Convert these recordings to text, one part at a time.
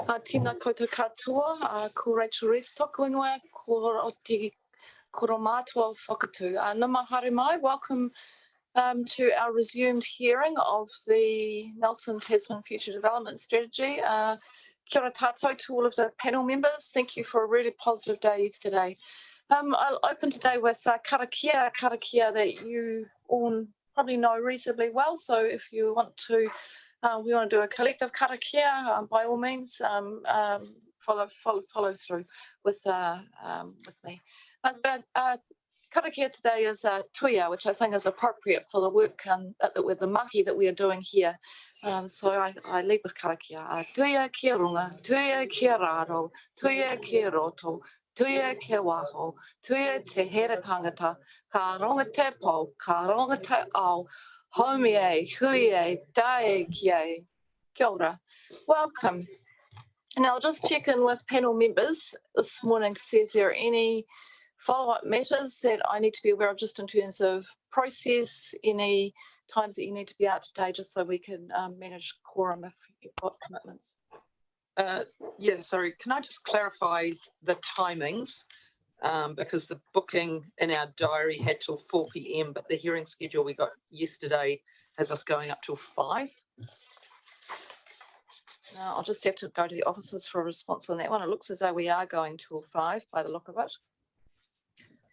Tina koutou katoa, ko Rachel Rees toku ingoa, ko o te koromatua whakatū. Nā mahare mai, welcome to our resumed hearing of the Nelson Tasman Future Development Strategy. Kia ora tātou to all of the panel members. Thank you for a really positive day yesterday. I'll open today with karakia that you all probably know reasonably well. So if you want to, we want to do a collective karakia, by all means, follow through with me. Karakia today is tuia, which I think is appropriate for the work with the mahi that we are doing here. So I lead with karakia. Tuia kia runga, tuia kia raro, tuia kia roto, tuia kia waho, tuia te here tangata, ka ronga te po, ka ronga te ao, homi e, hui e, dae kia. Kia ora. Welcome. And I'll just check in with panel members this morning to see if there are any follow-up matters that I need to be aware of just in terms of process, any times that you need to be out today, just so we can manage quorum if you've got commitments. Yeah, sorry, can I just clarify the timings? Because the booking in our diary had till 4 p.m, but the hearing schedule we got yesterday has us going up till 5. Now, I'll just have to go to the officers for a response on that one. It looks as though we are going till 5 by the look of it.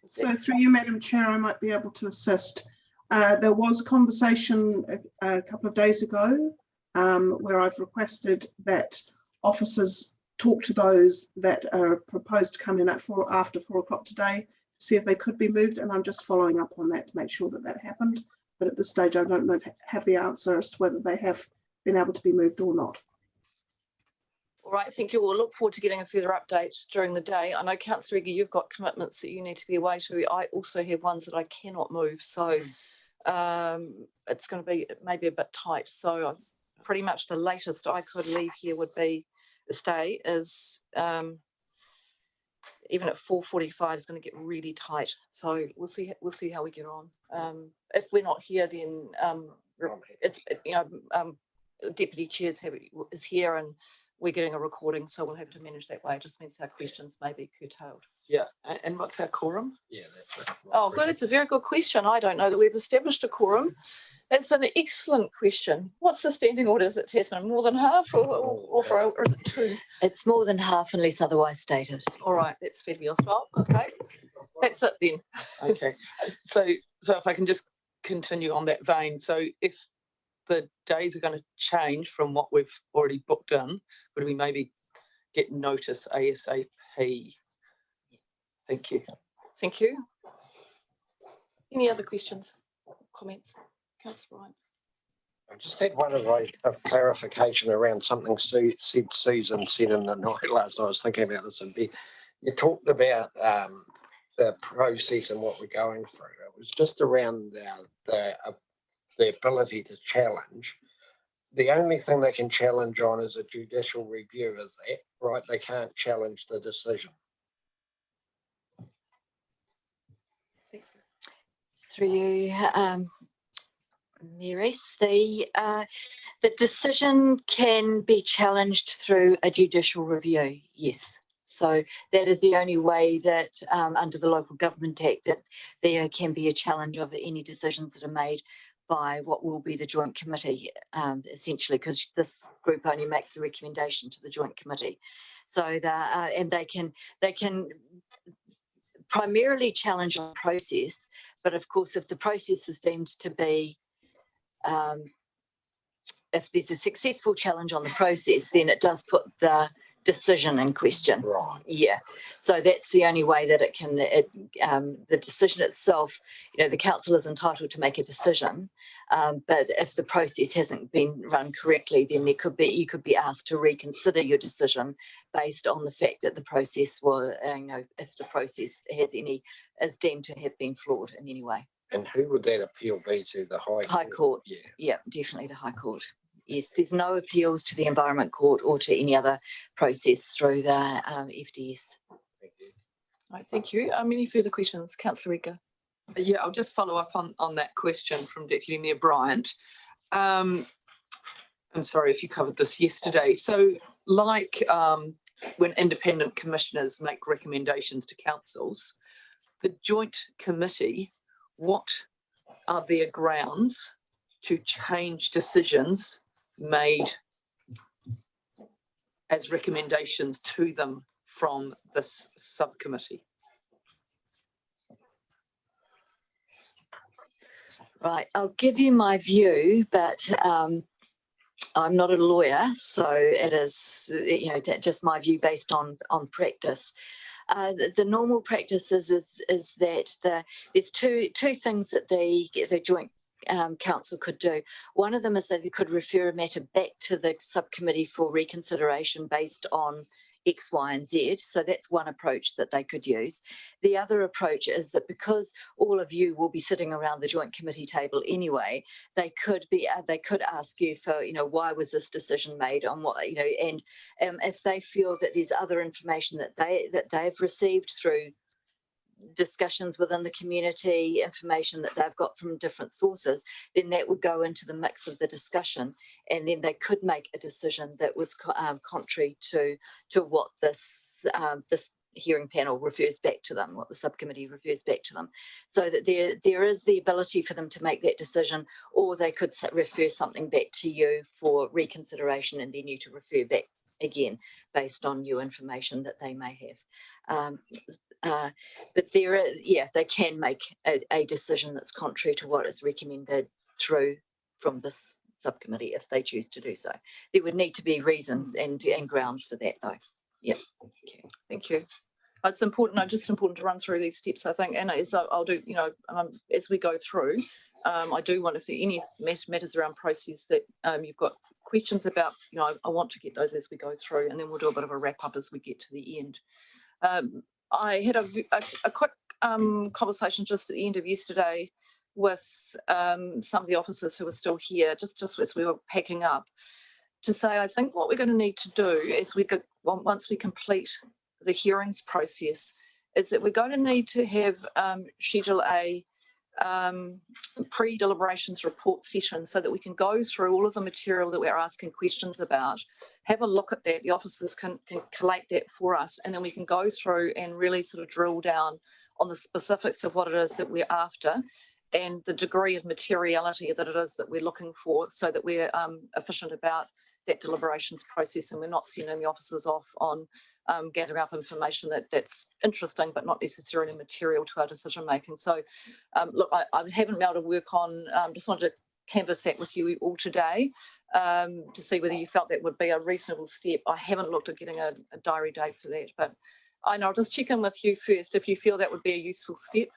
So through you, Madam Chair, I might be able to assist. There was a conversation a couple of days ago where I've requested that officers talk to those that are proposed to come in at after 4 o'clock today, see if they could be moved, and I'm just following up on that to make sure that that happened. But at this stage, I don't have the answer as to whether they have been able to be moved or not. All right, thank you. We'll look forward to getting a further update during the day. I know, Councillor Ega, you've got commitments that you need to be away to. I also have ones that I cannot move, so it's going to be maybe a bit tight. So pretty much the latest I could leave here would be stay is even at 4:45 is going to get really tight. So we'll see how we get on. If we're not here, then it's Deputy Chair is here and we're getting a recording, so we'll have to manage that way. It just means our questions may be curtailed. Yeah, and what's our quorum? Yeah, that's right. Oh, good. It's a very good question. I don't know that we've established a quorum. It's an excellent question. What's the standing order? Is it Tasman? More than half or is it 2? It's more than half unless otherwise stated. All right, that's fabulous. Well, okay, that's it then. Okay, so if I can just continue on that vein. So if the days are going to change from what we've already booked in, would we maybe get notice ASAP? Thank you. Thank you. Any other questions, comments? Councillor Ryan. I just had one of clarification around something Susan said in the night last night. I was thinking about this a bit. You talked about the process and what we're going through. It was just around the ability to challenge. The only thing they can challenge on is a judicial review, is that right? They can't challenge the decision. Through you, Maris, the decision can be challenged through a judicial review, yes. So that is the only way that under the Local Government Act that there can be a challenge of any decisions that are made by what will be the Joint Committee, essentially, because this group only makes the recommendation to the Joint Committee. So and they can primarily challenge on process, but of course, if the process is deemed to be, if there's a successful challenge on the process, then it does put the decision in question. Right. Yeah. So that's the only way that it can, the decision itself, the council is entitled to make a decision, but if the process hasn't been run correctly, then you could be asked to reconsider your decision based on the fact that the process was, if the process is deemed to have been flawed in any way. And who would that appeal be to? The High Court? High Court. Yeah, definitely the High Court. Yes, there's no appeals to the Environment Court or to any other process through the FDS. Thank you. All right, thank you. Any further questions? Councillor Ega. Yeah, I'll just follow up on that question from Deputy Mayor Bryant. I'm sorry if you covered this yesterday. So like when independent commissioners make recommendations to councils, the joint committee, what are their grounds to change decisions made as recommendations to them from this subcommittee? Right, I'll give you my view, but I'm not a lawyer, so it is, you know, just my view based on practice. The normal practice is that there's two things that the joint council could do. One of them is that they could refer a matter back to the subcommittee for reconsideration based on X, Y, and Z. So that's one approach that they could use. The other approach is that because all of you will be sitting around the joint committee table anyway, they could ask you for, you know, why was this decision made on what, you know, and if they feel that there's other information that they've received through discussions within the community, information that they've got from different sources, then that would go into the mix of the discussion, and then they could make a decision that was contrary to what this hearing panel refers back to them, what the subcommittee refers back to them, so that there is the ability for them to make that decision, or they could refer something back to you for reconsideration, and then you to refer back again based on new information that they may have. But they can make a decision that's contrary to what is recommended from this subcommittee if they choose to do so. There would need to be reasons and grounds for that, though. Yeah. Okay. Thank you. It's important. Just important to run through these steps, I think, and as I'll do, you know, as we go through, I do want, if there are any matters around process that you've got questions about, you know, I want to get those as we go through, and then we'll do a bit of a wrap up as we get to the end. I had a quick conversation just at the end of yesterday with some of the officers who were still here, just as we were packing up, to say I think what we're going to need to do is once we complete the hearings process, is that we're going to need to have schedule a pre-deliberations report session so that we can go through all of the material that we're asking questions about, have a look at that, the officers can collate that for us, and then we can go through and really sort of drill down on the specifics of what it is that we're after and the degree of materiality that it is that we're looking for, so that we're efficient about that deliberations process and we're not sending the officers off on gathering up information that's interesting but not necessarily material to our decision making. So look, I haven't been able to work on, just wanted to canvass that with you all today to see whether you felt that would be a reasonable step. I haven't looked at getting a diary date for that, but I know I'll just check in with you first if you feel that would be a useful step.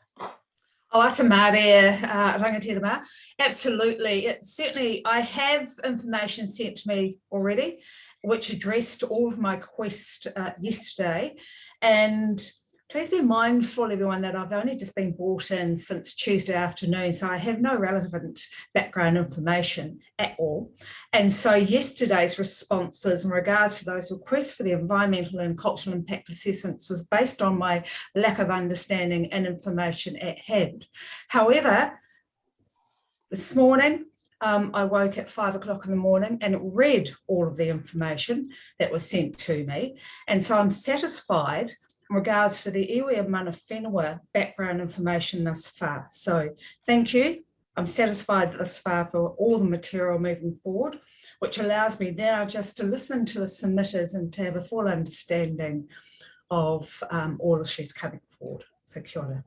Oh, ata mārea, rangatira mā. Absolutely. Certainly, I have information sent to me already, which addressed all of my requests yesterday. And please be mindful, everyone, that I've only just been brought in since Tuesday afternoon, so I have no relevant background information at all. And so yesterday's responses in regards to those requests for the environmental and cultural impact assessments was based on my lack of understanding and information at hand. However, this morning, I woke at 5 o'clock in the morning and read all of the information that was sent to me. And so I'm satisfied in regards to the iwi mana whenua background information thus far. So thank you. I'm satisfied thus far for all the material moving forward, which allows me now just to listen to the submitters and to have a full understanding of all issues coming forward. So kia ora.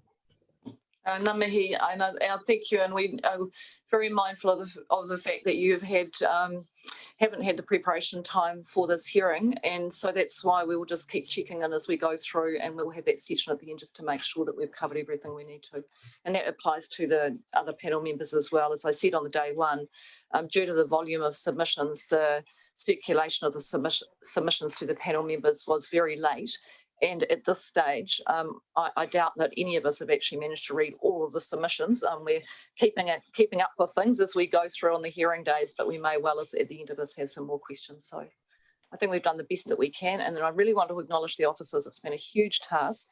Ngā mihi, I know, thank you, and we are very mindful of the fact that you've haven't had the preparation time for this hearing, and so that's why we will just keep checking in as we go through, and we'll have that session at the end just to make sure that we've covered everything we need to, and that applies to the other panel members as well. As I said on the day one, due to the volume of submissions, the circulation of the submissions to the panel members was very late. And at this stage, I doubt that any of us have actually managed to read all of the submissions. We're keeping up with things as we go through on the hearing days, but we may well, as at the end of this, have some more questions. So I think we've done the best that we can. And then I really want to acknowledge the officers. It's been a huge task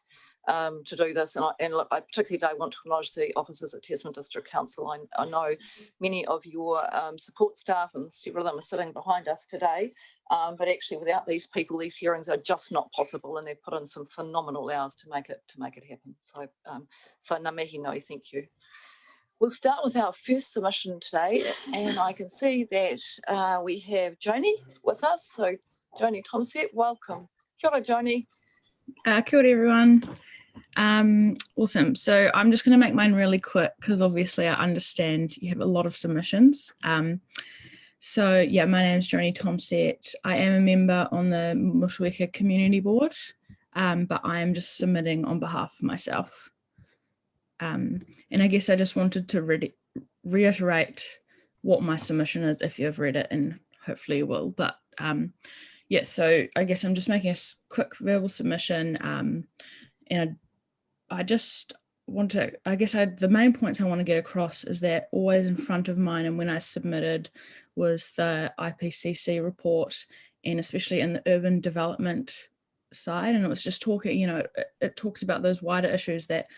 to do this. And look, I particularly want to acknowledge the officers at Tasman District Council. I know many of your support staff, and several of them are sitting behind us today. But actually, without these people, these hearings are just not possible, and they've put in some phenomenal hours to make it happen. So, so ngā mihi nui, thank you. We'll start with our first submission today, and I can see that we have Joni with us. So, Joni Tomset, welcome. Kia ora, Joni. Kia ora, everyone. Awesome. So I'm just going to make mine really quick because obviously I understand you have a lot of submissions. So yeah, my name is Joni Tomset. I am a member on the Motueka Community Board, but I am just submitting on behalf of myself. And I guess I just wanted to reiterate what my submission is if you've read it, and hopefully you will. But yeah, so I guess I'm just making a quick verbal submission, and I just want to, I guess the main points I want to get across is that always in front of mine, and when I submitted, was the IPCC report, and especially in the urban development side. And it was just talking, it talks about those wider issues that,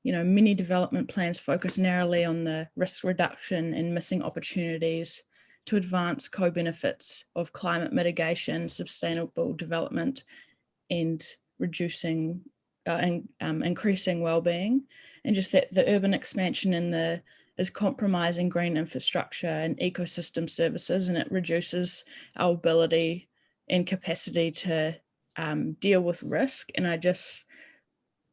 many development plans focus narrowly on the risk reduction and missing opportunities to advance co-benefits of climate mitigation, sustainable development, and reducing and increasing well-being, and just that the urban expansion is compromising green infrastructure and ecosystem services, and it reduces our ability and capacity to deal with risk. And I just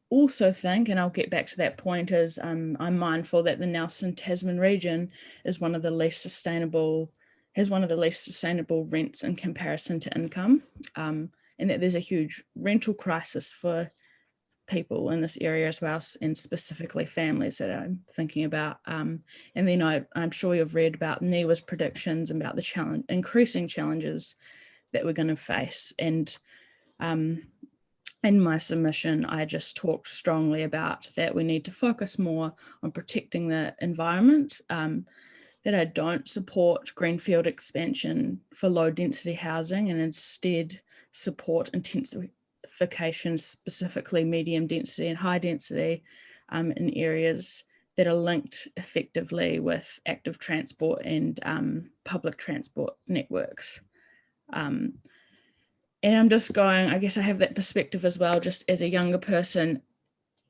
also think, and I'll get back to that point, is I'm mindful that the Nelson Tasman region is one of the least sustainable, has one of the least sustainable rents in comparison to income, and that there's a huge rental crisis for people in this area as well, and specifically families that I'm thinking about. And then I'm sure you've read about NIWA's predictions about the increasing challenges that we're going to face. And in my submission, I just talked strongly about that we need to focus more on protecting the environment, that I don't support greenfield expansion for low density housing, and instead support intensification, specifically medium density and high density, in areas that are linked effectively with active transport and public transport networks. And I'm just going, I guess I have that perspective as well, just as a younger person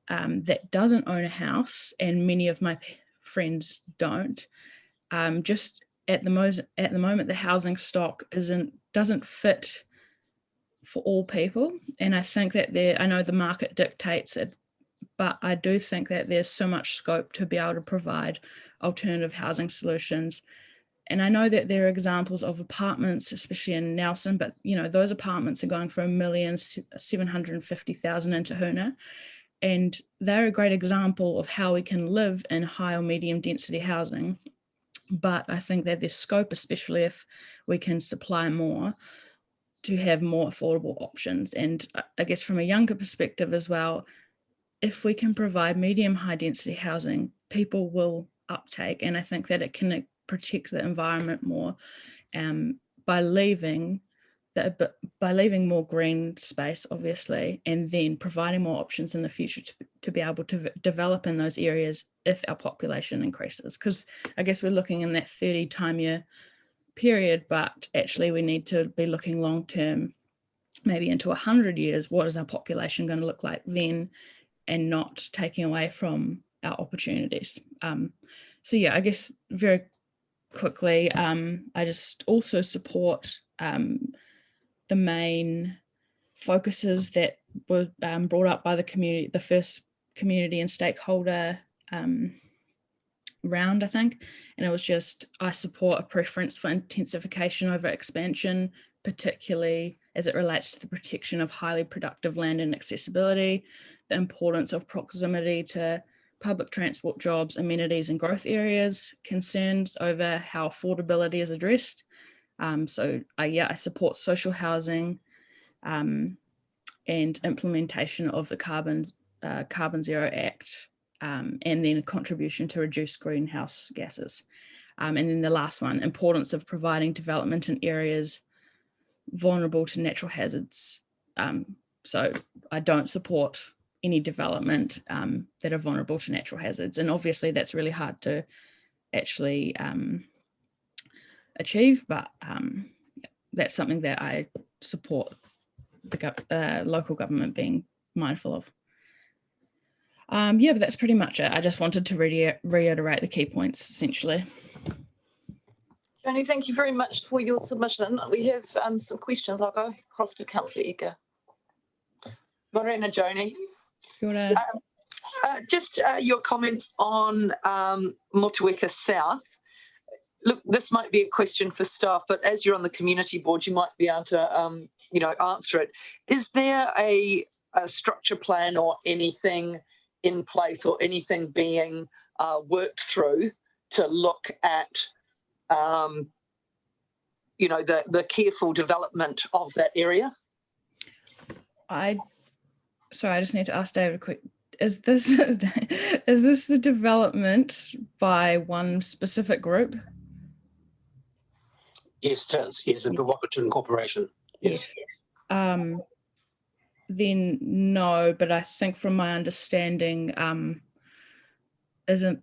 that doesn't own a house, and many of my friends don't. Just at the moment, the housing stock doesn't fit for all people. And I think that I know the market dictates it, but I do think that there's so much scope to be able to provide alternative housing solutions. And I know that there are examples of apartments, especially in Nelson, but those apartments are going for $1,750,000 in Te Huna. And they're a great example of how we can live in high or medium density housing. But I think that there's scope, especially if we can supply more, to have more affordable options. And I guess from a younger perspective as well, if we can provide medium high density housing, people will uptake. And I think that it can protect the environment more by leaving more green space, obviously, and then providing more options in the future to be able to develop in those areas if our population increases. Because I guess we're looking in that 30 time year period, but actually we need to be looking long term, maybe into 100 years. What is our population going to look like then, and not taking away from our opportunities? So yeah, I guess very quickly, I just also support the main focuses that were brought up by the community, the first community and stakeholder round, I think. And it was just, I support a preference for intensification over expansion, particularly as it relates to the protection of highly productive land and accessibility, the importance of proximity to public transport, jobs, amenities and growth areas, concerns over how affordability is addressed. So I support social housing and implementation of the Carbon Zero Act, and then a contribution to reduce greenhouse gases. And then the last one, importance of providing development in areas vulnerable to natural hazards. So I don't support any development that are vulnerable to natural hazards. And obviously that's really hard to actually achieve, but that's something that I support the local government being mindful of. Yeah, but that's pretty much it. I just wanted to reiterate the key points, essentially. Joni, thank you very much for your submission. We have some questions. I'll go across to Councillor Eka. Morena, Joni. Kia ora. Just your comments on Motueka South. Look, this might be a question for staff, but as you're on the community board, you might be able to, answer it. Is there a structure plan or anything in place or anything being worked through to look at, the careful development of that area? Sorry, I just need to ask David a quick. Is this the development by one specific group? Yes, it is. Yes, the Watkins Corporation. Yes. Then no, but I think from my understanding, isn't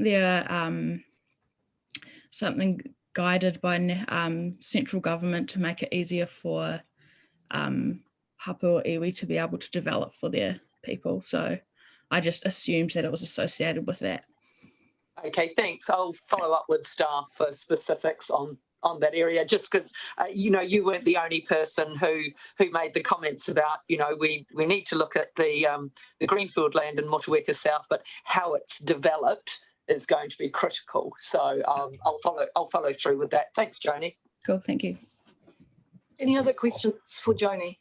there something guided by central government to make it easier for hapu or iwi to be able to develop for their people? So I just assumed that it was associated with that. Okay, thanks. I'll follow up with staff for specifics on that area, just because you weren't the only person who made the comments about we need to look at the greenfield land in Motueka South, but how it's developed is going to be critical. So I'll follow through with that. Thanks, Joni. Cool, thank you. Any other questions for Joni?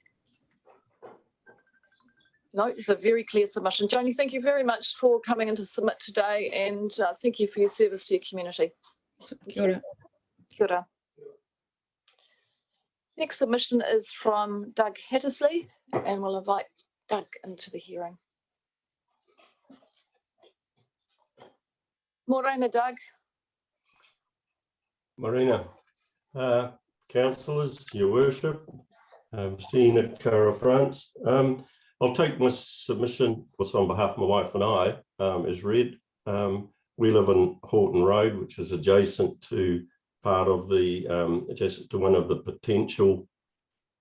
No, it's a very clear submission. Joni, thank you very much for coming in to submit today, and thank you for your service to your community. Kia ora. Kia ora. Next submission is from Doug Hattersley, and we'll invite Doug into the hearing. Morena, Doug. Morena, councillors, your worship, seeing at Cara France. I'll take my submission, was on behalf of my wife and I, as read. We live in Horton Road, which is adjacent to part of the, adjacent to one of the potential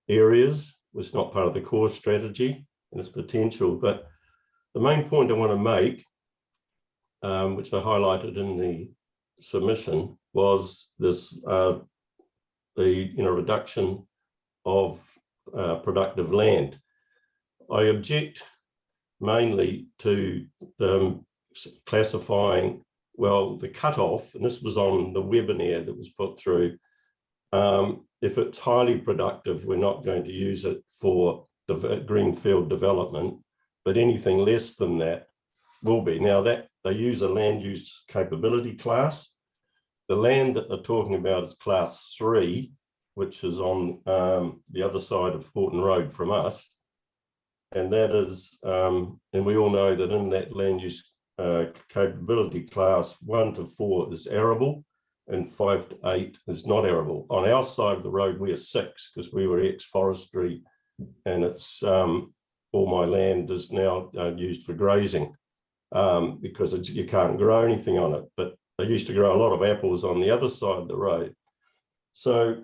areas. It's not part of the core strategy and its potential, but the main point I want to make, which I highlighted in the submission, was this, the reduction of productive land. I object mainly to classifying, well, the cutoff, and this was on the webinar that was put through. If it's highly productive, we're not going to use it for the greenfield development, but anything less than that will be. Now that they use a land use capability class, the land that they're talking about is class 3, which is on the other side of Horton Road from us. And that is, and we all know that in that land use capability class, 1 to 4 is arable and 5 to 8 is not arable. On our side of the road, we are 6 because we were ex-forestry, and it's all my land is now used for grazing because you can't grow anything on it. But they used to grow a lot of apples on the other side of the road. So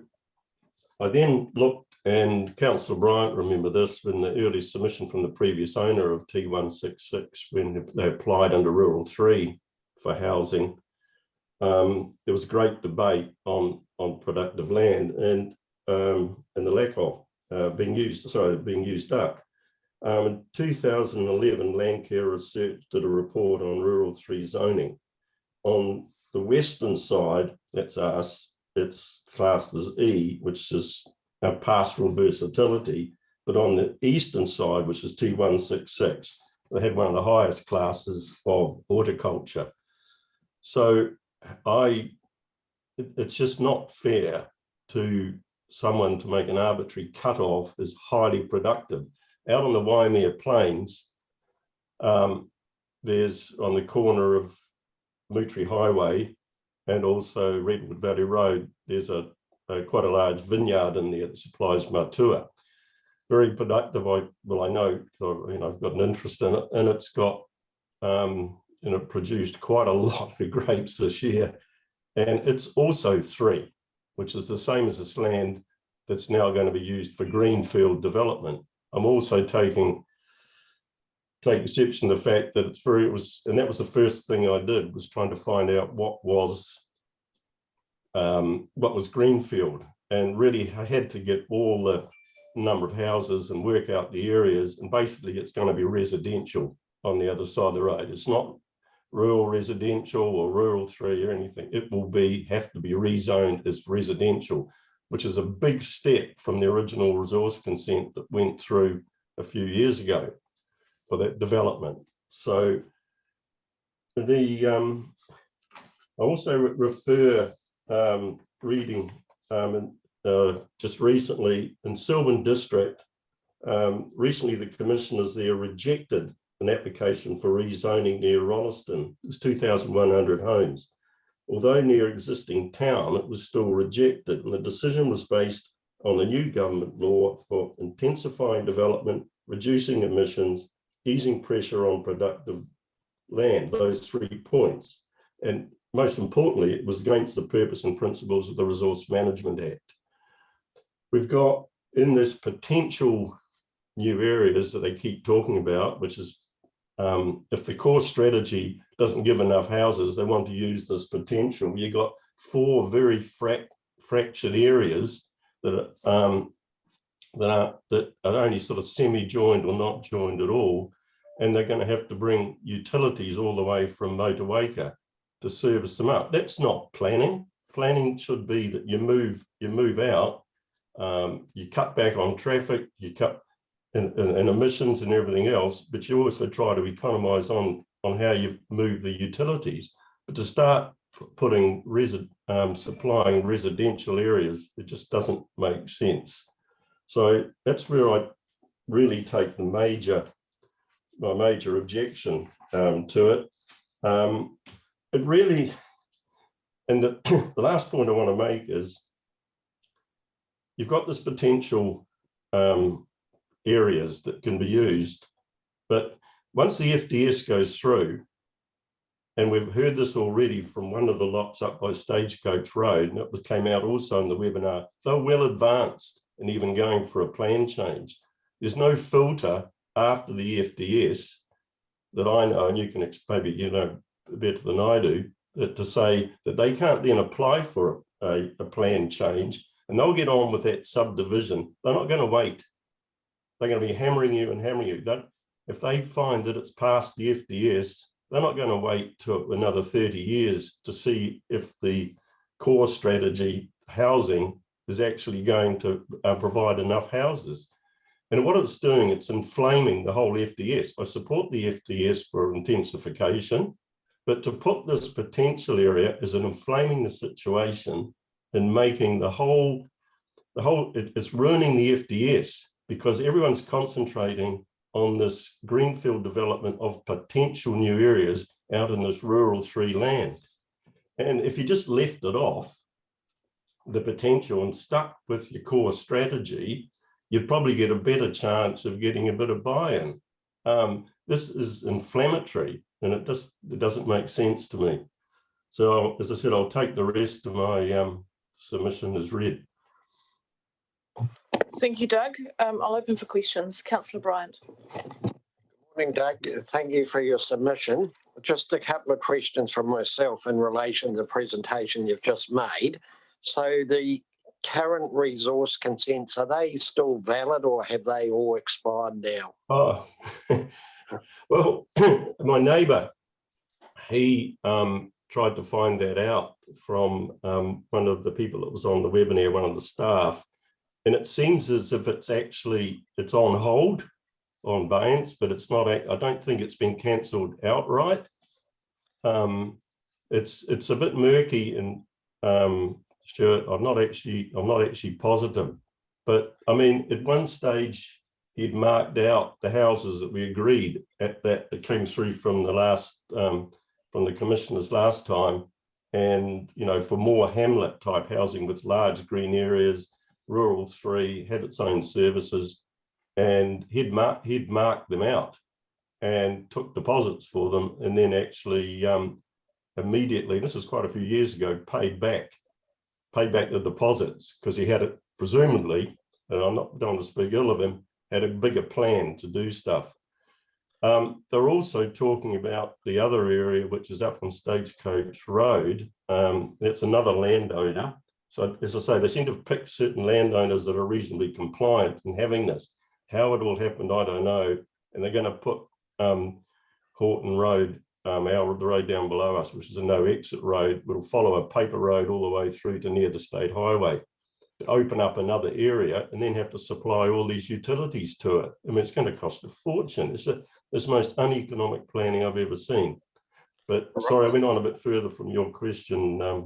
I then looked, and Councillor Bryant, remember this, when the early submission from the previous owner of T166, when they applied under Rural 3 for housing, there was great debate on productive land and the lack of being used up. In 2011, Landcare Research did a report on Rural 3 zoning. On the western side, that's us, it's classed as E, which is pastoral versatility, but on the eastern side, which is T166, they had one of the highest classes of horticulture. So it's just not fair to someone to make an arbitrary cutoff as highly productive. Out on the Waimea Plains, there's on the corner of Mutri Highway and also Redwood Valley Road, there's a quite a large vineyard in there that supplies matua. Very productive. I know, I've got an interest in it, and it's got, produced quite a lot of grapes this year. And it's also 3, which is the same as this land that's now going to be used for greenfield development. I'm also take exception to the fact that and that was the first thing I did, was trying to find out what was greenfield, and really I had to get all the number of houses and work out the areas, and basically it's going to be residential on the other side of the road. It's not rural residential or rural 3 or anything. It will have to be rezoned as residential, which is a big step from the original resource consent that went through a few years ago for that development. So I also refer reading just recently in Selwyn District, recently the commissioners there rejected an application for rezoning near Rolleston. It was 2,100 homes. Although near existing town, it was still rejected, and the decision was based on the new government law for intensifying development, reducing emissions, easing pressure on productive land, those 3 points. And most importantly, it was against the purpose and principles of the Resource Management Act. We've got in this potential new areas that they keep talking about, which is if the core strategy doesn't give enough houses, they want to use this potential. You've got 4 very fractured areas that are only sort of semi-joined or not joined at all, and they're going to have to bring utilities all the way from Motueka to service them up. That's not planning. Planning should be that you move out, you cut back on traffic, you cut in emissions and everything else, but you also try to economize on how you move the utilities. But to start putting supplying residential areas, it just doesn't make sense. So that's where I really take my major objection to it. It really, and the last point I want to make is, you've got this potential areas that can be used, but once the FDS goes through, and we've heard this already from one of the lots up by Stagecoach Road, and it came out also in the webinar, they're well advanced and even going for a plan change. There's no filter after the FDS that I know, and you can maybe better than I do, that to say that they can't then apply for a plan change, and they'll get on with that subdivision. They're not going to wait. They're going to be hammering you and hammering you. If they find that it's past the FDS, they're not going to wait to another 30 years to see if the core strategy housing is actually going to provide enough houses. And what it's doing, it's inflaming the whole FDS. I support the FDS for intensification, but to put this potential area is an inflaming the situation and making it's ruining the FDS, because everyone's concentrating on this greenfield development of potential new areas out in this rural 3 land. And if you just left it off, the potential, and stuck with your core strategy, you'd probably get a better chance of getting a bit of buy-in. This is inflammatory, and it doesn't make sense to me. So as I said, I'll take the rest of my submission as read. Thank you, Doug. I'll open for questions. Councillor Bryant. Good morning, Doug. Thank you for your submission. Just a couple of questions from myself in relation to the presentation you've just made. So the current resource consents, are they still valid, or have they all expired now? Oh, well, my neighbour, he tried to find that out from one of the people that was on the webinar, one of the staff, and it seems as if it's on hold, on abeyance, but it's not. I don't think it's been cancelled outright. It's a bit murky, and sure, I'm not actually positive, but I mean, at one stage he'd marked out the houses that we agreed at that came through from the last from the commissioners last time, and, you know, for more hamlet type housing with large green areas, rural 3 had its own services, and he'd marked them out and took deposits for them, and then actually immediately, this was quite a few years ago, paid back the deposits, because he had it presumably, and don't want to speak ill of him, had a bigger plan to do stuff. They're also talking about the other area, which is up on Stagecoach Road. That's another landowner. So as I say, they seem to have picked certain landowners that are reasonably compliant in having this. How it all happened, I don't know. And they're going to put Horton Road, the road down below us, which is a no exit road, will follow a paper road all the way through to near the state highway, to open up another area and then have to supply all these utilities to it. I mean, it's going to cost a fortune. It's the most uneconomic planning I've ever seen. But sorry, I went on a bit further from your question. No,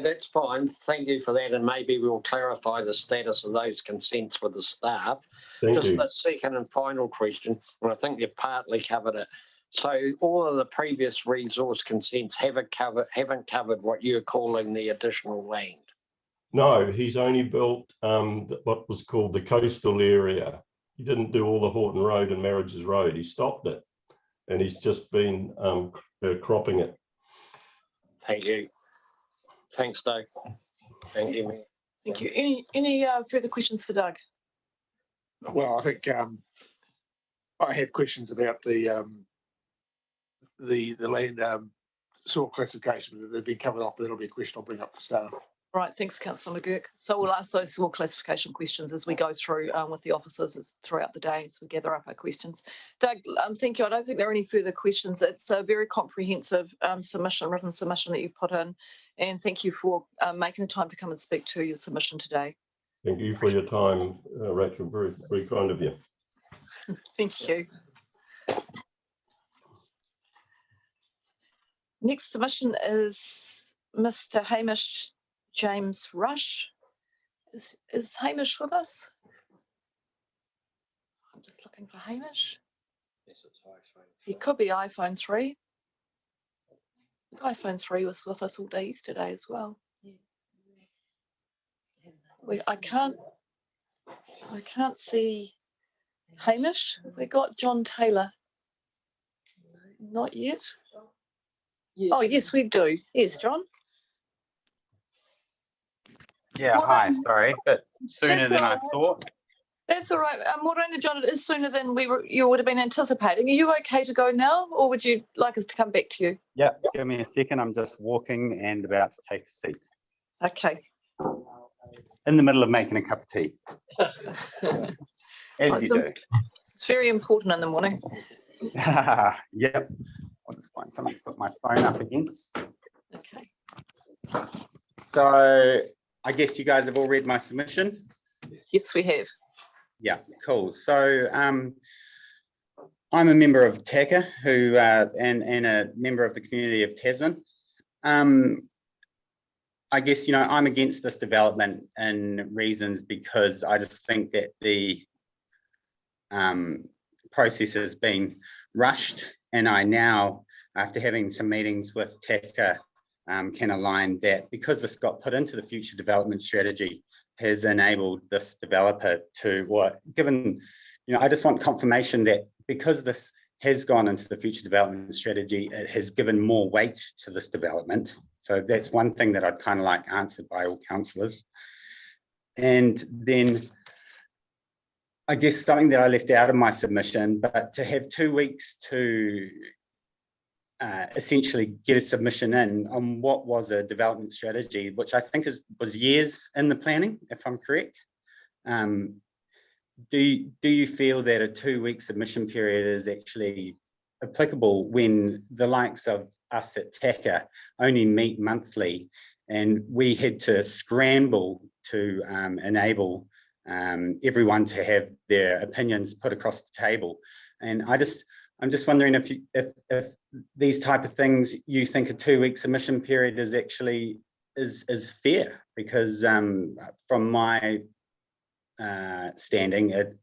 that's fine. Thank you for that. And maybe we'll clarify the status of those consents with the staff. Thank you. The second and final question, and I think you've partly covered it. So all of the previous resource consents haven't covered what you're calling the additional land. No, he's only built what was called the coastal area. He didn't do all the Horton Road and Marriages Road. He stopped it, and he's just been cropping it. Thank you. Thanks, Doug. Thank you. Thank you. Any further questions for Doug? Well, I think I had questions about the land soil classification, but they've been covered off, but that'll be a question I'll bring up for staff. Right, thanks, Councillor McGurk. So we'll ask those soil classification questions as we go through with the officers throughout the day as we gather up our questions. Doug, thank you. I don't think there are any further questions. It's a very comprehensive written submission that you put in, and thank you for making the time to come and speak to your submission today. Thank you for your time, Rachel. Very, very kind of you. Thank you. Next submission is Mr. Hamish James Rush. Is Hamish with us? I'm just looking for Hamish. Yes, it's iPhone. He could be iPhone 3. iPhone 3 was with us all day yesterday as well. I can't see Hamish. We got John Taylor. Not yet. Oh yes, we do. Yes, John. Yeah, hi, sorry, but sooner than I thought. That's all right. Morena, John, it is sooner than you would have been anticipating. Are you okay to go now, or would you like us to come back to you? Yeah, give me a second. I'm just walking and about to take a seat. Okay. In the middle of making a cup of tea. As you do. It's very important in the morning. Yep. I'll just find something to put my phone up against. Okay. So I guess you guys have all read my submission. Yes, we have. Yeah, cool. So I'm a member of TACA who and a member of the community of Tasman. I guess, I'm against this development and reasons because I just think that the process has been rushed, and I now, after having some meetings with TACA, can align that because this got put into the future development strategy has enabled this developer to I just want confirmation that because this has gone into the future development strategy, it has given more weight to this development. So that's one thing that I'd kind of like answered by all councillors. And then I guess something that I left out of my submission, but to have 2 weeks to essentially get a submission in on what was a development strategy, which I think was years in the planning, if I'm correct. Do you feel that a 2-week submission period is actually applicable when the likes of us at TACA only meet monthly, and we had to scramble to enable everyone to have their opinions put across the table? And I'm just wondering if these type of things, you think a 2-week submission period is actually is fair, because from my standing, it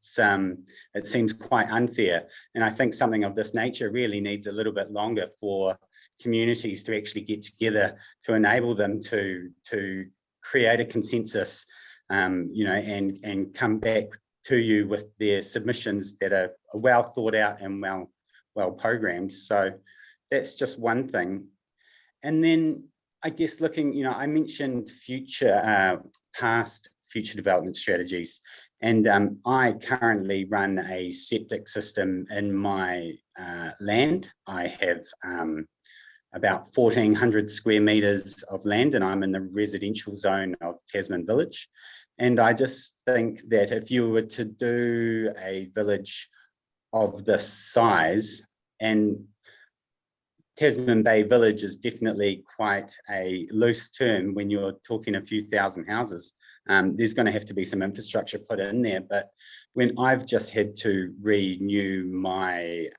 seems quite unfair, and I think something of this nature really needs a little bit longer for communities to actually get together to enable them to create a consensus, you know, and come back to you with their submissions that are well thought out and well programmed. So that's just one thing. And then I guess looking, you know, I mentioned past future development strategies, and I currently run a septic system in my land. I have about 1,400 square meters of land, and I'm in the residential zone of Tasman Village. And I just think that if you were to do a village of this size, and Tasman Bay Village is definitely quite a loose term when you're talking a few thousand houses. There's going to have to be some infrastructure put in there. But when I've just had to renew my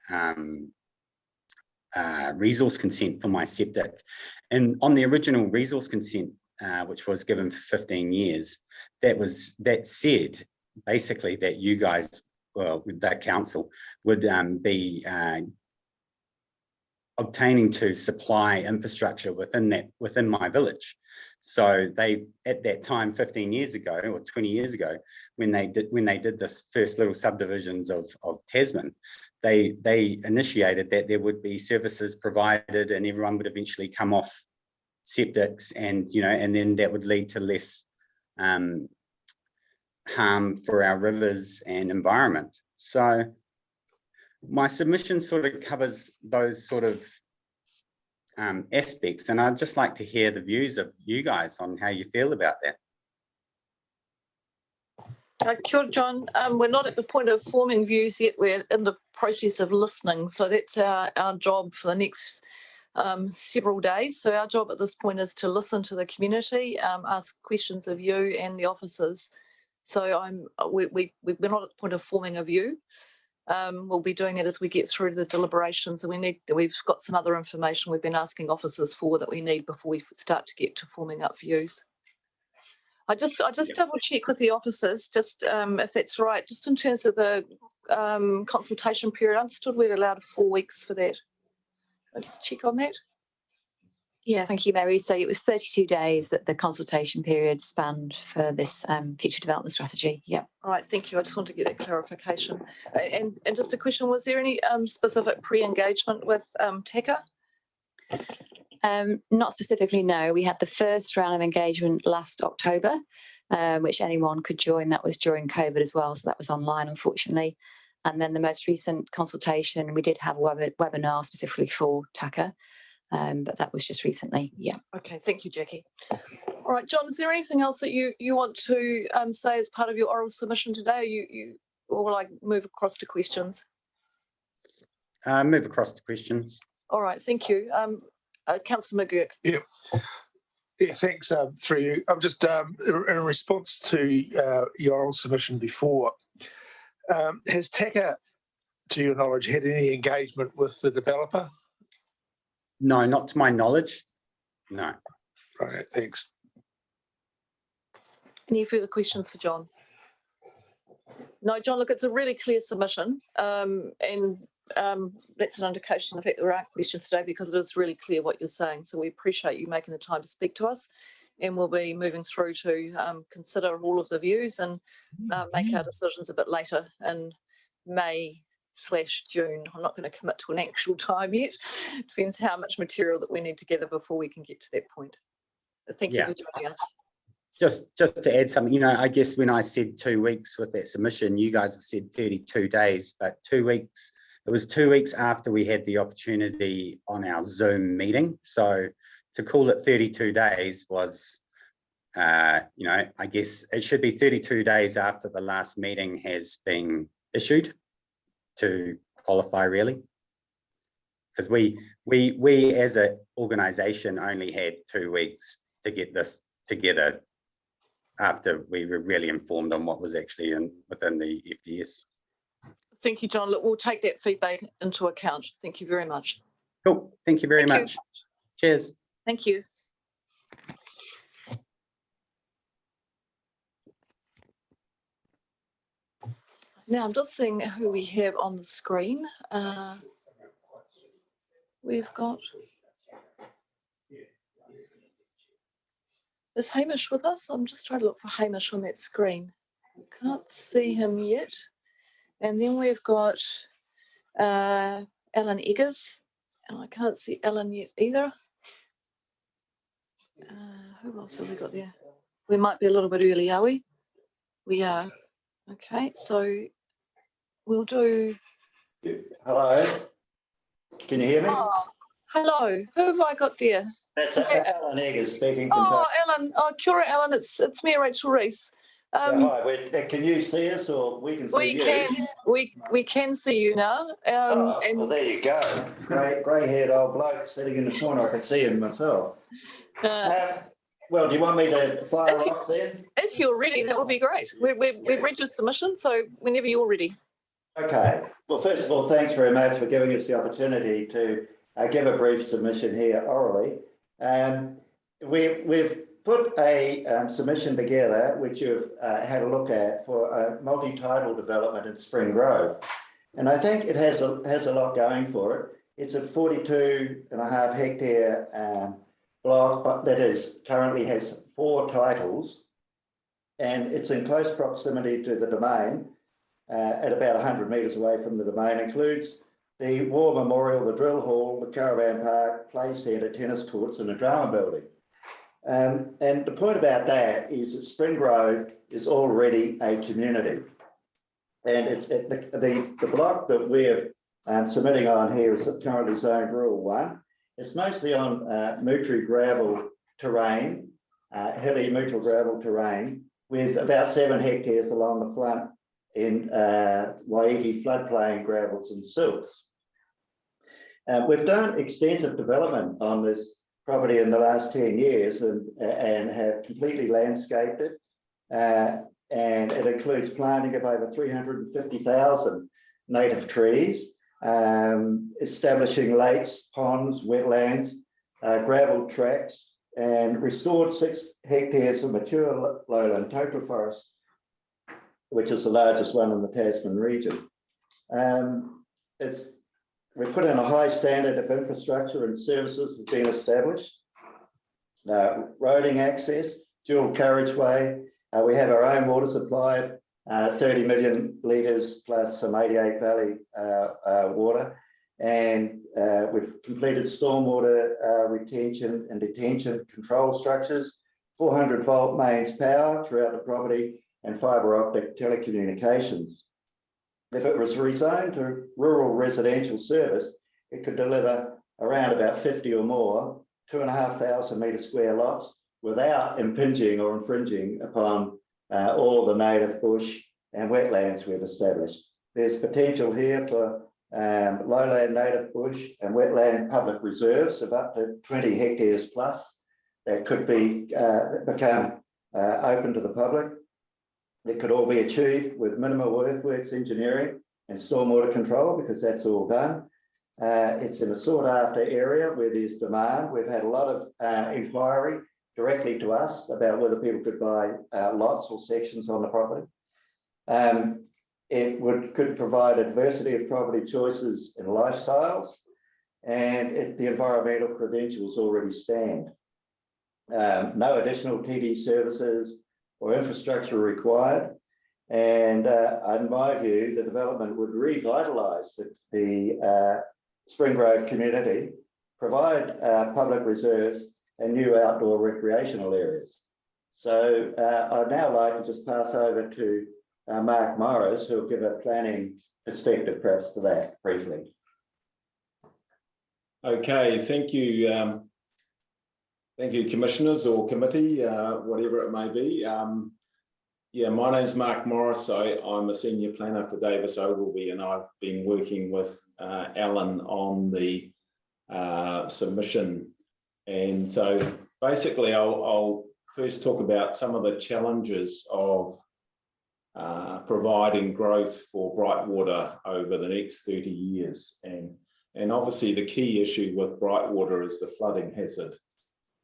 resource consent for my septic, and on the original resource consent, which was given for 15 years, that said basically that you guys, well, that council would be obtaining to supply infrastructure within my village. So they, at that time, 15 years ago or 20 years ago, when they did this first little subdivisions of Tasman, they initiated that there would be services provided and everyone would eventually come off septics, and you know, and then that would lead to less harm for our rivers and environment. So my submission sort of covers those sort of aspects, and I'd just like to hear the views of you guys on how you feel about that. Kia ora, John. We're not at the point of forming views yet. We're in the process of listening. So that's our job for the next several days. So our job at this point is to listen to the community, ask questions of you and the officers. So we're not at the point of forming a view. We'll be doing that as we get through the deliberations, and we've got some other information we've been asking officers for that we need before we start to get to forming up views. I just double check with the officers, just if that's right, just in terms of the consultation period. I understood we're allowed 4 weeks for that. I'll just check on that. Yeah, thank you, Mary. So it was 32 days that the consultation period spanned for this future development strategy. Yeah. All right, thank you. I just want to get that clarification. And just a question, was there any specific pre-engagement with TECA? Not specifically, no. We had the first round of engagement last October, which anyone could join. That was during COVID as well, so that was online, unfortunately. And then the most recent consultation, we did have a webinar specifically for TACA, but that was just recently. Yeah. Okay, thank you, Jackie. All right, John, is there anything else that you want to say as part of your oral submission today? Or will I move across to questions? Move across to questions. All right, thank you. Councillor McGurk. Yeah, thanks, through you. I'm just in response to your oral submission before. Has TACA, to your knowledge, had any engagement with the developer? No, not to my knowledge. No. Right, thanks. Any further questions for John? No, John, look, it's a really clear submission, and that's an indication of the fact that there aren't questions today because it is really clear what you're saying. So we appreciate you making the time to speak to us, and we'll be moving through to consider all of the views and make our decisions a bit later in May/June. I'm not going to commit to an actual time yet. Depends how much material that we need together before we can get to that point. But thank you for joining us. Just to add something, you know, I guess when I said 2 weeks with that submission, you guys have said 32 days, but 2 weeks, it was 2 weeks after we had the opportunity on our Zoom meeting. So to call it 32 days was, you know, I guess it should be 32 days after the last meeting has been issued to qualify, really. Because we as an organisation only had 2 weeks to get this together after we were really informed on what was actually within the FDS. Thank you, John. Look, we'll take that feedback into account. Thank you very much. Cool. Thank you very much. Cheers. Thank you. Now, I'm just seeing who we have on the screen. We've got Is Hamish with us? I'm just trying to look for Hamish on that screen. Can't see him yet. And then we've got Alan Eggers, and I can't see Alan yet either. Who else have we got there? We might be a little bit early, are we? We are. Okay, so we'll do. Hello. Can you hear me? Oh, hello. Who have I got there? That's Alan Eggers speaking. Oh, Alan. Oh, kia ora, Alan. It's me, Rachel Reese. Hi. Can you see us, or we can see you? We can see you now. Well, there you go. Grey-haired old bloke sitting in the corner. I can see him myself. Well, do you want me to fire off then? If you're ready, that would be great. We've read your submission, so whenever you're ready. Okay. Well, first of all, thanks very much for giving us the opportunity to give a brief submission here orally. We've put a submission together, which you've had a look at, for a multi-title development in Spring Grove. And I think it has a lot going for it. It's a 42.5 hectare block that currently has 4 titles, and it's in close proximity to the domain, at about 100 metres away from the domain. Includes the War Memorial, the Drill Hall, the Caravan Park, Play Centre, tennis courts, and a drama building. And the point about that is that Spring Grove is already a community, and it's the block that we're submitting on here is currently zoned Rural 1. It's mostly on Mootri gravel terrain, hilly neutral gravel terrain, with about 7 hectares along the front in Waiheke floodplain gravels and silts. We've done extensive development on this property in the last 10 years and have completely landscaped it. And it includes planting of over 350,000 native trees, establishing lakes, ponds, wetlands, gravel tracks, and restored 6 hectares of mature lowland totara forest, which is the largest one in the Tasman region. We've put in a high standard of infrastructure and services have been established. Roading access, dual carriageway. We have our own water supply, 30 million litres plus some 88 Valley water. And we've completed stormwater retention and detention control structures, 400 volt mains power throughout the property, and fibre optic telecommunications. If it was rezoned to rural residential service, it could deliver around about 50 or more 2,500 metre square lots without impinging or infringing upon all the native bush and wetlands we've established. There's potential here for lowland native bush and wetland public reserves of up to 20 hectares plus that could become open to the public. It could all be achieved with minimal earthworks engineering and stormwater control, because that's all done. It's in a sought after area where there's demand. We've had a lot of inquiry directly to us about whether people could buy lots or sections on the property. It could provide a diversity of property choices and lifestyles, and the environmental credentials already stand. No additional TD services or infrastructure required. And in my view, the development would revitalise the Spring Grove community, provide public reserves and new outdoor recreational areas. So I'd now like to just pass over to Mark Morris, who will give a planning perspective perhaps to that briefly. Okay, thank you. Thank you, commissioners or committee, whatever it may be. Yeah, my name's Mark Morris. I'm a senior planner for Davis Ogilvy, and I've been working with Alan on the submission. And so basically, I'll first talk about some of the challenges of providing growth for Brightwater over the next 30 years. And obviously the key issue with Brightwater is the flooding hazard,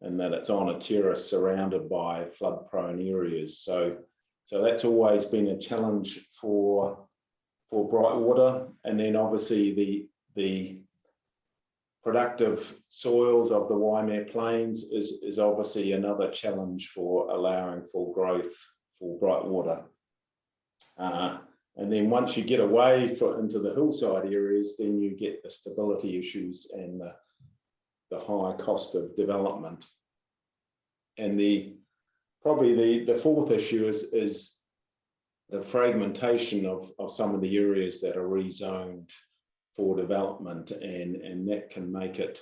and that it's on a terrace surrounded by flood-prone areas. So that's always been a challenge for Brightwater. And then obviously the productive soils of the Waimea Plains is obviously another challenge for allowing full growth for bright water. And then once you get away into the hillside areas, then you get the stability issues and the high cost of development. And probably the fourth issue is the fragmentation of some of the areas that are rezoned for development, and that can make it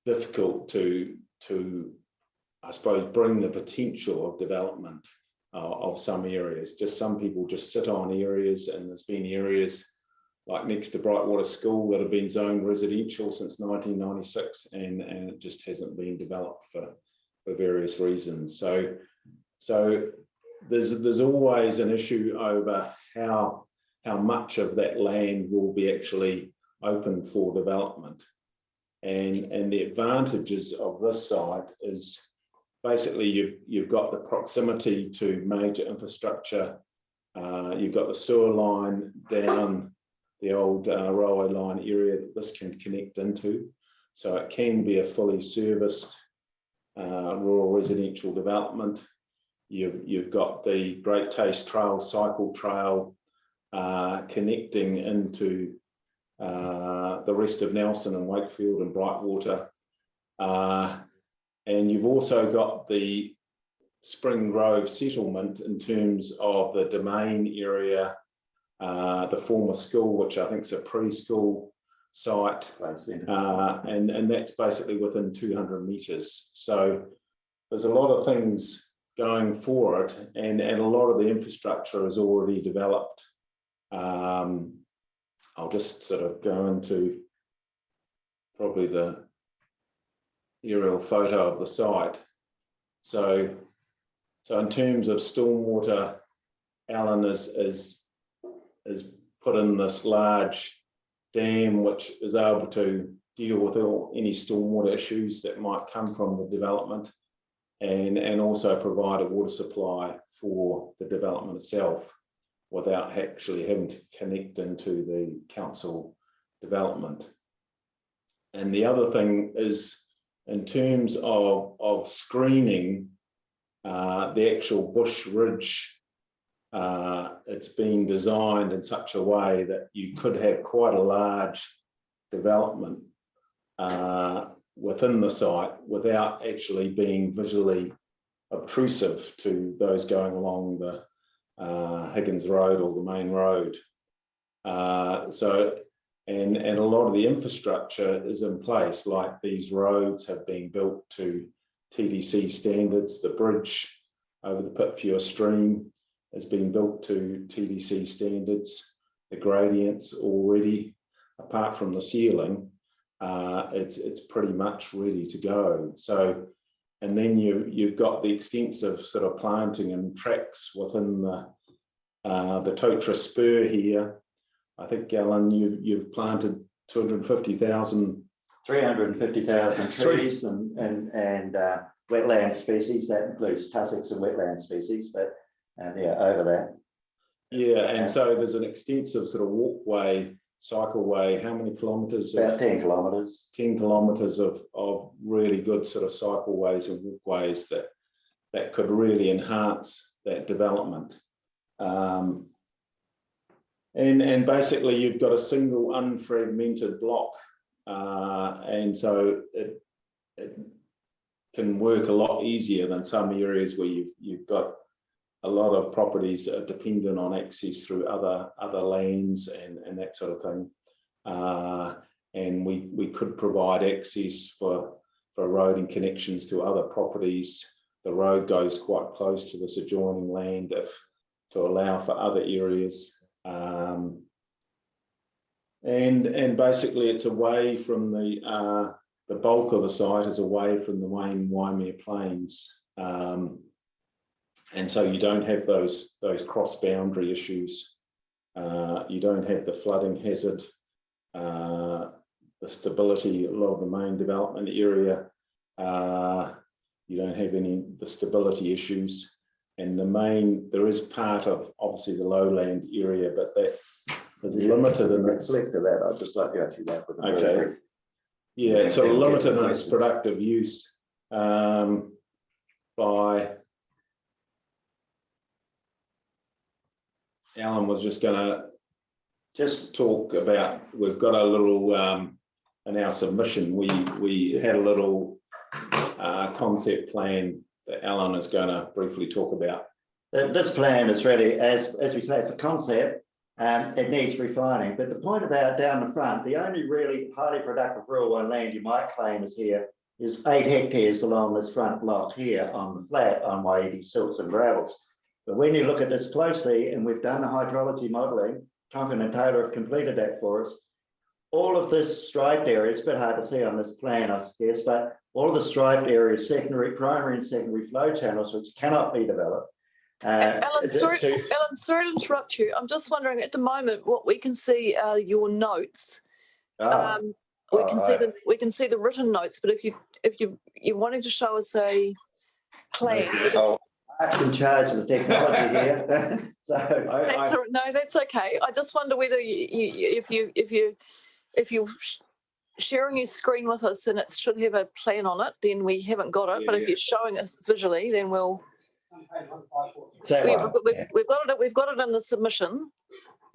difficult to I suppose bring the potential of development of some areas. Just some people just sit on areas, and there's been areas like next to Brightwater School that have been zoned residential since 1996, and it just hasn't been developed for various reasons. So there's always an issue over how much of that land will be actually open for development. And the advantages of this site is basically you've got the proximity to major infrastructure. You've got the sewer line down the old railway line area that this can connect into. So it can be a fully serviced rural residential development. You've got the Great Taste Trail, cycle trail, connecting into the rest of Nelson and Wakefield and Brightwater. And you've also got the Spring Grove settlement in terms of the domain area, the former school, which I think is a preschool site, and that's basically within 200 metres. So there's a lot of things going for it, and a lot of the infrastructure is already developed. I'll just sort of go into probably the aerial photo of the site. So in terms of stormwater, Alan is put in this large dam which is able to deal with any stormwater issues that might come from the development, and also provide a water supply for the development itself without actually having to connect into the council development. And the other thing is, in terms of screening, the actual bush ridge, it's been designed in such a way that you could have quite a large development within the site without actually being visually obtrusive to those going along the Higgins Road or the main road. And a lot of the infrastructure is in place, like these roads have been built to TDC standards. The bridge over the Pitfewer stream has been built to TDC standards. The gradients already, apart from the ceiling, it's pretty much ready to go. So, and then you've got the extensive sort of planting and tracks within the Totra Spur here. I think, Alan, you've planted 250,000. 350,000 trees and wetland species. That includes tussocks and wetland species, but yeah, over that. Yeah, and so there's an extensive sort of walkway, cycleway. How many kilometres? About 10 kilometres. 10 kilometres of really good sort of cycleways and walkways that could really enhance that development. And basically you've got a single unfragmented block, and so it can work a lot easier than some areas where you've got a lot of properties that are dependent on access through other lands and that sort of thing. And we could provide access for road and connections to other properties. The road goes quite close to this adjoining land to allow for other areas. And basically it's away from the bulk of the site is away from the main Waimea Plains. And so you don't have those cross-boundary issues. You don't have the flooding hazard, the stability, a lot of the main development area. You don't have the stability issues. And there is part of obviously the lowland area, but that is limited in its. Reflect of that, I'd just like to go through that with Okay. Yeah, it's a limited in its productive use by. Alan was just going to talk about, we've got a little, in our submission, we had a little concept plan that Alan is going to briefly talk about. This plan is really, as we say, it's a concept. It needs refining. But the point about down the front, the only really highly productive rural one land you might claim is here is 8 hectares along this front lot here on the flat on Waiiti silts and gravels. But when you look at this closely, and we've done the hydrology modelling, Tonkin and Taylor have completed that for us, all of this striped area, it's a bit hard to see on this plan, I guess, but all of the striped areas, primary and secondary flow channels, which cannot be developed. Alan, sorry to interrupt you. I'm just wondering at the moment what we can see are your notes. We can see the written notes, but if you're wanting to show us a plan. I'm in charge of the technology here. That's okay. I just wonder whether if you're sharing your screen with us and it should have a plan on it, then we haven't got it. But if you're showing us visually, then we'll. We've got it in the submission.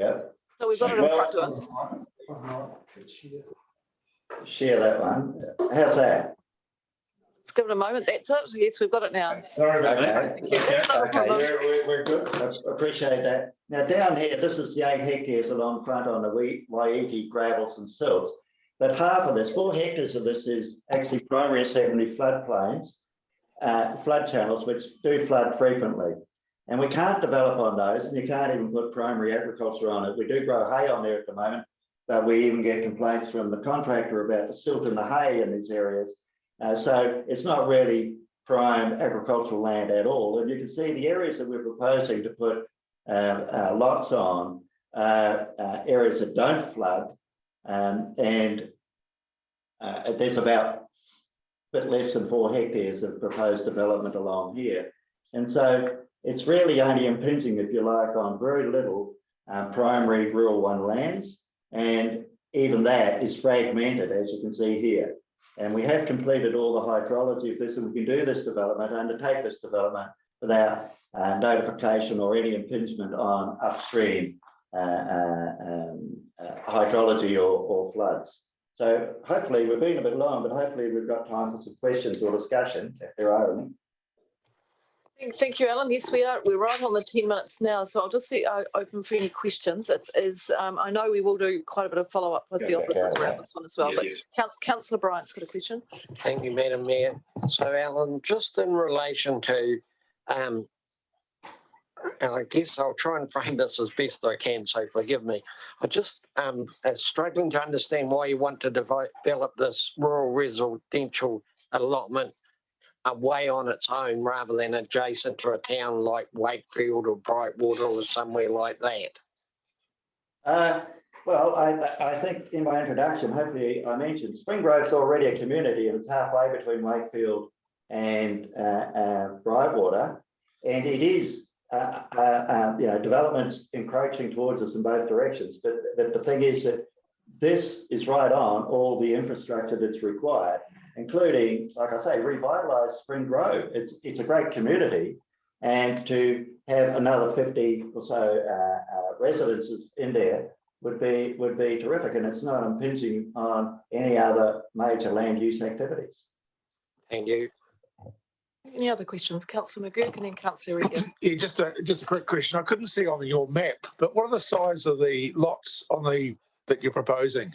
Yeah. So we've got it in front of us. Share that one. How's that? Let's give it a moment. That's it. Yes, we've got it now. Sorry about that. Thank you. That's not a problem. We're good. I appreciate that. Now down here, this is the 8 hectares along front on the Waiiti gravels and silts. But half of this, 4 hectares of this is actually primary and secondary floodplains, flood channels, which do flood frequently. And we can't develop on those, and you can't even put primary agriculture on it. We do grow hay on there at the moment, but we even get complaints from the contractor about the silt and the hay in these areas. So it's not really prime agricultural land at all. And you can see the areas that we're proposing to put lots on, areas that don't flood, and there's about a bit less than 4 hectares of proposed development along here. And so it's really only impinging, if you like, on very little primary rural one lands. And even that is fragmented, as you can see here. And we have completed all the hydrology of this, and we can do this development, undertake this development without notification or any impingement on upstream hydrology or floods. So hopefully we've been a bit long, but hopefully we've got time for some questions or discussion if there are any. Thank you, Alan. Yes, we are. We're right on the 10 minutes now, so I'll just be open for any questions. I know we will do quite a bit of follow-up with the officers around this one as well, but Councillor Bryant's got a question. Thank you, Madam Mayor. So, Alan, just in relation to, and I guess I'll try and frame this as best I can, so forgive me. I just am struggling to understand why you want to develop this rural residential allotment away on its own rather than adjacent to a town like Wakefield or Brightwater or somewhere like that. Well, I think in my introduction, hopefully I mentioned Springgrove's already a community, and it's halfway between Wakefield and Brightwater, and it is developments encroaching towards us in both directions. But the thing is that this is right on all the infrastructure that's required, including, like I say, revitalise Spring Grove. It's a great community, and to have another 50 or so residences in there would be terrific, and it's not impinging on any other major land use activities. Thank you. Any other questions? Councillor McGurk and then Councillor Regan. Yeah, just a quick question. I couldn't see on your map, but what are the size of the lots that you're proposing?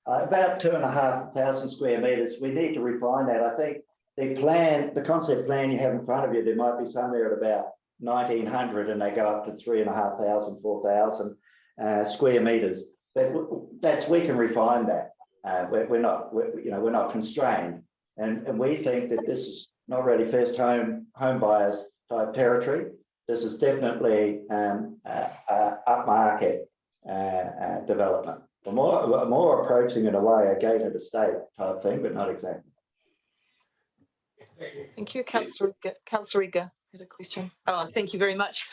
About 2,500 square metres. We need to refine that. I think the concept plan you have in front of you, there might be somewhere at about 1,900, and they go up to 3,500, 4,000 square metres. But we can refine that. We're not constrained, and we think that this is not really first home buyers type territory. This is definitely upmarket development. We're more approaching in a way a gated estate type thing, but not exactly. Thank you, Councillor Riga had a question. Oh, thank you very much.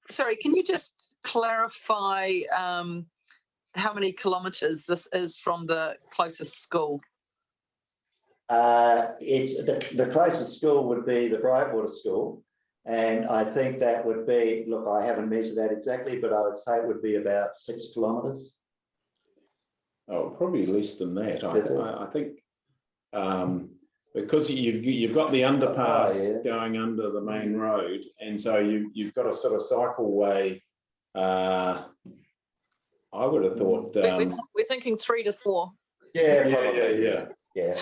Sorry, can you just clarify how many kilometres this is from the closest school? It's the closest school would be the Brightwater School. And I think that would be, look, I haven't measured that exactly, but I would say it would be about 6 kilometres. Oh, probably less than that. I think because you've got the underpass going under the main road, and so you've got a sort of cycleway. I would have thought. We're thinking 3 to 4. Yeah. No, yeah.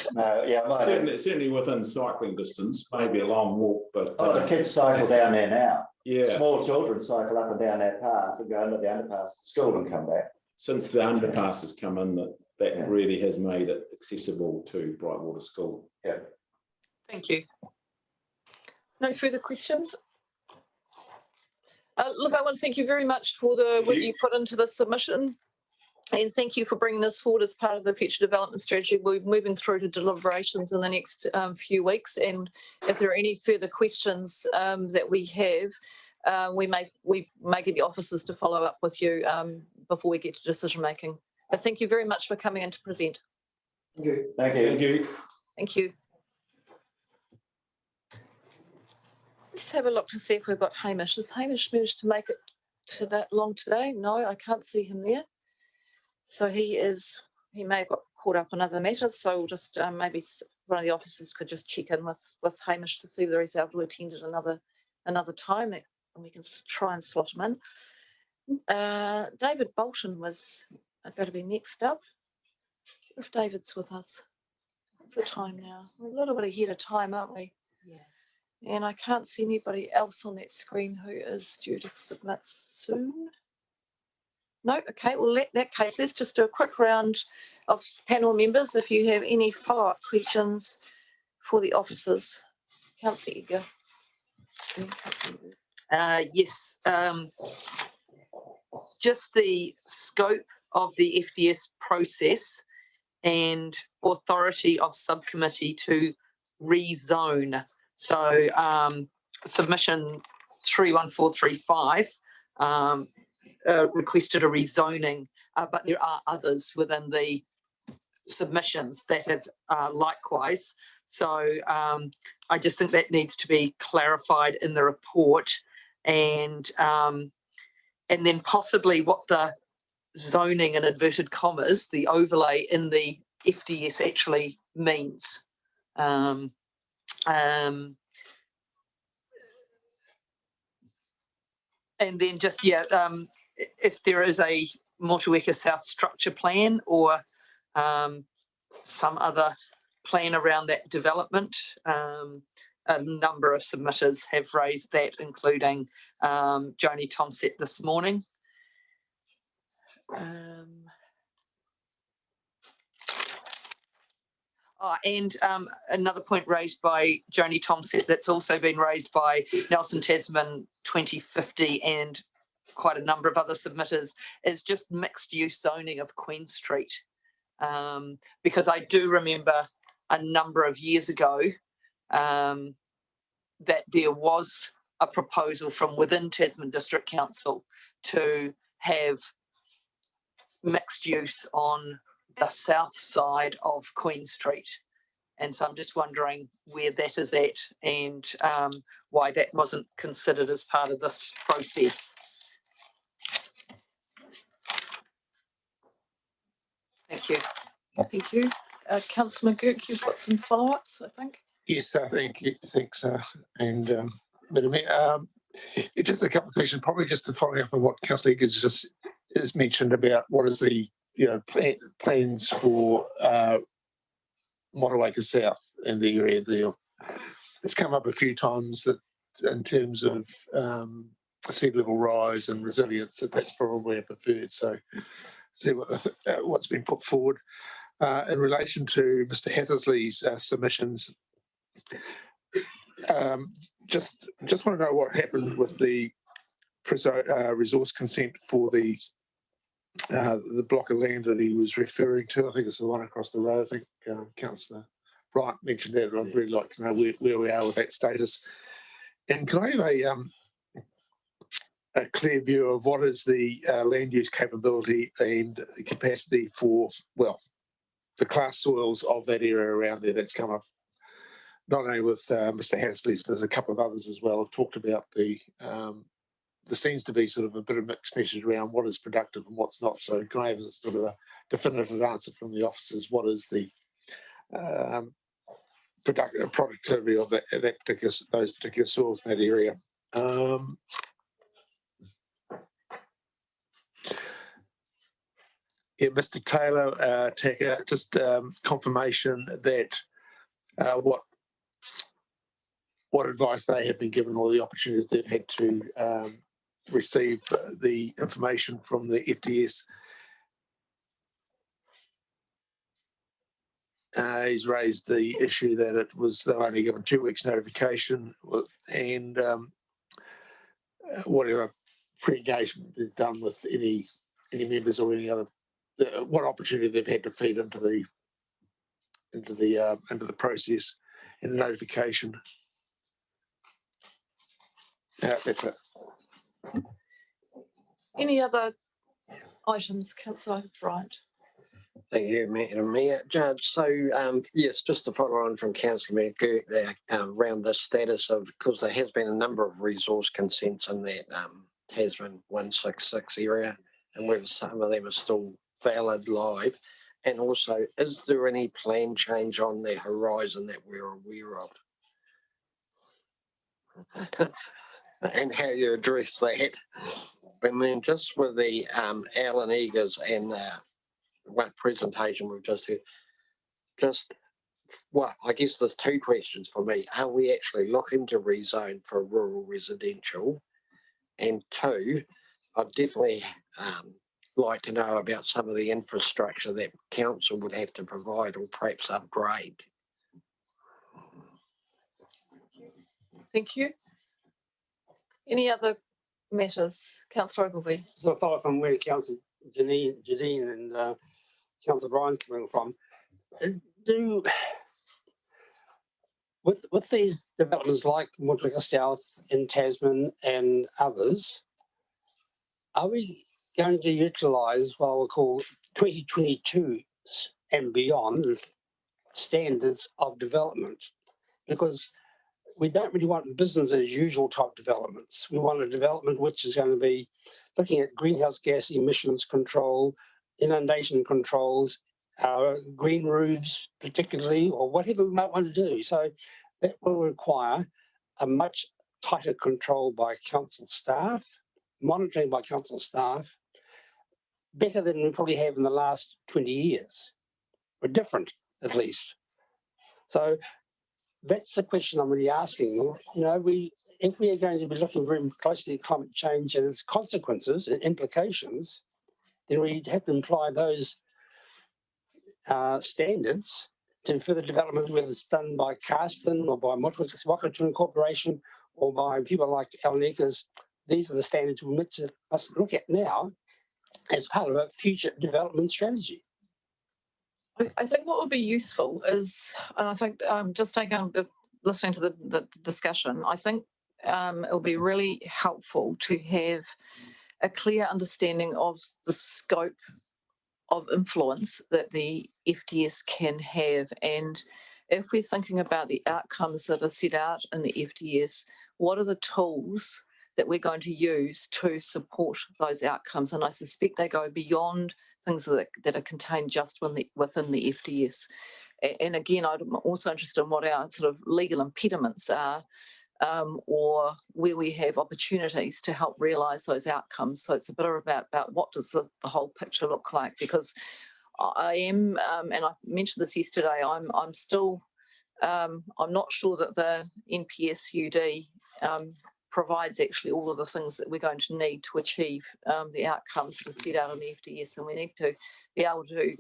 Certainly within cycling distance, maybe a long walk, but the kids cycle down there now. Yeah, small children cycle up and down that path and go under the underpass to school and come back. Since the underpass has come in, that really has made it accessible to Brightwater School. Yeah. Thank you. No further questions? Look, I want to thank you very much for the work you put into the submission. And thank you for bringing this forward as part of the future development strategy. We're moving through to deliberations in the next few weeks. And if there are any further questions that we have, we may get the officers to follow up with you before we get to decision making. But thank you very much for coming in to present. Thank you. Thank you. Thank you. Thank you. Let's have a look to see if we've got Hamish. Has Hamish managed to make it to that long today? No, I can't see him there. So he may have got caught up in other matters. So we'll just maybe one of the officers could just check in with Hamish to see whether he's able to attend at another time, and we can try and slot him in. David Bolton was going to be next up. If David's with us, what's the time now? We're a little bit ahead of time, aren't we? Yeah. And I can't see anybody else on that screen who is due to submit soon. No, okay, well, in that case, let's just do a quick round of panel members if you have any follow-up questions for the officers. Councillor Edgar. Yes, just the scope of the FDS process and authority of subcommittee to rezone. So submission 31435 requested a rezoning, but there are others within the submissions that have likewise. So I just think that needs to be clarified in the report, and then possibly what the zoning in inverted commas, the overlay in the FDS actually means. And then just, if there is a Motueka South structure plan or some other plan around that development, a number of submitters have raised that, including Joni Tomsett this morning. And another point raised by Joni Tomsett that's also been raised by Nelson Tasman 2050 and quite a number of other submitters is just mixed use zoning of Queen Street. Because I do remember a number of years ago that there was a proposal from within Tasman District Council to have mixed use on the south side of Queen Street. And so I'm just wondering where that is at and why that wasn't considered as part of this process. Thank you. Thank you. Councillor McGurk, you've got some follow-ups, I think. Yes, I think thanks. And just a couple of questions, probably just to follow up on what Councillor Eggers just mentioned about what is the plans for Motueka South and the area there. It's come up a few times that in terms of sea level rise and resilience, that's probably a preferred. So see what's been put forward. In relation to Mr. Hathersley's submissions, just want to know what happened with the resource consent for the block of land that he was referring to. I think it's the one across the road. I think Councillor Bryant mentioned that. I'd really like to know where we are with that status. And can I have a clear view of what is the land use capability and capacity for, well, class soils of that area around there. That's come up not only with Mr. Hansley's, but there's a couple of others as well have talked about there seems to be sort of a bit of mixed message around what is productive and what's not. So can I have a sort of a definitive answer from the officers? What is the productivity of those particular soils in that area? Yeah, Mr. Taylor, Taka, just confirmation that what advice they have been given or the opportunities they've had to receive the information from the FDS. He's raised the issue that it was they were only given 2 weeks notification, and whatever pre-engagement is done with any members or any other, what opportunity they've had to feed into the process and the notification. That's it. Any other items, Councillor Bryant? Thank you, Madam Mayor. Judge, so yes, just to follow on from Councillor McGurk there around the status of, because there has been a number of resource consents in that Tasman 166 area, and whether some of them are still valid live, and also is there any plan change on the horizon that we're aware of? And how you address that. And then just with the Alan Eagers and what presentation we've just heard, well, I guess there's 2 questions for me. Are we actually looking to rezone for rural residential? And 2, I'd definitely like to know about some of the infrastructure that council would have to provide or perhaps upgrade. Thank you. Any other matters? Councillor Ogilvie. So I follow from where Councillor Jadine and Councillor Bryan's coming from. With these developments like Motueka South in Tasman and others, are we going to utilise what we'll call 2022 and beyond standards of development? Because we don't really want business as usual type developments. We want a development which is going to be looking at greenhouse gas emissions control, inundation controls, green roofs particularly, or whatever we might want to do. So that will require a much tighter control by council staff, monitoring by council staff, better than we probably have in the last 20 years, or different at least. So that's the question I'm really asking. You know, if we are going to be looking very closely at climate change and its consequences and implications, then we have to apply those standards to further development, whether it's done by Carston or by Watkins Corporation or by people like Alnikas. These are the standards we must look at now as part of a future development strategy. I think what would be useful is, and I think just listening to the discussion, I think it will be really helpful to have a clear understanding of the scope of influence that the FDS can have. And if we're thinking about the outcomes that are set out in the FDS, what are the tools that we're going to use to support those outcomes? And I suspect they go beyond things that are contained just within the FDS. And again, I'm also interested in what our sort of legal impediments are, or where we have opportunities to help realise those outcomes. So it's a bit about what does the whole picture look like, because I am, and I mentioned this yesterday, I'm still, I'm not sure that the NPSUD provides actually all of the things that we're going to need to achieve the outcomes that are set out in the FDS, and we need to be able to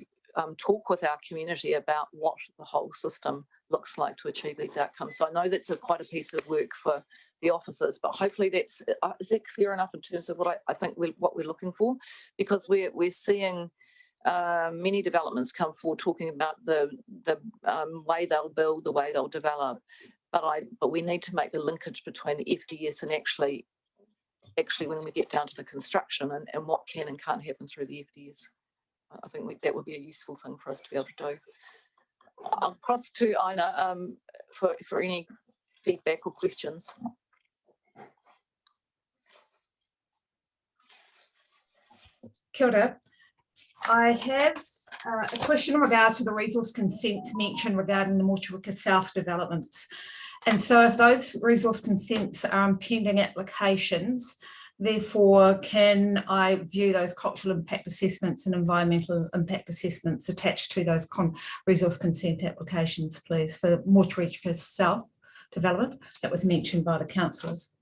talk with our community about what the whole system looks like to achieve these outcomes. So I know that's quite a piece of work for the officers, but hopefully is that clear enough in terms of what I think what we're looking for? Because we're seeing many developments come forward talking about the way they'll build, the way they'll develop, but we need to make the linkage between the FDS and actually when we get down to the construction and what can and can't happen through the FDS. I think that would be a useful thing for us to be able to do. I'll cross to Aina for any feedback or questions. Kia ora. I have a question in regards to the resource consents mentioned regarding the Motueka South developments. And so if those resource consents are impending applications, therefore can I view those cultural impact assessments and environmental impact assessments attached to those resource consent applications, please, for Motueka South development that was mentioned by the councillors?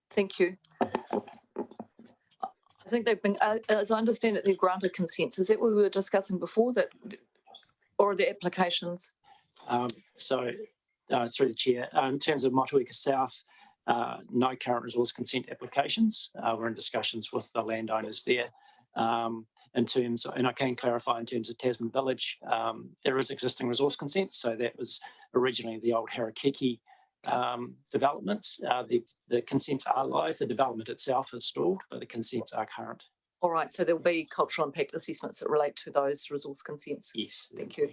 Thank you. I think they've been, as I understand it, they've granted consents. Is that what we were discussing before, that, or the applications? Through the chair, in terms of Motueka South, no current resource consent applications. We're in discussions with the landowners there. In terms, and I can clarify in terms of Tasman Village, there is existing resource consent. So that was originally the old Harakiki development. The consents are live. The development itself is stalled, but the consents are current. All right, so there'll be cultural impact assessments that relate to those resource consents. Yes. Thank you.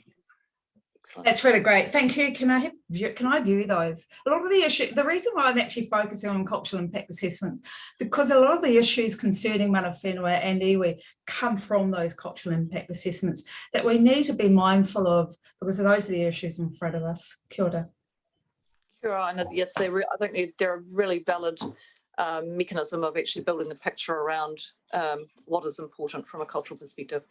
Excellent. That's really great. Thank you. Can I view those? A lot of the issue, the reason why I'm actually focusing on cultural impact assessment, because a lot of the issues concerning mana whenua and iwi come from those cultural impact assessments that we need to be mindful of, because those are the issues in front of us. Kia ora. Kia ora, and yes, I think they're a really valid mechanism of actually building a picture around what is important from a cultural perspective.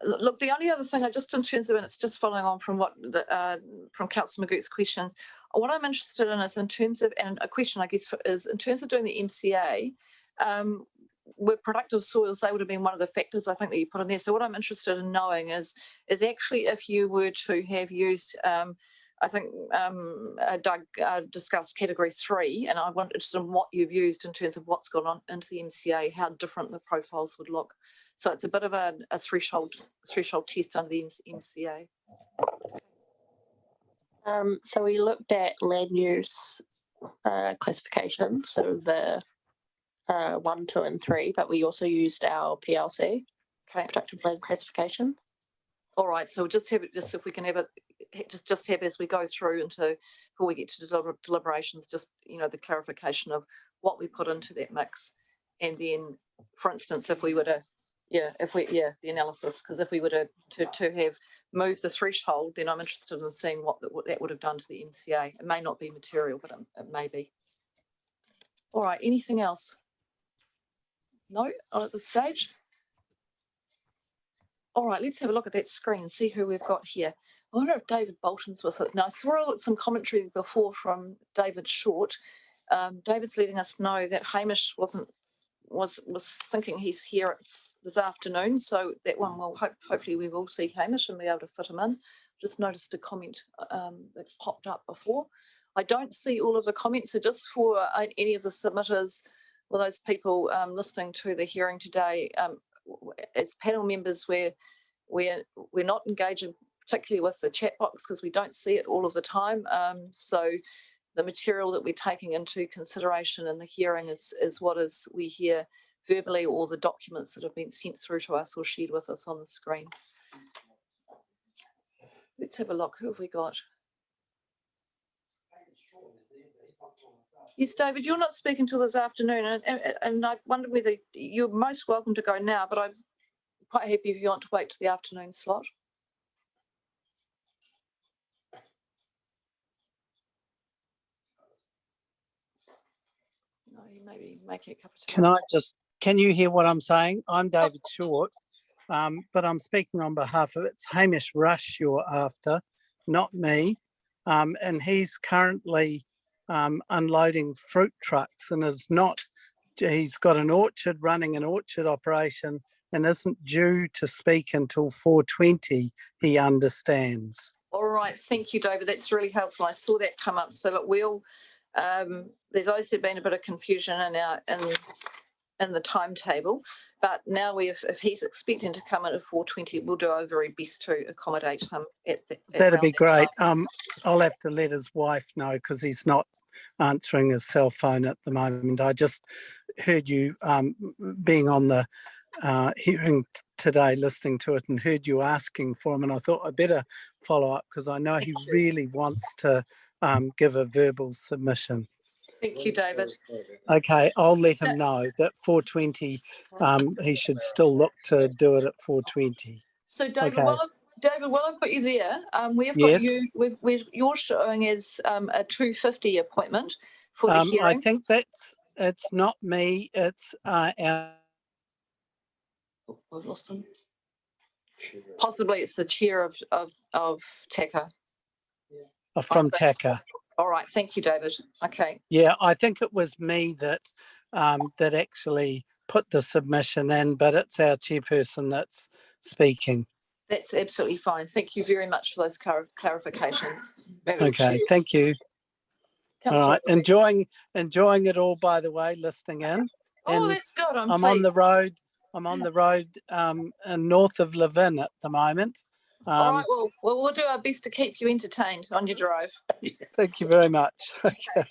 Look, the only other thing, I just in terms of, and it's just following on from what from Councillor McGurk's questions, what I'm interested in is in terms of, and a question I guess is in terms of doing the MCA, with productive soils, they would have been one of the factors I think that you put in there. So what I'm interested in knowing is actually if you were to have used I think Doug discussed category 3, and I wanted to know what you've used in terms of what's gone on into the MCA, how different the profiles would look. So it's a bit of a threshold test under the MCA. So we looked at land use classification, so the 1, 2, and 3, but we also used our PLC, productive land classification. All right, so just have it, just if we can have it, just have as we go through into before we get to deliberations, just the clarification of what we put into that mix, and then, for instance, if we were to, the analysis, because if we were to have moved the threshold, then I'm interested in seeing what that would have done to the MCA. It may not be material, but it may be. All right, anything else? No, not at this stage. All right, let's have a look at that screen and see who we've got here. I wonder if David Bolton's with it. Now, I saw some commentary before from David Short. David's letting us know that Hamish was thinking he's here this afternoon, so that one will hopefully we will see Hamish and be able to fit him in. Just noticed a comment that popped up before. I don't see all of the comments, so just for any of the submitters or those people listening to the hearing today, as panel members, we're not engaging particularly with the chat box because we don't see it all of the time. So the material that we're taking into consideration in the hearing is what we hear verbally, or the documents that have been sent through to us or shared with us on the screen. Let's have a look. Who have we got? Yes, David, you're not speaking till this afternoon, and I wonder whether you're most welcome to go now, but I'm quite happy if you want to wait to the afternoon slot. No, you maybe make a cup of tea. Can you hear what I'm saying? I'm David Short, but I'm speaking on behalf of, it's Hamish Rush you're after, not me, and he's currently unloading fruit trucks and he's got an orchard, running an orchard operation, and isn't due to speak until 4:20, he understands. All right, thank you, David. That's really helpful. I saw that come up. So look, there's obviously been a bit of confusion in the timetable, but now if he's expecting to come in at 4:20, we'll do our very best to accommodate him That'd be great. I'll have to let his wife know because he's not answering his cell phone at the moment. I just heard you being on the hearing today listening to it and heard you asking for him, and I thought I better follow up because I know he really wants to give a verbal submission. Thank you, David. Okay, I'll let him know that 4:20, he should still look to do it at 4:20. So David, Okay. while I've got you there, we've got Yes. you. You're showing as a 2:50 appointment for the I hearing. think it's not me, it's our Oh, we've lost him. Possibly it's the chair of TACA. from TACA. All right, thank you, David. Okay. Yeah, I think it was me that that actually put the submission in, but it's our chairperson that's speaking. That's absolutely fine. Thank you very much for those clarifications. Okay, thank you. Councillor All right, Ogilvie. enjoying it all, by the way, listening in. Oh, And that's good. I'm on the pleased. road. I'm on the road north of Levin at the moment. All right, well, we'll do our best to keep you entertained on your drive. Thank you very much. Okay.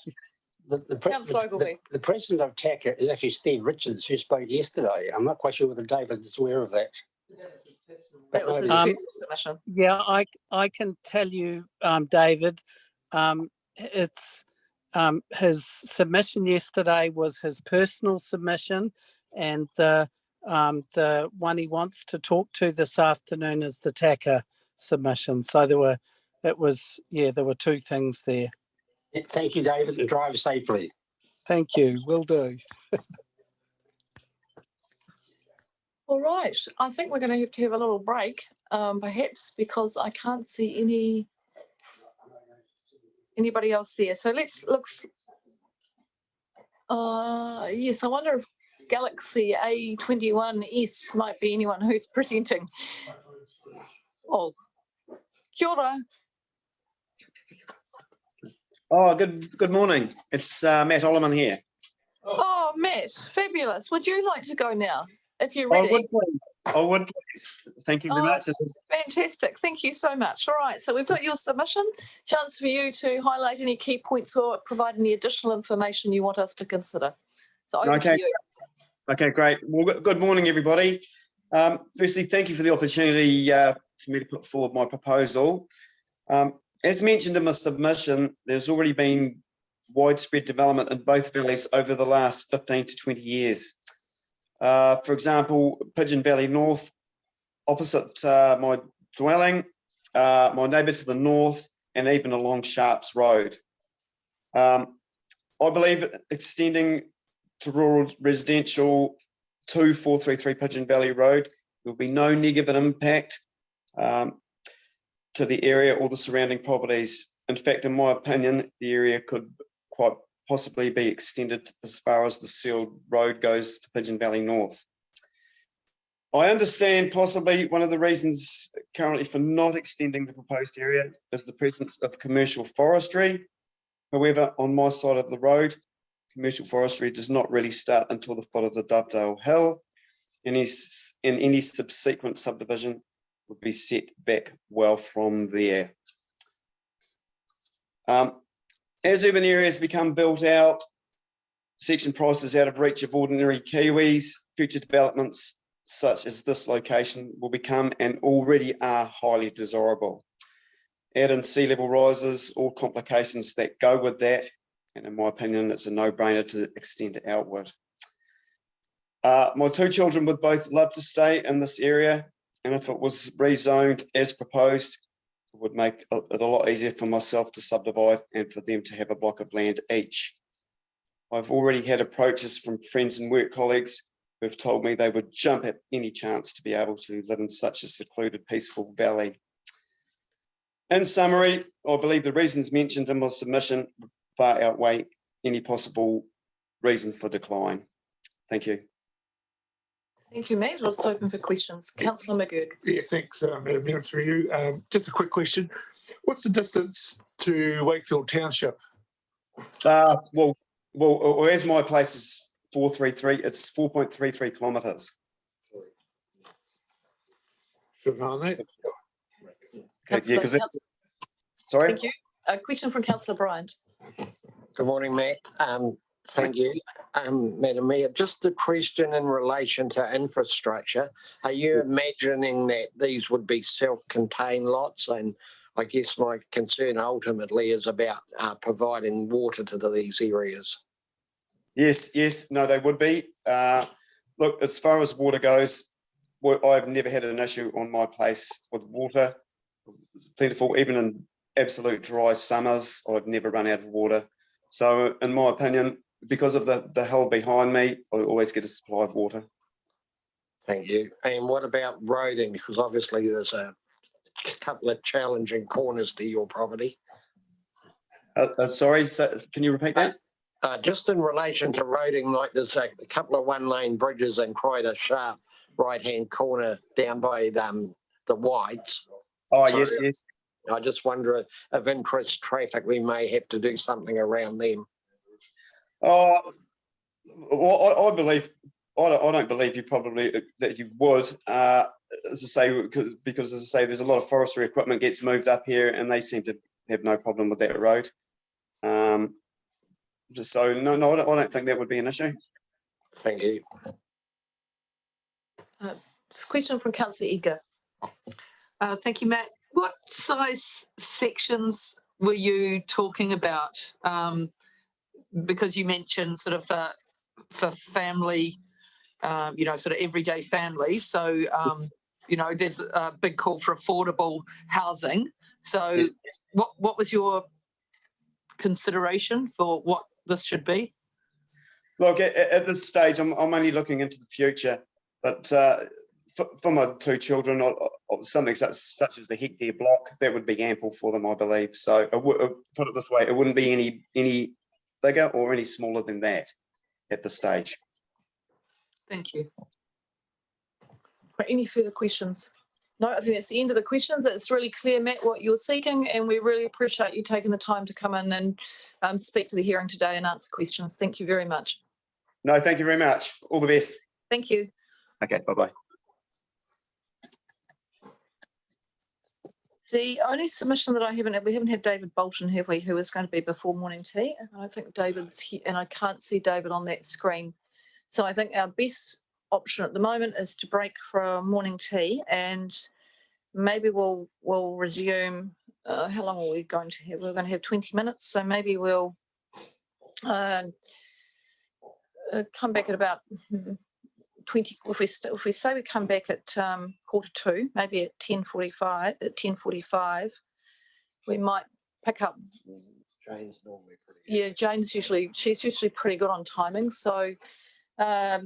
Councillor Ogilvie. The president of TACA is actually Steve Richards, who spoke yesterday. I'm not quite sure whether David is aware of that. That was his first submission. Yeah, I can tell you, David, it's his submission yesterday was his personal submission, and the one he wants to talk to this afternoon is the TACA submission. So there were two things there. Thank you, David, and drive safely. Thank you, will do. All right, I think we're going to have a little break, perhaps, because I can't see anybody else there. So let's look. Yes, I wonder if Galaxy A21S might be anyone who's presenting. Oh, kia ora. Oh, good morning. It's Matt Ollerman here. Oh, Matt, fabulous. Would you like to go now, if you're I ready? would please. I would please. Thank you very much. Fantastic. Thank you so much. All right, so we've got your submission. Chance for you to highlight any key points or provide any additional information you want us to consider. So over to you. Okay, great. Well, good morning, everybody. Firstly, thank you for the opportunity for me to put forward my proposal. As mentioned in my submission, there's already been widespread development in both valleys over the last 15 to 20 years. For example, Pigeon Valley North, opposite my dwelling, my neighbour to the north, and even along Sharps Road. I believe extending to rural residential to 433 Pigeon Valley Road, there will be no negative impact to the area or the surrounding properties. In fact, in my opinion, the area could quite possibly be extended as far as the sealed road goes to Pigeon Valley North. I understand possibly one of the reasons currently for not extending the proposed area is the presence of commercial forestry. However, on my side of the road, commercial forestry does not really start until the foot of the Dovedale Hill, and any subsequent subdivision would be set back well from there. As urban areas become built out, section prices out of reach of ordinary Kiwis, future developments such as this location will become and already are highly desirable. Add in sea level rises, all complications that go with that, and in my opinion, it's a no-brainer to extend it outward. My two children would both love to stay in this area, and if it was rezoned as proposed, it would make it a lot easier for myself to subdivide and for them to have a block of land each. I've already had approaches from friends and work colleagues who have told me they would jump at any chance to be able to live in such a secluded, peaceful valley. In summary, I believe the reasons mentioned in my submission far outweigh any possible reason for decline. Thank you. Thank you, Matt. I'll just open for questions. Councillor McGurk. Yeah, thanks, Madam Mayor, through you. Just a quick question. What's the distance to Wakefield Township? Well, as my place is 433, it's 4.33 kilometres. Should know that. Okay, yeah, sorry. Thank you. A question from Councillor Bryant. Good morning, Matt. Thank you, Madam Mayor. Just a question in relation to infrastructure. Are you imagining that these would be self-contained lots? And I guess my concern ultimately is about providing water to these areas. Yes, no, they would be. Look, as far as water goes, I've never had an issue on my place with water. It's plentiful, even in absolute dry summers, I've never run out of water. So in my opinion, because of the hill behind me, I always get a supply of water. Thank you. And what about roading? Because obviously there's a couple of challenging corners to your property. Sorry, can you repeat that? Just in relation to roading, like there's a couple of one-lane bridges and quite a sharp right-hand corner down by the Whites. Oh, So yes. I just wonder if increased traffic, we may have to do something around them. Oh, well, I believe, I don't believe you probably that you would, as I say, because as I say, there's a lot of forestry equipment gets moved up here and they seem to have no problem with that road. So no, I don't think that would be an issue. Thank you. This question from Councillor Eager. Thank you, Matt. What size sections were you talking about? Because you mentioned sort of for family, sort of everyday families. So, there's a big call for affordable housing. So Yes. what was your consideration for what this should be? Look, at this stage, I'm only looking into the future, but for my two children, something such as the hectare block, that would be ample for them, I believe. So put it this way, it wouldn't be any bigger or any smaller than that at this stage. Thank you. Any further questions? No, I think that's the end of the questions. It's really clear, Matt, what you're seeking, and we really appreciate you taking the time to come in and speak to the hearing today and answer questions. Thank you very much. No, thank you very much. All the best. Thank you. Okay, bye-bye. The only submission that we haven't had David Bolton, have we, who is going to be before morning tea. I don't think David's here, and I can't see David on that screen. So I think our best option at the moment is to break for morning tea, and maybe we'll resume. How long are we going to have? We're going to have 20 minutes, so maybe we'll come back at about 20. If we say we come back at 1:45, maybe at 10:45. At 10:45, we might pick up. Jane's normally pretty good. Yeah, she's usually pretty good on timing. So let's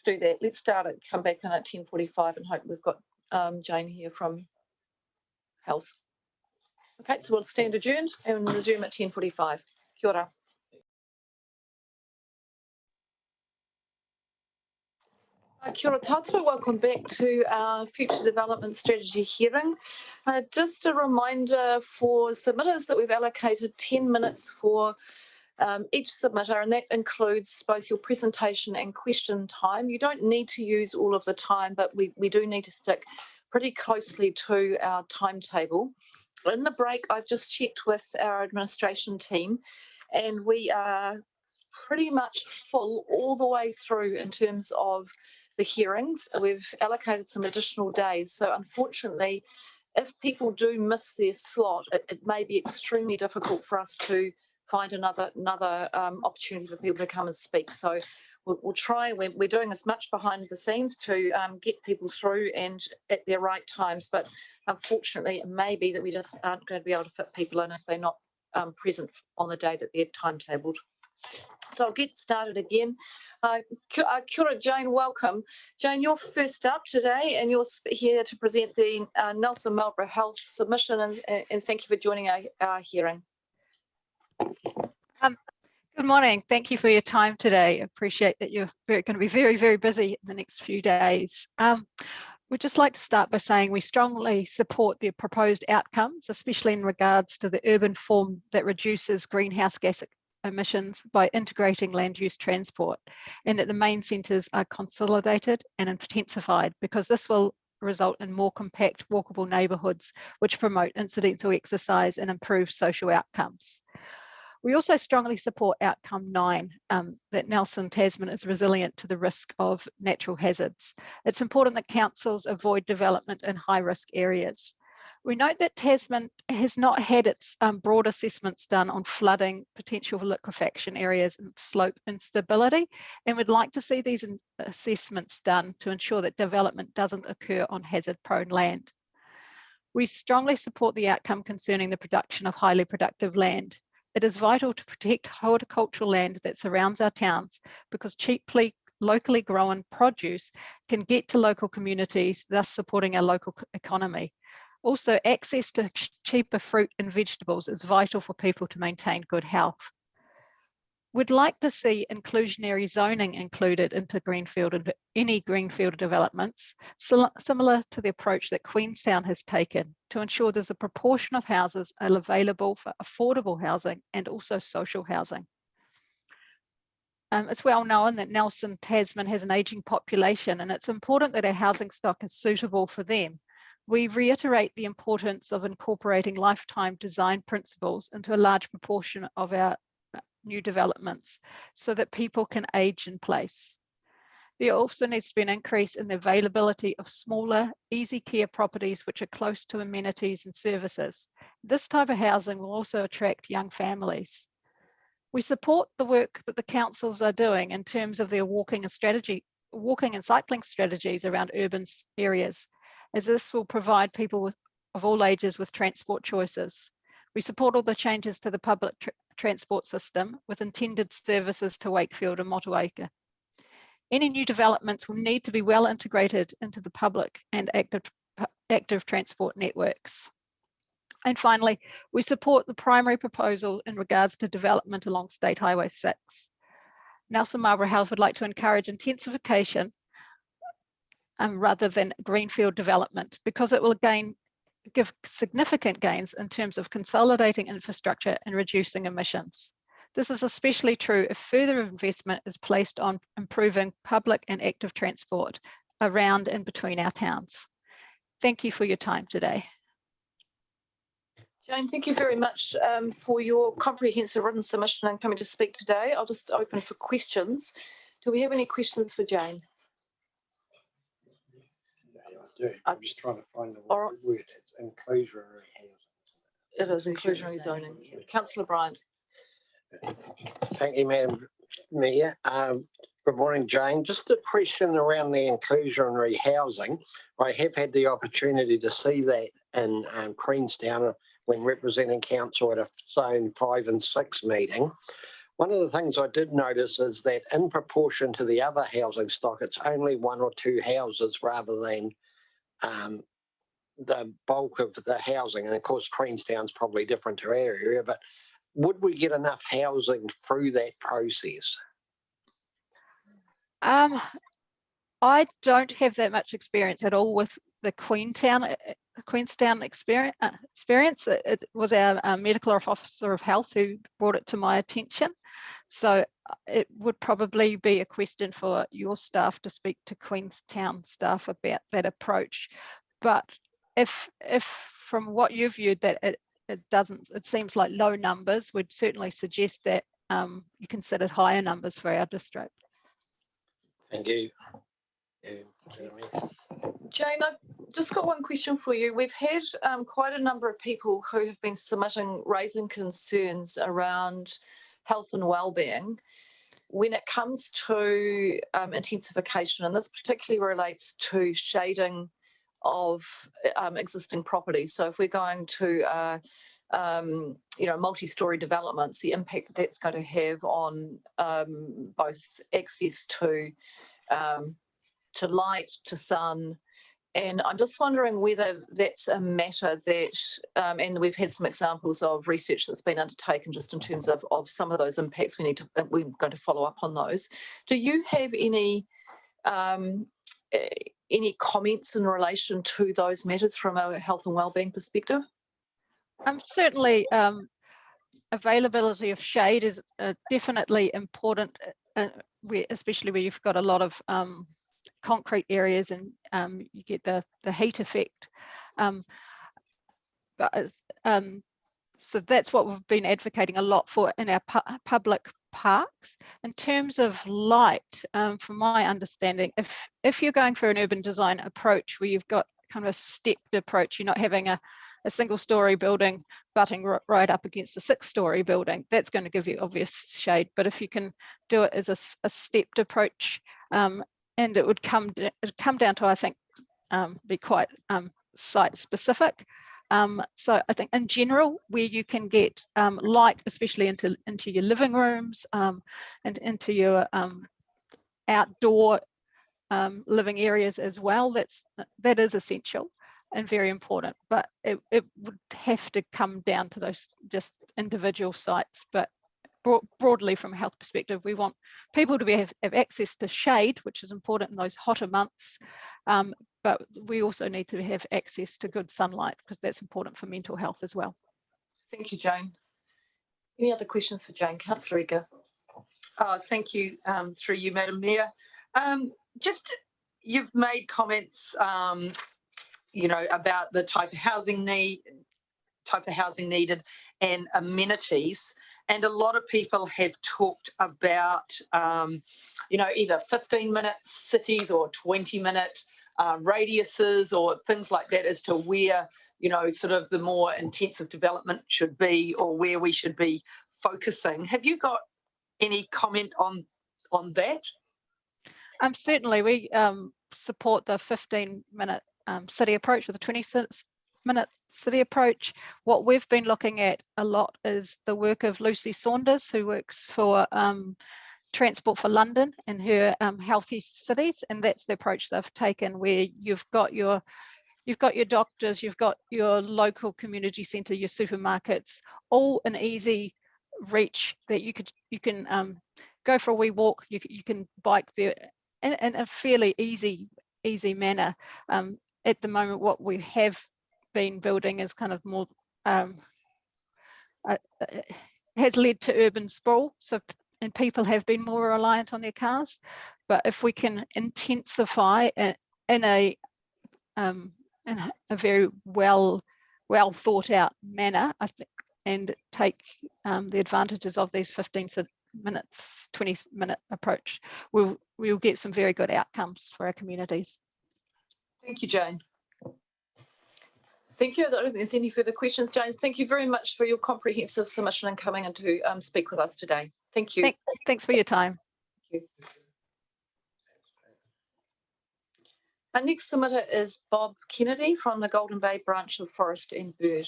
do that. Let's come back in at 10:45 and hope we've got Jane here from Health. Okay, so we'll stand adjourned and resume at 10:45. Kia ora. Kia ora tātou, welcome back to our Future Development Strategy hearing. Just a reminder for submitters that we've allocated 10 minutes for each submitter, and that includes both your presentation and question time. You don't need to use all of the time, but we do need to stick pretty closely to our timetable. In the break, I've just checked with our administration team, and we are pretty much full all the way through in terms of the hearings. We've allocated some additional days. So unfortunately, if people do miss their slot, it may be extremely difficult for us to find another opportunity for people to come and speak. So we'll try. We're doing as much behind the scenes to get people through and at their right times. But unfortunately, it may be that we just aren't going to be able to fit people in if they're not present on the day that they're timetabled. So I'll get started again. Kia ora, Jane, welcome. Jane, you're first up today, and you're here to present the Nelson Marlborough Health submission, and thank you for joining our hearing. Good morning. Thank you for your time today. I appreciate that you're going to be very, very busy in the next few days. We'd just like to start by saying we strongly support the proposed outcomes, especially in regards to the urban form that reduces greenhouse gas emissions by integrating land use transport, and that the main centres are consolidated and intensified, because this will result in more compact walkable neighbourhoods which promote incidental exercise and improve social outcomes. We also strongly support outcome 9, that Nelson Tasman is resilient to the risk of natural hazards. It's important that councils avoid development in high risk areas. We note that Tasman has not had its broad assessments done on flooding, potential liquefaction areas and slope instability, and would like to see these assessments done to ensure that development doesn't occur on hazard-prone land. We strongly support the outcome concerning the production of highly productive land. It is vital to protect horticultural land that surrounds our towns because cheaply, locally grown produce can get to local communities, thus supporting our local economy. Also, access to cheaper fruit and vegetables is vital for people to maintain good health. We'd like to see inclusionary zoning included into any greenfield developments, similar to the approach that Queenstown has taken to ensure there's a proportion of houses available for affordable housing and also social housing. It's well known that Nelson Tasman has an ageing population, and it's important that our housing stock is suitable for them. We reiterate the importance of incorporating lifetime design principles into a large proportion of our new developments so that people can age in place. There also needs to be an increase in the availability of smaller, easy care properties which are close to amenities and services. This type of housing will also attract young families. We support the work that the councils are doing in terms of their walking and cycling strategies around urban areas, as this will provide people of all ages with transport choices. We support all the changes to the public transport system with intended services to Wakefield and Motueka. Any new developments will need to be well integrated into the public and active transport networks. And finally, we support the primary proposal in regards to development along State Highway 6. Nelson Marlborough Health would like to encourage intensification rather than greenfield development, because it will give significant gains in terms of consolidating infrastructure and reducing emissions. This is especially true if further investment is placed on improving public and active transport around and between our towns. Thank you for your time today. Jane, thank you very much for your comprehensive written submission and coming to speak today. I'll just open for questions. Do we have any questions for Jane? I'm just trying to find the word. It's inclusionary housing. It is inclusionary zoning. Councillor Bryant. Thank you, Madam Mayor. Good morning, Jane. Just a question around the inclusionary housing. I have had the opportunity to see that in Queenstown when representing council at a Zone 5 and 6 meeting. One of the things I did notice is that in proportion to the other housing stock, it's only 1 or 2 houses rather than the bulk of the housing. And of course, Queenstown's probably different to our area, but would we get enough housing through that process? I don't have that much experience at all with the Queenstown experience. It was our medical officer of health who brought it to my attention. So it would probably be a question for your staff to speak to Queenstown staff about that approach. But if from what you've viewed that it seems like low numbers, we'd certainly suggest that you considered higher numbers for our district. Thank you. Jane, I've just got one question for you. We've had quite a number of people who have been raising concerns around health and wellbeing when it comes to intensification, and this particularly relates to shading of existing properties. So if we're going to multi-storey developments, the impact that's going to have on both access to light, to sun. And I'm just wondering whether that's a matter that, and we've had some examples of research that's been undertaken just in terms of some of those impacts. We're going to follow up on those. Do you have any comments in relation to those matters from a health and wellbeing perspective? Certainly, availability of shade is definitely important, especially where you've got a lot of concrete areas and you get the heat effect. But So that's what we've been advocating a lot for in our public parks. In terms of light, from my understanding, if you're going for an urban design approach where you've got kind of a stepped approach, you're not having a single story building butting right up against a 6-story building, that's going to give you obvious shade. But if you can do it as a stepped approach, and it would come down to, I think, be quite site specific. So I think in general, where you can get light, especially into your living rooms and into your outdoor living areas as well, that is essential and very important. But it would have to come down to those just individual sites. But broadly, from a health perspective, we want people to have access to shade, which is important in those hotter months. But we also need to have access to good sunlight because that's important for mental health as well. Thank you, Jane. Any other questions for Jane? Councillor Eager. Thank you, through you, Madam Mayor. Just, you've made comments, you know, about the type of housing needed and amenities. And a lot of people have talked about, you know, either 15-minute cities or 20-minute radiuses or things like that as to where, you know, sort of the more intensive development should be or where we should be focusing. Have you got any comment on that? Certainly, we support the 15-minute city approach with a 20-minute city approach. What we've been looking at a lot is the work of Lucy Saunders, who works for Transport for London and her Healthy Cities, and that's the approach they've taken, where you've got your doctors, you've got your local community centre, your supermarkets, all in easy reach that you can go for a wee walk, you can bike there in a fairly easy manner. At the moment, what we have been building is kind of more has led to urban sprawl, and people have been more reliant on their cars. But if we can intensify in a very well thought out manner, I think, and take the advantages of these 15 minutes, 20-minute approach, we'll get some very good outcomes for our communities. Thank you, Jane. Thank you. I don't think there's any further questions, James. Thank you very much for your comprehensive submission and coming in to speak with us today. Thank you. Thanks for your time. Thank you. Our next submitter is Bob Kennedy from the Golden Bay branch of Forest and Bird.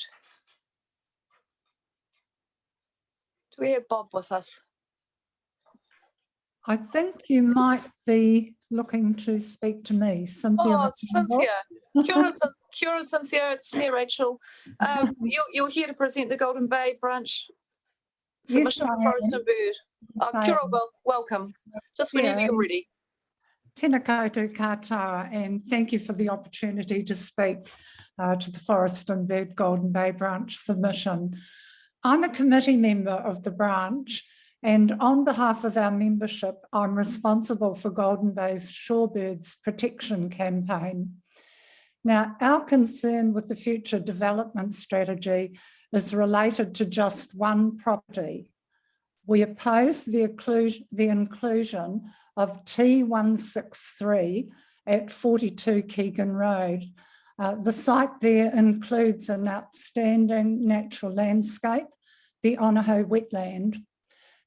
Do we have Bob with us? I think you might be looking to speak to me, Cynthia. Oh, Cynthia. Kia ora, Cynthia. It's me, Rachel. You're here to present the Golden Bay branch submission for Forest and Bird. Kia ora, welcome. Just whenever you're ready. Tēnā koutou katoa, and thank you for the opportunity to speak to the Forest and Bird Golden Bay branch submission. I'm a committee member of the branch, and on behalf of our membership, I'm responsible for Golden Bay's Shorebirds Protection Campaign. Now, our concern with the future development strategy is related to just one property. We oppose the inclusion of T163 at 42 Keegan Road. The site there includes an outstanding natural landscape, the Onaho wetland.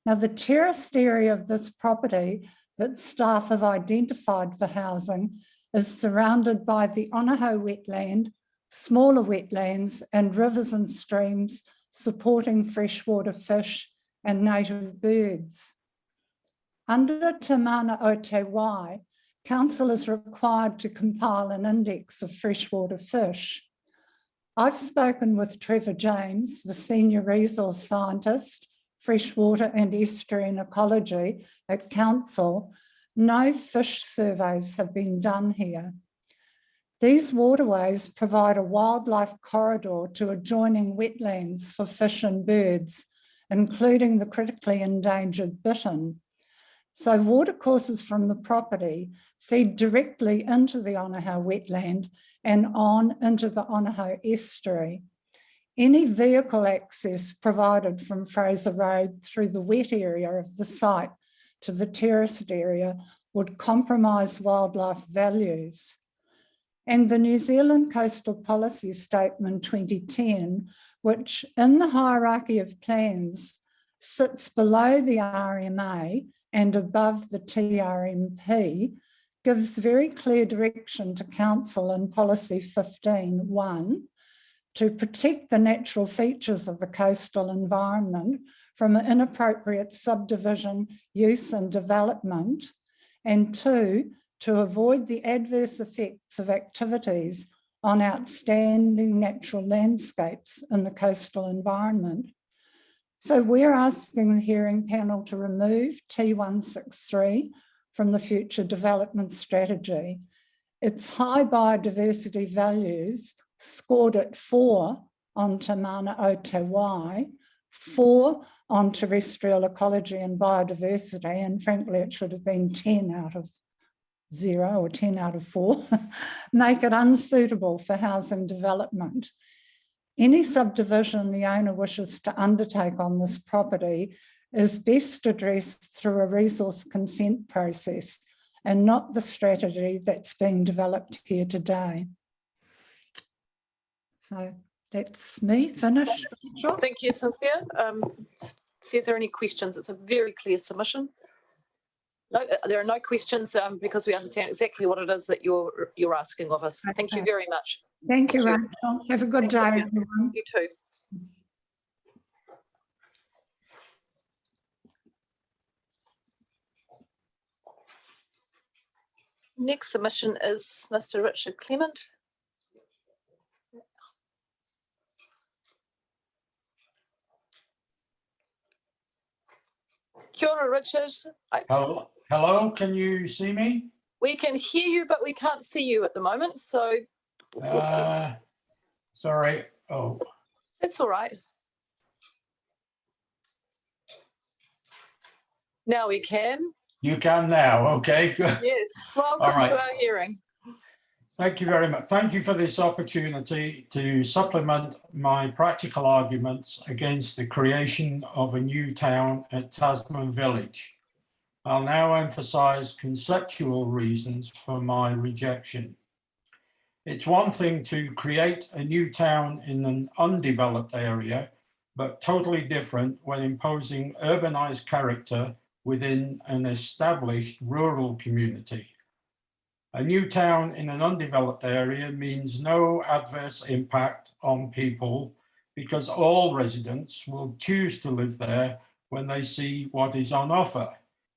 Now, the terraced area of this property that staff have identified for housing is surrounded by the Onaho wetland, smaller wetlands and rivers and streams supporting freshwater fish and native birds. Under Te Mana o Te Wai, Council is required to compile an index of freshwater fish. I've spoken with Trevor James, the Senior Resource Scientist, Freshwater and Estuarine Ecology at Council. No fish surveys have been done here. These waterways provide a wildlife corridor to adjoining wetlands for fish and birds, including the critically endangered bittern. So watercourses from the property feed directly into the Onaho wetland and on into the Onaho estuary. Any vehicle access provided from Fraser Road through the wet area of the site to the terraced area would compromise wildlife values. And the New Zealand Coastal Policy Statement 2010, which in the hierarchy of plans sits below the RMA and above the TRMP, gives very clear direction to Council in Policy 15.1 to protect the natural features of the coastal environment from inappropriate subdivision, use and development, and 2, to avoid the adverse effects of activities on outstanding natural landscapes in the coastal environment. So we're asking the hearing panel to remove T163 from the future development strategy. Its high biodiversity values scored at 4 on Te Mana o Te Wai, 4 on terrestrial ecology and biodiversity, and frankly it should have been 10 out of 0 or 10 out of 4, make it unsuitable for housing development. Any subdivision the owner wishes to undertake on this property is best addressed through a resource consent process and not the strategy that's being developed here today. So that's me, finished. Thank you, Cynthia. See if there are any questions. It's a very clear submission. No, there are no questions because we understand exactly what it is that you're asking of us. Thank you very much. Thank you, Rachel. Have a good day, everyone. You too. Next submission is Mr. Richard Clement. Kia ora, Richard. Hello, can you see me? We can hear you, but we can't see you at the moment. So we'll see. Sorry. Oh, It's all right. Now we can. you can now. Okay, good. Yes. Welcome All right. to our hearing. Thank you very much. Thank you for this opportunity to supplement my practical arguments against the creation of a new town at Tasman Village. I'll now emphasize conceptual reasons for my rejection. It's one thing to create a new town in an undeveloped area, but totally different when imposing urbanized character within an established rural community. A new town in an undeveloped area means no adverse impact on people because all residents will choose to live there when they see what is on offer.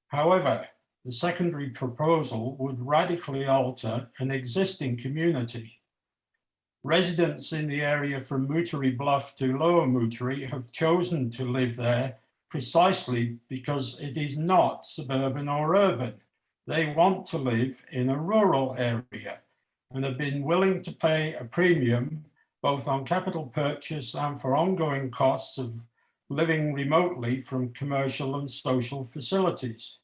However, the secondary proposal would radically alter an existing community. Residents in the area from Moutere Bluff to Lower Moutere have chosen to live there precisely because it is not suburban or urban. They want to live in a rural area and have been willing to pay a premium both on capital purchase and for ongoing costs of living remotely from commercial and social facilities.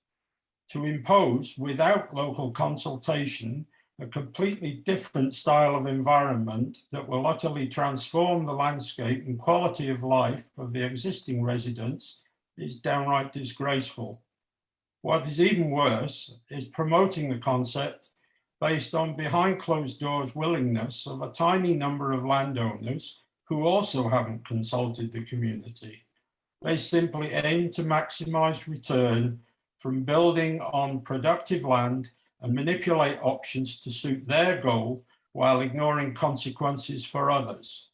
To impose, without local consultation, a completely different style of environment that will utterly transform the landscape and quality of life of the existing residents is downright disgraceful. What is even worse is promoting the concept based on behind closed doors willingness of a tiny number of landowners who also haven't consulted the community. They simply aim to maximize return from building on productive land and manipulate options to suit their goal while ignoring consequences for others.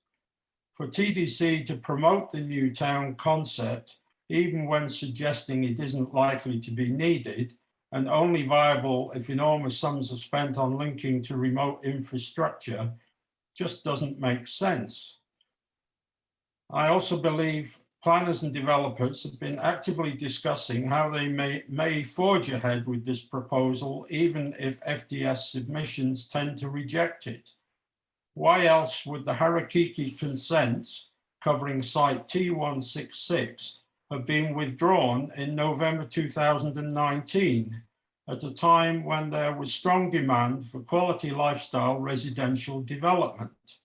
For TDC to promote the new town concept, even when suggesting it isn't likely to be needed and only viable if enormous sums are spent on linking to remote infrastructure, just doesn't make sense. I also believe planners and developers have been actively discussing how they may forge ahead with this proposal, even if FDS submissions tend to reject it. Why else would the Harakiki consents covering site T166 have been withdrawn in November 2019, at a time when there was strong demand for quality lifestyle residential development?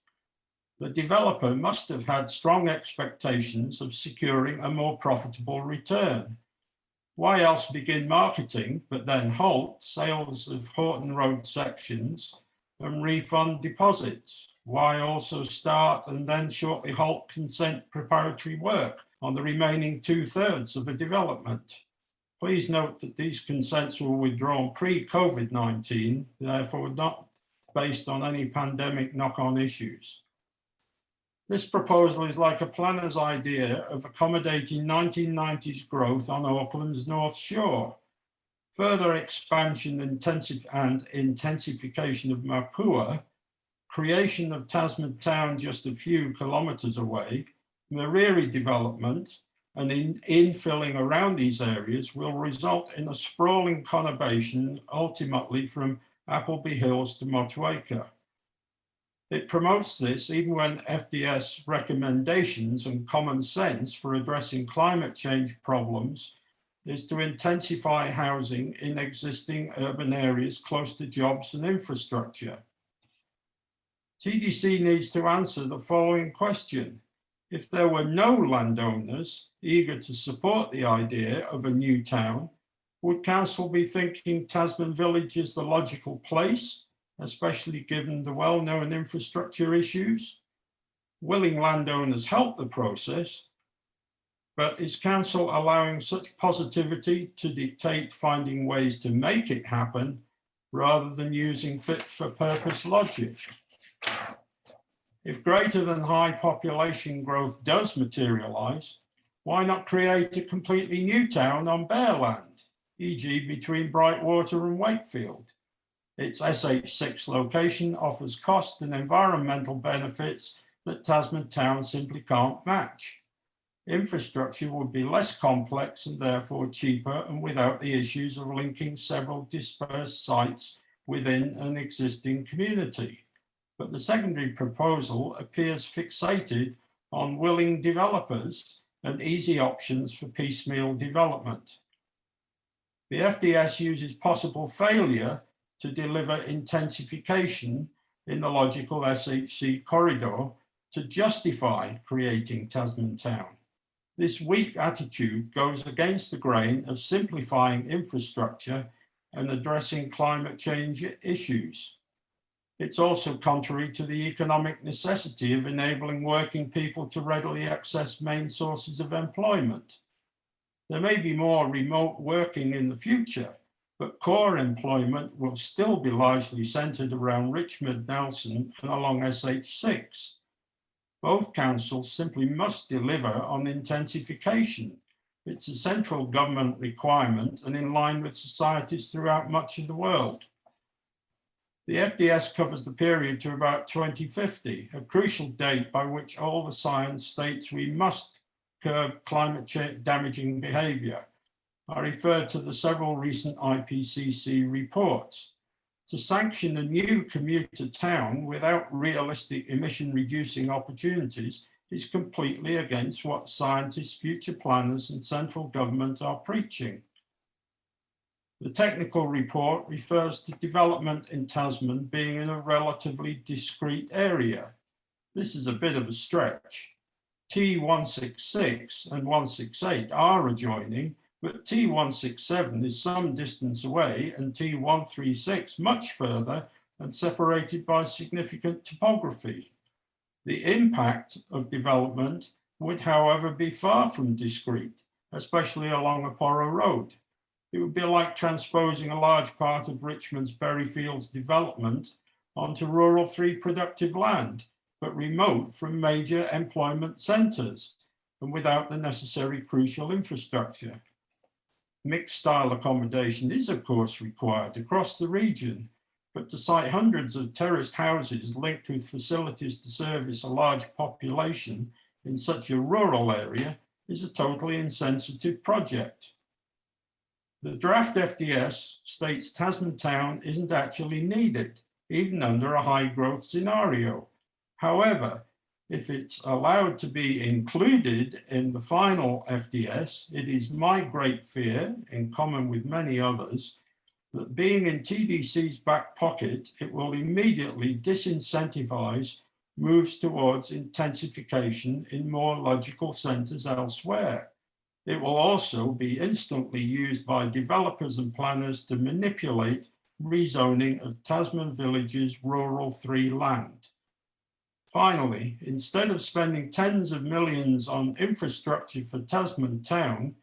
The developer must have had strong expectations of securing a more profitable return. Why else begin marketing, but then halt sales of Horton Road sections and refund deposits? Why also start and then shortly halt consent preparatory work on the remaining 2/3 of a development? Please note that these consents were withdrawn pre-COVID-19, therefore not based on any pandemic knock-on issues. This proposal is like a planner's idea of accommodating 1990s growth on Auckland's North Shore. Further expansion and intensification of Mapua, creation of Tasman Town just a few kilometres away, Mariri development, and infilling around these areas will result in a sprawling conurbation ultimately from Appleby Hills to Motueka. It promotes this even when FDS recommendations and common sense for addressing climate change problems is to intensify housing in existing urban areas close to jobs and infrastructure. TDC needs to answer the following question. If there were no landowners eager to support the idea of a new town, would council be thinking Tasman Village is the logical place, especially given the well-known infrastructure issues? Willing landowners help the process, but is council allowing such positivity to dictate finding ways to make it happen rather than using fit-for-purpose logic? If greater than high population growth does materialise, why not create a completely new town on bare land, e.g. between Brightwater and Wakefield? Its SH6 location offers cost and environmental benefits that Tasman Town simply can't match. Infrastructure would be less complex and therefore cheaper and without the issues of linking several dispersed sites within an existing community. But the secondary proposal appears fixated on willing developers and easy options for piecemeal development. The FDS uses possible failure to deliver intensification in the logical SHC corridor to justify creating Tasman Town. This weak attitude goes against the grain of simplifying infrastructure and addressing climate change issues. It's also contrary to the economic necessity of enabling working people to readily access main sources of employment. There may be more remote working in the future, but core employment will still be largely centred around Richmond, Nelson and along SH6. Both councils simply must deliver on intensification. It's a central government requirement and in line with societies throughout much of the world. The FDS covers the period to about 2050, a crucial date by which all the science states we must curb climate change damaging behaviour. I refer to the several recent IPCC reports. To sanction a new commuter town without realistic emission reducing opportunities is completely against what scientists, future planners and central government are preaching. The technical report refers to development in Tasman being in a relatively discrete area. This is a bit of a stretch. T166 and 168 are adjoining, but T167 is some distance away and T136 much further and separated by significant topography. The impact of development would, however, be far from discrete, especially along Aporo Road. It would be like transposing a large part of Richmond's Berryfields development onto rural free productive land, but remote from major employment centres and without the necessary crucial infrastructure. Mixed style accommodation is of course required across the region, but to site hundreds of terraced houses linked with facilities to service a large population in such a rural area is a totally insensitive project. The draft FDS states Tasman Town isn't actually needed, even under a high growth scenario. However, if it's allowed to be included in the final FDS, it is my great fear, in common with many others, that being in TDC's back pocket, it will immediately disincentivize moves towards intensification in more logical centres elsewhere. It will also be instantly used by developers and planners to manipulate rezoning of Tasman Village's rural 3 land. Finally, instead of spending tens of millions on infrastructure for Tasman Town,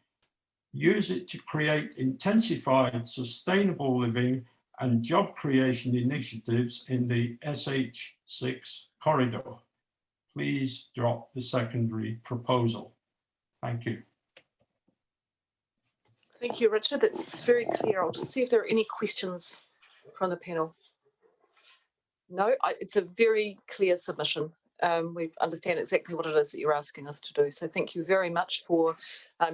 use it to create intensified sustainable living and job creation initiatives in the SH6 corridor. Please drop the secondary proposal. Thank you. Thank you, Richard. That's very clear. I'll just see if there are any questions from the panel. No, it's a very clear submission. We understand exactly what it is that you're asking us to do. So thank you very much for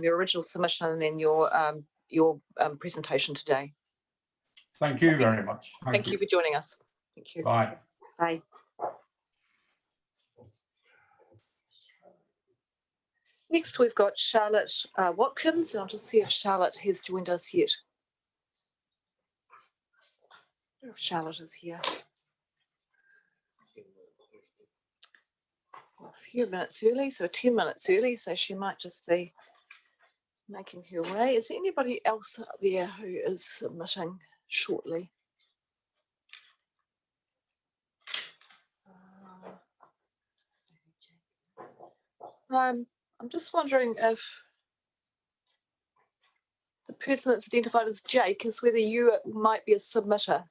your original submission and then your presentation today. Thank you very much. Thank you for joining us. Thank you. Bye. Bye. Next, we've got Charlotte Watkins, and I'll just see if Charlotte has joined us yet. I don't know if Charlotte is here. A few minutes early, so 10 minutes early, so she might just be making her way. Is there anybody else out there who is submitting shortly? I'm just wondering if the person that's identified as Jake is whether you might be a submitter.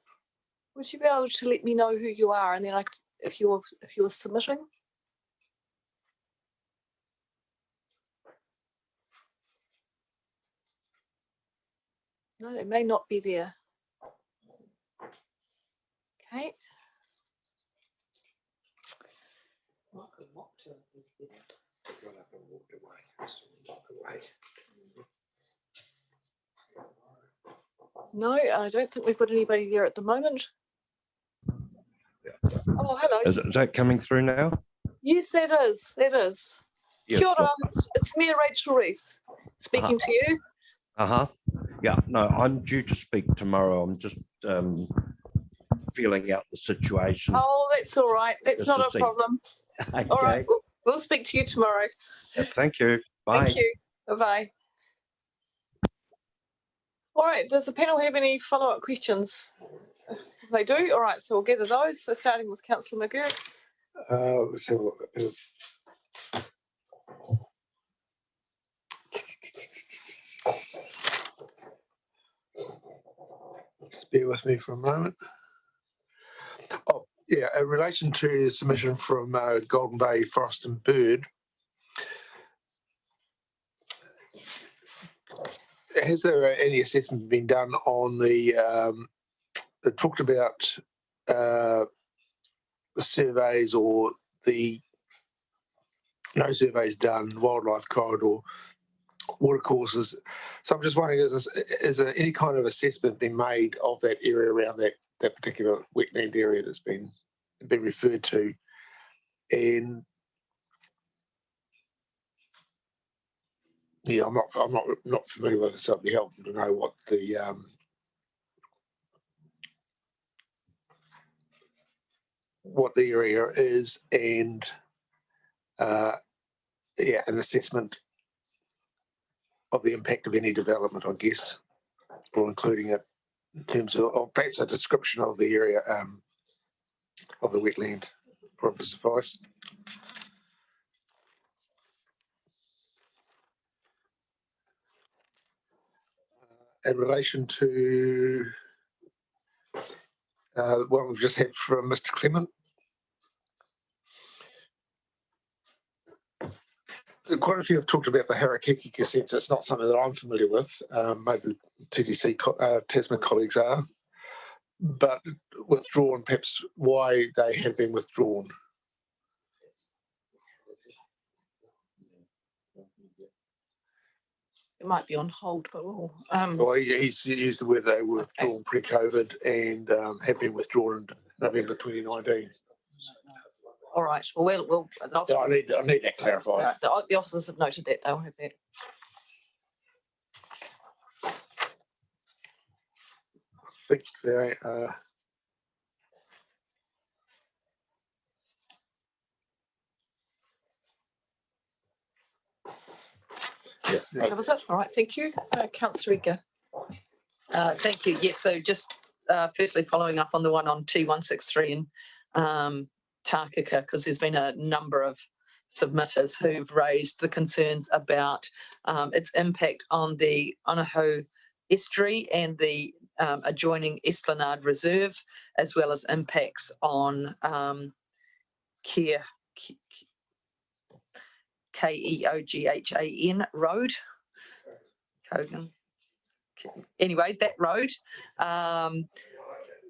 Would you be able to let me know who you are, and then if you're submitting? No, they may not be there. Okay. No, I don't think we've got anybody there at the moment. Oh, hello. Is that coming through now? Yes, that is. That is. Yes, Kia ora, well, it's me, Rachel Reese, speaking to you. Yeah, no, I'm due to speak tomorrow. I'm just feeling out the situation. Oh, that's all right. That's Just not to a see. problem. Okay. All right, we'll speak to you tomorrow. Thank you. Bye. Thank you. Bye-bye. All right, does the panel have any follow-up questions? They do? All right, so we'll gather those. So starting with Councillor McGurk. Let's have a look. Just bear with me for a moment. Oh, yeah, in relation to the submission from Golden Bay Forest and Bird, has there any assessment been done on the that talked about the surveys or the no surveys done, wildlife corridor, water courses? So I'm just wondering, is there any kind of assessment been made of that area around that particular wetland area that's been referred to? And yeah, I'm not familiar with it, so it'd be helpful to know what the area is, and yeah, an assessment of the impact of any development, I guess, or including it in terms of, or perhaps a description of the area of the wetland, probably suffice. In relation to what we've just had from Mr. Clement, quite a few have talked about the Harakiki cassettes. It's not something that I'm familiar with. Maybe TDC Tasman colleagues are, but withdrawn, perhaps why they have been withdrawn. It might be on hold, but we'll. Well, he's used the word they were withdrawn pre-COVID and have been withdrawn in November 2019. All right. Well, we'll. Yeah, I need that clarified. The officers have noted that. They'll have that. I think they are. That was it. All right, thank you. Councillor Ika. Thank you. Yes, so just firstly following up on the one on T163 and Tākaka, because there's been a number of submitters who've raised the concerns about its impact on the Onaho estuary and the adjoining Esplanade Reserve, as well as impacts on Keoghan Road. Kogan. Anyway, that road.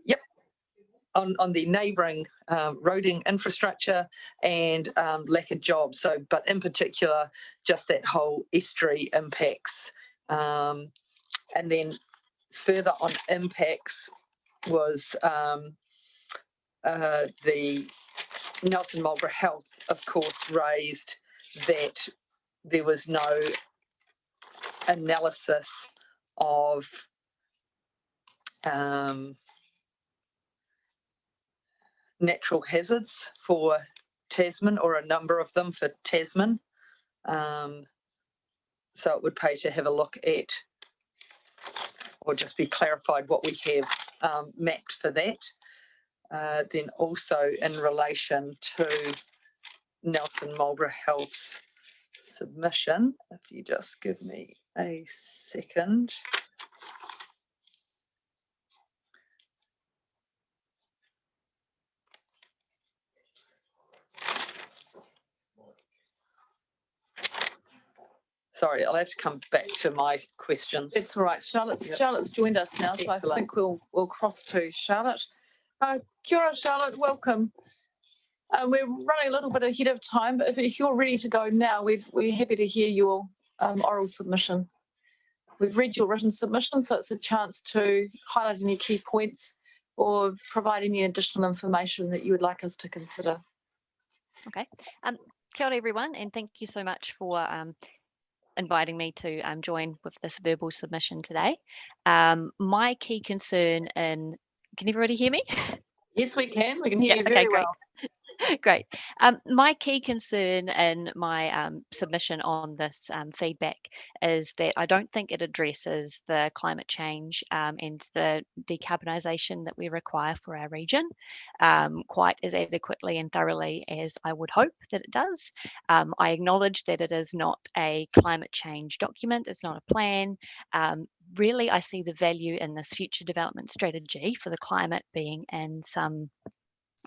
Yep. On the neighbouring roading infrastructure and lack of jobs. So, but in particular, just that whole estuary impacts. And then further on impacts was the Nelson Marlborough Health, of course, raised that there was no analysis of natural hazards for Tasman, or a number of them for Tasman. So it would pay to have a look at, or just be clarified what we have mapped for that. Then also in relation to Nelson Marlborough Health's submission, if you just give me a second. Sorry, I'll have to come back to my questions. It's all right. Charlotte's joined us now, so Excellent. I think we'll cross to Charlotte. Kia ora, Charlotte, welcome. We're running a little bit ahead of time, but if you're ready to go now, we're happy to hear your oral submission. We've read your written submission, so it's a chance to highlight any key points or provide any additional information that you would like us to consider. Okay. Kia ora, everyone, and thank you so much for inviting me to join with this verbal submission today. My key concern can everybody hear me? Yes, we can. We can hear you okay, very great. well. Great. My key concern in my submission on this feedback is that I don't think it addresses the climate change and the decarbonisation that we require for our region quite as adequately and thoroughly as I would hope that it does. I acknowledge that it is not a climate change document, it's not a plan. Really, I see the value in this future development strategy for the climate being in some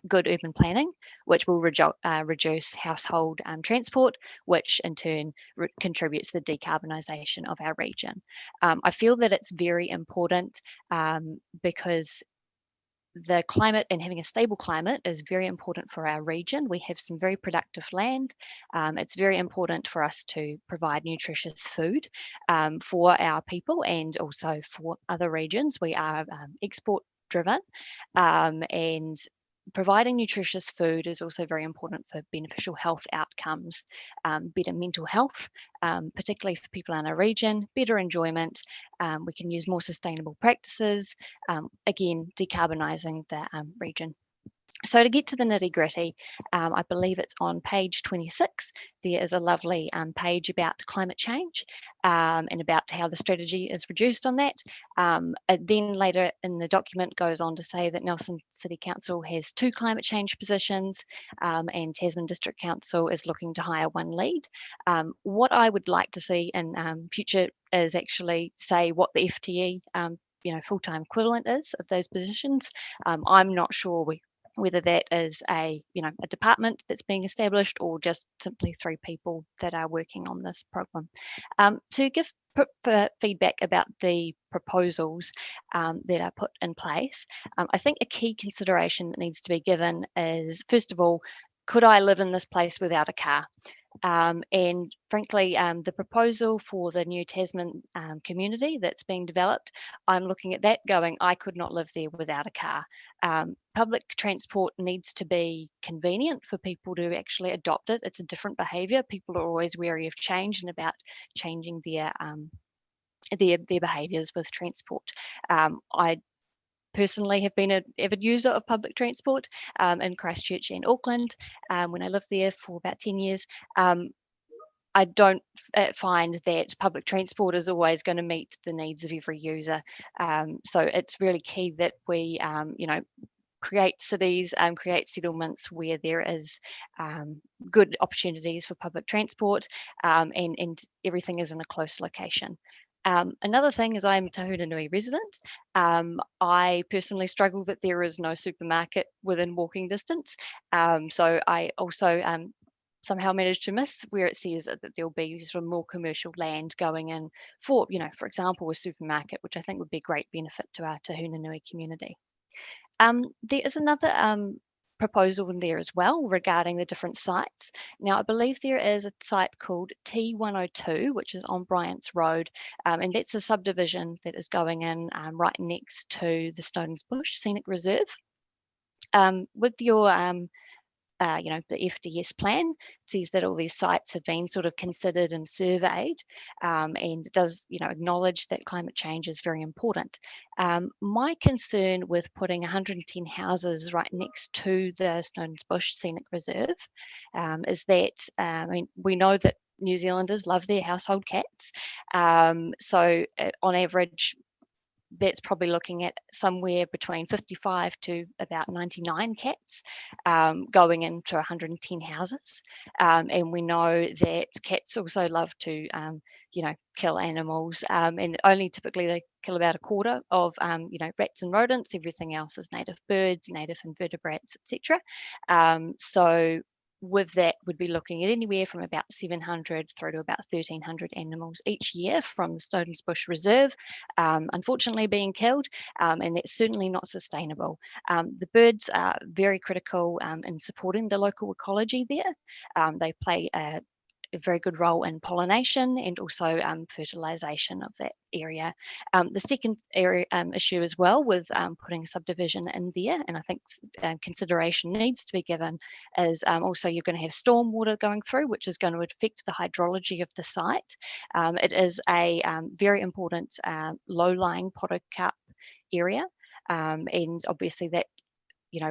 good urban planning, which will reduce household transport, which in turn contributes to the decarbonisation of our region. I feel that it's very important because the climate and having a stable climate is very important for our region. We have some very productive land. It's very important for us to provide nutritious food for our people and also for other regions. We are export driven and providing nutritious food is also very important for beneficial health outcomes, better mental health, particularly for people in our region, better enjoyment. We can use more sustainable practices, again, decarbonising the region. So to get to the nitty gritty, I believe it's on page 26. There is a lovely page about climate change and about how the strategy is reduced on that. Then later in the document goes on to say that Nelson City Council has 2 climate change positions and Tasman District Council is looking to hire 1 lead. What I would like to see in future is actually say what the FTE full-time equivalent is of those positions. I'm not sure whether that is a department that's being established or just simply 3 people that are working on this program. To give feedback about the proposals that are put in place, I think a key consideration that needs to be given is, first of all, could I live in this place without a car? And frankly, the proposal for the new Tasman community that's being developed, I'm looking at that going, I could not live there without a car. Public transport needs to be convenient for people to actually adopt it. It's a different behaviour. People are always wary of change and about changing their behaviours with transport. I personally have been an avid user of public transport in Christchurch and Auckland when I lived there for about 10 years. I don't find that public transport is always going to meet the needs of every user. So it's really key that we, create cities and create settlements where there is good opportunities for public transport, and everything is in a close location. Another thing is I'm a Tahunanui resident. I personally struggle that there is no supermarket within walking distance. So I also somehow managed to miss where it says that there'll be sort of more commercial land going in for, for example, a supermarket, which I think would be a great benefit to our Tahunanui community. There is another proposal in there as well regarding the different sites. Now, I believe there is a site called T102, which is on Bryant's Road, and that's a subdivision that is going in right next to the Snowdon's Bush Scenic Reserve. With your the FDS plan, says that all these sites have been sort of considered and surveyed, and does acknowledge that climate change is very important. My concern with putting 110 houses right next to the Snowdon's Bush Scenic Reserve is that we know that New Zealanders love their household cats, so on average that's probably looking at somewhere between 55 to about 99 cats going into 110 houses. And we know that cats also love to, kill animals, and only typically they kill about a quarter of, rats and rodents. Everything else is native birds, native invertebrates, etc. So with that, would be looking at anywhere from about 700 through to about 1,300 animals each year from the Snowdon's Bush Reserve, unfortunately being killed, and that's certainly not sustainable. The birds are very critical in supporting the local ecology there. They play a very good role in pollination and also fertilization of that area. The second area issue as well with putting a subdivision in there, and I think consideration needs to be given, is also you're going to have stormwater going through, which is going to affect the hydrology of the site. It is a very important low-lying podocarp area, and obviously that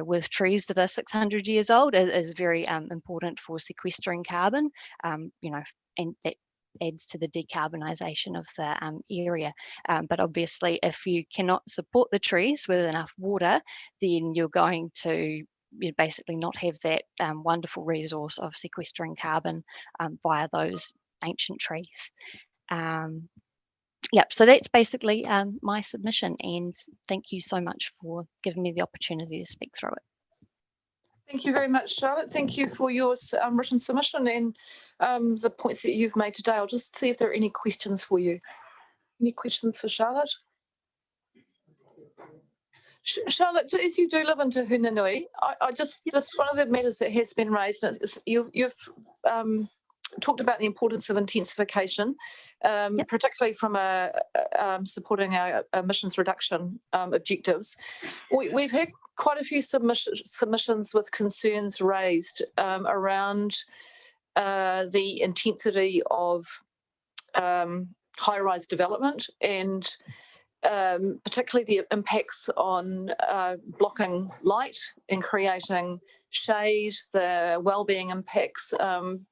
with trees that are 600 years old is very important for sequestering carbon, and that adds to the decarbonisation of the area. But obviously, if you cannot support the trees with enough water, then you're going to basically not have that wonderful resource of sequestering carbon via those ancient trees. Yep, so that's basically my submission, and thank you so much for giving me the opportunity to speak through it. Thank you very much, Charlotte. Thank you for your written submission and the points that you've made today. I'll just see if there are any questions for you. Any questions for Charlotte? Charlotte, as you do live in Tahunanui, I just one of the matters that has been raised is you've talked about the importance of intensification, particularly from supporting our emissions reduction objectives. We've had quite a few submissions with concerns raised around the intensity of high-rise development and particularly the impacts on blocking light and creating shade, the well-being impacts. I'm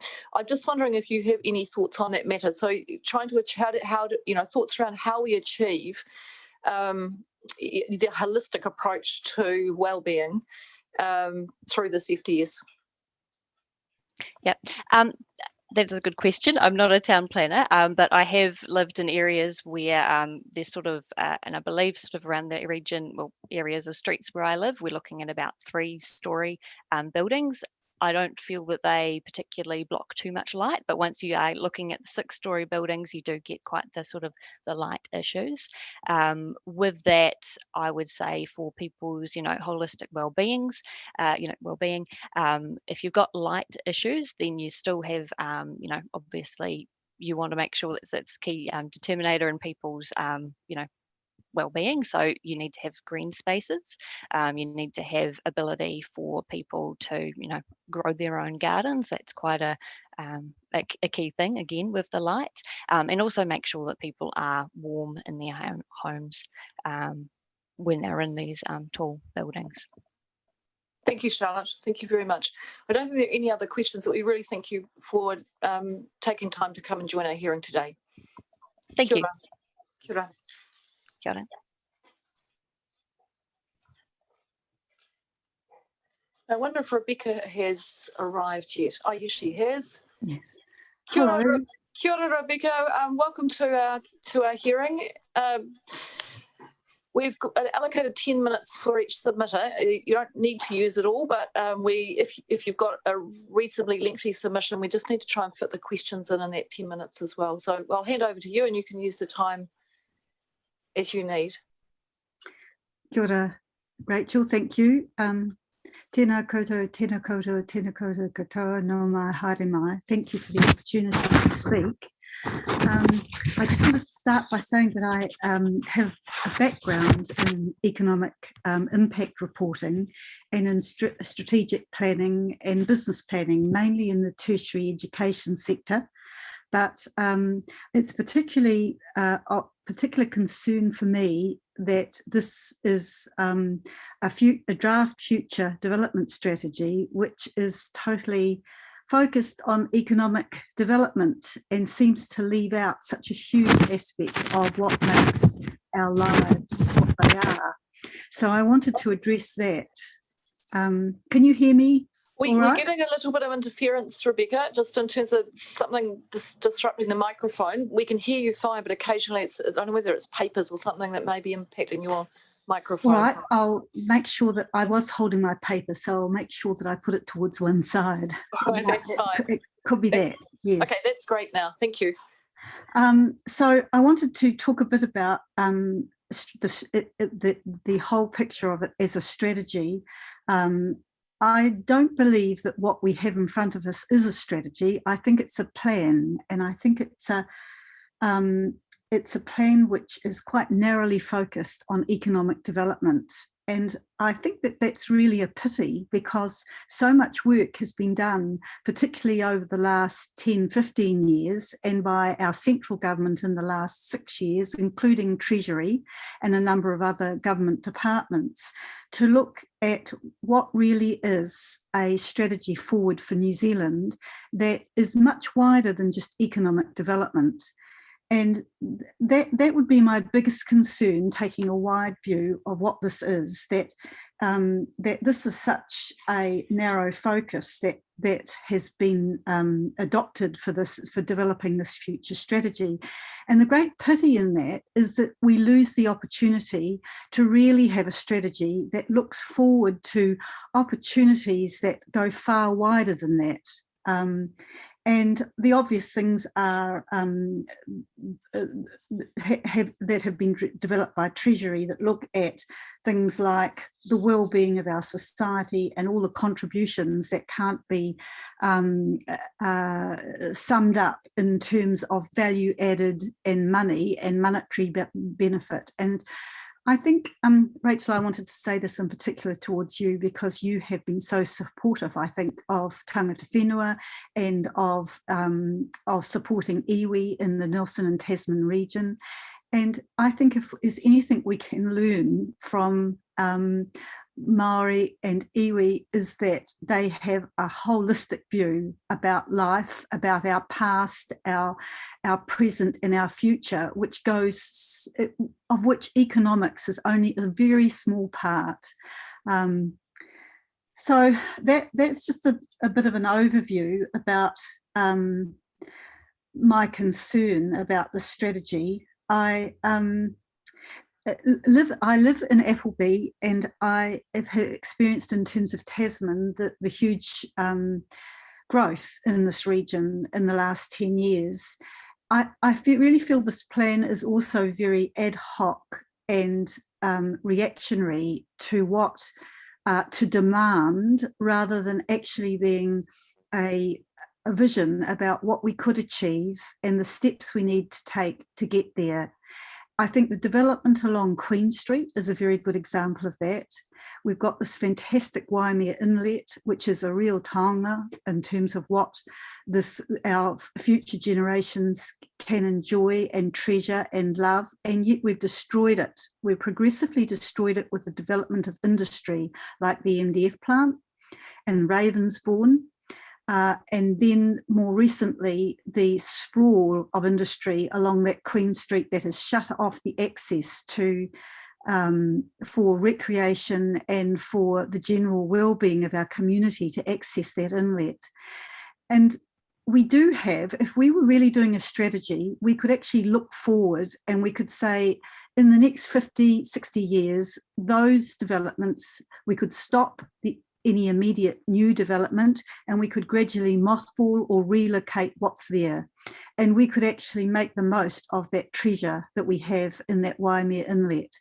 just wondering if you have any thoughts on that matter. So trying to thoughts around how we achieve the holistic approach to well-being through this FDS. Yep. That's a good question. I'm not a town planner, but I have lived in areas where there's sort of, and I believe sort of around the region, well, areas of streets where I live, we're looking at about 3-storey buildings. I don't feel that they particularly block too much light, but once you are looking at the 6-storey buildings, you do get quite the sort of the light issues. With that, I would say for people's, holistic well-beings, well-being, if you've got light issues, then you still have, obviously you want to make sure that it's key determinator in people's, well-being. So you need to have green spaces. You need to have ability for people to, grow their own gardens. That's quite a key thing again with the light, and also make sure that people are warm in their homes when they're in these tall buildings. Thank you, Charlotte. Thank you very much. I don't think there are any other questions, but we really thank you for taking time to come and join our hearing today. Thank you. Kia ora. Kia ora. I wonder if Rebecca has arrived yet. Oh, yes, she has. Yeah. Kia ora, Hello. Kia ora, Rebecca. Welcome to our hearing. We've allocated 10 minutes for each submitter. You don't need to use it all, but if you've got a reasonably lengthy submission, we just need to try and fit the questions in that 10 minutes as well. So I'll hand over to you and you can use the time as you need. Kia ora, Rachel, thank you. Tēnā koutou, tēnā koutou, tēnā koutou katoa, no mai, haere mai. Thank you for the opportunity to speak. I just wanted to start by saying that I have a background in economic impact reporting and in strategic planning and business planning, mainly in the tertiary education sector. But it's particularly particular concern for me that this is a draft future development strategy, which is totally focused on economic development and seems to leave out such a huge aspect of what makes our lives what they are. So I wanted to address that. Can you hear me? We're getting a little bit of interference, Rebecca, just in terms of something disrupting the microphone. We can hear you fine, but occasionally I don't know whether it's papers or something that may be impacting your microphone. All right, I'll make sure that I was holding my paper, so I'll make sure that I put it towards one side. All right, that's fine. It could be that, yes. Okay, that's great now. Thank you. So I wanted to talk a bit about the whole picture of it as a strategy. I don't believe that what we have in front of us is a strategy. I think it's a plan, and I think it's a plan which is quite narrowly focused on economic development. And I think that that's really a pity, because so much work has been done, particularly over the last 10, 15 years, and by our central government in the last 6 years, including Treasury and a number of other government departments, to look at what really is a strategy forward for New Zealand that is much wider than just economic development. And that would be my biggest concern, taking a wide view of what this is, that this is such a narrow focus that has been adopted for developing this future strategy. And the great pity in that is that we lose the opportunity to really have a strategy that looks forward to opportunities that go far wider than that. And the obvious things are that have been developed by Treasury that look at things like the well-being of our society and all the contributions that can't be summed up in terms of value added and money and monetary benefit. And I think, Rachel, I wanted to say this in particular towards you, because you have been so supportive, I think, of tangata whenua and of supporting iwi in the Nelson and Tasman region. And I think if there's anything we can learn from Māori and iwi, is that they have a holistic view about life, about our past, our present and our future, which goes, of which economics is only a very small part. So that's just a bit of an overview about my concern about the strategy. I live in Appleby, and I have experienced in terms of Tasman the huge growth in this region in the last 10 years. I really feel this plan is also very ad hoc and reactionary to to demand, rather than actually being a vision about what we could achieve and the steps we need to take to get there. I think the development along Queen Street is a very good example of that. We've got this fantastic Waimea Inlet, which is a real taonga in terms of what our future generations can enjoy and treasure and love, and yet we've destroyed it. We've progressively destroyed it with the development of industry like the MDF plant and Ravensbourne. And then more recently, the sprawl of industry along that Queen Street that has shut off the access to for recreation and for the general well-being of our community to access that inlet. And we do have, if we were really doing a strategy, we could actually look forward and we could say, in the next 50, 60 years, those developments, we could stop any immediate new development, and we could gradually mothball or relocate what's there. And we could actually make the most of that treasure that we have in that Waimea Inlet.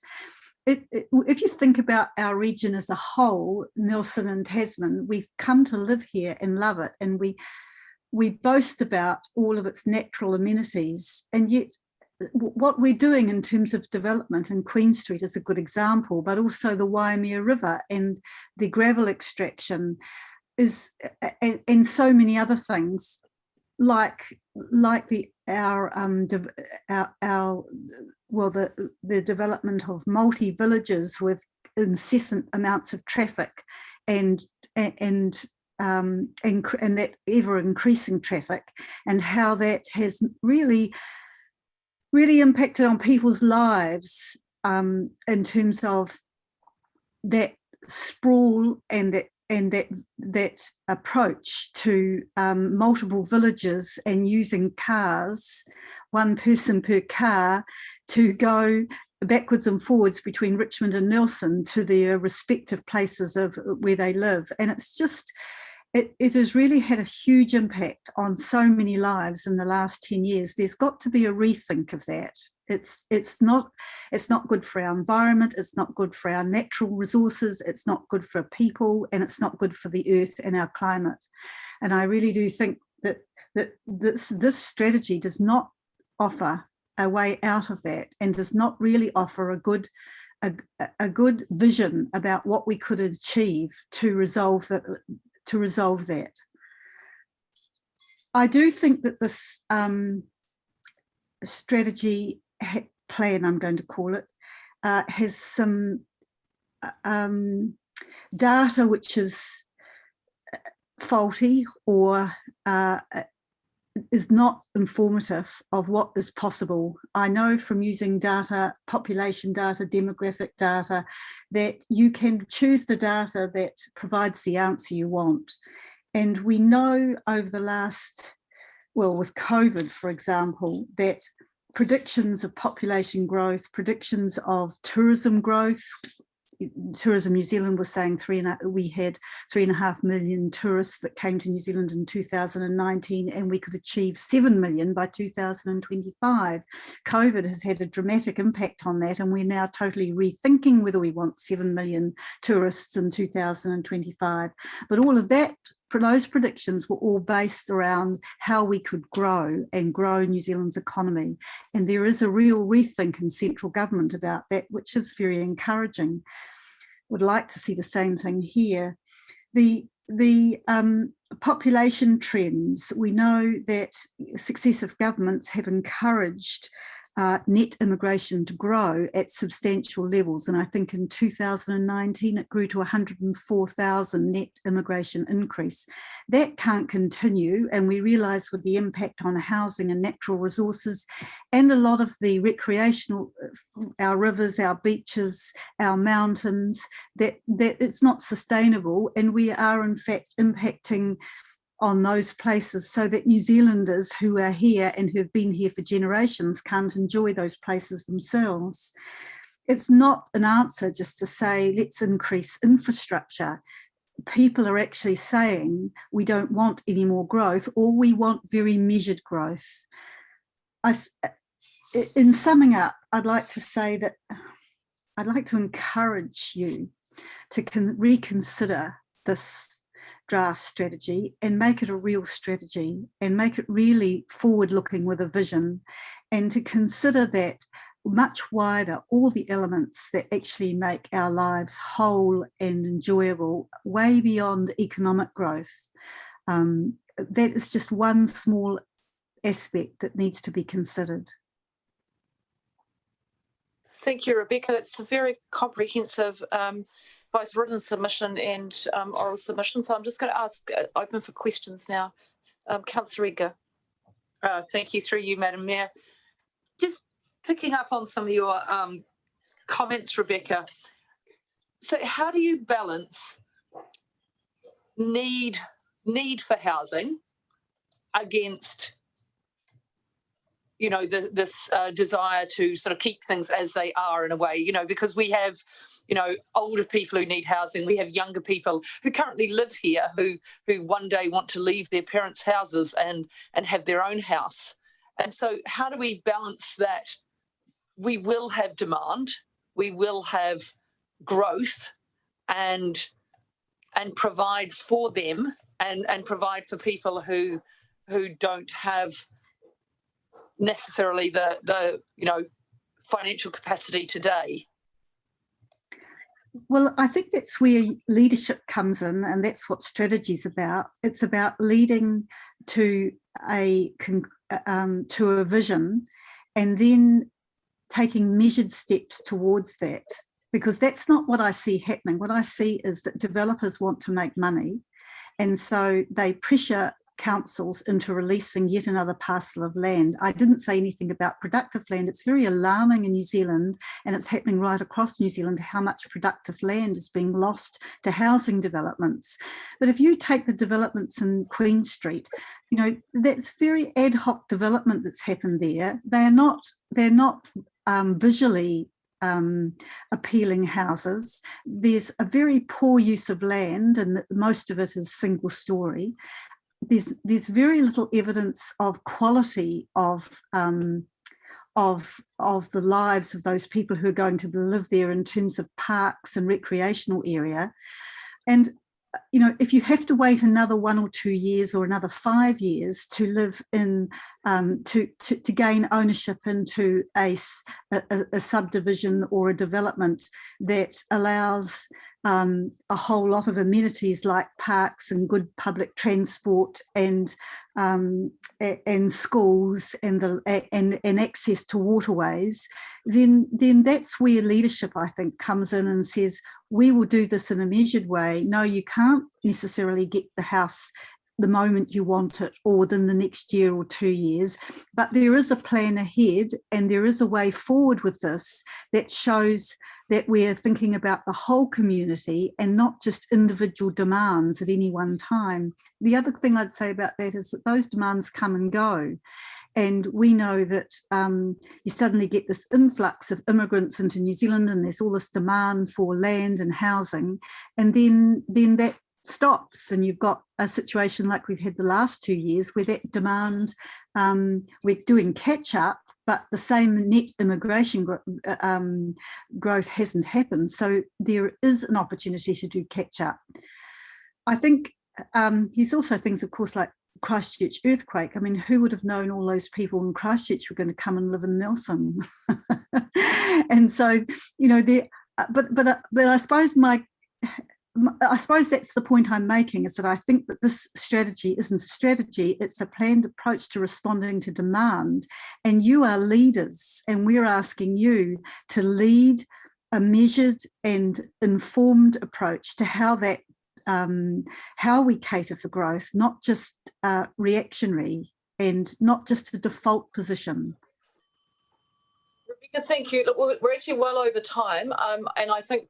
If you think about our region as a whole, Nelson and Tasman, we've come to live here and love it. And we boast about all of its natural amenities. And yet what we're doing in terms of development in Queen Street is a good example, but also the Waimea River and the gravel extraction is, and so many other things like the development of multi-villages with incessant amounts of traffic and that ever increasing traffic, and how that has really impacted on people's lives in terms of that sprawl and that approach to multiple villages and using cars, one person per car, to go backwards and forwards between Richmond and Nelson to their respective places of where they live. And it's just, it has really had a huge impact on so many lives in the last 10 years. There's got to be a rethink of that. It's not good for our environment, it's not good for our natural resources, it's not good for people, and it's not good for the earth and our climate. And I really do think that this strategy does not offer a way out of that, and does not really offer a good vision about what we could achieve to resolve that. I do think that this strategy plan, I'm going to call it, has some data which is faulty or is not informative of what is possible. I know from using data, population data, demographic data, that you can choose the data that provides the answer you want. And we know over the last, well, with COVID, for example, that predictions of population growth, predictions of tourism growth, Tourism New Zealand was saying we had 3.5 million tourists that came to New Zealand in 2019, and we could achieve 7 million by 2025. COVID has had a dramatic impact on that, and we're now totally rethinking whether we want 7 million tourists in 2025. But all of that, those predictions were all based around how we could grow New Zealand's economy. And there is a real rethink in central government about that, which is very encouraging. Would like to see the same thing here. The population trends, we know that successive governments have encouraged net immigration to grow at substantial levels. And I think in 2019, it grew to 104,000 net immigration increase. That can't continue. And we realise with the impact on housing and natural resources and a lot of the recreational, our rivers, our beaches, our mountains, that it's not sustainable. And we are in fact impacting on those places so that New Zealanders who are here and who have been here for generations can't enjoy those places themselves. It's not an answer just to say, let's increase infrastructure. People are actually saying we don't want any more growth, or we want very measured growth. In summing up, I'd like to say that I'd like to encourage you to reconsider this draft strategy and make it a real strategy and make it really forward-looking with a vision, and to consider that much wider, all the elements that actually make our lives whole and enjoyable, way beyond economic growth. That is just one small aspect that needs to be considered. Thank you, Rebecca. It's a very comprehensive both written submission and oral submission. So I'm just going to ask, open for questions now. Councillor Edgar. Thank you, through you, Madam Mayor. Just picking up on some of your comments, Rebecca. So how do you balance need for housing against, you know, this desire to sort of keep things as they are in a way, you know, because we have, you know, older people who need housing. We have younger people who currently live here who one day want to leave their parents' houses and have their own house. And so how do we balance that? We will have demand, we will have growth, and provide for them and provide for people who don't have necessarily the you know, financial capacity today. Well, I think that's where leadership comes in, and that's what strategy is about. It's about leading to a vision, and then taking measured steps towards that, because that's not what I see happening. What I see is that developers want to make money, and so they pressure councils into releasing yet another parcel of land. I didn't say anything about productive land. It's very alarming in New Zealand, and it's happening right across New Zealand, how much productive land is being lost to housing developments. But if you take the developments in Queen Street, you know, that's very ad hoc development that's happened there. They're not visually appealing houses. There's a very poor use of land, and most of it is single story. There's very little evidence of quality of the lives of those people who are going to live there in terms of parks and recreational area. And you know, if you have to wait another 1 or 2 years or another 5 years to live in, to gain ownership into a subdivision or a development that allows a whole lot of amenities like parks and good public transport and schools and access to waterways, then that's where leadership, I think, comes in and says, we will do this in a measured way. No, you can't necessarily get the house the moment you want it or within the next year or 2 years, but there is a plan ahead, and there is a way forward with this that shows that we're thinking about the whole community and not just individual demands at any one time. The other thing I'd say about that is that those demands come and go. And we know that you suddenly get this influx of immigrants into New Zealand, and there's all this demand for land and housing, and then that stops, and you've got a situation like we've had the last 2 years where that demand, we're doing catch up, but the same net immigration growth hasn't happened. So there is an opportunity to do catch up. I think there's also things, of course, like Christchurch earthquake. I mean, who would have known all those people in Christchurch were going to come and live in Nelson? And so, you know, but I suppose I suppose that's the point I'm making, is that I think that this strategy isn't a strategy, it's a planned approach to responding to demand. And you are leaders, and we're asking you to lead a measured and informed approach to how we cater for growth, not just reactionary and not just a default position. Rebecca, thank you. Look, we're actually well over time, and I think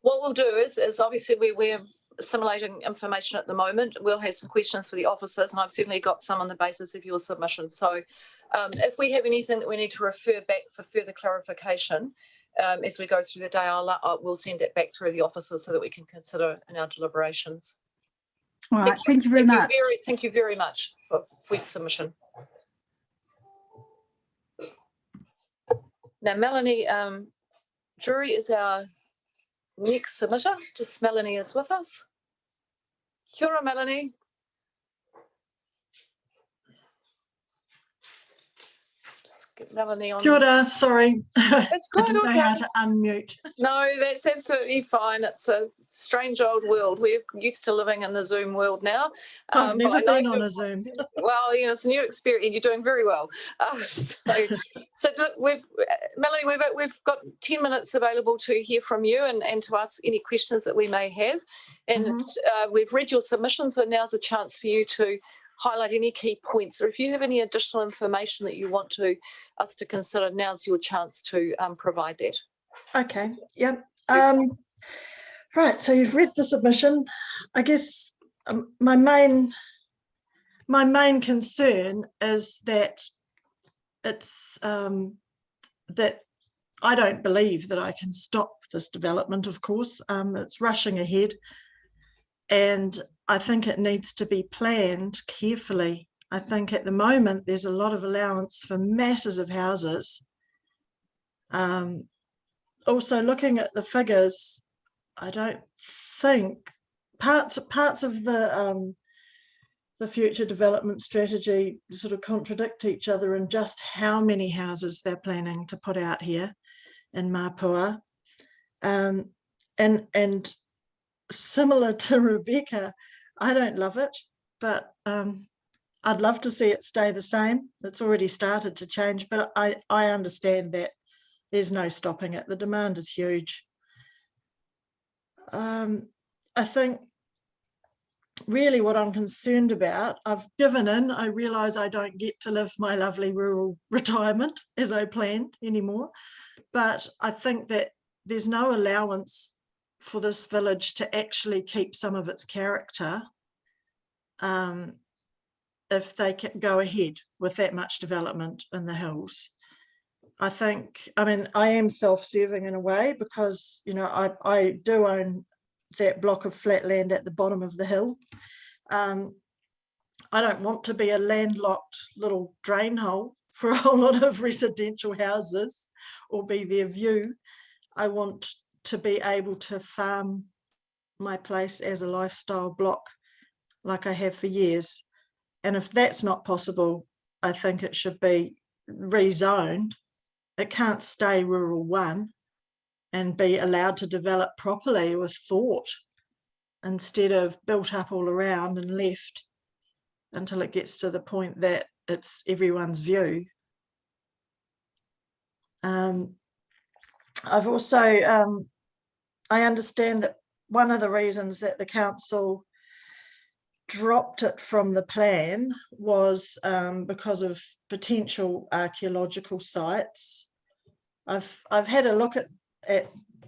what we'll do is obviously we're assimilating information at the moment. We'll have some questions for the officers, and I've certainly got some on the basis of your submission. So if we have anything that we need to refer back for further clarification as we go through the day, we'll send it back through the officers so that we can consider in our deliberations. All right, thank you very much. Thank you very much for your submission. Now, Melanie Drury is our next submitter. Just Melanie is with us. Kia ora, Melanie. Just get Melanie on. Kia ora, sorry. It's I quite didn't know how okay. to unmute. No, that's absolutely fine. It's a strange old world. We're used to living in the Zoom world now. I've But I never know been on a Zoom. well, you know, it's a new experience. You're doing very well. So look, Melanie, we've got 10 minutes available to hear from you and to ask any questions that we may have. And we've read your submission, so now's a chance for you to highlight any key points, or if you have any additional information that you want us to consider, now's your chance to provide that. Okay, yeah. Right, so you've read the submission. I guess my main concern is that it's that I don't believe that I can stop this development, of course. It's rushing ahead, and I think it needs to be planned carefully. I think at the moment there's a lot of allowance for masses of houses. Also, looking at the figures, I don't think parts of the future development strategy sort of contradict each other in just how many houses they're planning to put out here in Mapua. And similar to Rebecca, I don't love it, but I'd love to see it stay the same. It's already started to change, but I understand that there's no stopping it. The demand is huge. I think really what I'm concerned about, I've given in, I realise I don't get to live my lovely rural retirement as I planned anymore, but I think that there's no allowance for this village to actually keep some of its character if they can go ahead with that much development in the hills. I think, I mean, I am self-serving in a way because, you know, I do own that block of flat land at the bottom of the hill. I don't want to be a landlocked little drain hole for a whole lot of residential houses or be their view. I want to be able to farm my place as a lifestyle block like I have for years. And if that's not possible, I think it should be rezoned. It can't stay rural one and be allowed to develop properly with thought instead of built up all around and left until it gets to the point that it's everyone's view. I've also, I understand that one of the reasons that the council dropped it from the plan was because of potential archaeological sites. I've had a look at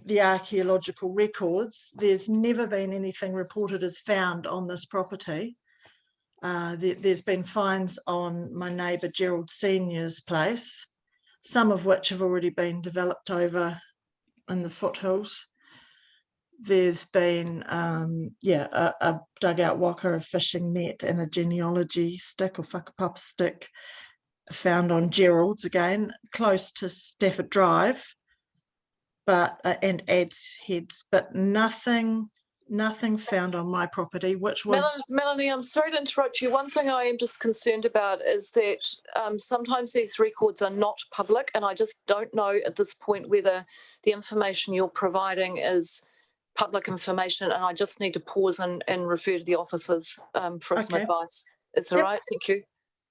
the archaeological records. There's never been anything reported as found on this property. There's been finds on my neighbour Gerald Senior's place, some of which have already been developed over in the foothills. There's been, a dugout waka, a fishing net and a genealogy stick or whakapapa stick found on Gerald's, again, close to Stafford Drive, but and Ads Heads, but nothing found on my property, which was... Melanie, I'm sorry to interrupt you. One thing I am just concerned about is that sometimes these records are not public, and I just don't know at this point whether the information you're providing is public information, and I just need to pause and refer to the officers for some advice. Is that right? Thank you.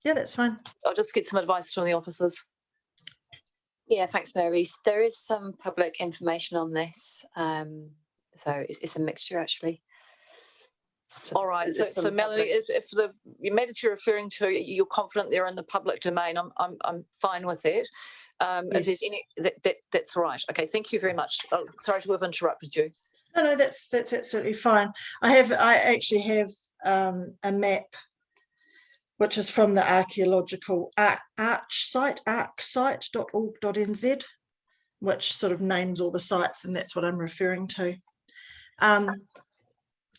Yeah, that's fine. I'll just get some advice from the officers. Yeah, thanks, Mary. There is some public information on this. So it's a mixture, actually. So all right. So Melanie, if the matters you're referring to, you're confident they're in the public domain, I'm fine with that. If there's any, that's all right. Okay, thank you very much. Oh, sorry to have interrupted you. No, that's absolutely fine. I actually have a map which is from the archaeological arcsite.org.nz, which sort of names all the sites, and that's what I'm referring to.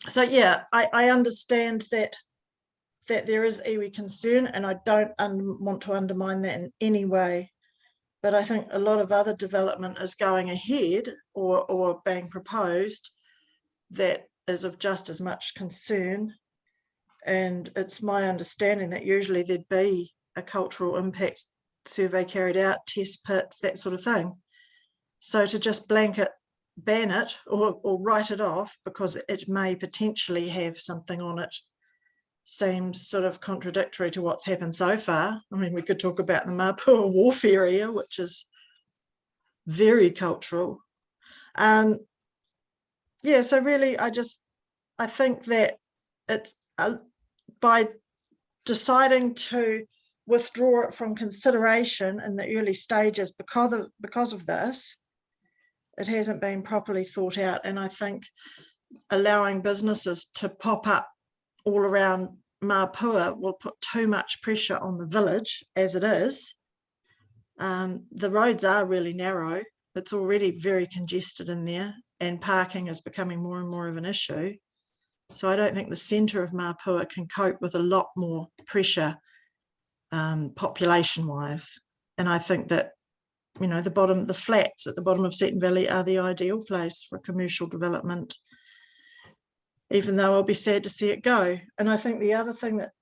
So yeah, I understand that there is iwi concern, and I don't want to undermine that in any way. But I think a lot of other development is going ahead or being proposed that is of just as much concern. And it's my understanding that usually there'd be a cultural impact survey carried out, test pits, that sort of thing. So to just blanket ban it or write it off because it may potentially have something on it seems sort of contradictory to what's happened so far. I mean, we could talk about the Mapua Wharf area, which is very cultural. Yeah, so really, I think that it's by deciding to withdraw it from consideration in the early stages because of this, it hasn't been properly thought out. And I think allowing businesses to pop up all around Mapua will put too much pressure on the village as it is. The roads are really narrow. It's already very congested in there, and parking is becoming more and more of an issue. So I don't think the centre of Mapua can cope with a lot more pressure population-wise. And I think that, you know, the flats at the bottom of Seton Valley are the ideal place for commercial development, even though I'll be sad to see it go. And I think the other thing that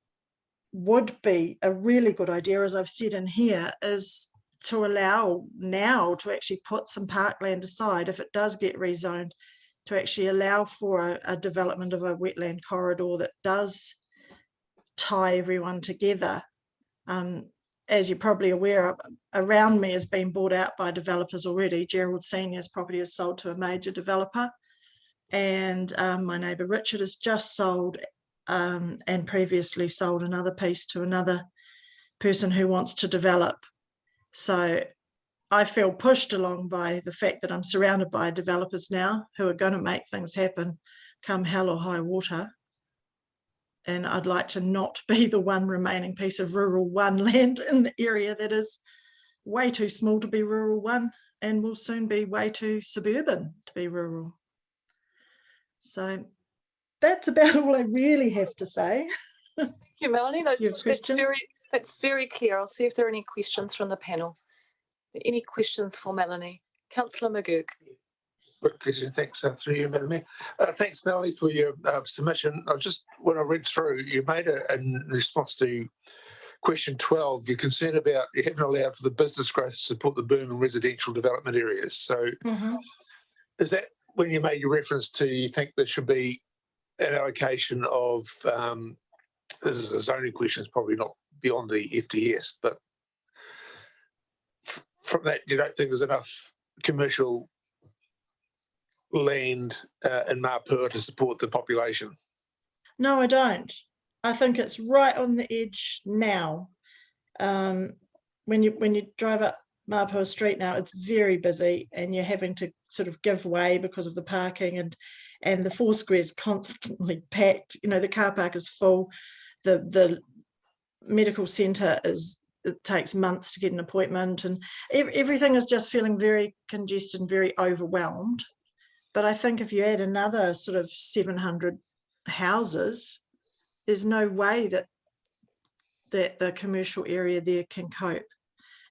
would be a really good idea, as I've said in here, is to allow now to actually put some parkland aside if it does get rezoned, to actually allow for a development of a wetland corridor that does tie everyone together. As you're probably aware, around me has been bought out by developers already. Gerald Senior's property is sold to a major developer, and my neighbour Richard has just sold and previously sold another piece to another person who wants to develop. So I feel pushed along by the fact that I'm surrounded by developers now who are going to make things happen come hell or high water. And I'd like to not be the one remaining piece of rural one land in the area that is way too small to be rural one and will soon be way too suburban to be rural. So that's about all I really have to say. Thank you, Melanie. That's very clear. I'll see if there are any questions from the panel. Any questions for Melanie? Councillor McGurk. Quick question, thanks through you, Madam Mayor. Thanks, Melanie, for your submission. When I read through, you made in response to question 12, you're concerned about you haven't allowed for the business growth to support the boom in residential development areas. So is that when you made your reference to, you think there should be an allocation of, this is a zoning question, it's probably not beyond the FDS, but from that, you don't think there's enough commercial land in Mapua to support the population? No, I don't. I think it's right on the edge now. When you drive up Mapua Street now, it's very busy and you're having to sort of give way because of the parking, and the Foursquare is constantly packed. You know, the car park is full. The medical centre it takes months to get an appointment, and everything is just feeling very congested and very overwhelmed. But I think if you add another sort of 700 houses, there's no way that the commercial area there can cope.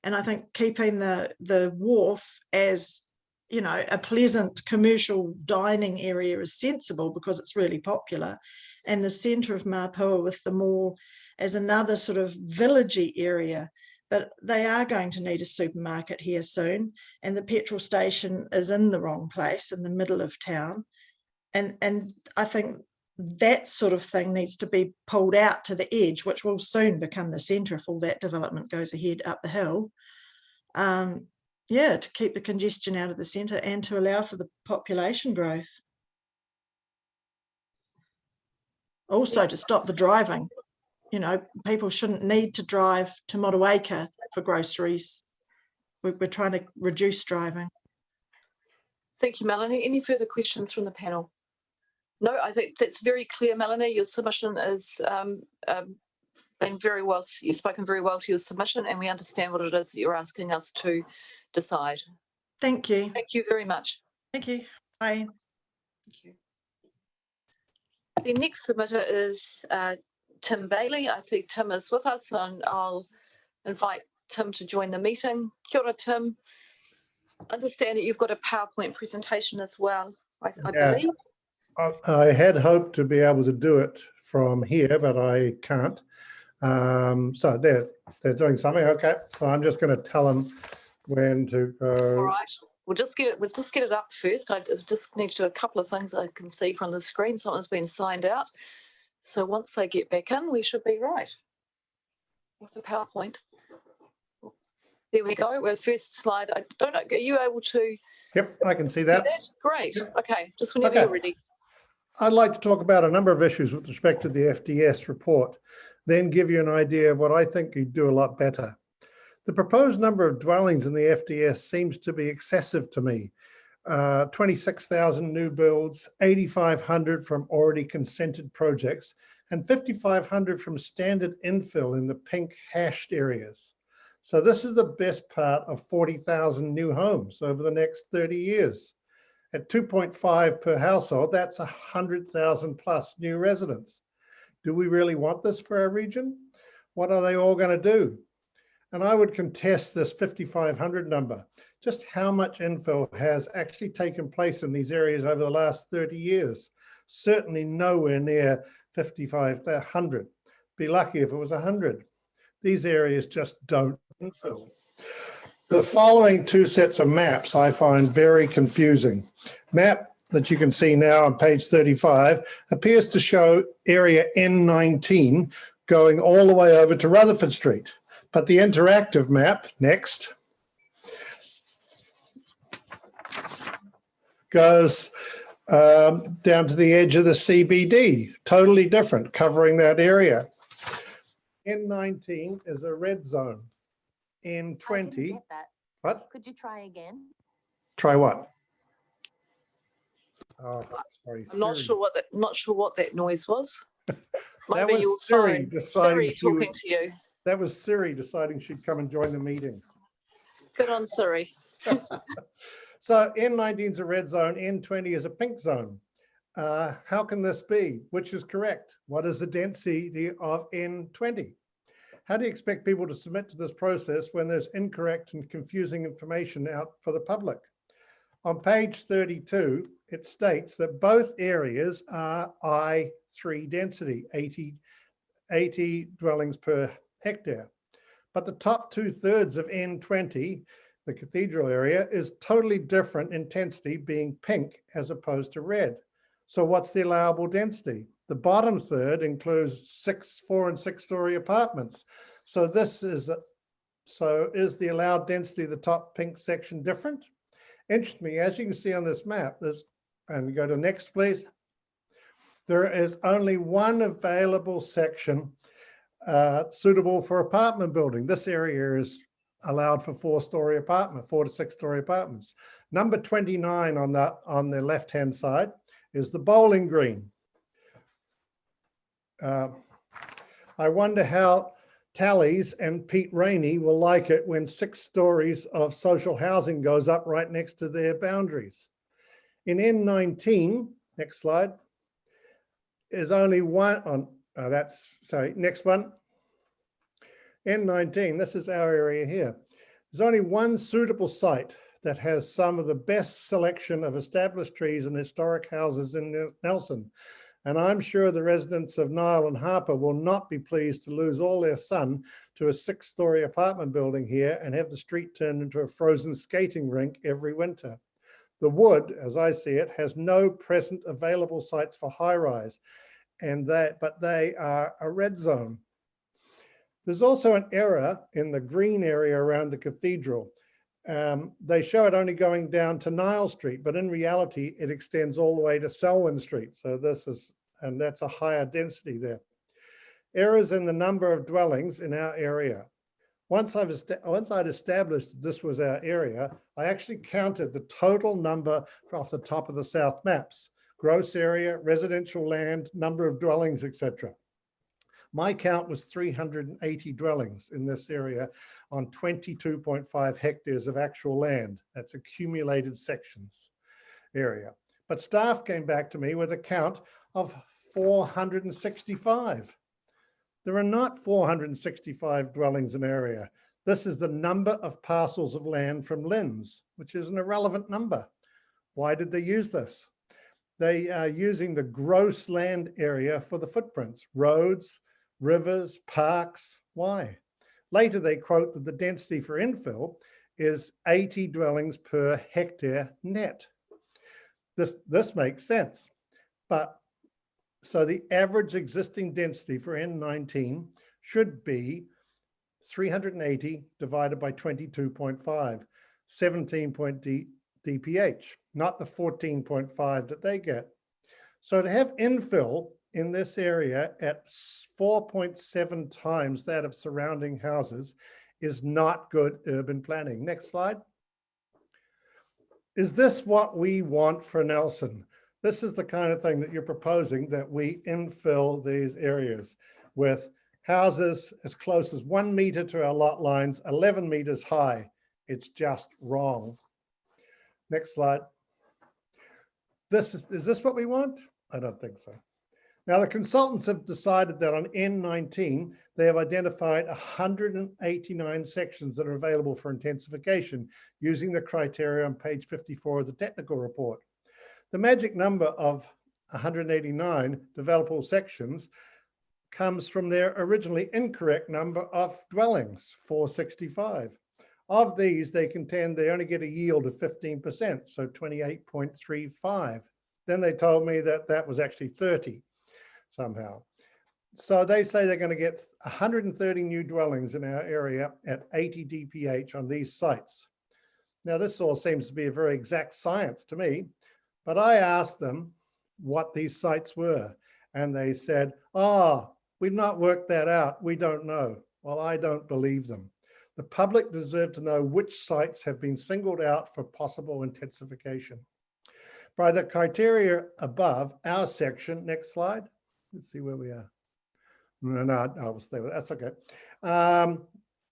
And I think keeping the wharf as, you know, a pleasant commercial dining area is sensible because it's really popular. And the centre of Mapua with the mall as another sort of villagey area. But they are going to need a supermarket here soon, and the petrol station is in the wrong place in the middle of town. And I think that sort of thing needs to be pulled out to the edge, which will soon become the centre if all that development goes ahead up the hill. Yeah, to keep the congestion out of the centre and to allow for the population growth. Also to stop the driving. You know, people shouldn't need to drive to Motueka for groceries. We're trying to reduce driving. Thank you, Melanie. Any further questions from the panel? No, I think that's very clear, Melanie. Your submission is been very well. You've spoken very well to your submission, and we understand what it is that you're asking us to decide. Thank you. Thank you very much. Thank you. Bye. Thank you. The next submitter is Tim Bailey. I see Tim is with us, and I'll invite Tim to join the meeting. Kia ora, Tim. Understand that you've got a PowerPoint presentation as well, I believe. I had hoped to be able to do it from here, but I can't. So they're doing something. Okay, so I'm just going to tell them when to go. All right. We'll just get it up first. I just need to do a couple of things I can see from the screen. Something's been signed out. So once they get back in, we should be right. What's a PowerPoint? There we go. Well, first slide. I don't know. Are you able to? Yep, I can see that. Great. Okay, just whenever you're ready. I'd like to talk about a number of issues with respect to the FDS report, then give you an idea of what I think you'd do a lot better. The proposed number of dwellings in the FDS seems to be excessive to me. 26,000 new builds, 8,500 from already consented projects, and 5,500 from standard infill in the pink hashed areas. So this is the best part of 40,000 new homes over the next 30 years. At 2.5 per household, that's 100,000 plus new residents. Do we really want this for our region? What are they all going to do? And I would contest this 5,500 number. Just how much infill has actually taken place in these areas over the last 30 years? Certainly nowhere near 5,500. Be lucky if it was 100. These areas just don't infill. The following two sets of maps I find very confusing. Map that you can see now on page 35 appears to show area N19 going all the way over to Rutherford Street. But the interactive map, next, goes down to the edge of the CBD, totally different, covering that area. N19 is a red zone. N20, what? Could you try again? Try what? Oh, sorry, I'm not sure what that noise was. That Maybe was your Siri phone. deciding Siri talking to you. That was Siri deciding she'd come and join the meeting. Good on Siri. So N19 is a red zone, N20 is a pink zone. How can this be? Which is correct? What is the density of N20? How do you expect people to submit to this process when there's incorrect and confusing information out for the public? On page 32, it states that both areas are I3 density, 80 dwellings per hectare. But the top 2/3 of N20, the cathedral area, is totally different intensity, being pink as opposed to red. So what's the allowable density? The bottom third includes 4 and 6 story apartments. So is the allowed density of the top pink section different? Interestingly, as you can see on this map, and go to next, please. There is only one available section suitable for apartment building. This area is allowed for 4 to 6 story apartments. Number 29 on the left-hand side is the bowling green. I wonder how Tallies and Pete Rainey will like it when 6 stories of social housing goes up right next to their boundaries. In N19, next slide, is only one on, next one. N19, this is our area here. There's only one suitable site that has some of the best selection of established trees and historic houses in Nelson. And I'm sure the residents of Nile and Harper will not be pleased to lose all their sun to a 6-story apartment building here and have the street turned into a frozen skating rink every winter. The Wood, as I see it, has no present available sites for high-rise, but they are a red zone. There's also an error in the green area around the cathedral. They show it only going down to Nile Street, but in reality, it extends all the way to Selwyn Street. So that's a higher density there. Errors in the number of dwellings in our area. Once I'd established that this was our area, I actually counted the total number off the top of the south maps: gross area, residential land, number of dwellings, etc. My count was 380 dwellings in this area on 22.5 hectares of actual land. That's accumulated sections area. But staff came back to me with a count of 465. There are not 465 dwellings in area. This is the number of parcels of land from LINZ, which is an irrelevant number. Why did they use this? They are using the gross land area for the footprints, roads, rivers, parks. Why? Later, they quote that the density for infill is 80 dwellings per hectare net. This makes sense. But so the average existing density for N19 should be 380 divided by 22.5, 17 dph, not the 14.5 that they get. So to have infill in this area at 4.7 times that of surrounding houses is not good urban planning. Next slide. Is this what we want for Nelson? This is the kind of thing that you're proposing, that we infill these areas with houses as close as 1 meter to our lot lines, 11 meters high. It's just wrong. Next slide. Is this what we want? I don't think so. Now, the consultants have decided that on N19, they have identified 189 sections that are available for intensification using the criteria on page 54 of the technical report. The magic number of 189 developable sections comes from their originally incorrect number of dwellings, 465. Of these, they contend they only get a yield of 15%, so 28.35. Then they told me that that was actually 30 somehow. So they say they're going to get 130 new dwellings in our area at 80 dph on these sites. Now, this all seems to be a very exact science to me, but I asked them what these sites were, and they said, "Oh, we've not worked that out. We don't know." Well, I don't believe them. The public deserve to know which sites have been singled out for possible intensification. By the criteria above, our section, next slide. Let's see where we are. No, I will stay with that. That's okay.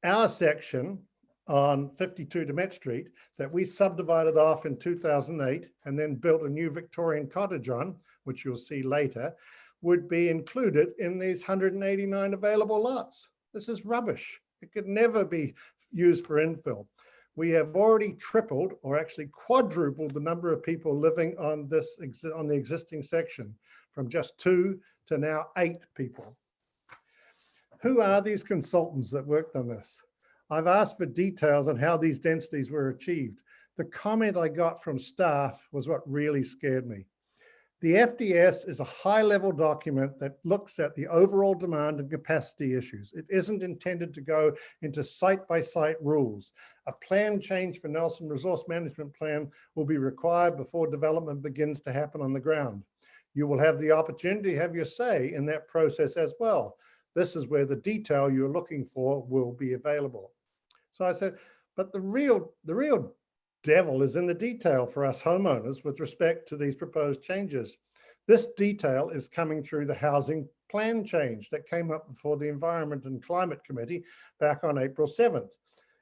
Our section on 52 Demet Street that we subdivided off in 2008 and then built a new Victorian cottage on, which you'll see later, would be included in these 189 available lots. This is rubbish. It could never be used for infill. We have already tripled or actually quadrupled the number of people living on the existing section from just 2 to now 8 people. Who are these consultants that worked on this? I've asked for details on how these densities were achieved. The comment I got from staff was what really scared me. The FDS is a high-level document that looks at the overall demand and capacity issues. It isn't intended to go into site-by-site rules. A plan change for Nelson Resource Management Plan will be required before development begins to happen on the ground. You will have the opportunity to have your say in that process as well. This is where the detail you're looking for will be available. So I said, but the real devil is in the detail for us homeowners with respect to these proposed changes. This detail is coming through the housing plan change that came up before the Environment and Climate Committee back on April 7th.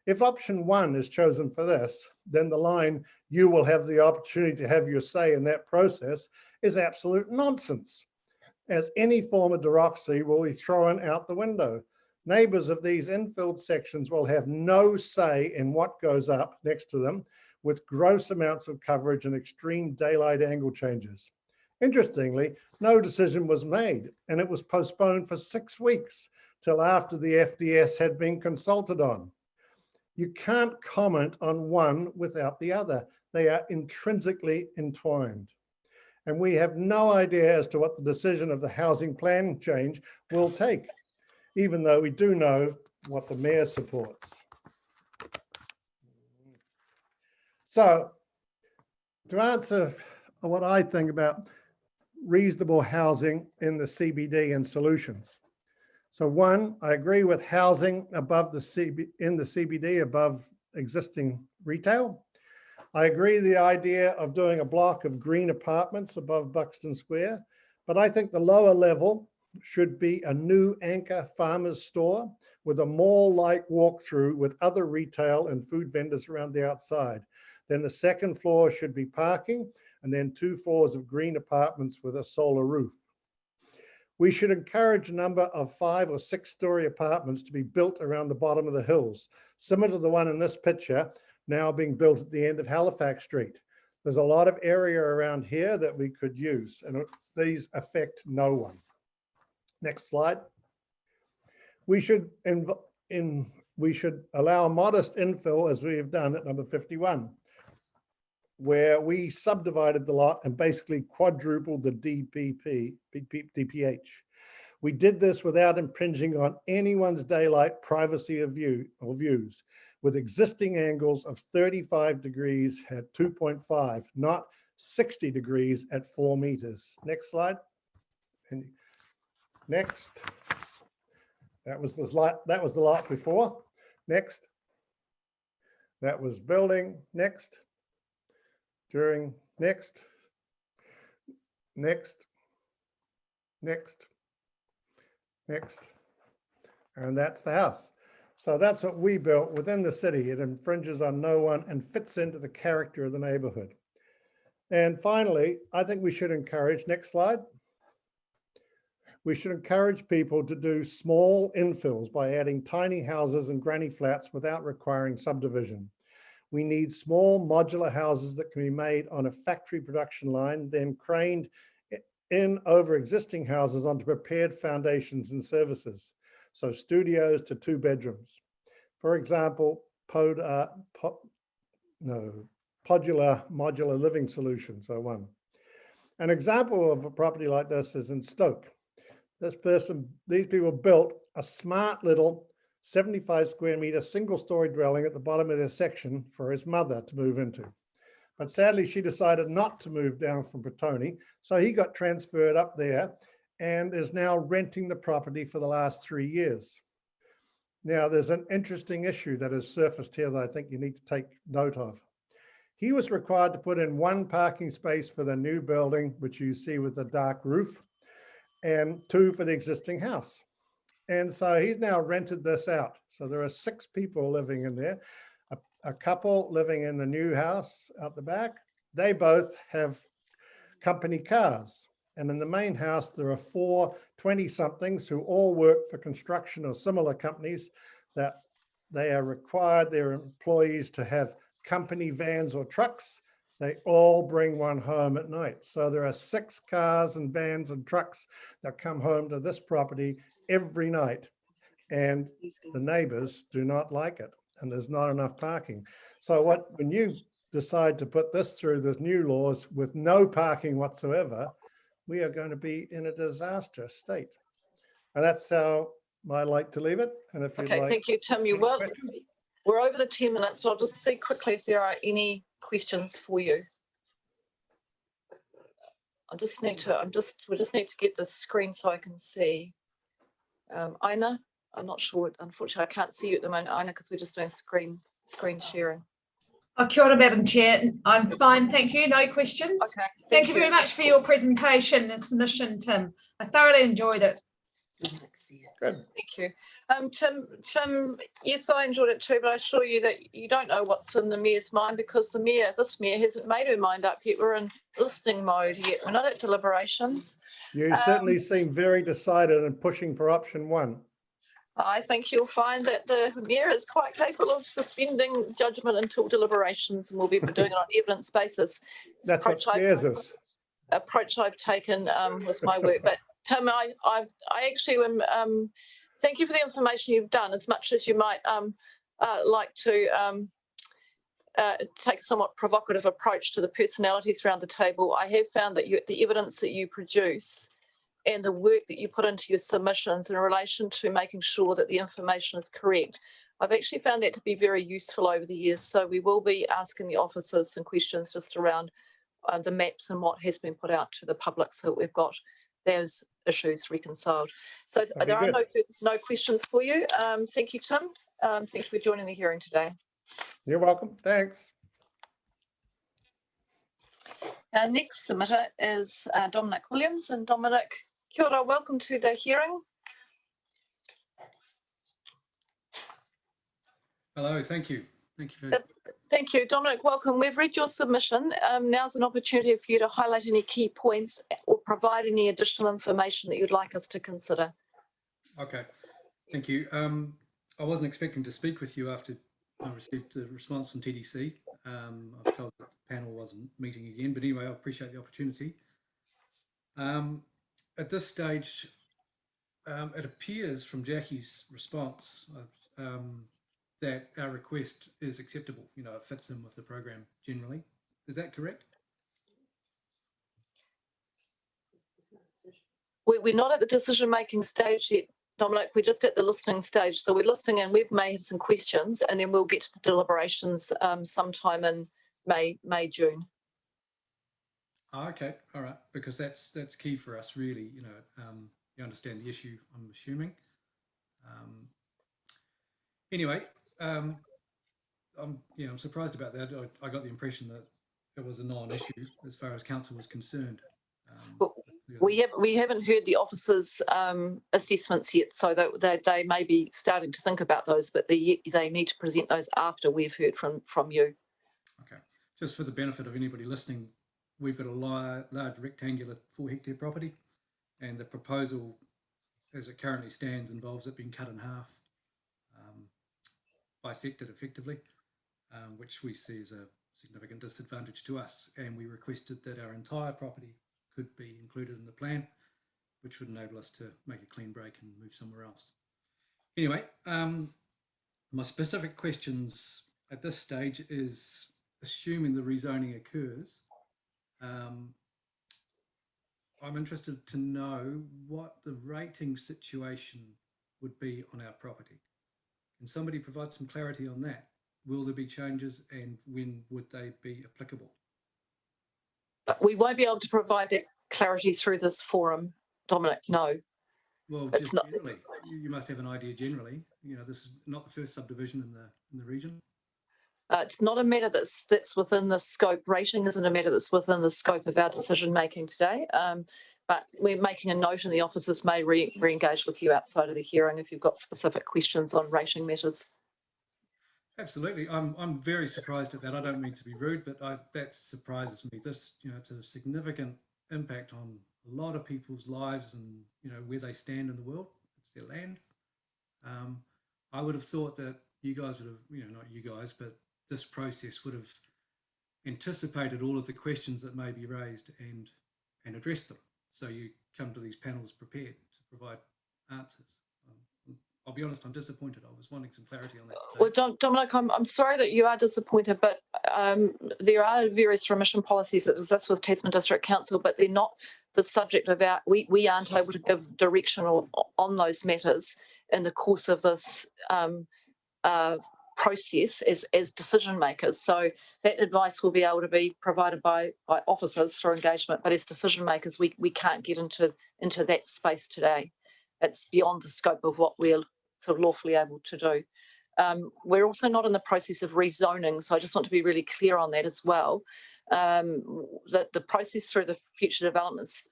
If option 1 is chosen for this, then the line, "You will have the opportunity to have your say in that process," is absolute nonsense, as any form of democracy will be thrown out the window. Neighbours of these infilled sections will have no say in what goes up next to them, with gross amounts of coverage and extreme daylight angle changes. Interestingly, no decision was made, and it was postponed for 6 weeks till after the FDS had been consulted on. You can't comment on one without the other. They are intrinsically entwined. And we have no idea as to what the decision of the housing plan change will take, even though we do know what the mayor supports. So, to answer what I think about reasonable housing in the CBD and solutions. So 1, I agree with housing above in the CBD above existing retail. I agree the idea of doing a block of green apartments above Buxton Square, but I think the lower level should be a new anchor farmer's store with a mall-like walkthrough with other retail and food vendors around the outside. Then the second floor should be parking, and then 2 floors of green apartments with a solar roof. We should encourage a number of 5 or 6 story apartments to be built around the bottom of the hills, similar to the one in this picture, now being built at the end of Halifax Street. There's a lot of area around here that we could use, and these affect no one. Next slide. We should we should allow modest infill, as we have done at number 51, where we subdivided the lot and basically quadrupled the DPH. We did this without impinging on anyone's daylight privacy of view or views, with existing angles of 35 degrees at 2.5, not 60 degrees at 4 meters. Next slide. And next. That was the lot before. Next. That was building. Next. During. Next. Next. Next. Next. And that's the house. So that's what we built within the city. It infringes on no one and fits into the character of the neighborhood. And finally, I think we should encourage, next slide. We should encourage people to do small infills by adding tiny houses and granny flats without requiring subdivision. We need small modular houses that can be made on a factory production line, then craned in over existing houses onto prepared foundations and services. So studios to 2 bedrooms. For example, modular living solution, so 1. An example of a property like this is in Stoke. These people built a smart little 75 square meter single-story dwelling at the bottom of their section for his mother to move into. But sadly, she decided not to move down from Petone, so he got transferred up there and is now renting the property for the last 3 years. Now, there's an interesting issue that has surfaced here that I think you need to take note of. He was required to put in 1 parking space for the new building, which you see with the dark roof, and 2 for the existing house. And so he's now rented this out. So there are 6 people living in there, a couple living in the new house out the back. They both have company cars. And in the main house, there are 4 20-somethings who all work for construction or similar companies that they are required, their employees, to have company vans or trucks. They all bring one home at night. So there are 6 cars and vans and trucks that come home to this property every night. And the neighbors do not like it. And there's not enough parking. So when you decide to put this through the new laws with no parking whatsoever, we are going to be in a disastrous state. And that's how I like to leave it. And if you'd Okay, like, thank you, Tim. We're over the 10 minutes, but I'll just see quickly if there are any questions for you. We just need to get the screen so I can see. Aina, I'm not sure. Unfortunately, I can't see you at the moment, Aina, because we're just doing screen sharing. Kia ora, Madam Chair. I'm fine, thank you. No questions. Okay. Thank you very much for your presentation and submission, Tim. I thoroughly enjoyed it. Good. Thank you. Tim, yes, I enjoyed it too, but I assure you that you don't know what's in the Mayor's mind, because this Mayor hasn't made her mind up yet. We're in listening mode yet. We're not at deliberations. you certainly seem very decided and pushing for option 1. I think you'll find that the Mayor is quite capable of suspending judgment until deliberations, and we'll be doing it on evidence basis. That's what scares us. Approach I've taken with my work. But Tim, I actually thank you for the information you've done, as much as you might like to take a somewhat provocative approach to the personalities around the table. I have found that the evidence that you produce and the work that you put into your submissions in relation to making sure that the information is correct, I've actually found that to be very useful over the years. So we will be asking the officers some questions just around the maps and what has been put out to the public, so that we've got those issues reconciled. So there are no questions for you. Thank you, Tim. Thank you for joining the hearing today. You're welcome. Thanks. Our next submitter is Dominic Williams. And Dominic, kia ora, welcome to the hearing. Hello, thank you. Thank you, Dominic. Welcome. We've read your submission. Now's an opportunity for you to highlight any key points or provide any additional information that you'd like us to consider. Okay, thank you. I wasn't expecting to speak with you after I received the response from TDC. I've told the panel wasn't meeting again, but anyway, I appreciate the opportunity. At this stage, It appears from Jackie's response that our request is acceptable. You know, it fits in with the program generally. Is that correct? We're not at the decision-making stage yet, Dominic. We're just at the listening stage. So we're listening and we may have some questions and then we'll get to the deliberations sometime in May, June. Oh, okay, all right, because that's key for us, really. You know, you understand the issue, I'm assuming. Anyway, I'm surprised about that. I got the impression that it was a non-issue as far as council was concerned. We haven't heard the officers' assessments yet, so they may be starting to think about those, but they need to present those after we've heard from you. Okay, just for the benefit of anybody listening, we've got a large rectangular 4-hectare property, and the proposal as it currently stands involves it being cut in half, bisected effectively, which we see as a significant disadvantage to us, and we requested that our entire property could be included in the plan, which would enable us to make a clean break and move somewhere else. Anyway, my specific questions at this stage is, assuming the rezoning occurs, I'm interested to know what the rating situation would be on our property. Can somebody provide some clarity on that? Will there be changes and when would they be applicable? We won't be able to provide that clarity through this forum, Dominic, no. Well, it's just not. generally, you must have an idea generally. You know, this is not the first subdivision in the region. It's not a matter that's within the scope. Rating isn't a matter that's within the scope of our decision making today. But we're making a note, and the officers may re-engage with you outside of the hearing if you've got specific questions on rating matters. Absolutely, I'm very surprised at that. I don't mean to be rude, but that surprises me. This, you know, it's a significant impact on a lot of people's lives and, you know, where they stand in the world. It's their land. I would have thought that you guys would have, you know, not you guys, but this process would have anticipated all of the questions that may be raised and addressed them. So you come to these panels prepared to provide answers. I'll be honest, I'm disappointed. I was wanting some clarity on that. Well, Dominic, I'm sorry that you are disappointed, but there are various remission policies that exist with Tasman District Council, but they're not the subject of our, we aren't able to give direction on those matters in the course of this process as decision makers. So that advice will be able to be provided by officers through engagement, but as decision makers, we can't get into that space today. It's beyond the scope of what we're sort of lawfully able to do. We're also not in the process of rezoning, so I just want to be really clear on that as well. The process through the future developments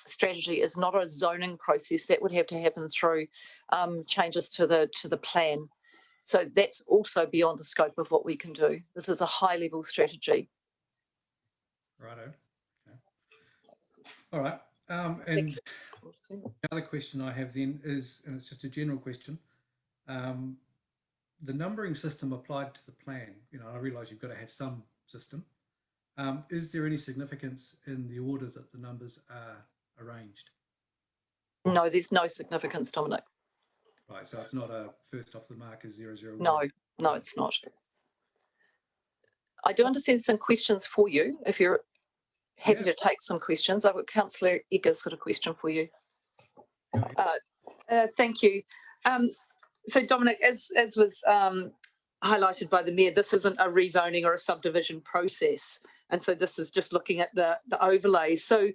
strategy is not a zoning process. That would have to happen through changes to the plan. So that's also beyond the scope of what we can do. This is a high-level strategy. Righto. Okay. All right. And another question I have then is, and it's just a general question, the numbering system applied to the plan, you know, I realise you've got to have some system. Is there any significance in the order that the numbers are arranged? No, there's no significance, Dominic. Right, so it's not a first off the mark is 001? No, it's not. I do understand some questions for you, if you're happy to take some questions. I've got Councillor Eggers got a question for you. Thank you. So Dominic, as was highlighted by the Mayor, this isn't a rezoning or a subdivision process. And so this is just looking at the overlays. So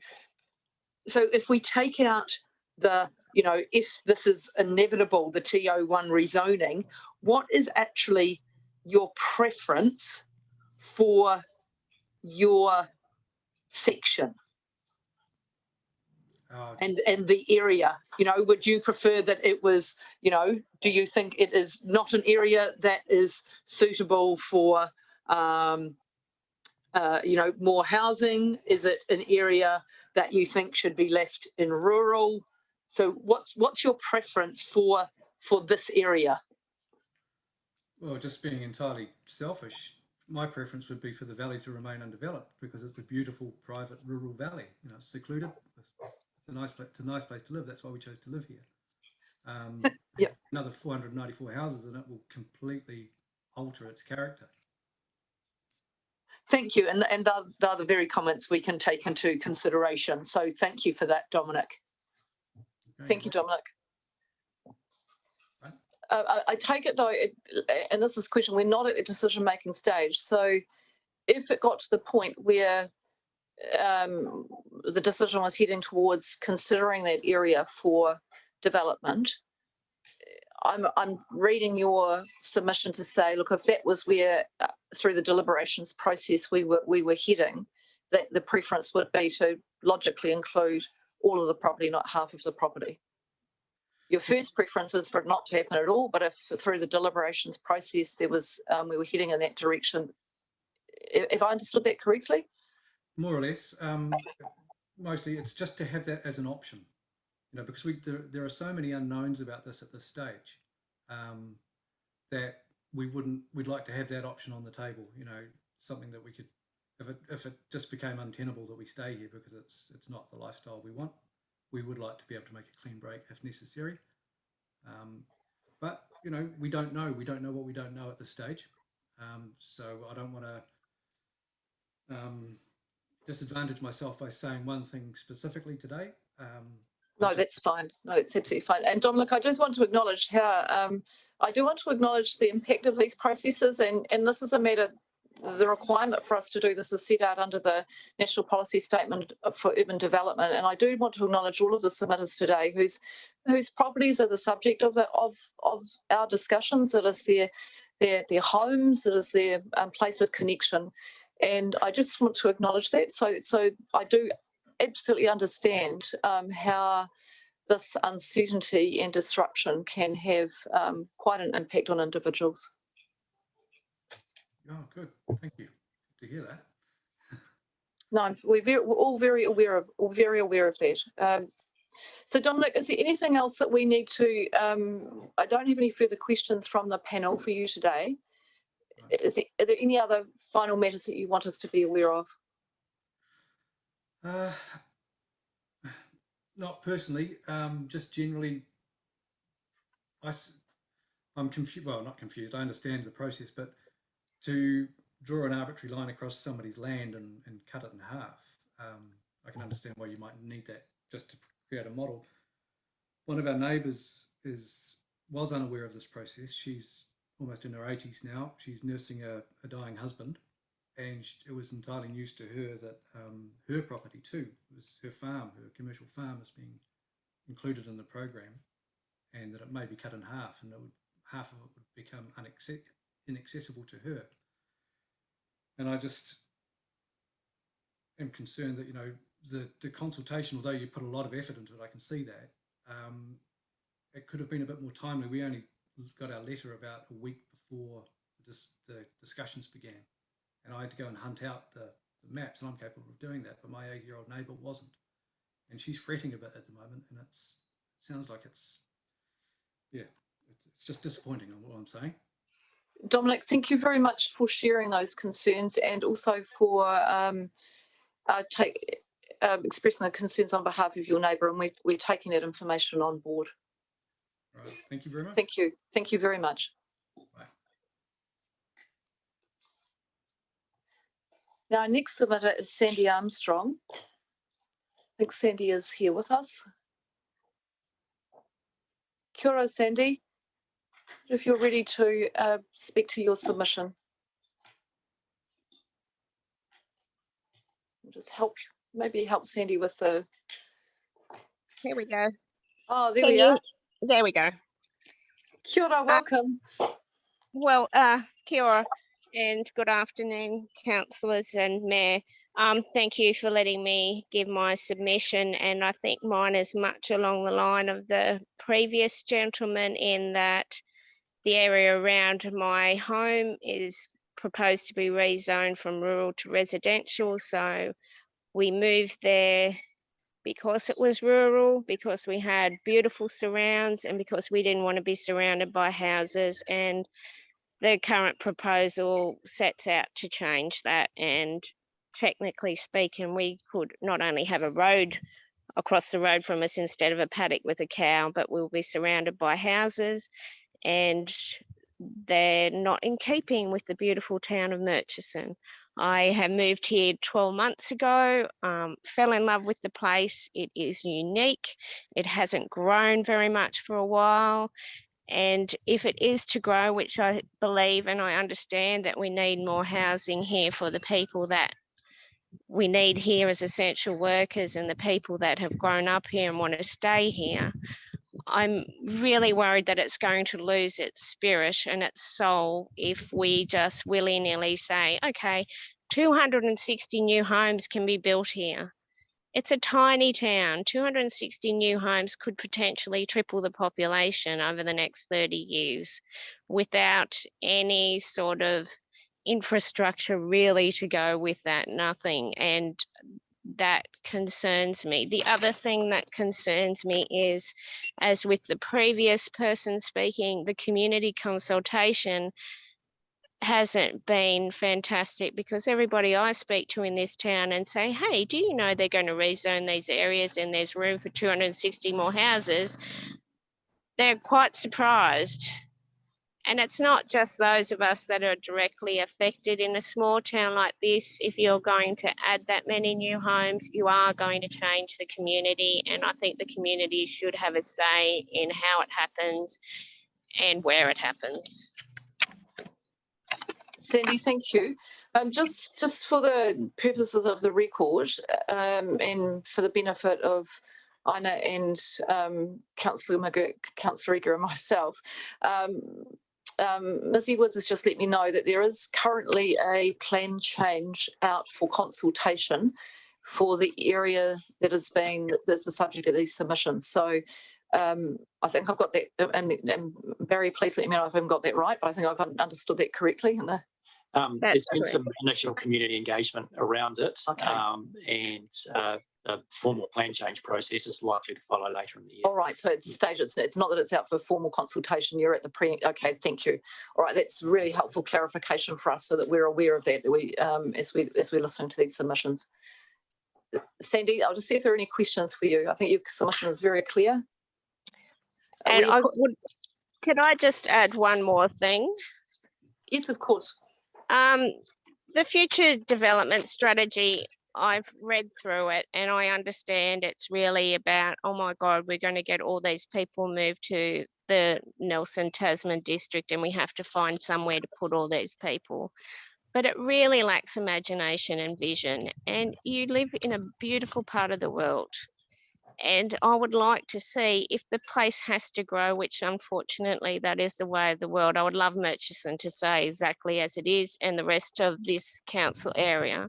if we take out the, you know, if this is inevitable, the TO1 rezoning, what is actually your preference for your section? And the area, you know, would you prefer that it was, you know, do you think it is not an area that is suitable for, you know, more housing? Is it an area that you think should be left in rural? So what's your preference for this area? Well, just being entirely selfish, my preference would be for the valley to remain undeveloped because it's a beautiful private rural valley. You know, it's secluded. It's a nice place. It's a nice place to live. That's why we chose to live here. Yep. Another 494 houses and it will completely alter its character. Thank you. And the other very comments we can take into consideration. So thank you for that, Dominic. Okay, Thank you, Dominic. I take it though, and this is a question, we're not at the decision-making stage. So if it got to the point where the decision was heading towards considering that area for development, I'm reading your submission to say, look, if that was where through the deliberations process we were heading, that the preference would be to logically include all of the property, not half of the property. Your first preference is for it not to happen at all, but if through the deliberations process there was we were heading in that direction, if I understood that correctly? More or less. Mostly it's just to have that as an option, you know, because there are so many unknowns about this at this stage that we'd like to have that option on the table, you know, something that we could, if it just became untenable that we stay here because it's not the lifestyle we want, we would like to be able to make a clean break if necessary. But, you know, we don't know what we don't know at this stage. So I don't want to disadvantage myself by saying one thing specifically today. No, that's fine. No, it's absolutely fine. And Dominic, I just want to acknowledge how I do want to acknowledge the impact of these processes, and this is a matter, the requirement for us to do this is set out under the National Policy Statement for Urban Development. And I do want to acknowledge all of the submitters today whose properties are the subject of our discussions. It is their homes, it is their place of connection. And I just want to acknowledge that. So I do absolutely understand how this uncertainty and disruption can have quite an impact on individuals. Oh, good. Thank you. Good to hear that. No, we're all very aware of that. So Dominic, is there anything else that we need to? I don't have any further questions from the panel for you today. Are there any other final matters that you want us to be aware of? Not personally, just generally, I'm confused. Well, not confused. I understand the process, but to draw an arbitrary line across somebody's land and cut it in half, I can understand why you might need that just to create a model. One of our neighbours was unaware of this process. She's almost in her 80s now. She's nursing a dying husband, and it was entirely news to her that her property too, was her farm, her commercial farm, is being included in the program, and that it may be cut in half, and half of it would become inaccessible to her. And I just am concerned that, you know, the consultation, although you put a lot of effort into it, I can see that, it could have been a bit more timely. We only got our letter about a week before the discussions began, and I had to go and hunt out the maps, and I'm capable of doing that, but my 80-year-old neighbour wasn't. And she's fretting a bit at the moment, and it sounds like it's just disappointing on what I'm saying. Dominic, thank you very much for sharing those concerns, and also for expressing the concerns on behalf of your neighbour, and we're taking that information on board. Right. Thank you very much. Thank you. Thank you very much. Bye. Now, our next submitter is Sandy Armstrong. I think Sandy is here with us. Kia ora, Sandy. If you're ready to speak to your submission. Just maybe help Sandy with the... Here we go. Oh, there we are. There we go. Kia ora, welcome. Well, kia ora and good afternoon, councillors and Mayor. Thank you for letting me give my submission, and I think mine is much along the line of the previous gentleman in that the area around my home is proposed to be rezoned from rural to residential. So we moved there because it was rural, because we had beautiful surrounds, and because we didn't want to be surrounded by houses. And the current proposal sets out to change that. And technically speaking, we could not only have a road across the road from us instead of a paddock with a cow, but we'll be surrounded by houses, and they're not in keeping with the beautiful town of Murchison. I have moved here 12 months ago, fell in love with the place. It is unique. It hasn't grown very much for a while. And if it is to grow, which I believe and I understand that we need more housing here for the people that we need here as essential workers and the people that have grown up here and want to stay here, I'm really worried that it's going to lose its spirit and its soul if we just willy-nilly say, okay, 260 new homes can be built here. It's a tiny town. 260 new homes could potentially triple the population over the next 30 years without any sort of infrastructure really to go with that, nothing. And that concerns me. The other thing that concerns me is, as with the previous person speaking, the community consultation hasn't been fantastic, because everybody I speak to in this town and say, hey, do you know they're going to rezone these areas and there's room for 260 more houses? They're quite surprised. And it's not just those of us that are directly affected. In a small town like this, if you're going to add that many new homes, you are going to change the community. And I think the community should have a say in how it happens and where it happens. Sandy, thank you. Just for the purposes of the record, and for the benefit of Ina and Councillor McGurk, Councillor Eager and myself, Mizzy Woods has just let me know that there is currently a plan change out for consultation for the area that has been, that's the subject of these submissions. So I think I've got that, and Barry, please let me know if I haven't got that right, but I think I've understood that correctly. In the there's been some initial community engagement around it, okay. And a formal plan change process is likely to follow later in the year. All right, so at this stage, it's not that it's out for formal consultation, you're at the okay, thank you. All right, that's really helpful clarification for us so that we're aware of that as we're listening to these submissions. Sandy, I'll just see if there are any questions for you. I think your submission is very clear. And could I just add one more thing? Yes, of course. The future development strategy, I've read through it and I understand it's really about, oh my God, we're going to get all these people moved to the Nelson Tasman district and we have to find somewhere to put all these people. But it really lacks imagination and vision. And you live in a beautiful part of the world. And I would like to see, if the place has to grow, which unfortunately that is the way of the world, I would love Murchison to say exactly as it is and the rest of this council area.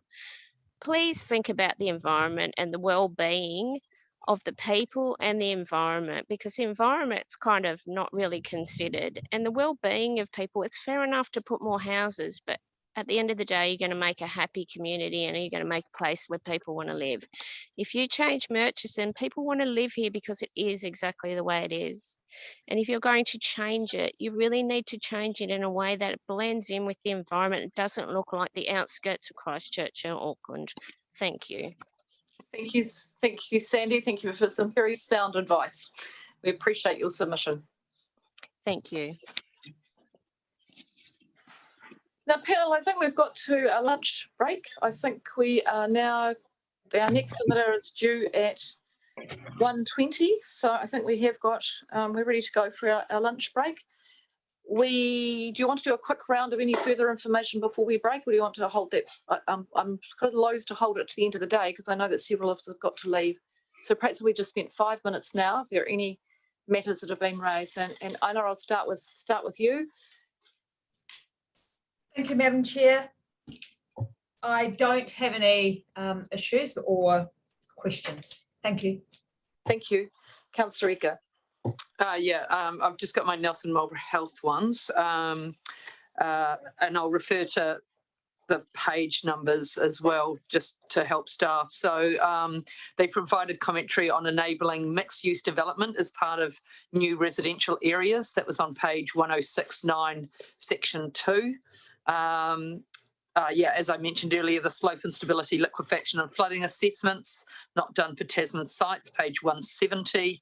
Please think about the environment and the well-being of the people and the environment, because the environment's kind of not really considered. And the well-being of people, it's fair enough to put more houses, but at the end of the day, you're going to make a happy community and you're going to make a place where people want to live. If you change Murchison, people want to live here because it is exactly the way it is. And if you're going to change it, you really need to change it in a way that it blends in with the environment. It doesn't look like the outskirts of Christchurch and Auckland. Thank you. Thank you, Sandy. Thank you for some very sound advice. We appreciate your submission. Thank you. Now, panel, I think we've got to a lunch break. I think we are now, our next submitter is due at 1:20. So I think we have got, we're ready to go for our lunch break. Do you want to do a quick round of any further information before we break, or do you want to hold that? I'm kind of loath to hold it to the end of the day because I know that several of us have got to leave. So perhaps we just spent 5 minutes now, if there are any matters that have been raised. And Ina, I'll start with you. Thank you, Madam Chair. I don't have any issues or questions. Thank you. Thank you. Councillor Eager. I've just got my Nelson Marlborough Health ones, and I'll refer to the page numbers as well, just to help staff. So they provided commentary on enabling mixed-use development as part of new residential areas. That was on page 1069, section 2. yeah, as I mentioned earlier, the slope instability, liquefaction and flooding assessments not done for Tasman sites, page 170.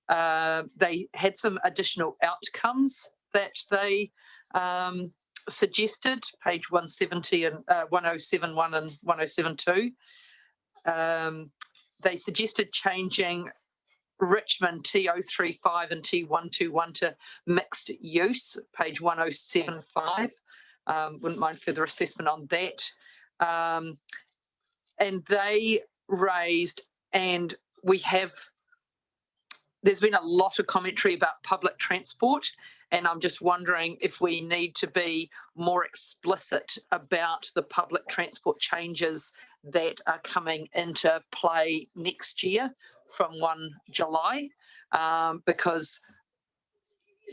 They had some additional outcomes that they suggested, page 170 and 1071 and 1072. They suggested changing Richmond T035 and T121 to mixed use, page 1075. Wouldn't mind further assessment on that. And they raised, and there's been a lot of commentary about public transport, and I'm just wondering if we need to be more explicit about the public transport changes that are coming into play next year from 1 July, because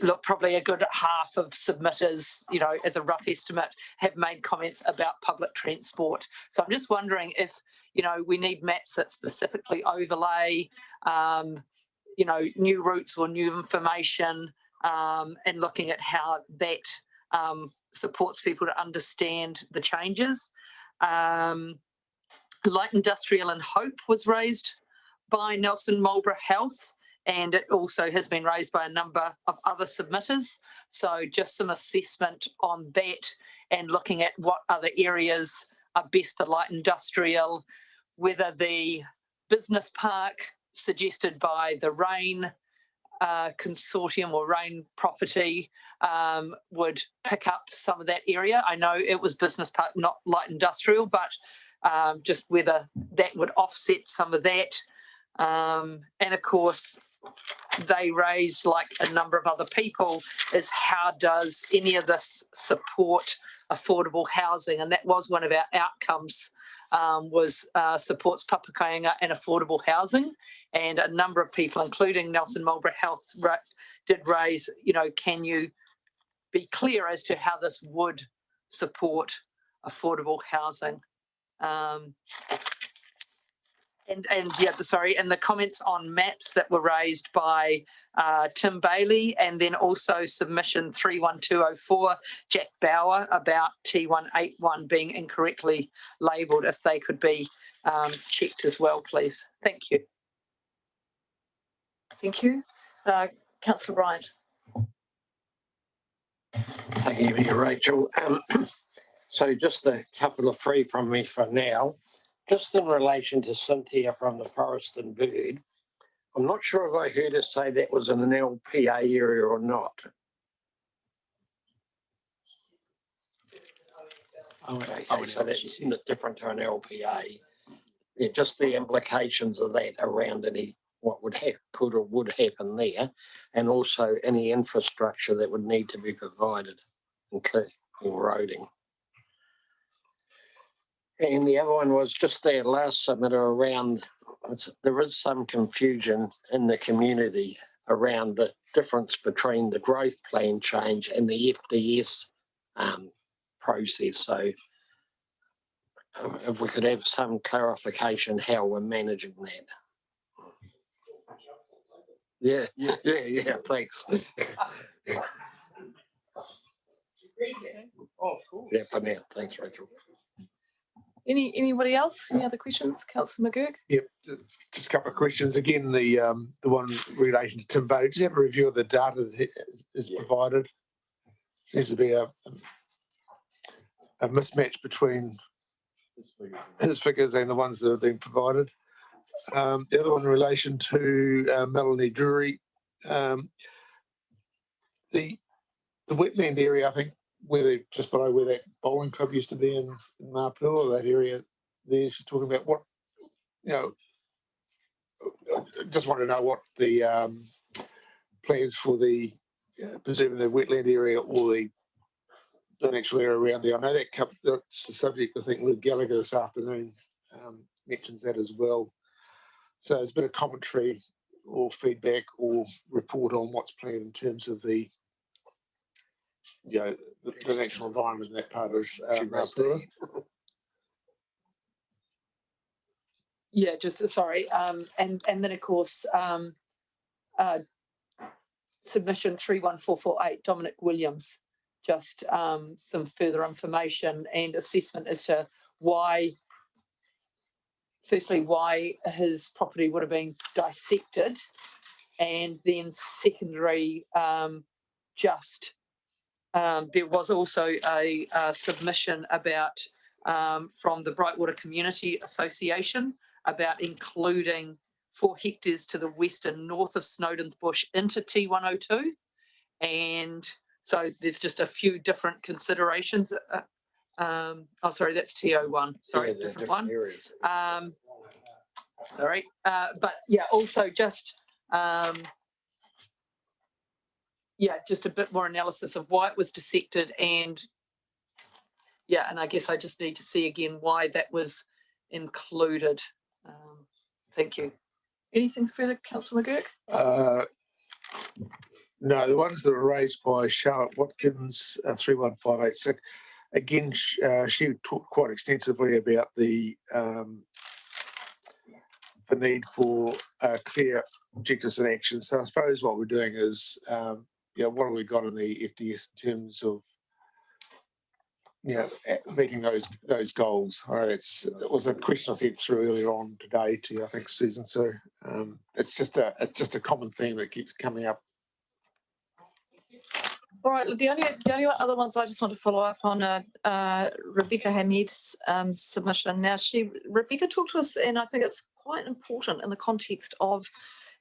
look, probably a good half of submitters, you know, as a rough estimate, have made comments about public transport. So I'm just wondering if, you know, we need maps that specifically overlay, you know, new routes or new information, and looking at how that supports people to understand the changes. Light industrial and hope was raised by Nelson Marlborough Health, and it also has been raised by a number of other submitters. So just some assessment on that and looking at what other areas are best for light industrial, whether the business park suggested by the RAIN consortium or RAIN property would pick up some of that area. I know it was business park, not light industrial, but just whether that would offset some of that. And of course, they raised, like a number of other people, is how does any of this support affordable housing? And that was one of our outcomes, was supports Papakainga and affordable housing. And a number of people, including Nelson Marlborough Health, did raise, you know, can you be clear as to how this would support affordable housing? And yeah, sorry, and the comments on maps that were raised by Tim Bailey, and then also submission 31204, Jack Bauer, about T181 being incorrectly labelled, if they could be checked as well, please. Thank you. Thank you. Councillor Bryant. Thank you, Rachel. So just a couple of three from me for now. Just in relation to Cynthia from the Forest and Bird, I'm not sure if I heard her say that was in an LPA area or not. Okay, so that's different to an LPA. Yeah, just the implications of that around any what would have, could or would happen there, and also any infrastructure that would need to be provided, including roading. And the other one was just their last submitter around, there is some confusion in the community around the difference between the growth plan change and the FDS process. So if we could have some clarification how we're managing that. Yeah, thanks. Oh, cool. Yeah, for now. Thanks, Rachel. Anybody else? Any other questions? Councillor McGurk? Yep, just a couple of questions. Again, the one relating to Tim Bailey, just have a review of the data that is provided. Seems to be a mismatch between his figures and the ones that are being provided. The other one in relation to Melanie Drury, the wetland area, I think, just below where that bowling club used to be in Mapua, or that area there, she's talking about what, you know, just want to know what the plans for the preserving the wetland area or the actual area around there. I know that's the subject, I think Luke Gallagher this afternoon mentions that as well. So there's been a commentary or feedback or report on what's planned in terms of the, you know, the natural environment in that part of Mapua. Yeah, just sorry. And then of course, submission 31448, Dominic Williams. just some further information and assessment as to why, firstly, why his property would have been dissected, and then secondary, there was also a submission about from the Brightwater Community Association about including 4 hectares to the west and north of Snowdon's Bush into T102. And so there's just a few different considerations. Oh, sorry, that's TO1. Sorry, Yeah, different one. areas. Sorry, but yeah, also just just a bit more analysis of why it was dissected, and I guess I just need to see again why that was included. Thank you. Anything further, Councillor McGurk? No, the ones that were raised by Charlotte Watkins, 31586. Again, she talked quite extensively about the need for clear objectives and actions. So I suppose what we're doing is, what have we got in the FDS in terms of, meeting those goals. All right, it was a question I sent through earlier on today to, I think, Susan. So it's just a common theme that keeps coming up. All right, the only other ones I just want to follow up on Rebecca Hamid's submission. Now, Rebecca talked to us, and I think it's quite important in the context of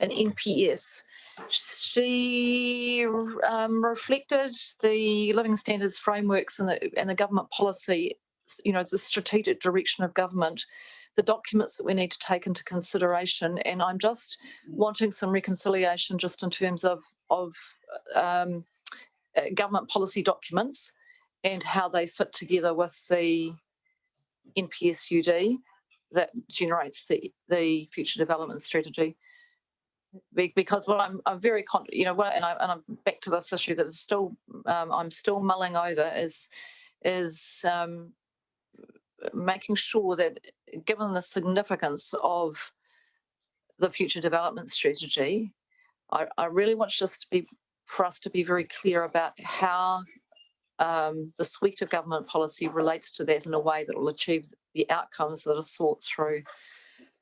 an NPS. She reflected the living standards frameworks and the government policy, the strategic direction of government, the documents that we need to take into consideration. And I'm just wanting some reconciliation just in terms of government policy documents and how they fit together with the NPSUD that generates the future development strategy. Because what I'm very and I'm back to this issue that is still I'm still mulling over is making sure that, given the significance of the future development strategy, I really want for us to be very clear about how the suite of government policy relates to that in a way that will achieve the outcomes that are sought through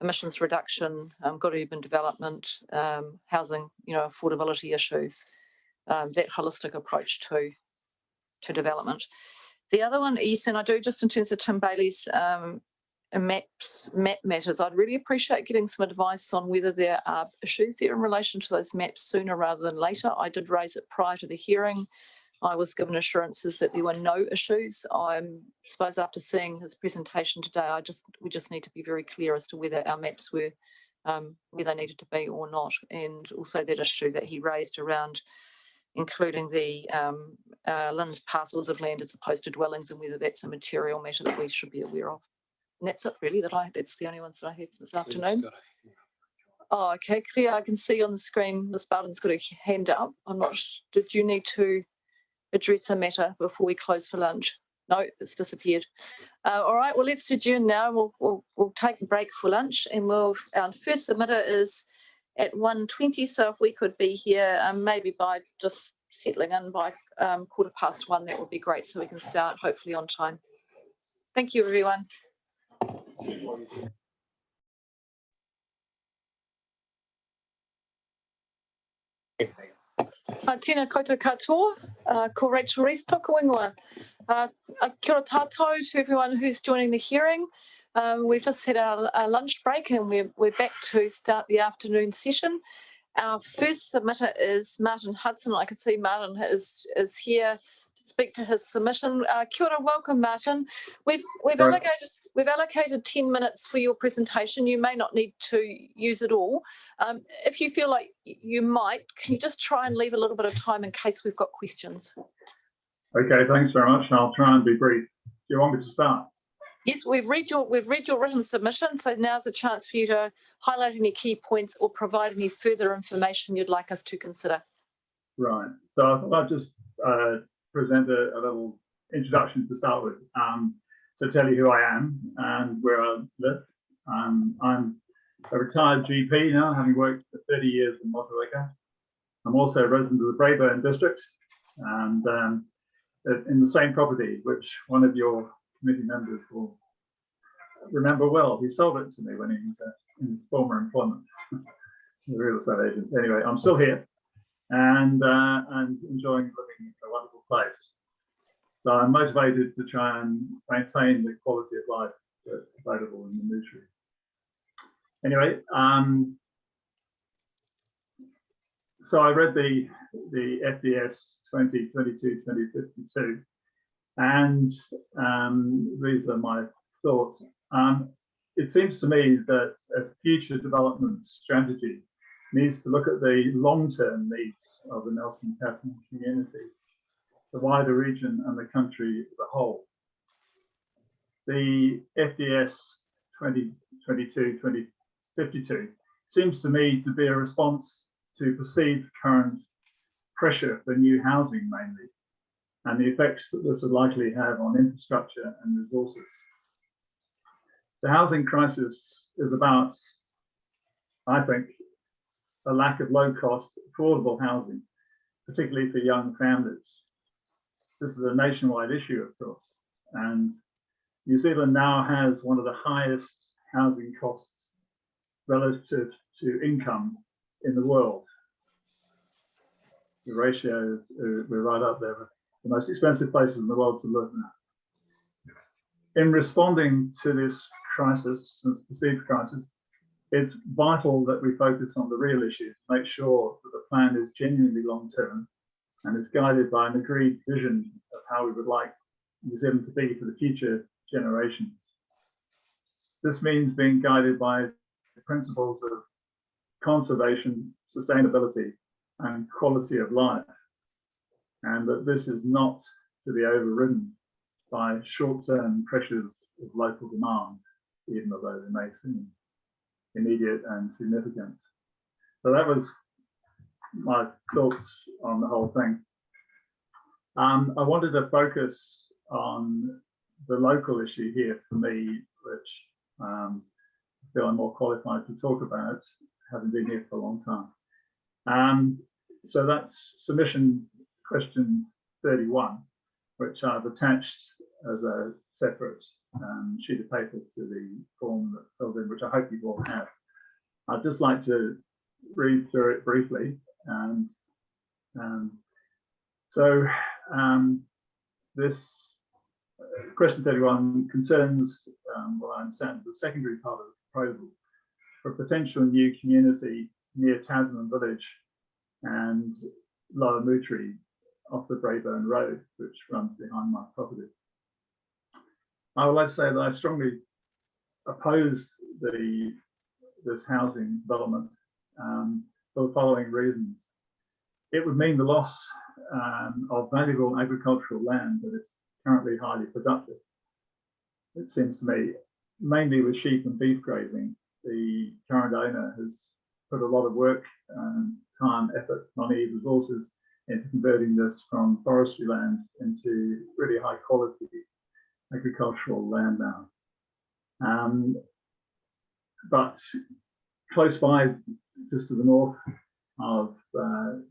emissions reduction, good urban development, housing, affordability issues, that holistic approach to development. The other one, yes, and I do, just in terms of Tim Bailey's map matters, I'd really appreciate getting some advice on whether there are issues there in relation to those maps sooner rather than later. I did raise it prior to the hearing. I was given assurances that there were no issues. I suppose after seeing his presentation today, we just need to be very clear as to whether our maps were where they needed to be or not, and also that issue that he raised around including the Lynn's parcels of land as opposed to dwellings, and whether that's a material matter that we should be aware of. And that's it really, that's the only ones that I have this afternoon. Oh, okay, Claire, I can see on the screen Ms. Barton's got a hand up. I'm not, did you need to address a matter before we close for lunch? No, it's disappeared. All right, well, let's adjourn now. We'll take a break for lunch, and our first submitter is at 1:20. So if we could be here maybe by just settling in by 1:15, that would be great, so we can start hopefully on time. Thank you, everyone. Tēnā koutou katoa, ko Rachel Rees, toka wingoa. Kia ora tātou to everyone who's joining the hearing. We've just had our lunch break, and we're back to start the afternoon session. Our first submitter is Martin Hudson. I can see Martin is here to speak to his submission. Kia ora, welcome, Martin. We've allocated 10 minutes for your presentation. You may not need to use it all. If you feel like you might, can you just try and leave a little bit of time in case we've got questions? Okay, thanks very much. I'll try and be brief. Do you want me to start? Yes, we've read your written submission, so now's a chance for you to highlight any key points or provide any further information you'd like us to consider. Right. So I thought I'd just present a little introduction to start with. To tell you who I am and where I live. I'm a retired GP now, having worked for 30 years in Motueka. I'm also a resident of the Braeburn district, and in the same property, which one of your committee members will remember well. He sold it to me when he was in his former employment, the real estate agent. Anyway, I'm still here and enjoying living in a wonderful place. So I'm motivated to try and maintain the quality of life that's available in the Nutri. Anyway, so I read the FDS 2022-2052, and these are my thoughts. It seems to me that a future development strategy needs to look at the long-term needs of the Nelson Tasman community, the wider region and the country as a whole. The FDS 2022-2052 seems to me to be a response to perceived current pressure for new housing mainly, and the effects that this would likely have on infrastructure and resources. The housing crisis is about, I think, a lack of low-cost, affordable housing, particularly for young families. This is a nationwide issue, of course, and New Zealand now has one of the highest housing costs relative to income in the world. The ratio, we're right up there with the most expensive places in the world to live now. In responding to this crisis, this perceived crisis, it's vital that we focus on the real issues, make sure that the plan is genuinely long-term and is guided by an agreed vision of how we would like New Zealand to be for the future generations. This means being guided by the principles of conservation, sustainability, and quality of life, and that this is not to be overridden by short-term pressures of local demand, even although they may seem immediate and significant. So that was my thoughts on the whole thing. I wanted to focus on the local issue here for me, which I feel I'm more qualified to talk about, having been here for a long time. So that's submission question 31, which I've attached as a separate sheet of paper to the form that filled in, which I hope you all have. I'd just like to read through it briefly. This question 31 concerns what I understand the secondary part of the proposal for a potential new community near Tasman Village and Lower Mutri off the Braeburn Road, which runs behind my property. I would like to say that I strongly oppose this housing development for the following reasons. It would mean the loss of valuable agricultural land that is currently highly productive. It seems to me, mainly with sheep and beef grazing, the current owner has put a lot of work, time, effort, money, resources into converting this from forestry land into really high quality agricultural land now. But close by, just to the north of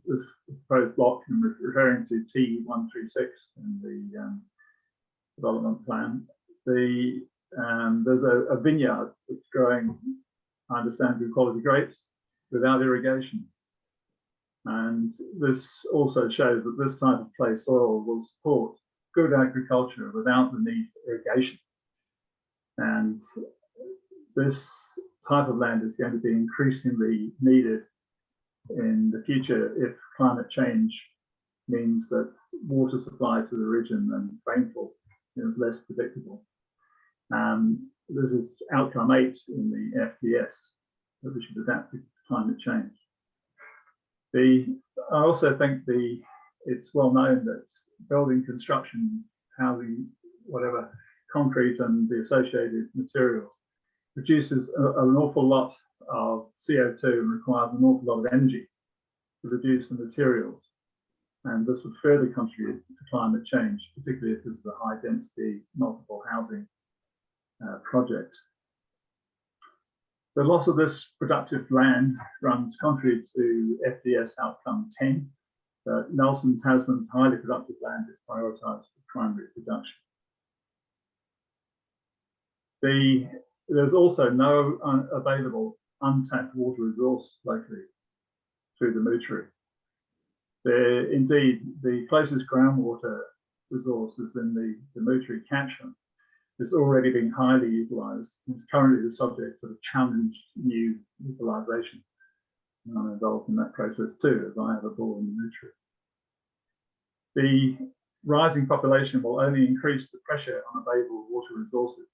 this proposed block, and referring to T136 in the development plan, there's a vineyard that's growing, I understand, good quality grapes without irrigation. And this also shows that this type of clay soil will support good agriculture without the need for irrigation. And this type of land is going to be increasingly needed in the future if climate change means that water supply to the region and rainfall is less predictable. This is outcome 8 in the FDS, that we should adapt to climate change. I also think it's well known that building construction, housing, whatever, concrete and the associated materials produces an awful lot of CO2 and requires an awful lot of energy to produce the materials. And this would further contribute to climate change, particularly if this is a high density, multiple housing project. The loss of this productive land runs contrary to FDS outcome 10, that Nelson Tasman's highly productive land is prioritised for primary production. There's also no available untapped water resource locally through the Moochary. Indeed, the closest groundwater resource is in the Moochary catchment. It's already being highly utilised and is currently the subject of a challenged new utilisation. And I'm involved in that process too, as I have a bore in the Moochary. The rising population will only increase the pressure on available water resources.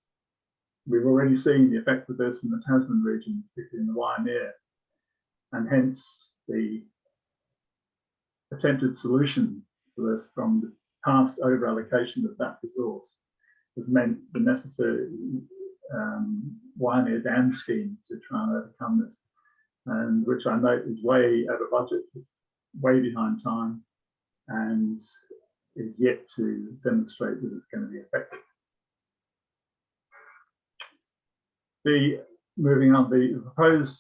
We've already seen the effect of this in the Tasman region, particularly in the Waimea, and hence the attempted solution to this from the past over-allocation of that resource has meant the necessary Waimea dam scheme to try and overcome this, and which I note is way over budget, way behind time, and is yet to demonstrate that it's going to be effective. Moving on, the proposed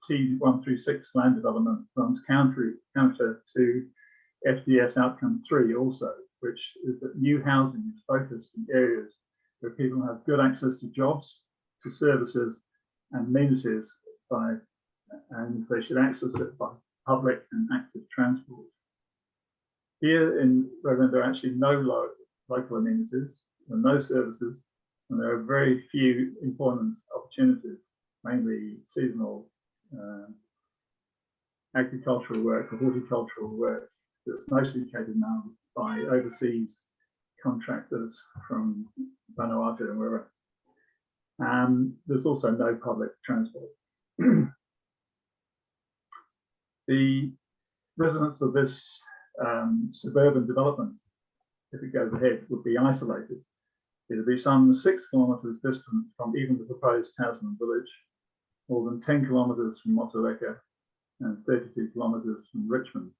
T136 land development runs counter to FDS outcome 3 also, which is that new housing is focused in areas where people have good access to jobs, to services and amenities and they should access it by public and active transport. Here in Rowan, there are actually no local amenities and no services, and there are very few employment opportunities, mainly seasonal agricultural work or horticultural work that's mostly catered now by overseas contractors from Vanuatu and wherever. There's also no public transport. The residents of this suburban development, if it goes ahead, would be isolated. It would be some 6 kilometres distant from even the proposed Tasman village, more than 10 kilometres from Motueka, and 32 kilometres from Richmond.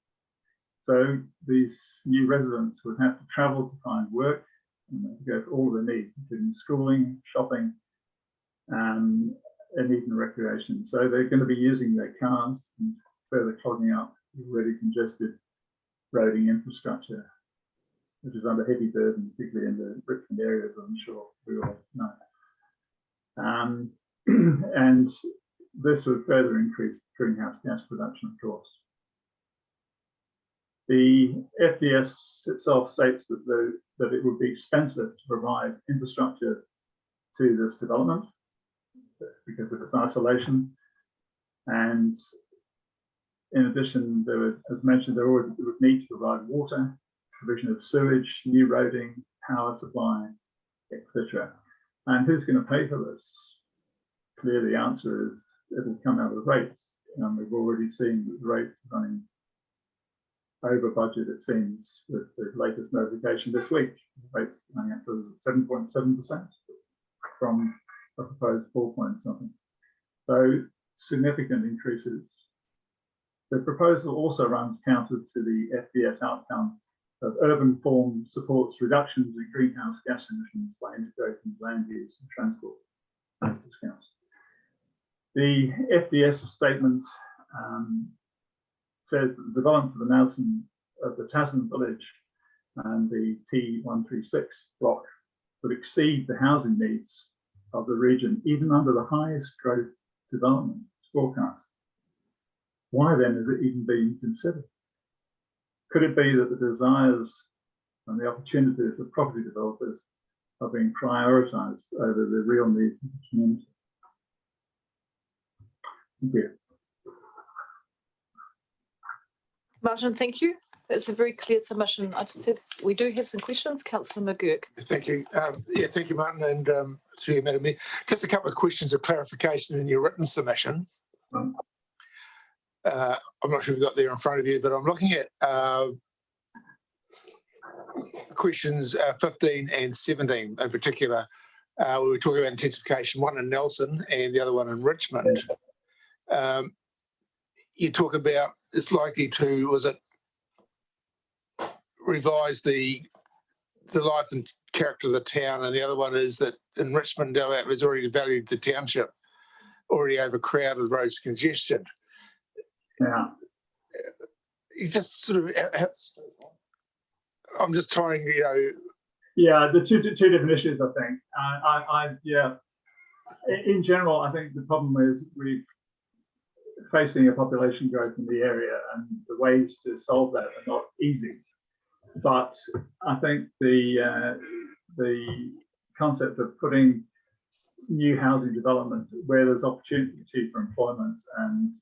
So these new residents would have to travel to find work and go for all of their needs, including schooling, shopping, and even recreation. So they're going to be using their cars and further clogging up already congested roading infrastructure, which is under heavy burden, particularly in the Richmond area, as I'm sure we all know. And this would further increase greenhouse gas production, of course. The FDS itself states that it would be expensive to provide infrastructure to this development because of its isolation. And in addition, as mentioned, there would need to provide water, provision of sewage, new roading, power supply, etc. And who's going to pay for this? Clearly, the answer is it'll come out of the rates. And we've already seen that the rates running over budget, it seems, with the latest notification this week. The rates running up to 7.7% from a proposed 4 point something. So significant increases. The proposal also runs counter to the FDS outcome of urban form supports reductions in greenhouse gas emissions by integrating land use and transport as discussed. The FDS statement says that the development of the Tasman village and the T136 block would exceed the housing needs of the region, even under the highest growth development forecast. Why then is it even being considered? Could it be that the desires and the opportunities of property developers are being prioritised over the real needs of the community? Thank you. Martin, thank you. That's a very clear submission. I just said we do have some questions. Councillor McGurk. Thank you. Thank you, Martin, and to you, Madam Mayor. Just a couple of questions of clarification in your written submission. I'm not sure if you've got there in front of you, but I'm looking at questions 15 and 17 in particular. We were talking about intensification, one in Nelson and the other one in Richmond. You talk about it's likely to, was it revise the life and character of the town, and the other one is that in Richmond, it was already valued the township, already overcrowded, roads congestion. Yeah. you just sort of, I'm just trying, Yeah, the two different issues, I think. Yeah, in general, I think the problem is we're facing a population growth in the area, and the ways to solve that are not easy. But I think the concept of putting new housing development where there's opportunity for employment and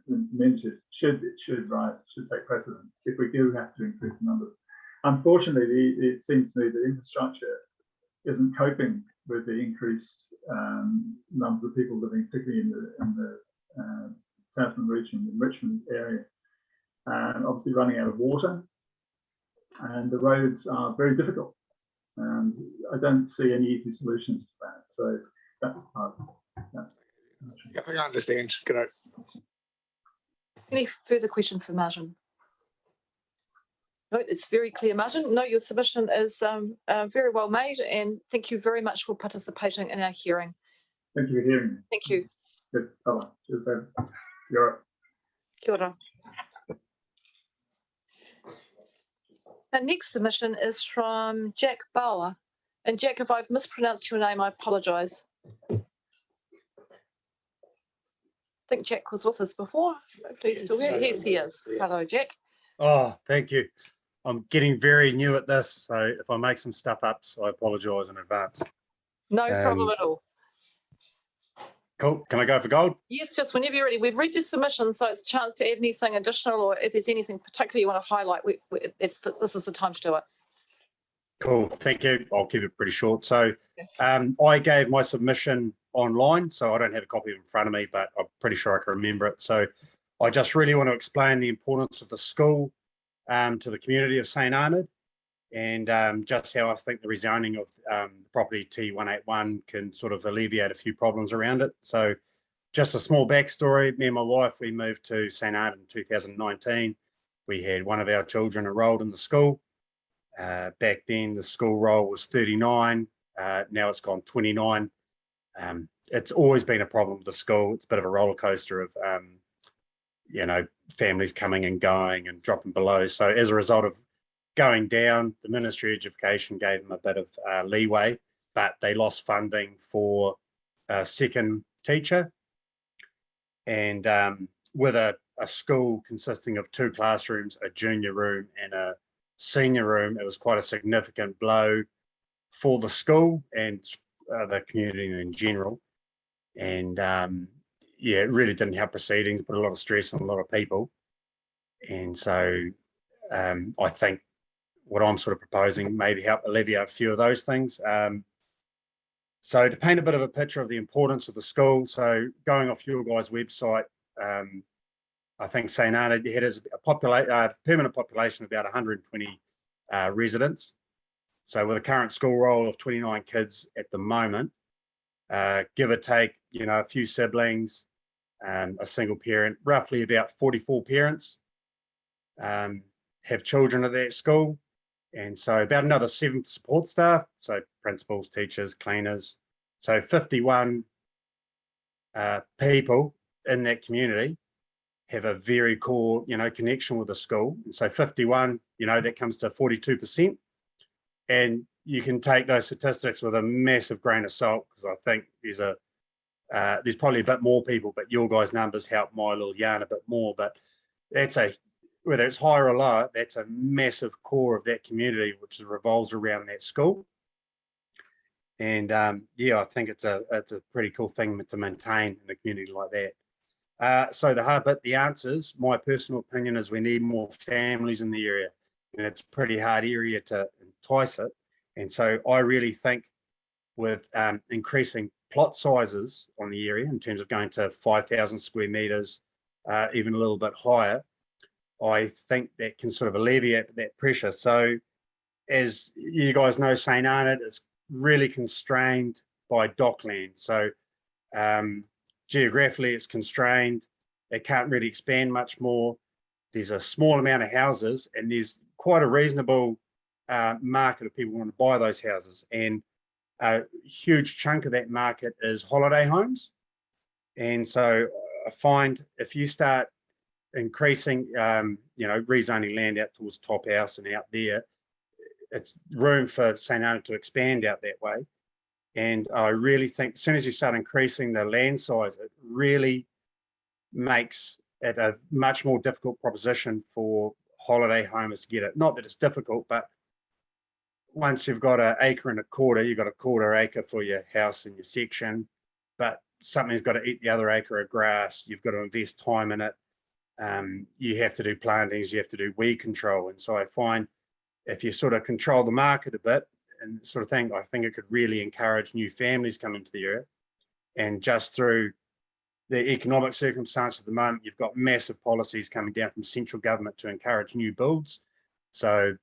implemented should take precedent if we do have to increase the numbers. Unfortunately, it seems to me that infrastructure isn't coping with the increased number of people living, particularly in the Tasman region, the Richmond area, and obviously running out of water, and the roads are very difficult. And I don't see any easy solutions to that. So that's part of that. Yeah, I understand. Good night. Any further questions for Martin? No, it's very clear, Martin. No, your submission is very well made, and thank you very much for participating in our hearing. Thank you for hearing me. Thank you. Good. Bye-bye. Cheers, David. You're up. Kia ora. Our next submission is from Jack Bauer. And Jack, if I've mispronounced your name, I apologise. I think Jack was with us before. Hopefully he's still here. Yes, he is. Hello, Jack. Oh, thank you. I'm getting very new at this, so if I make some stuff up, so I apologise in advance. No problem at all. Cool. Can I go for gold? Yes, just whenever you're ready. We've read your submission, so it's a chance to add anything additional, or if there's anything particularly you want to highlight, this is the time to do it. Cool. Thank you. I'll keep it pretty short. So I gave my submission online, so I don't have a copy in front of me, but I'm pretty sure I can remember it. So I just really want to explain the importance of the school to the community of St Arnaud, and just how I think the rezoning of the property T181 can sort of alleviate a few problems around it. So just a small backstory, me and my wife, we moved to St Arnaud in 2019. We had one of our children enrolled in the school. Back then the school roll was 39, now it's gone 29. It's always been a problem with the school. It's a bit of a roller coaster of, families coming and going and dropping below. So as a result of going down, the Ministry of Education gave them a bit of leeway, but they lost funding for a second teacher. And with a school consisting of 2 classrooms, a junior room and a senior room, it was quite a significant blow for the school and the community in general. And it really didn't help proceedings, put a lot of stress on a lot of people. And so I think what I'm sort of proposing maybe help alleviate a few of those things. So to paint a bit of a picture of the importance of the school, so going off your guys' website, I think St Arnaud has a permanent population of about 120 residents. So with a current school roll of 29 kids at the moment, give or take, a few siblings, a single parent, roughly about 44 parents have children at that school. And so about another 7 support staff, so principals, teachers, cleaners. So 51 people in that community have a very core, connection with the school. And so 51, that comes to 42%. And you can take those statistics with a massive grain of salt, because I think there's probably a bit more people, but your guys' numbers help my little yarn a bit more. But that's whether it's higher or lower, that's a massive core of that community, which revolves around that school. And I think it's a pretty cool thing to maintain in a community like that. So the hard bit, the answers, my personal opinion is we need more families in the area, and it's a pretty hard area to entice it. And so I really think with increasing plot sizes on the area in terms of going to 5,000 square meters, even a little bit higher, I think that can sort of alleviate that pressure. So as you guys know, St Arnaud is really constrained by dockland. So geographically it's constrained. It can't really expand much more. There's a small amount of houses, and there's quite a reasonable market of people who want to buy those houses. And a huge chunk of that market is holiday homes. And so I find if you start increasing, rezoning land out towards Top House and out there. It's room for St. Anna to expand out that way. And I really think as soon as you start increasing the land size, it really makes it a much more difficult proposition for holiday homers to get it. Not that it's difficult, but once you've got an acre and a quarter, you've got a quarter acre for your house and your section, but something's got to eat the other acre of grass. You've got to invest time in it. You have to do plantings, you have to do weed control. And so I find if you sort of control the market a bit and sort of thing, I think it could really encourage new families coming to the area. And just through the economic circumstances at the moment, you've got massive policies coming down from central government to encourage new builds. So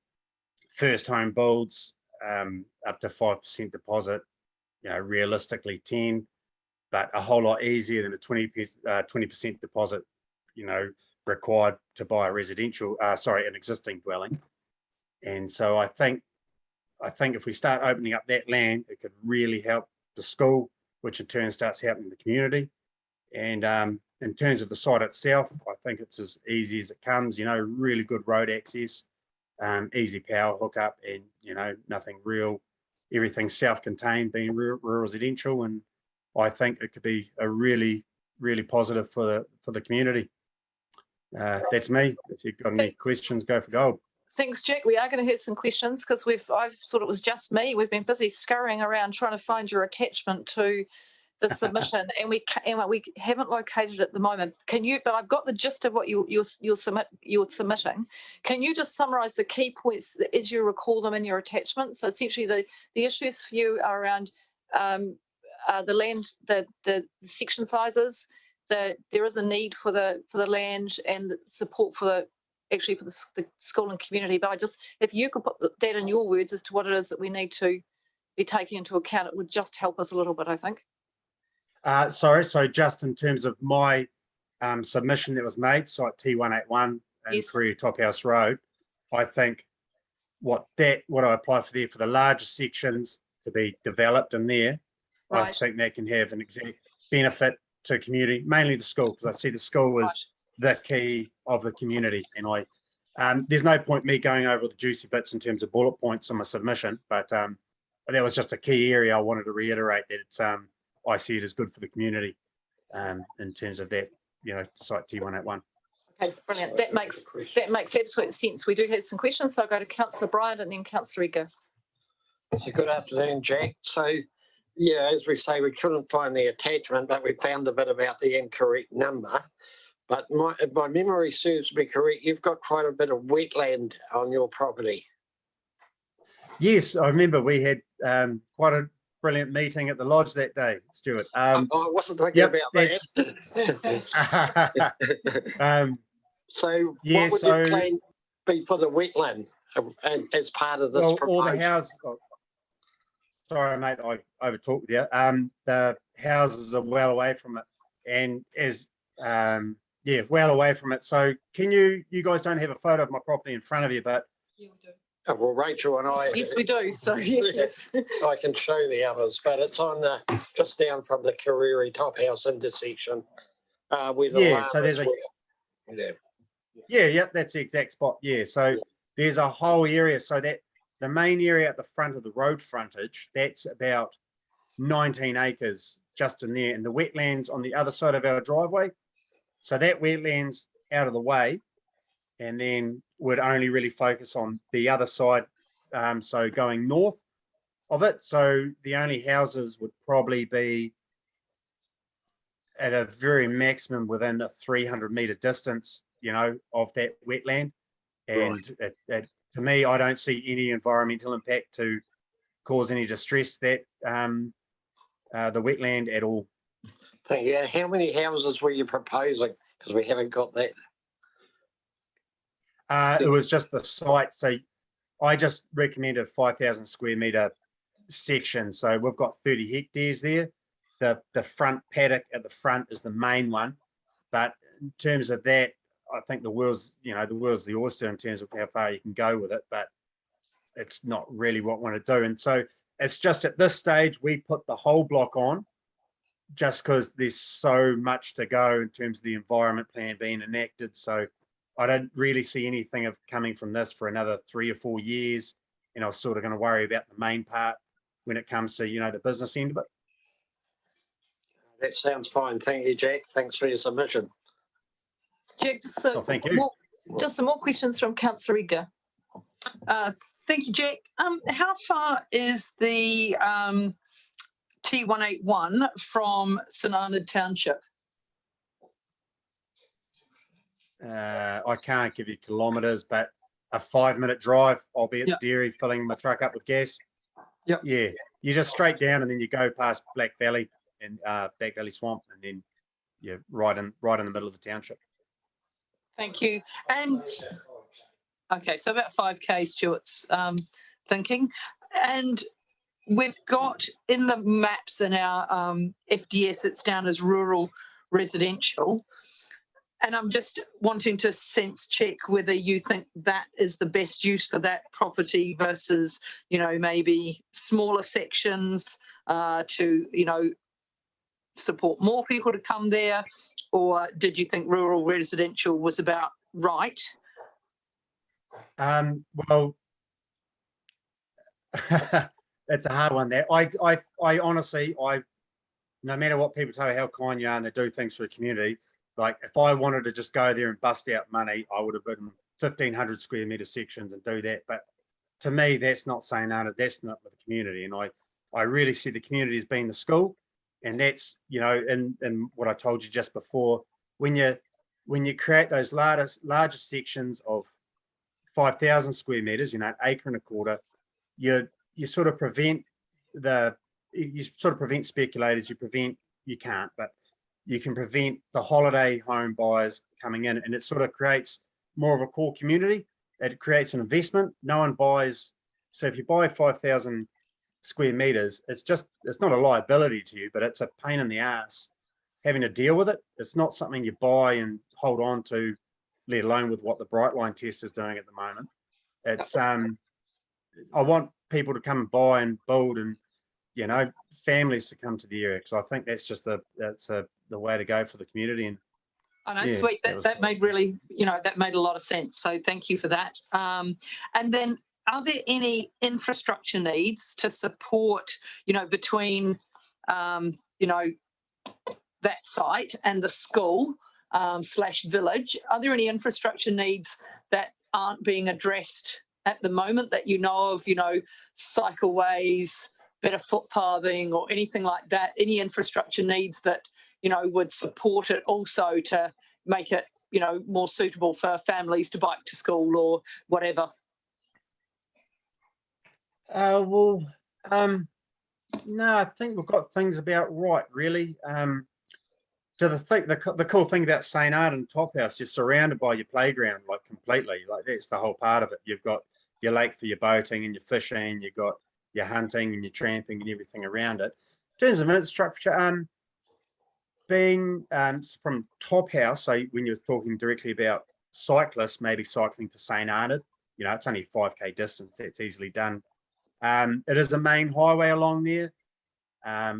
first home builds, up to 5% deposit, realistically 10, but a whole lot easier than a 20% deposit, required to buy a an existing dwelling. And so I think if we start opening up that land, it could really help the school, which in turn starts helping the community. And in terms of the site itself, I think it's as easy as it comes, really good road access, easy power hookup, and, nothing real, everything self-contained, being rural residential. And I think it could be a really, really positive for the community. That's me. If you've got any questions, go for gold. Thanks, Jack. We are going to have some questions because I've thought it was just me. We've been busy scurrying around trying to find your attachment to the submission, and we haven't located it at the moment. Can you? But I've got the gist of what you're submitting. Can you just summarise the key points as you recall them in your attachment? So essentially, the issues for you are around the land, the section sizes. That there is a need for the land and support for the school and community. But if you could put that in your words as to what it is that we need to be taking into account, it would just help us a little bit, I think. Sorry, so just in terms of my submission that was made, site T181 and Korea Top House Road, I think what I apply for there for the larger sections to be developed in there, right. I think that can have an exact benefit to community, mainly the school, because I see the school as the key of the community. And there's no point me going over the juicy bits in terms of bullet points on my submission, but that was just a key area I wanted to reiterate that it's I see it as good for the community in terms of that, site T181. Okay, brilliant. That makes absolute sense. We do have some questions, so I'll go to Councillor Bryant and then Councillor Eger. Good afternoon, Jack. So, yeah, as we say, we couldn't find the attachment, but we found a bit about the incorrect number. But if my memory serves me correct, you've got quite a bit of wetland on your property. Yes, I remember we had quite a brilliant meeting at the lodge that day, Stuart. I wasn't thinking about that. So what would your plan be for the wetland as part of this proposal? All the houses, sorry mate, I overtalked with you. The houses are well away from it, and well away from it. So can you guys don't have a photo of my property in front of you, but yeah, we do. Well, Rachel and I. Yes, we do. So yes. I can show the others, but it's on just down from the Kariri Top House intersection. Where the so there's that's the exact spot. Yeah, so there's a whole area. So that the main area at the front of the road frontage, that's about 19 acres just in there, and the wetlands on the other side of our driveway. So that wetlands out of the way, and then would only really focus on the other side, so going north of it. So the only houses would probably be at a very maximum within a 300-metre distance, of that wetland. And to me, I don't see any environmental impact to cause any distress that the wetland at all. Thank you. How many houses were you proposing? Because we haven't got that. It was just the site. So I just recommended 5,000 square metre section. So we've got 30 hectares there. The front paddock at the front is the main one. But in terms of that, I think the world's the oyster in terms of how far you can go with it. But it's not really what I want to do. And so it's just at this stage, we put the whole block on just because there's so much to go in terms of the environment plan being enacted. So I don't really see anything of coming from this for another 3 or 4 years. And I was sort of going to worry about the main part when it comes to, you know, the business end of it. That sounds fine. Thank you, Jack. Thanks for your submission. Jack, just, thank you. Just some more questions from Councillor Edgar. Thank you, Jack. How far is the T181 from St Arnaud Township? I can't give you kilometres, but a 5-minute drive. I'll be at the dairy filling my truck up with gas. Yep. Yeah, you just straight down and then you go past Black Valley and Black Valley Swamp, and then you're right in the middle of the township. Thank you. And okay, so about 5K, Stuart's thinking. And we've got in the maps in our FDS, it's down as rural residential. And I'm just wanting to sense check whether you think that is the best use for that property versus, you know, maybe smaller sections to, you know, support more people to come there, or did you think rural residential was about right? Well, it's a hard one there. I honestly, no matter what people tell you how kind you are and they do things for the community, like if I wanted to just go there and bust out money, I would have been 1,500 square metre sections and do that. But to me, that's not saying no, that's not with the community. And I really see the community as being the school. And that's, you know, in what I told you just before, when you create those larger sections of 5,000 square meters, you know, an acre and a quarter, you sort of prevent speculators. You can't, but you can prevent the holiday home buyers coming in, and it sort of creates more of a core community. It creates an investment. No one buys. So if you buy 5,000 square meters, it's not a liability to you, but it's a pain in the ass having to deal with it. It's not something you buy and hold on to, let alone with what the Brightline test is doing at the moment. It's I want people to come and buy and build, and, you know, families to come to the area, because I think that's just the way to go for the community. And I know, sweet. That made really, you know, that made a lot of sense. So thank you for that. And then, are there any infrastructure needs to support, you know, between, you know, that site and the school / village? Are there any infrastructure needs that aren't being addressed at the moment that you know of, you know, cycleways, better footpathing or anything like that? Any infrastructure needs that, you know, would support it also to make it, you know, more suitable for families to bike to school or whatever? No, I think we've got things about right, really. So the cool thing about St Arnaud and Top House, you're surrounded by your playground, like completely. Like that's the whole part of it. You've got your lake for your boating and your fishing. You've got your hunting and your tramping and everything around it. In terms of infrastructure, being from Top House, so when you were talking directly about cyclists, maybe cycling to St Arnaud, you know, it's only a 5K distance. That's easily done. It is a main highway along there. I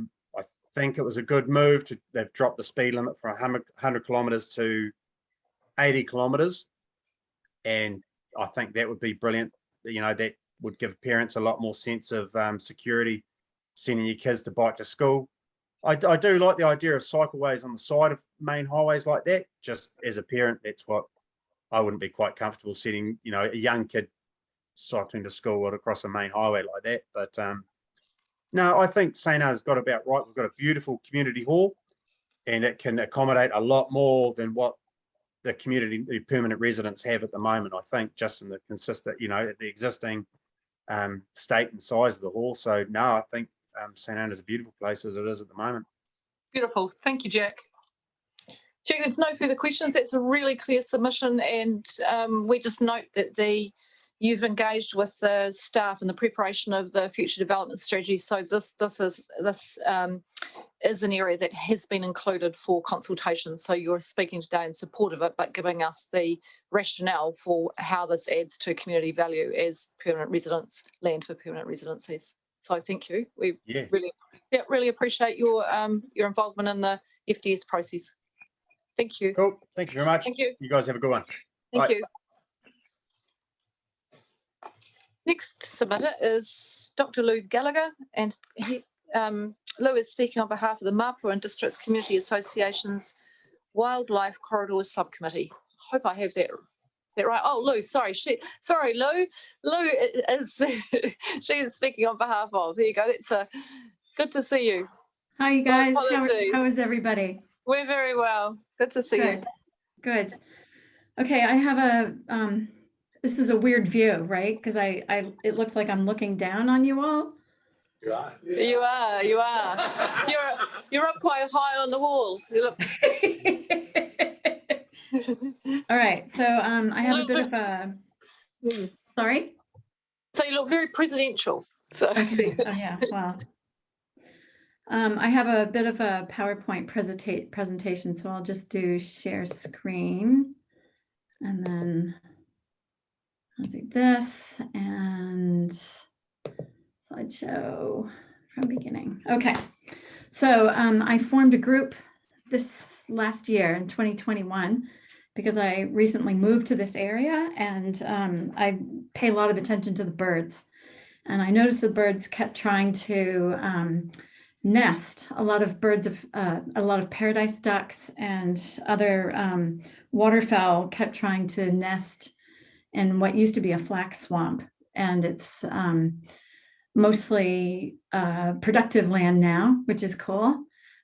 think it was a good move they've dropped the speed limit from 100 kilometres to 80 kilometres. And I think that would be brilliant. You know, that would give parents a lot more sense of security sending your kids to bike to school. I do like the idea of cycleways on the side of main highways like that. Just as a parent, that's what I wouldn't be quite comfortable sitting, you know, a young kid cycling to school across a main highway like that. But no, I think St Arnaud's got about right. We've got a beautiful community hall, and it can accommodate a lot more than what the permanent residents have at the moment. I think just in the consistent, you know, the existing state and size of the hall. So no, I think St Arnaud is a beautiful place as it is at the moment. Beautiful. Thank you, Jack. Jack, there's no further questions. That's a really clear submission, and we just note that you've engaged with the staff in the preparation of the future development strategy. So this is an area that has been included for consultation. So you're speaking today in support of it, but giving us the rationale for how this adds to community value as permanent residents, land for permanent residencies. So thank you. We Yeah. really appreciate your involvement in the FDS process. Thank you. Cool. Thank you very much. Thank you. You guys have a good one. Thank Bye. you. Next submitter is Dr. Lou Gallagher, and Lou is speaking on behalf of the Mapua and Districts Community Association's Wildlife Corridors Subcommittee. Hope I have that right. Oh, Lou, sorry, Lou. Lou is she is speaking on behalf of. There you go. That's good to see you. Hi, you guys. Apologies. How is everybody? We're very well. Good to see you. Good. Okay, I have a this is a weird view, right? Because it looks like I'm looking down on you all. You are. You are. You're up quite high on the wall. You look. All right, so I have a bit of a. Sorry. So you look very presidential. So. Okay. Oh, yeah. Wow. I have a bit of a PowerPoint presentation, so I'll just do share screen, and then I'll do this and slideshow from beginning. Okay, so I formed a group this last year in 2021 because I recently moved to this area, and I pay a lot of attention to the birds, and I noticed the birds kept trying to nest. A lot of birds of a lot of paradise ducks and other waterfowl kept trying to nest in what used to be a flax swamp, and it's mostly productive land now, which is cool,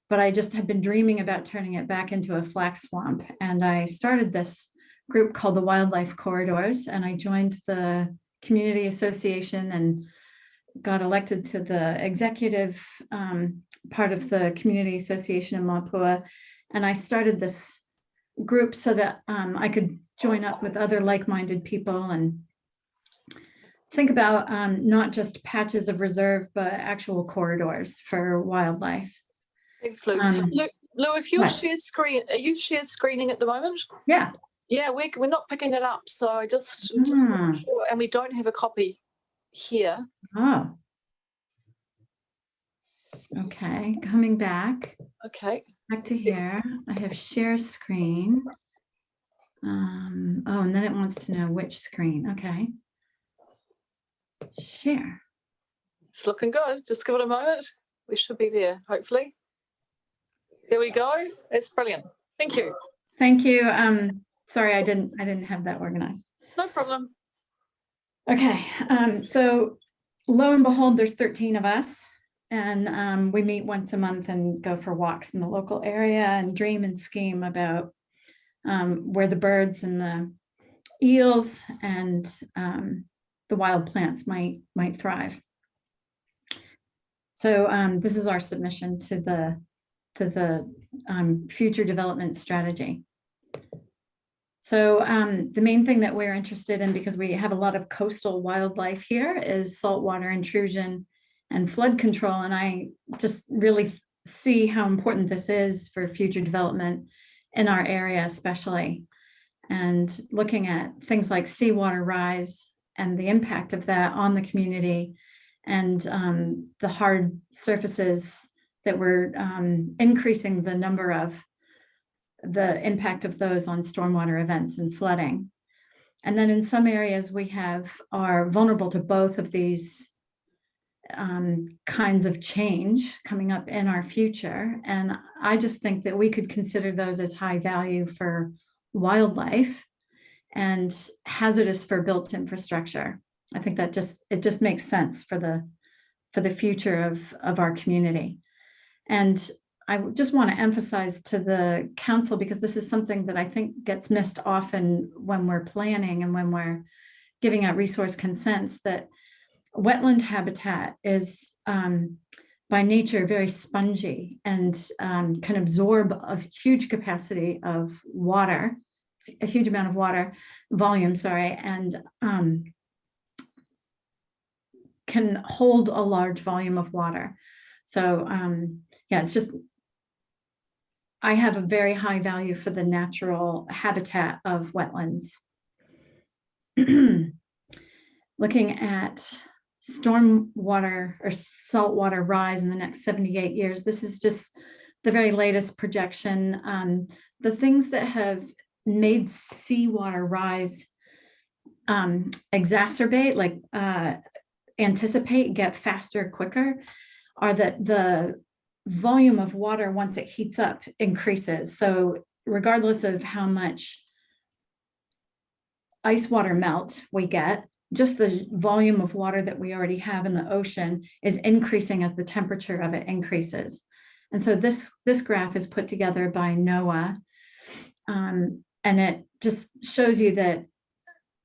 but I just have been dreaming about turning it back into a flax swamp, and I started this group called the Wildlife Corridors, and I joined the community association and got elected to the executive part of the community association in Mapua. And I started this group so that I could join up with other like-minded people and think about not just patches of reserve, but actual corridors for wildlife. Thanks, Lou. Lou, if you're share screen, are you share screening at the moment? Yeah. Yeah, we're not picking it up, so I just sure, and we don't have a copy here. Oh. Okay, coming back. Okay. Back to here. I have share screen. Oh, and then it wants to know which screen. Okay. Share. It's looking good. Just give it a moment. We should be there, hopefully. There we go. It's brilliant. Thank you. Thank you. Sorry, I didn't have that organized. No problem. Okay. So lo and behold, there's 13 of us, and we meet once a month and go for walks in the local area and dream and scheme about where the birds and the eels and the wild plants might thrive. So this is our submission to the future development strategy. So the main thing that we're interested in, because we have a lot of coastal wildlife here, is saltwater intrusion and flood control. And I just really see how important this is for future development in our area, especially. And looking at things like seawater rise and the impact of that on the community, and the hard surfaces that we're increasing the number of, the impact of those on stormwater events and flooding. And then in some areas we are vulnerable to both of these kinds of change coming up in our future. And I just think that we could consider those as high value for wildlife and hazardous for built infrastructure. I think that it just makes sense for the future of our community. And I just want to emphasize to the council, because this is something that I think gets missed often when we're planning and when we're giving out resource consents, that wetland habitat is by nature very spongy and can absorb a huge capacity of water, a huge amount of water volume, and can hold a large volume of water. So yeah, it's just, I have a very high value for the natural habitat of wetlands. Looking at stormwater or saltwater rise in the next 78 years. This is just the very latest projection. The things that have made seawater rise exacerbate, like anticipate, get faster, quicker, are that the volume of water, once it heats up, increases. So regardless of how much ice water melt we get, just the volume of water that we already have in the ocean is increasing as the temperature of it increases. And so this graph is put together by NOAA, and it just shows you that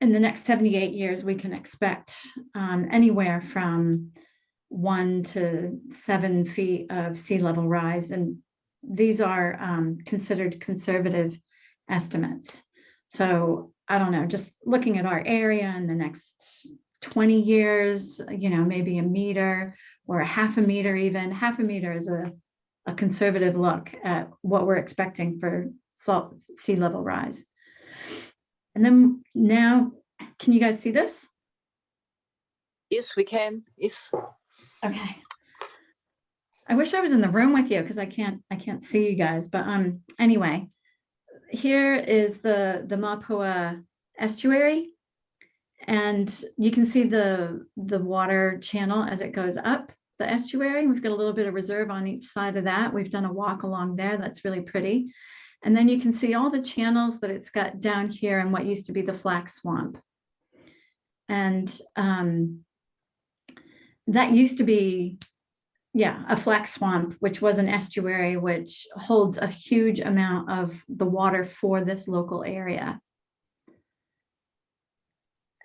in the next 78 years, we can expect anywhere from 1 to 7 feet of sea level rise. And these are considered conservative estimates. So I don't know, just looking at our area in the next 20 years, you know, maybe a meter or a half a meter even. Half a meter is a conservative look at what we're expecting for sea level rise. And then now, can you guys see this? Yes, we can. Yes. Okay. I wish I was in the room with you because I can't see you guys. But anyway, here is the Mapua estuary, and you can see the water channel as it goes up the estuary. We've got a little bit of reserve on each side of that. We've done a walk along there. That's really pretty. And then you can see all the channels that it's got down here in what used to be the flax swamp. And that used to be, yeah, a flax swamp, which was an estuary, which holds a huge amount of the water for this local area.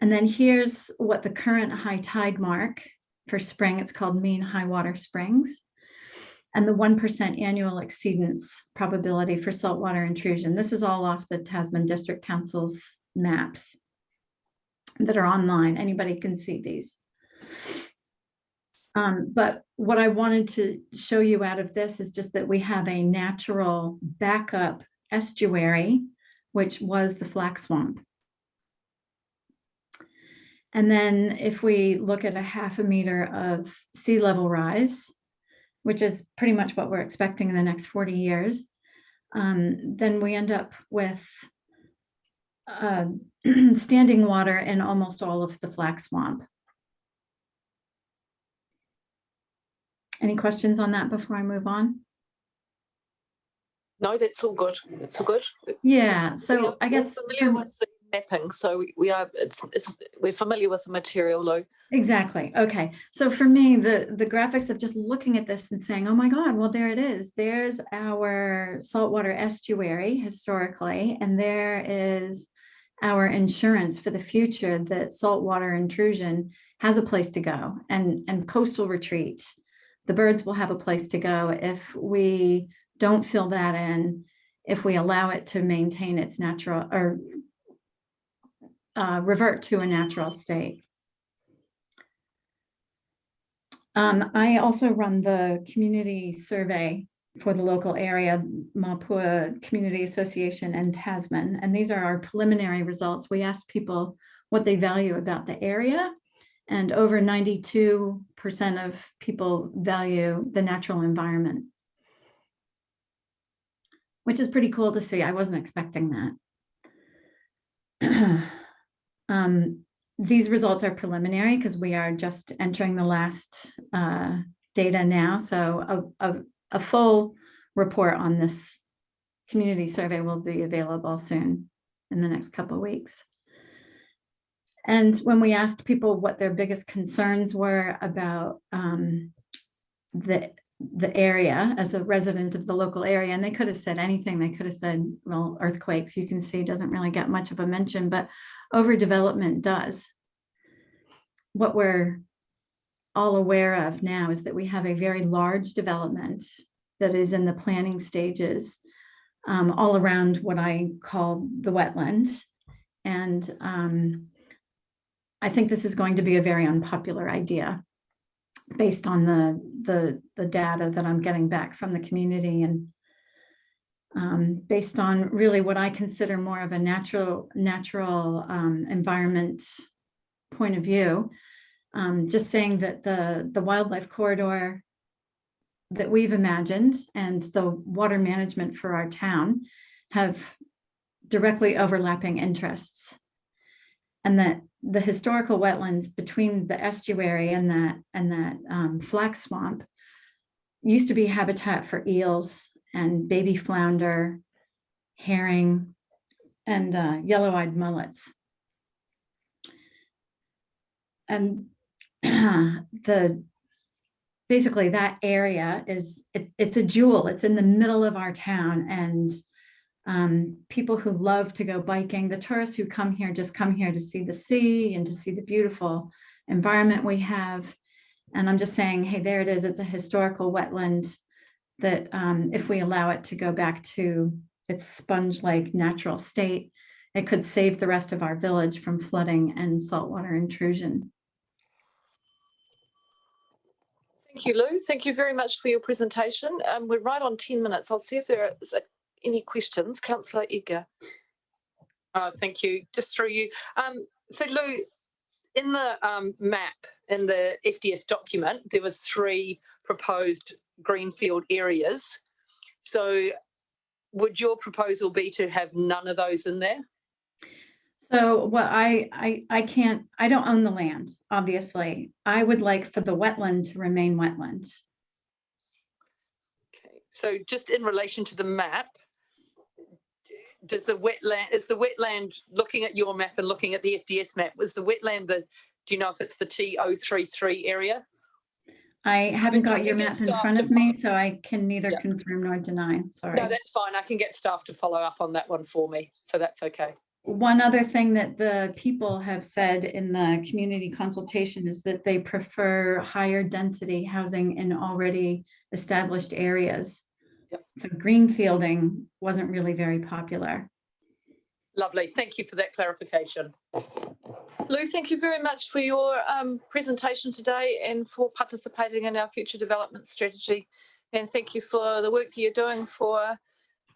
And then here's what the current high tide mark for spring, it's called mean high water springs, and the 1% annual exceedance probability for saltwater intrusion. This is all off the Tasman District Council's maps that are online. Anybody can see these. But what I wanted to show you out of this is just that we have a natural backup estuary, which was the flax swamp. And then if we look at a half a meter of sea level rise, which is pretty much what we're expecting in the next 40 years, then we end up with standing water in almost all of the flax swamp. Any questions on that before I move on? No, that's all good. That's all good. Yeah, so I guess we're familiar with the mapping, so we're familiar with the material, Lou. Exactly. Okay. So for me, the graphics of just looking at this and saying, oh my God, well, there it is. There's our saltwater estuary historically, and there is our insurance for the future that saltwater intrusion has a place to go, and coastal retreat. The birds will have a place to go if we don't fill that in, if we allow it to maintain its natural or revert to a natural state. I also run the community survey for the local area, Mapua Community Association and Tasman, and these are our preliminary results. We asked people what they value about the area, and over 92% of people value the natural environment, which is pretty cool to see. I wasn't expecting that. These results are preliminary because we are just entering the last data now. So a full report on this community survey will be available soon in the next couple of weeks. And when we asked people what their biggest concerns were about the area as a resident of the local area, and they could have said anything. They could have said, well, earthquakes, you can see, doesn't really get much of a mention, but overdevelopment does. What we're all aware of now is that we have a very large development that is in the planning stages all around what I call the wetland. And I think this is going to be a very unpopular idea based on the data that I'm getting back from the community, and based on really what I consider more of a natural environment point of view. just saying that the wildlife corridor that we've imagined and the water management for our town have directly overlapping interests. And that the historical wetlands between the estuary and that flax swamp used to be habitat for eels and baby flounder, herring, and yellow-eyed mullets. And basically that area it's a jewel. It's in the middle of our town, and people who love to go biking, the tourists who come here just come here to see the sea and to see the beautiful environment we have. And I'm just saying, hey, there it is. It's a historical wetland that if we allow it to go back to its sponge-like natural state, it could save the rest of our village from flooding and saltwater intrusion. Thank you, Lou. Thank you very much for your presentation. We're right on 10 minutes. I'll see if there is any questions. Councillor Edgar. Thank you. Just through you. So Lou, in the map, in the FDS document, there was 3 proposed greenfield areas. So would your proposal be to have none of those in there? So what I don't own the land, obviously. I would like for the wetland to remain wetland. Okay, so just in relation to the map, is the wetland, looking at your map and looking at the FDS map, was the wetland do you know if it's the T033 area? I haven't got your map in front of me, so I can neither confirm nor deny. Sorry. No, that's fine. I can get staff to follow up on that one for me, so that's okay. One other thing that the people have said in the community consultation is that they prefer higher density housing in already established areas. Yep. So greenfielding wasn't really very popular. Lovely. Thank you for that clarification. Lou, thank you very much for your presentation today and for participating in our future development strategy. And thank you for the work that you're doing for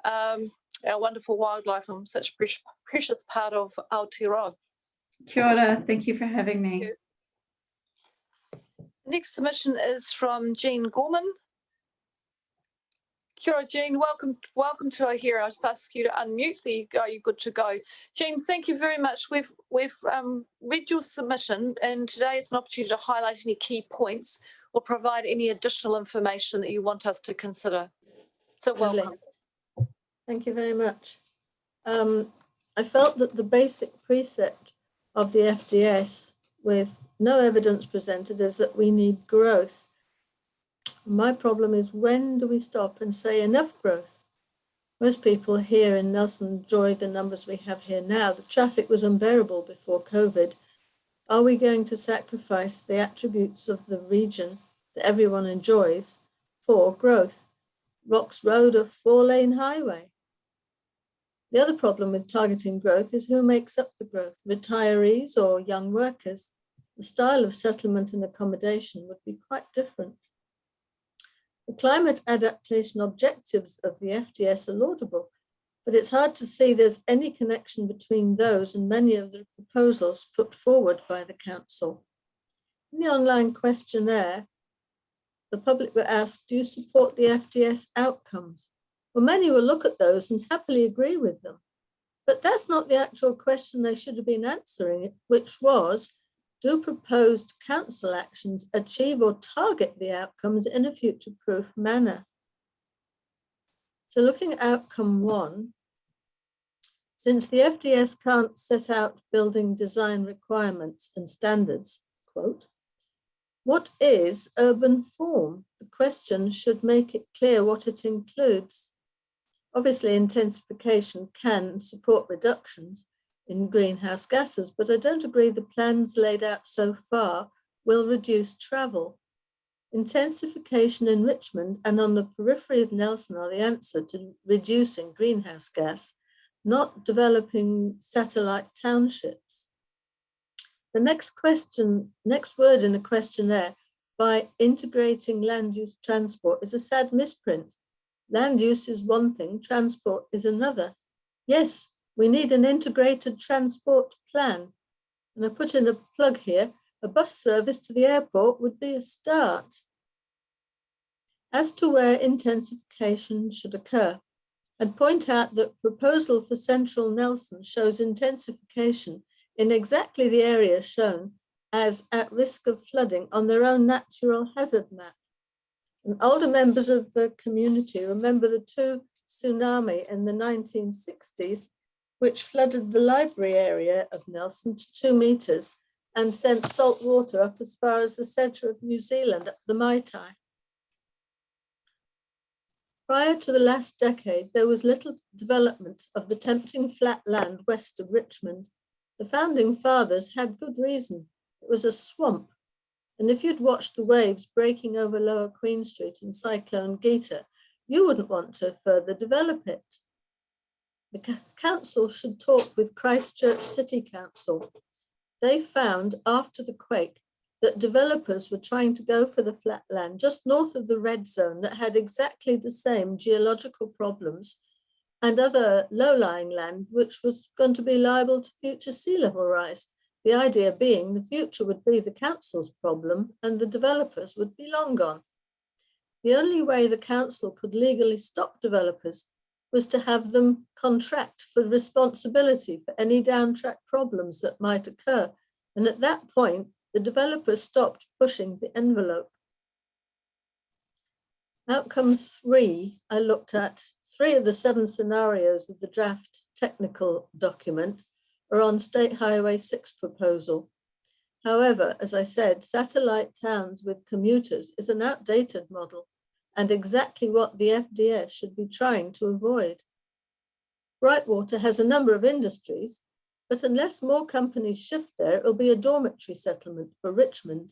our wonderful wildlife and such a precious part of Aotearoa. Kia ora. Thank you for having me. Next submission is from Jean Gorman. Kia ora, Jean. Welcome to our hearing. I'll just ask you to unmute. There you go. You're good to go. Jean, thank you very much. We've read your submission, and today is an opportunity to highlight any key points or provide any additional information that you want us to consider. So welcome. Thank you very much. I felt that the basic precept of the FDS, with no evidence presented, is that we need growth. My problem is, when do we stop and say enough growth? Most people here in Nelson enjoy the numbers we have here now. The traffic was unbearable before COVID. Are we going to sacrifice the attributes of the region that everyone enjoys for growth? Rocks Road, a 4-lane highway. The other problem with targeting growth is who makes up the growth, retirees or young workers. The style of settlement and accommodation would be quite different. The climate adaptation objectives of the FDS are laudable, but it's hard to see there's any connection between those and many of the proposals put forward by the council. In the online questionnaire, the public were asked, do you support the FDS outcomes? Well, many will look at those and happily agree with them, but that's not the actual question they should have been answering, which was, do proposed council actions achieve or target the outcomes in a future-proof manner? So looking at outcome 1, since the FDS can't set out building design requirements and standards, quote, what is urban form? The question should make it clear what it includes. Obviously, intensification can support reductions in greenhouse gases, but I don't agree the plans laid out so far will reduce travel. Intensification in Richmond and on the periphery of Nelson are the answer to reducing greenhouse gas, not developing satellite townships. The next word in the questionnaire, by integrating land use transport, is a sad misprint. Land use is one thing, transport is another. Yes, we need an integrated transport plan. And I put in a plug here. A bus service to the airport would be a start. As to where intensification should occur, I'd point out that proposal for Central Nelson shows intensification in exactly the area shown as at risk of flooding on their own natural hazard map. And older members of the community remember the two tsunami in the 1960s, which flooded the library area of Nelson to 2 meters and sent salt water up as far as the centre of New Zealand, up the Maitai. Prior to the last decade, there was little development of the tempting flat land west of Richmond. The founding fathers had good reason. It was a swamp. And if you'd watched the waves breaking over Lower Queen Street in Cyclone Gita, you wouldn't want to further develop it. The council should talk with Christchurch City Council. They found after the quake that developers were trying to go for the flat land just north of the red zone that had exactly the same geological problems and other low-lying land which was going to be liable to future sea level rise. The idea being the future would be the council's problem and the developers would be long gone. The only way the council could legally stop developers was to have them contract for responsibility for any downtrack problems that might occur. And at that point, the developers stopped pushing the envelope. Outcome 3, I looked at 3 of the 7 scenarios of the draft technical document are on State Highway 6 proposal. However, as I said, satellite towns with commuters is an outdated model and exactly what the FDS should be trying to avoid. Brightwater has a number of industries, but unless more companies shift there, it will be a dormitory settlement for Richmond.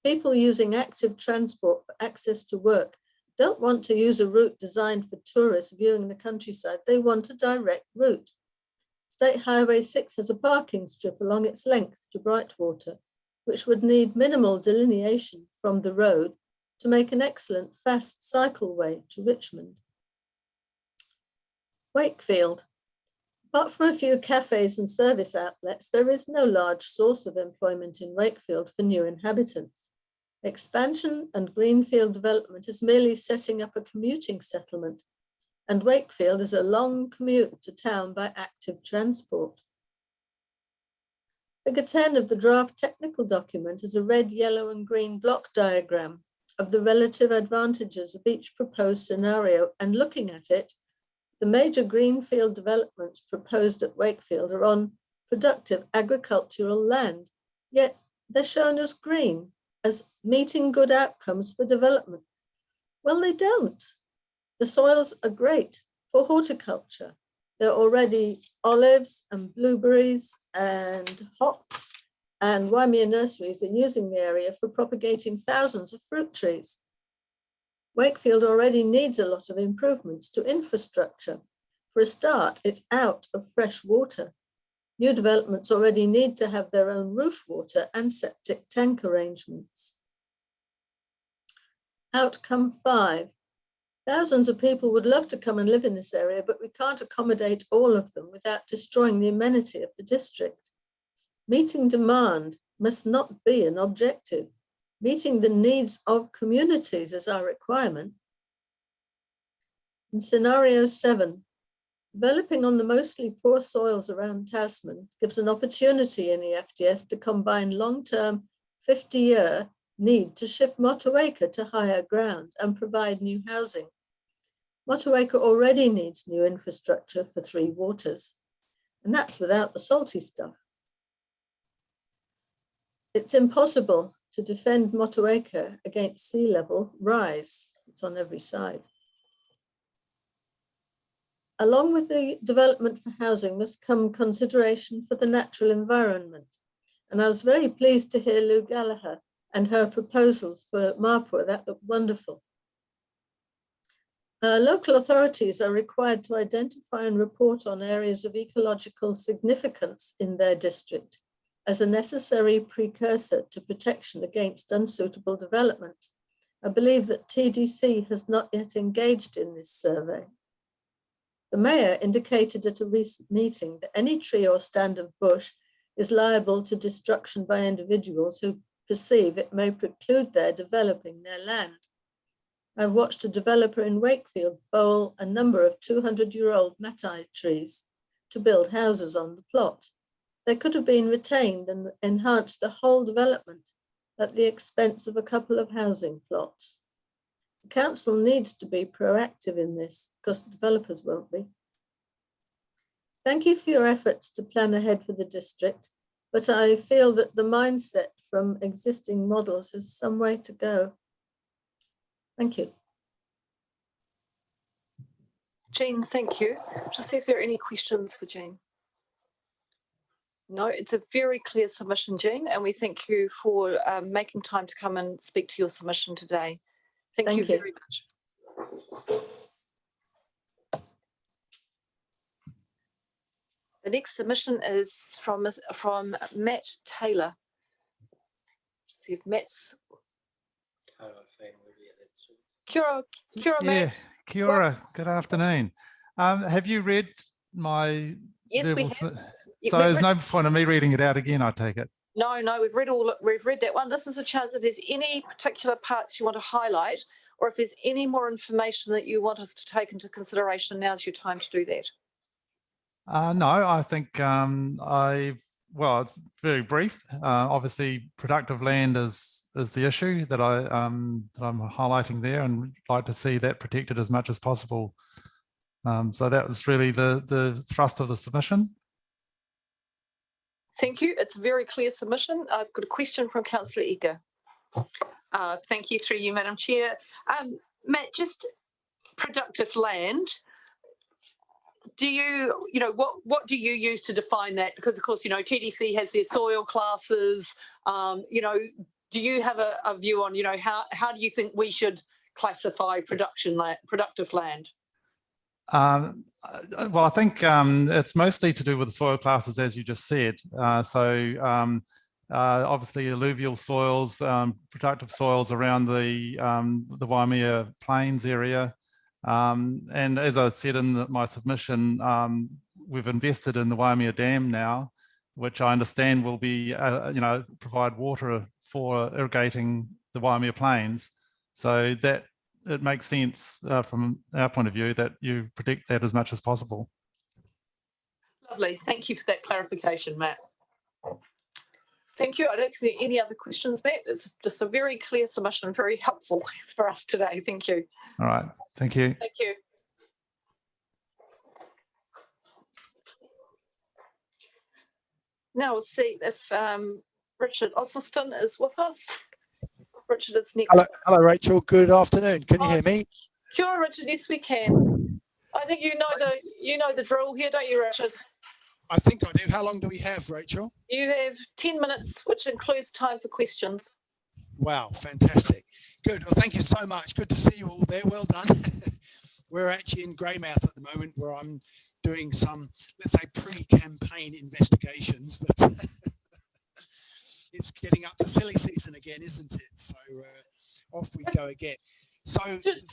People using active transport for access to work don't want to use a route designed for tourists viewing the countryside. They want a direct route. State Highway 6 has a parking strip along its length to Brightwater, which would need minimal delineation from the road to make an excellent fast cycleway to Richmond. Wakefield. Apart from a few cafes and service outlets, there is no large source of employment in Wakefield for new inhabitants. Expansion and greenfield development is merely setting up a commuting settlement, and Wakefield is a long commute to town by active transport. Figure 10 of the draft technical document is a red, yellow, and green block diagram of the relative advantages of each proposed scenario, and looking at it, the major greenfield developments proposed at Wakefield are on productive agricultural land, yet they're shown as green, as meeting good outcomes for development. Well, they don't. The soils are great for horticulture. There are already olives and blueberries and hops, and Waimea nurseries are using the area for propagating thousands of fruit trees. Wakefield already needs a lot of improvements to infrastructure. For a start, it's out of fresh water. New developments already need to have their own roof water and septic tank arrangements. Outcome 5. Thousands of people would love to come and live in this area, but we can't accommodate all of them without destroying the amenity of the district. Meeting demand must not be an objective. Meeting the needs of communities is our requirement. In scenario 7, developing on the mostly poor soils around Tasman gives an opportunity in the FDS to combine long-term 50-year need to shift Motueka to higher ground and provide new housing. Motueka already needs new infrastructure for 3 waters, and that's without the salty stuff. It's impossible to defend Motueka against sea level rise. It's on every side. Along with the development for housing must come consideration for the natural environment. And I was very pleased to hear Lou Gallagher and her proposals for Mapua. That looked wonderful. Local authorities are required to identify and report on areas of ecological significance in their district as a necessary precursor to protection against unsuitable development. I believe that TDC has not yet engaged in this survey. The mayor indicated at a recent meeting that any tree or stand of bush is liable to destruction by individuals who perceive it may preclude their developing their land. I've watched a developer in Wakefield bowl a number of 200-year-old matai trees to build houses on the plot. They could have been retained and enhanced the whole development at the expense of a couple of housing plots. The council needs to be proactive in this because developers won't be. Thank you for your efforts to plan ahead for the district, but I feel that the mindset from existing models has some way to go. Thank you. Jean, thank you. Just see if there are any questions for Jean. No, it's a very clear submission, Jean, and we thank you for making time to come and speak to your submission today. Thank you very much. The next submission is from Matt Taylor. See if Matt's. Kia ora, Matt. Kia ora. Good afternoon. Have you read my? Yes, we have. So there's no point in me reading it out again, I take it. No, we've read that one. This is a chance if there's any particular parts you want to highlight, or if there's any more information that you want us to take into consideration, now's your time to do that. No, I think well, it's very brief. Obviously, productive land is the issue that I'm highlighting there, and like to see that protected as much as possible. So that was really the thrust of the submission. Thank you. It's a very clear submission. I've got a question from Councillor Eager. Thank you, through you, Madam Chair. Matt, just productive land. Do you what do you use to define that? Because of course, TDC has their soil classes. Do you have a view on, how do you think we should classify productive land? Well, I think it's mostly to do with the soil classes, as you just said. Obviously, alluvial soils, productive soils around the Waimea Plains area. And as I said in my submission, we've invested in the Waimea Dam now, which I understand will be, provide water for irrigating the Waimea Plains. So that it makes sense from our point of view that you protect that as much as possible. Lovely. Thank you for that clarification, Matt. Thank you. I don't see any other questions, Matt. It's just a very clear submission, very helpful for us today. Thank you. All right. Thank you. Thank you. Now we'll see if Richard Osmaston is with us. Richard is next. Hello, Rachel. Good afternoon. Can you hear me? Kia ora, Richard. Yes, we can. I think you know the drill here, don't you, Richard? I think I do. How long do we have, Rachel? You have 10 minutes, which includes time for questions. Wow, fantastic. Good. Well, thank you so much. Good to see you all there. Well done. We're actually in Greymouth at the moment, where I'm doing some, let's say, pre-campaign investigations, but it's getting up to silly season again, isn't it? So off we go again. So,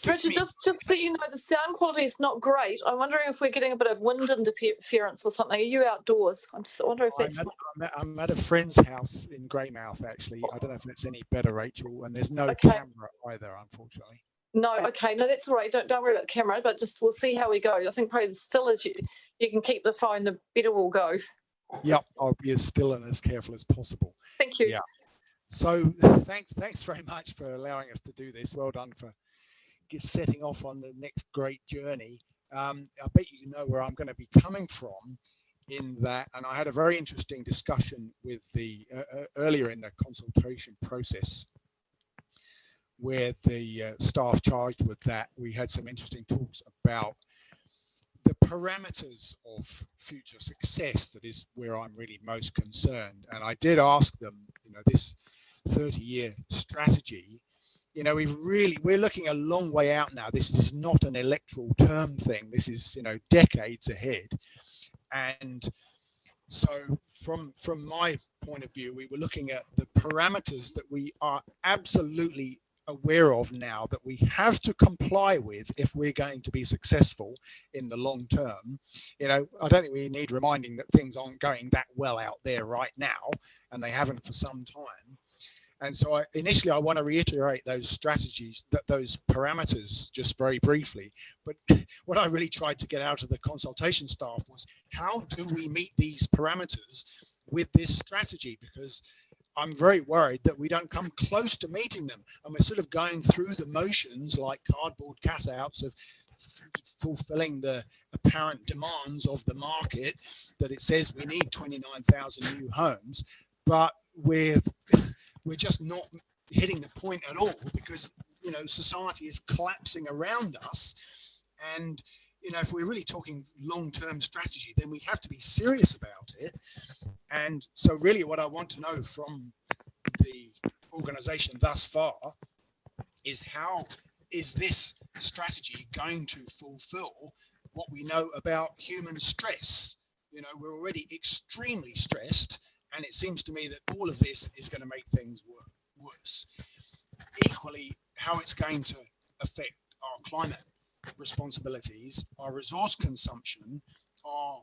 Richard, just so you know, the sound quality is not great. I'm wondering if we're getting a bit of wind interference or something. Are you outdoors? I'm just wondering if that's. I'm at a friend's house in Greymouth, actually. I don't know if it's any better, Rachel, and there's no camera either, unfortunately. No, okay, no, that's all right. Don't worry about the camera, but just we'll see how we go. I think probably the still as you can keep the phone, the better we'll go. Yep, I'll be as still and as careful as possible. Thank you. Yeah. So thanks very much for allowing us to do this. Well done for setting off on the next great journey. I bet you know where I'm going to be coming from in that, and I had a very interesting discussion with the earlier in the consultation process where the staff charged with that. We had some interesting talks about the parameters of future success. That is where I'm really most concerned. And I did ask them, this 30-year strategy, we're looking a long way out now. This is not an electoral term thing. This is, decades ahead. And so from my point of view, we were looking at the parameters that we are absolutely aware of now that we have to comply with if we're going to be successful in the long term. You know, I don't think we need reminding that things aren't going that well out there right now, and they haven't for some time. And so initially I want to reiterate those strategies, those parameters, just very briefly. But what I really tried to get out of the consultation staff was, how do we meet these parameters with this strategy? Because I'm very worried that we don't come close to meeting them, and we're sort of going through the motions like cardboard cutouts of fulfilling the apparent demands of the market, that it says we need 29,000 new homes, but we're just not hitting the point at all, because, you know, society is collapsing around us. And, you know, if we're really talking long-term strategy, then we have to be serious about it. And so really what I want to know from the organization thus far is, how is this strategy going to fulfill what we know about human stress? You know, we're already extremely stressed, and it seems to me that all of this is going to make things worse. Equally, how it's going to affect our climate responsibilities, our resource consumption, our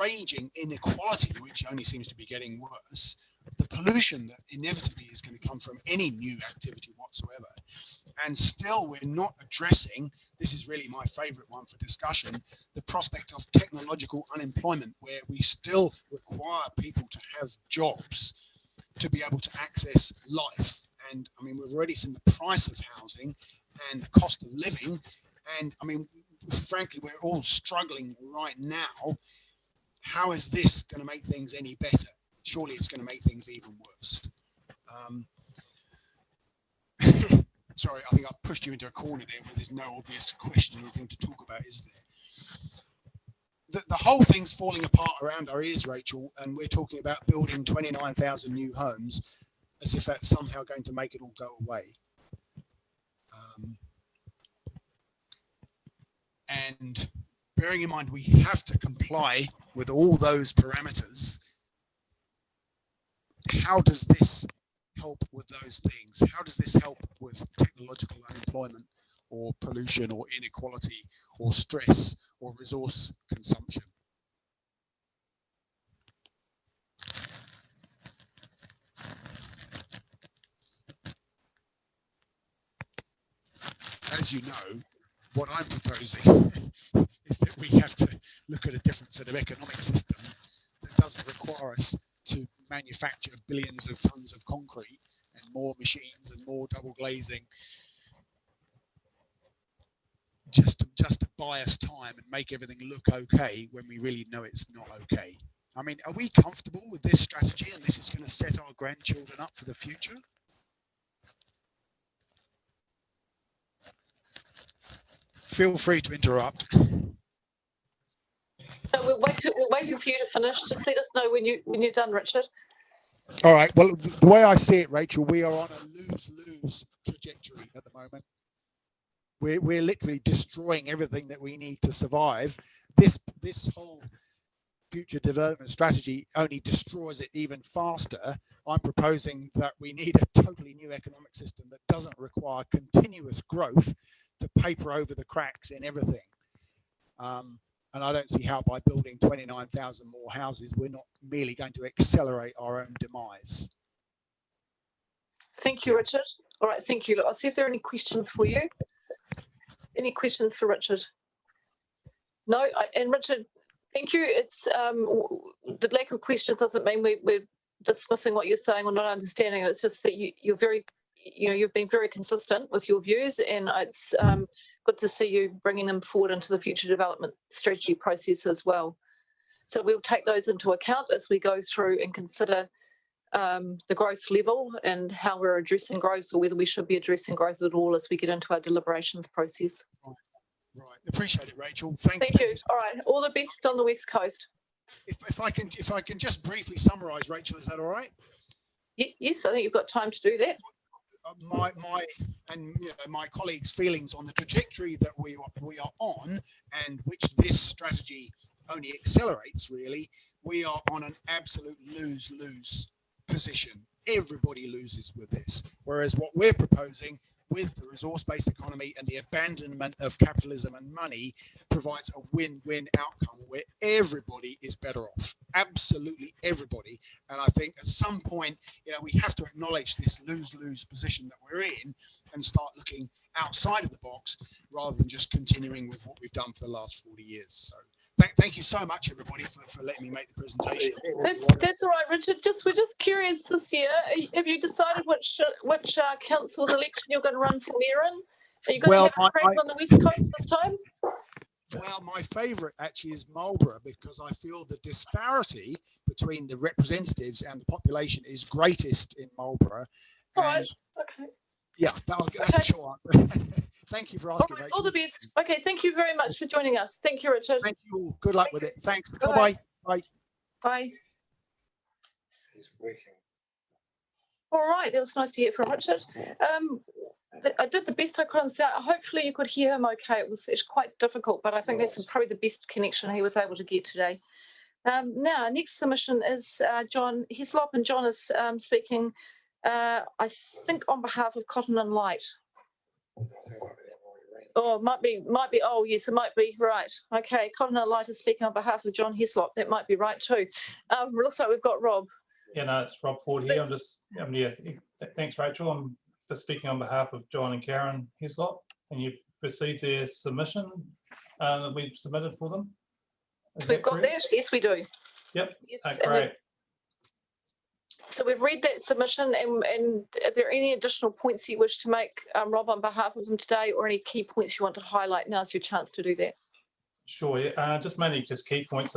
raging inequality, which only seems to be getting worse, the pollution that inevitably is going to come from any new activity whatsoever. And still we're not addressing, this is really my favorite one for discussion, the prospect of technological unemployment, where we still require people to have jobs to be able to access life. And I mean, we've already seen the price of housing and the cost of living. And I mean, frankly, we're all struggling right now. How is this going to make things any better? Surely it's going to make things even worse. Sorry, I think I've pushed you into a corner there where there's no obvious question or thing to talk about, is there? The whole thing's falling apart around our ears, Rachel, and we're talking about building 29,000 new homes as if that's somehow going to make it all go away. And bearing in mind we have to comply with all those parameters, how does this help with those things? How does this help with technological unemployment, or pollution, or inequality, or stress, or resource consumption? As you know, what I'm proposing is that we have to look at a different sort of economic system that doesn't require us to manufacture billions of tons of concrete and more machines and more double glazing just to buy us time and make everything look okay when we really know it's not okay. I mean, are we comfortable with this strategy, and this is going to set our grandchildren up for the future? Feel free to interrupt. No, we're waiting for you to finish. Just let us know when you're done, Richard. All right. Well, the way I see it, Rachel, we are on a lose-lose trajectory at the moment. We're literally destroying everything that we need to survive. This whole future development strategy only destroys it even faster. I'm proposing that we need a totally new economic system that doesn't require continuous growth to paper over the cracks in everything. And I don't see how by building 29,000 more houses, we're not merely going to accelerate our own demise. Thank you, Richard. All right, thank you. I'll see if there are any questions for you. Any questions for Richard? No, and Richard, thank you. It's the lack of questions doesn't mean we're dismissing what you're saying or not understanding it. It's just that you're very, you've been very consistent with your views, and it's good to see you bringing them forward into the future development strategy process as well. So we'll take those into account as we go through and consider the growth level and how we're addressing growth, or whether we should be addressing growth at all as we get into our deliberations process. Right, appreciate it, Rachel. Thank you. All right, all the best on the West Coast. If I can just briefly summarise, Rachel, is that all right? Yes, I think you've got time to do that. My colleagues' feelings on the trajectory that we are on, and which this strategy only accelerates. Really, we are on an absolute lose-lose position, everybody loses with this. Whereas what we're proposing with the resource-based economy and the abandonment of capitalism and money provides a win-win outcome where everybody is better off, absolutely everybody. And I think at some point, we have to acknowledge this lose-lose position that we're in and start looking outside of the box rather than just continuing with what we've done for the last 40 years. So thank you so much, everybody, for letting me make the presentation. That's all right, Richard. We're just curious this year. Have you decided which council's election you're going to run for mayor in? Are you going to have a crack on the West Coast this time? Well, my favourite actually is Marlborough, because I feel the disparity between the representatives and the population is greatest in Marlborough. All right. Okay. Yeah, that's a short answer. Thank you for asking, Rachel. All the best. Okay, thank you very much for joining us. Thank you, Richard. Thank you all. Good luck with it. Thanks. Bye-bye. Bye. Bye. He's working. All right, it was nice to hear from Richard. I did the best I could on sound. Hopefully you could hear him okay. It's quite difficult, but I think that's probably the best connection he was able to get today. Now, next submission is John Hislop, and John is speaking, I think, on behalf of Cotton and Light. Oh, might be. Oh, yes, it might be right. Okay, Cotton and Light is speaking on behalf of John Hislop. That might be right too. Looks like we've got Rob. Yeah, no, it's Rob Ford here. Thanks, Rachel. I'm just speaking on behalf of John and Karen Hislop, and you've received their submission that we've submitted for them. We've got that. Yes, we do. Yep. Yes, great. So we've read that submission, and are there any additional points you wish to make, Rob, on behalf of them today, or any key points you want to highlight? Now's your chance to do that. Sure. Yeah. Just mainly just key points.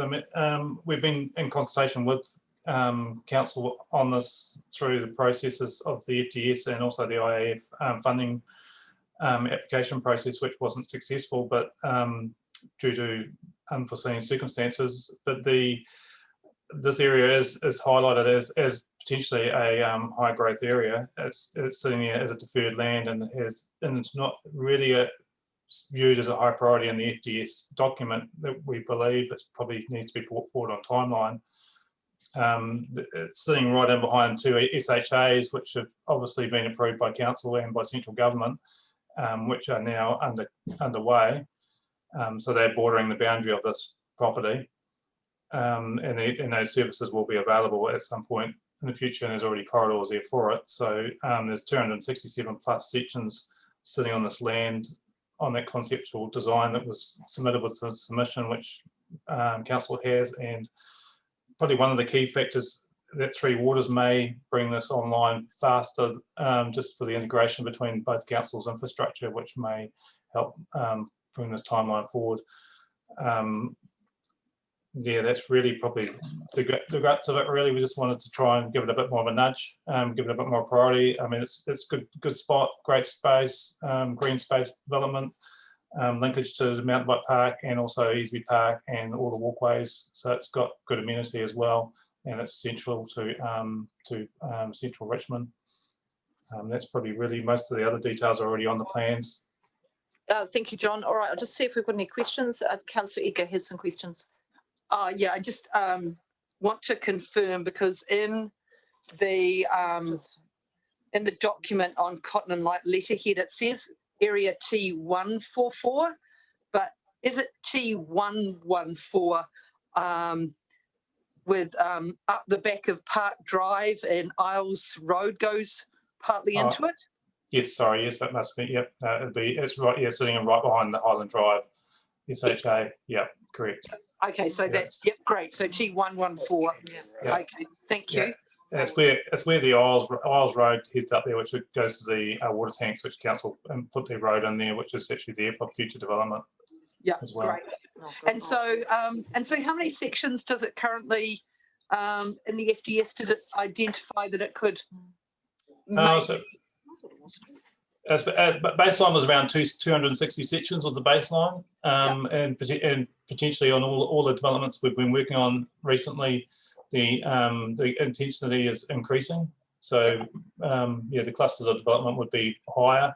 We've been in consultation with council on this through the processes of the FTS and also the IAF funding application process, which wasn't successful, but due to unforeseen circumstances. But this area is highlighted as potentially a high growth area. It's sitting there as a deferred land, and it's not really viewed as a high priority in the FTS document that we believe it probably needs to be brought forward on timeline. It's sitting right in behind two SHAs, which have obviously been approved by council and by central government, which are now underway. So they're bordering the boundary of this property, and those services will be available at some point in the future, and there's already corridors there for it. So there's 267 plus sections sitting on this land on that conceptual design that was submitted with the submission, which council has. And probably one of the key factors that Three Waters may bring this online faster, just for the integration between both councils' infrastructure, which may help bring this timeline forward. Yeah, that's really probably the guts of it. Really, we just wanted to try and give it a bit more of a nudge, give it a bit more priority. I mean, it's good spot, great space, green space development, linkage to the mountain bike park and also Easby Park and all the walkways. So it's got good amenity as well, and it's central to central Richmond. That's probably really most of the other details are already on the plans. Thank you, John. All right, I'll just see if we've got any questions. Councillor Edgar has some questions. Yeah, I just want to confirm, because in the document on Cotton and Light letterhead, it says area T144, but is it T114 with up the back of Park Drive and Isles Road goes partly into it? Yes, sorry, yes, that must be, yep. It's right, yeah, sitting right behind the Highland Drive, SHA, yeah, correct. Okay, so that's, yep, great. So T114. Yeah. Okay, thank you. Yeah. It's where the Isles Road heads up there, which goes to the water tanks, which council put their road in there, which is actually there for future development. Yeah, as well. Great. And so how many sections does it currently in the FDS did it identify that it could? But baseline was around 260 sections was the baseline, and potentially on all the developments we've been working on recently, the intensity is increasing. So yeah, the clusters of development would be higher,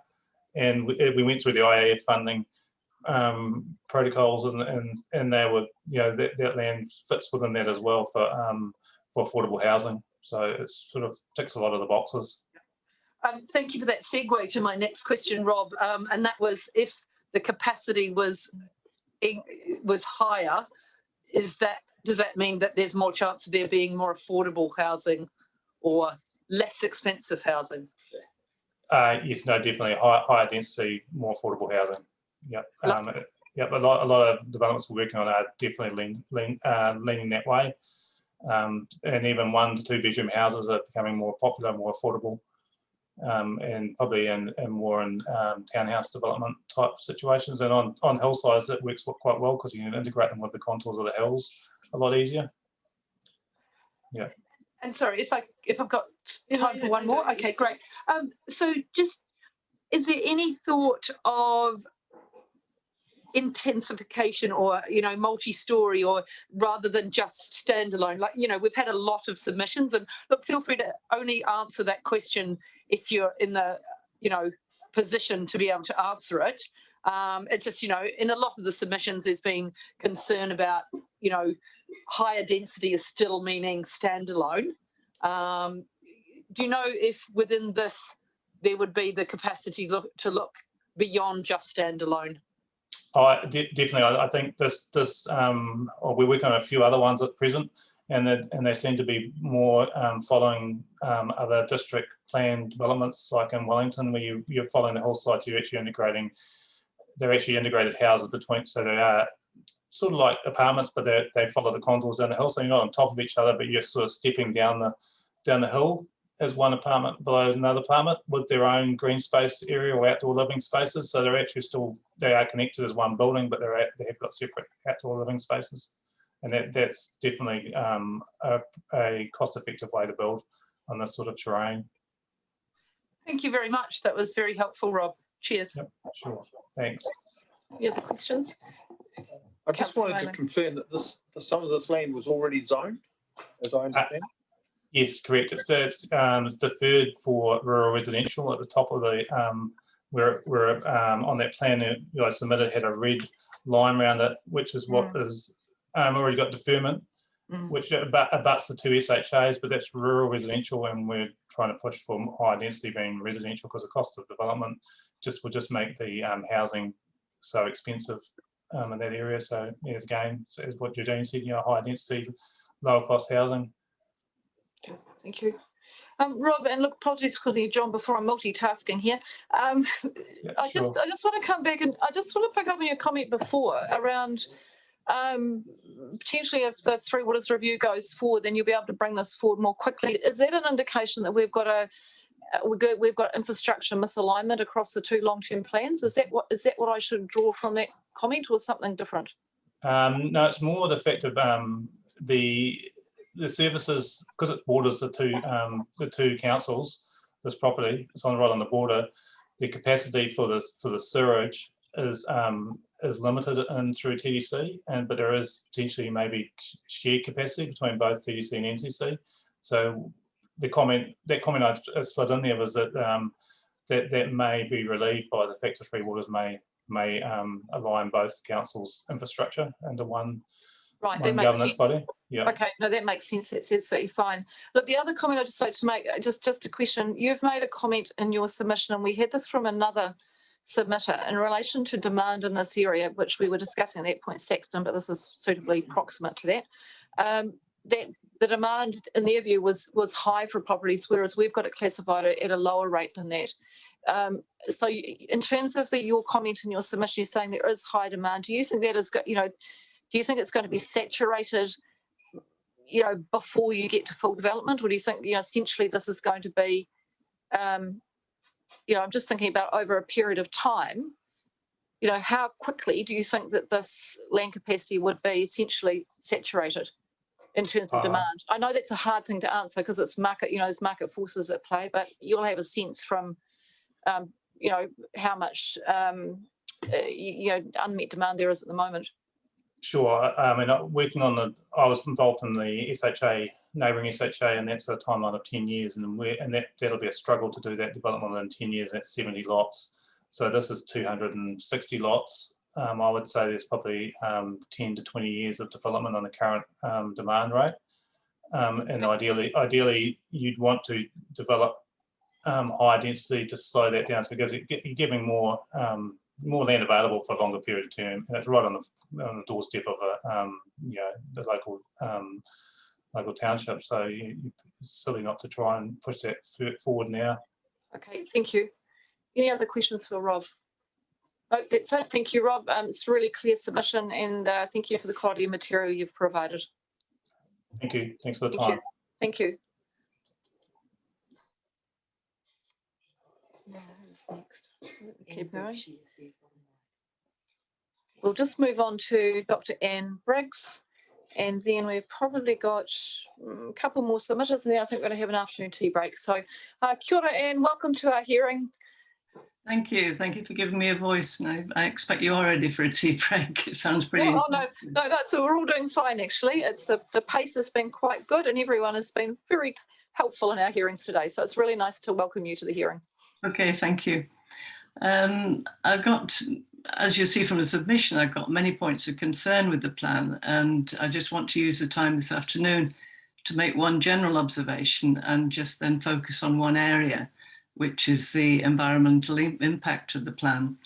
and we went through the IAF funding protocols, and they were, you know, that land fits within that as well for affordable housing. So it sort of ticks a lot of the boxes. Thank you for that segue to my next question, Rob. And that was, if the capacity was higher, does that mean that there's more chance of there being more affordable housing or less expensive housing? Yes, no, definitely higher density, more affordable housing. Yep. Yep. A lot of developments we're working on are definitely leaning that way. And even 1 to 2 bedroom houses are becoming more popular, more affordable, and probably more in townhouse development type situations. And on hillsides, it works quite well because you can integrate them with the contours of the hills a lot easier. Yeah. And sorry, if I've got time for one more. Okay, great. So just, is there any thought of intensification or, multi-story, or rather than just standalone? Like, we've had a lot of submissions, and look, feel free to only answer that question if you're in the, position to be able to answer it. It's just, in a lot of the submissions, there's been concern about, higher density is still meaning standalone. Do you know if within this there would be the capacity to look beyond just standalone? Oh, definitely. I think this we're working on a few other ones at present, and they seem to be more following other district plan developments, like in Wellington, where you're following the hillsides. You're actually integrating. They're actually integrated houses between, so they are sort of like apartments, but they follow the contours down the hill. So you're not on top of each other, but you're sort of stepping down the hill as one apartment below another apartment with their own green space area or outdoor living spaces. So they're actually they are connected as one building, but they have got separate outdoor living spaces. And that's definitely a cost-effective way to build on this sort of terrain. Thank you very much. That was very helpful, Rob. Cheers. Yep, sure. Thanks. Any other questions? I just wanted to confirm that some of this land was already zoned, as I understand. Yes, correct. It's deferred for rural residential at the top of the where on that plan that I submitted had a red line around it, which is what is already got deferment, which abuts the 2 SHAs, but that's rural residential, and we're trying to push for higher density being residential because the cost of development will just make the housing so expensive in that area. So yes, again, so as what Eugene said, higher density, lower cost housing. Thank you. Rob, and look, apologies for you, John, before I'm multitasking here. I just want to come back, and I just want to pick up on your comment before around potentially if the Three Waters review goes forward, then you'll be able to bring this forward more quickly. Is that an indication that we've got infrastructure misalignment across the 2 long-term plans? Is that what I should draw from that comment, or something different? No, it's more the fact of the services, because it borders the two councils. This property, it's right on the border. The capacity for the sewerage is limited through TDC, but there is potentially maybe shared capacity between both TDC and NCC. So that comment I slid in there was that that may be relieved by the fact that Three Waters may align both councils' infrastructure into one. Right, that makes sense. Body. Yeah. Okay, no, that makes sense. That's absolutely fine. Look, the other comment I'd just like to make, just a question. You've made a comment in your submission, and we had this from another submitter in relation to demand in this area, which we were discussing at that point, Saxton, but this is suitably proximate to that. That the demand, in their view, was high for properties, whereas we've got it classified at a lower rate than that. So, in terms of your comment in your submission, you're saying there is high demand. Do you think that is, do you think it's going to be saturated, before you get to full development, or do you think, essentially this is going to be, I'm just thinking about over a period of time, how quickly do you think that this land capacity would be essentially saturated in terms of demand? I know that's a hard thing to answer because it's market, there's market forces at play, but you'll have a sense from, how much, unmet demand there is at the moment. Sure. I mean, I was involved in the SHA, neighbouring SHA, and that's got a timeline of 10 years, and that'll be a struggle to do that development within 10 years. That's 70 lots. So this is 260 lots. I would say there's probably 10 to 20 years of development on the current demand rate. And ideally, you'd want to develop higher density to slow that down. So you're giving more land available for a longer period of term, and it's right on the doorstep of the local township. So it's silly not to try and push that forward now. Okay, thank you. Any other questions for Rob? No, that's it. Thank you, Rob. It's a really clear submission, and thank you for the quality of material you've provided. Thank you. Thanks for the Thank time. you. Thank you. Next. Keep going. We'll just move on to Dr. Anne Briggs, and then we've probably got a couple more submitters, and then I think we're going to have an afternoon tea break. So kia ora, Anne, welcome to our hearing. Thank you for giving me a voice. And I expect you are ready for a tea break. It sounds pretty. Oh, no, so we're all doing fine, actually. It's the pace has been quite good, and everyone has been very helpful in our hearings today. So it's really nice to welcome you to the hearing. Okay, thank you. I've got, as you see from the submission, I've got many points of concern with the plan, and I just want to use the time this afternoon to make one general observation and just then focus on one area, which is the environmental impact of the plan.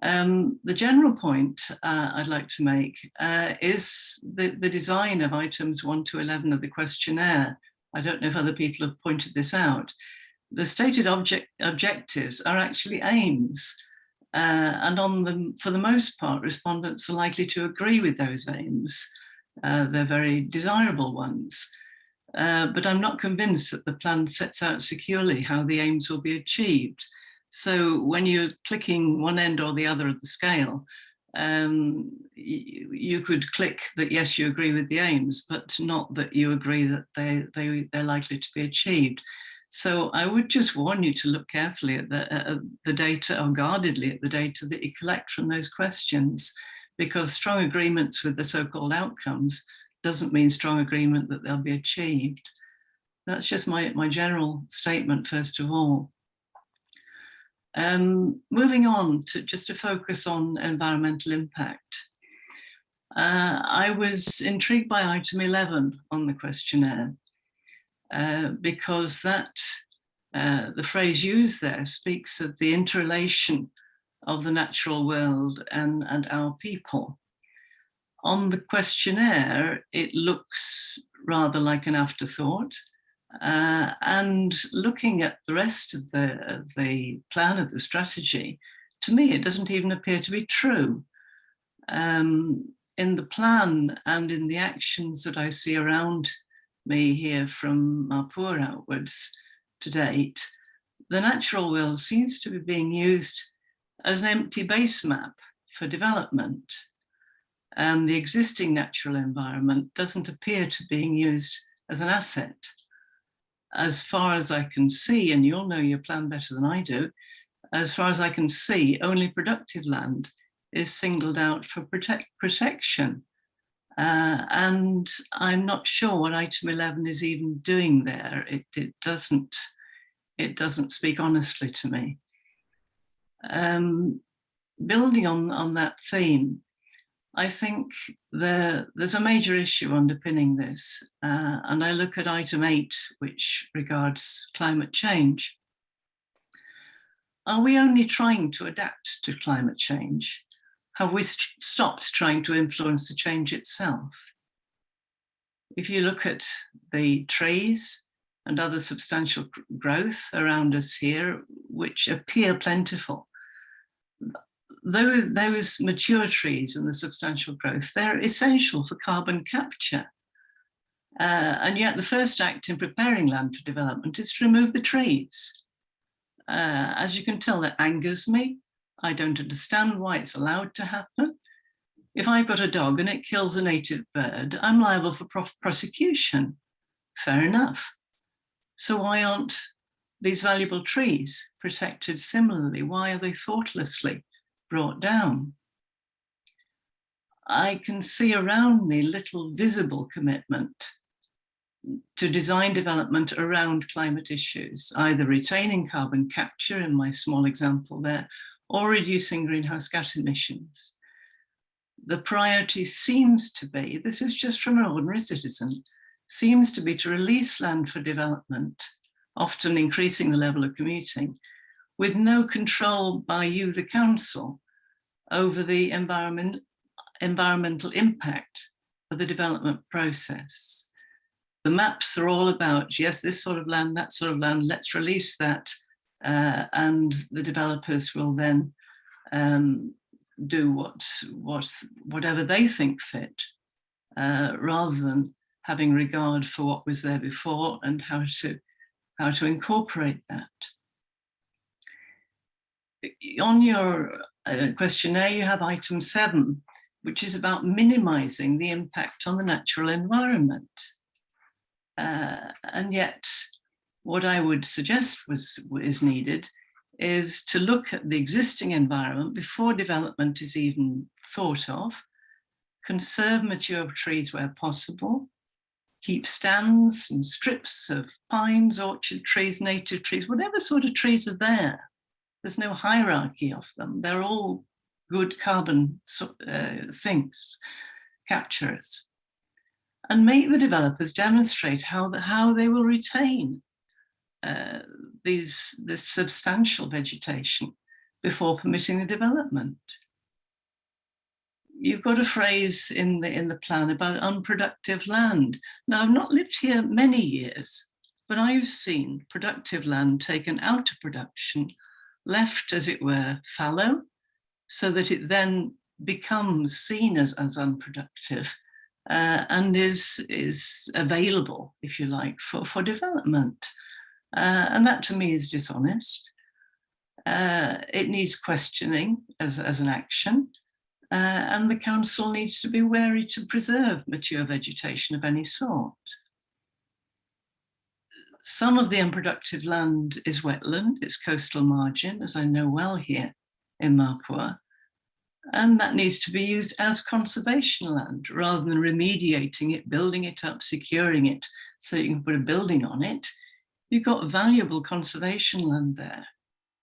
The general point I'd like to make is the design of items 1 to 11 of the questionnaire. I don't know if other people have pointed this out. The stated objectives are actually aims, and for the most part, respondents are likely to agree with those aims. They're very desirable ones. But I'm not convinced that the plan sets out securely how the aims will be achieved. So when you're clicking one end or the other of the scale, you could click that yes, you agree with the aims, but not that you agree that they're likely to be achieved. So I would just warn you to look carefully at the data, or guardedly at the data that you collect from those questions, because strong agreements with the so-called outcomes doesn't mean strong agreement that they'll be achieved. That's just my general statement, first of all. Moving on to focus on environmental impact. I was intrigued by item 11 on the questionnaire because the phrase used there speaks of the interrelation of the natural world and our people. On the questionnaire, it looks rather like an afterthought. And looking at the rest of the plan of the strategy, to me, it doesn't even appear to be true. In the plan and in the actions that I see around me here from Mapua outwards to date, the natural world seems to be being used as an empty base map for development. And the existing natural environment doesn't appear to being used as an asset. As far as I can see, and you'll know your plan better than I do, as far as I can see, only productive land is singled out for protection. And I'm not sure what item 11 is even doing there. It doesn't speak honestly to me. Building on that theme, I think there's a major issue underpinning this, and I look at item 8, which regards climate change. Are we only trying to adapt to climate change? Have we stopped trying to influence the change itself? If you look at the trees and other substantial growth around us here, which appear plentiful, those mature trees and the substantial growth, they're essential for carbon capture. And yet the first act in preparing land for development is to remove the trees. As you can tell, that angers me. I don't understand why it's allowed to happen. If I've got a dog and it kills a native bird, I'm liable for prosecution. Fair enough. So why aren't these valuable trees protected similarly? Why are they thoughtlessly brought down? I can see around me little visible commitment to design development around climate issues, either retaining carbon capture in my small example there, or reducing greenhouse gas emissions. The priority seems to be, this is just from an ordinary citizen, seems to be to release land for development, often increasing the level of commuting, with no control by you, the council, over the environmental impact of the development process. The maps are all about, yes, this sort of land, that sort of land, let's release that, and the developers will then do whatever they think fit, rather than having regard for what was there before and how to incorporate that. On your questionnaire, you have item 7, which is about minimizing the impact on the natural environment. And yet, what I would suggest is needed is to look at the existing environment before development is even thought of, conserve mature trees where possible, keep stands and strips of pines, orchard trees, native trees, whatever sort of trees are there. There's no hierarchy of them. They're all good carbon sinks, capturers. And make the developers demonstrate how they will retain this substantial vegetation before permitting the development. You've got a phrase in the plan about unproductive land. Now, I've not lived here many years, but I've seen productive land taken out of production, left, as it were, fallow, so that it then becomes seen as unproductive and is available, if you like, for development. And that to me is dishonest. It needs questioning as an action. And the council needs to be wary to preserve mature vegetation of any sort. Some of the unproductive land is wetland, it's coastal margin, as I know well here in Mapua, and that needs to be used as conservation land rather than remediating it, building it up, securing it so you can put a building on it. You've got valuable conservation land there,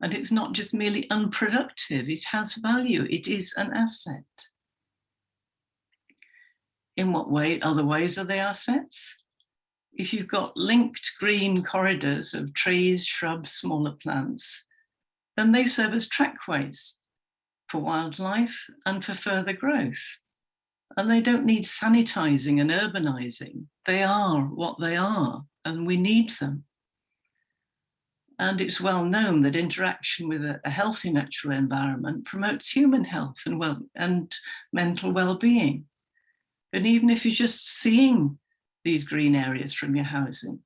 and it's not just merely unproductive, it has value, it is an asset. In what way, other ways are they assets? If you've got linked green corridors of trees, shrubs, smaller plants, then they serve as trackways for wildlife and for further growth. And they don't need sanitizing and urbanizing. They are what they are, and we need them. And it's well known that interaction with a healthy natural environment promotes human health and mental well-being. And even if you're just seeing these green areas from your housing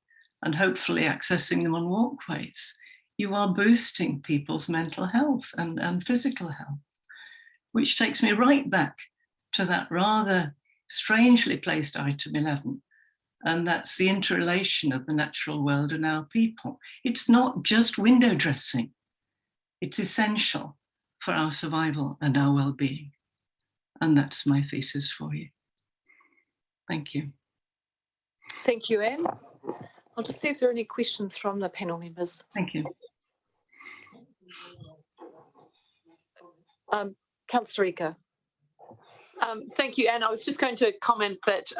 and hopefully accessing them on walkways, you are boosting people's mental health and physical health, which takes me right back to that rather strangely placed item 11, and that's the interrelation of the natural world and our people. It's not just window dressing. It's essential for our survival and our well-being. And that's my thesis for you. Thank you. Thank you, Anne. I'll just see if there are any questions from the panel members. Thank you. Councillor Ika. Thank you, Anne. I was just going to comment that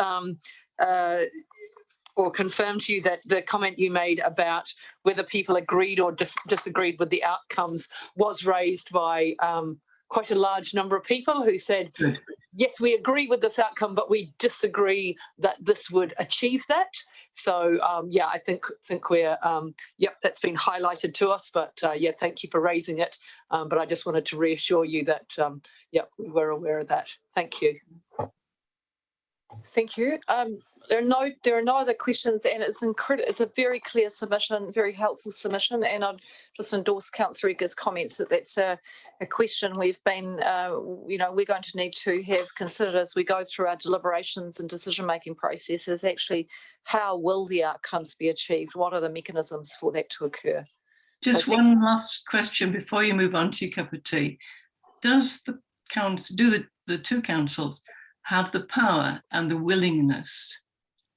or confirm to you that the comment you made about whether people agreed or disagreed with the outcomes was raised by quite a large number of people who said, yes, we agree with this outcome, but we disagree that this would achieve that. So yeah, I think we're, yep, that's been highlighted to us, but yeah, thank you for raising it. But I just wanted to reassure you that, yep, we're aware of that. Thank you. Thank you. There are no other questions, and it's incredible. It's a very clear submission, very helpful submission, and I'd just endorse Councillor Ika's comments that that's a question we've been, you know, we're going to need to have considered as we go through our deliberations and decision-making processes. Actually, how will the outcomes be achieved? What are the mechanisms for that to occur? Just one last question before you move on to your cup of tea. Does the council, do the two councils have the power and the willingness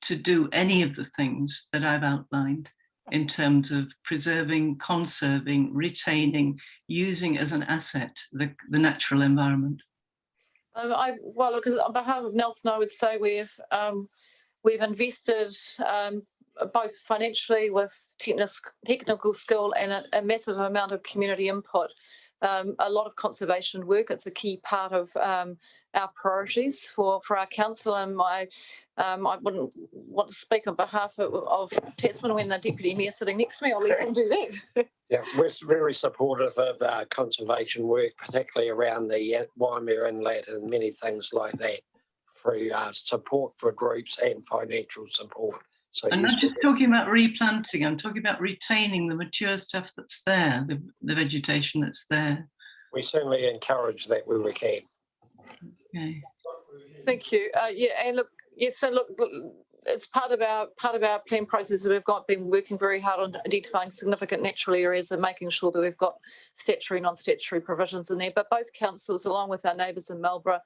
to do any of the things that I've outlined in terms of preserving, conserving, retaining, using as an asset the natural environment? Well, look, on behalf of Nelson, I would say We've invested both financially with technical skill and a massive amount of community input. A lot of conservation work. It's a key part of our priorities for our council, and I wouldn't want to speak on behalf of Tasman when the Deputy Mayor sitting next to me. I'll let him do that. Yeah, we're very supportive of conservation work, particularly around the Waimea Inlet and many things like that, through support for groups and financial support. So I'm not just talking about replanting, I'm talking about retaining the mature stuff that's there, the vegetation that's there. We certainly encourage that where we can. Okay. Thank you. Yeah, and look, yes, so look, it's part of our plan process. We've been working very hard on identifying significant natural areas and making sure that we've got statutory, non-statutory provisions in there. But both councils, along with our neighbours in Marlborough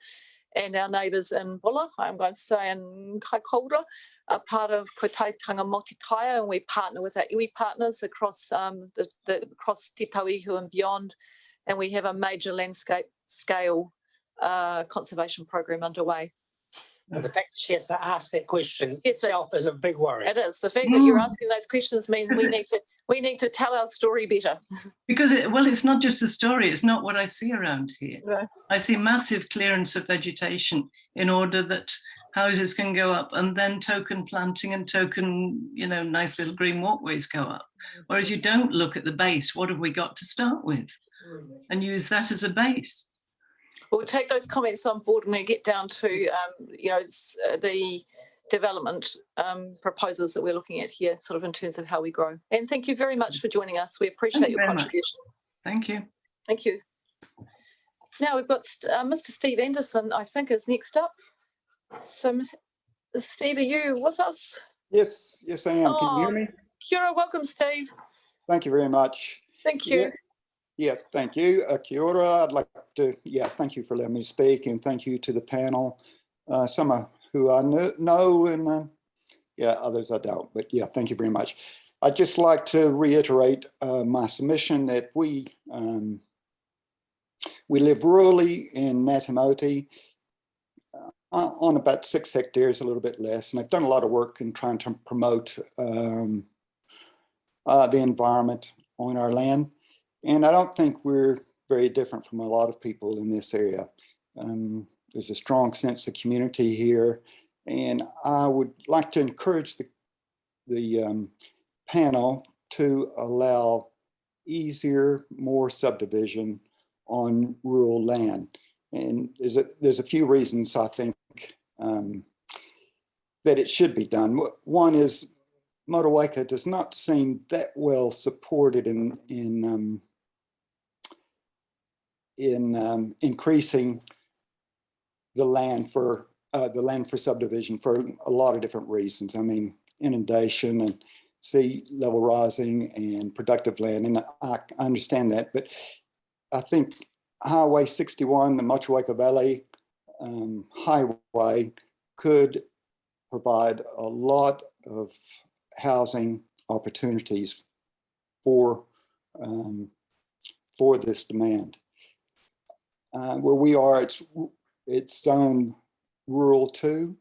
and our neighbours in Bulla, I'm going to say in Kaikoura, are part of Kotaitanga Motitaia, and we partner with our iwi partners across across Te Tauihu and beyond, and we have a major landscape scale conservation program underway. The fact that she has to ask that question itself is a big worry. It is. The fact that you're asking those questions means we need to tell our story better. Because it's not just a story. It's not what I see around here. No. I see massive clearance of vegetation in order that houses can go up, and then token planting and token, nice little green walkways go up. Whereas you don't look at the base. What have we got to start with? And use that as a base. We'll take those comments on board when we get down to, the development proposals that we're looking at here, sort of in terms of how we grow. And thank you very much for joining us. We appreciate your contribution. Thank you. Thank you. Now we've got Mr. Steve Anderson, I think, is next up. So, Steve, are you with us? Yes, I am. Can you hear me? Kia ora, welcome, Steve. Thank you very much. Thank you. Yeah, thank you. Kia ora. I'd like to, thank you for letting me speak, and thank you to the panel. Some of who I know and others I don't, but thank you very much. I'd just like to reiterate my submission that we live rurally in Natamoti on about 6 hectares, a little bit less, and I've done a lot of work in trying to promote the environment on our land. And I don't think we're very different from a lot of people in this area. There's a strong sense of community here. And I would like to encourage the panel to allow easier, more subdivision on rural land. And there's a few reasons I think that it should be done. One is Motueka does not seem that well supported in increasing the land for subdivision for a lot of different reasons. I mean, inundation and sea level rising and productive land, and I understand that. But I think Highway 61, the Motueka Valley highway, could provide a lot of housing opportunities for this demand. Where we are, it's zoned rural too,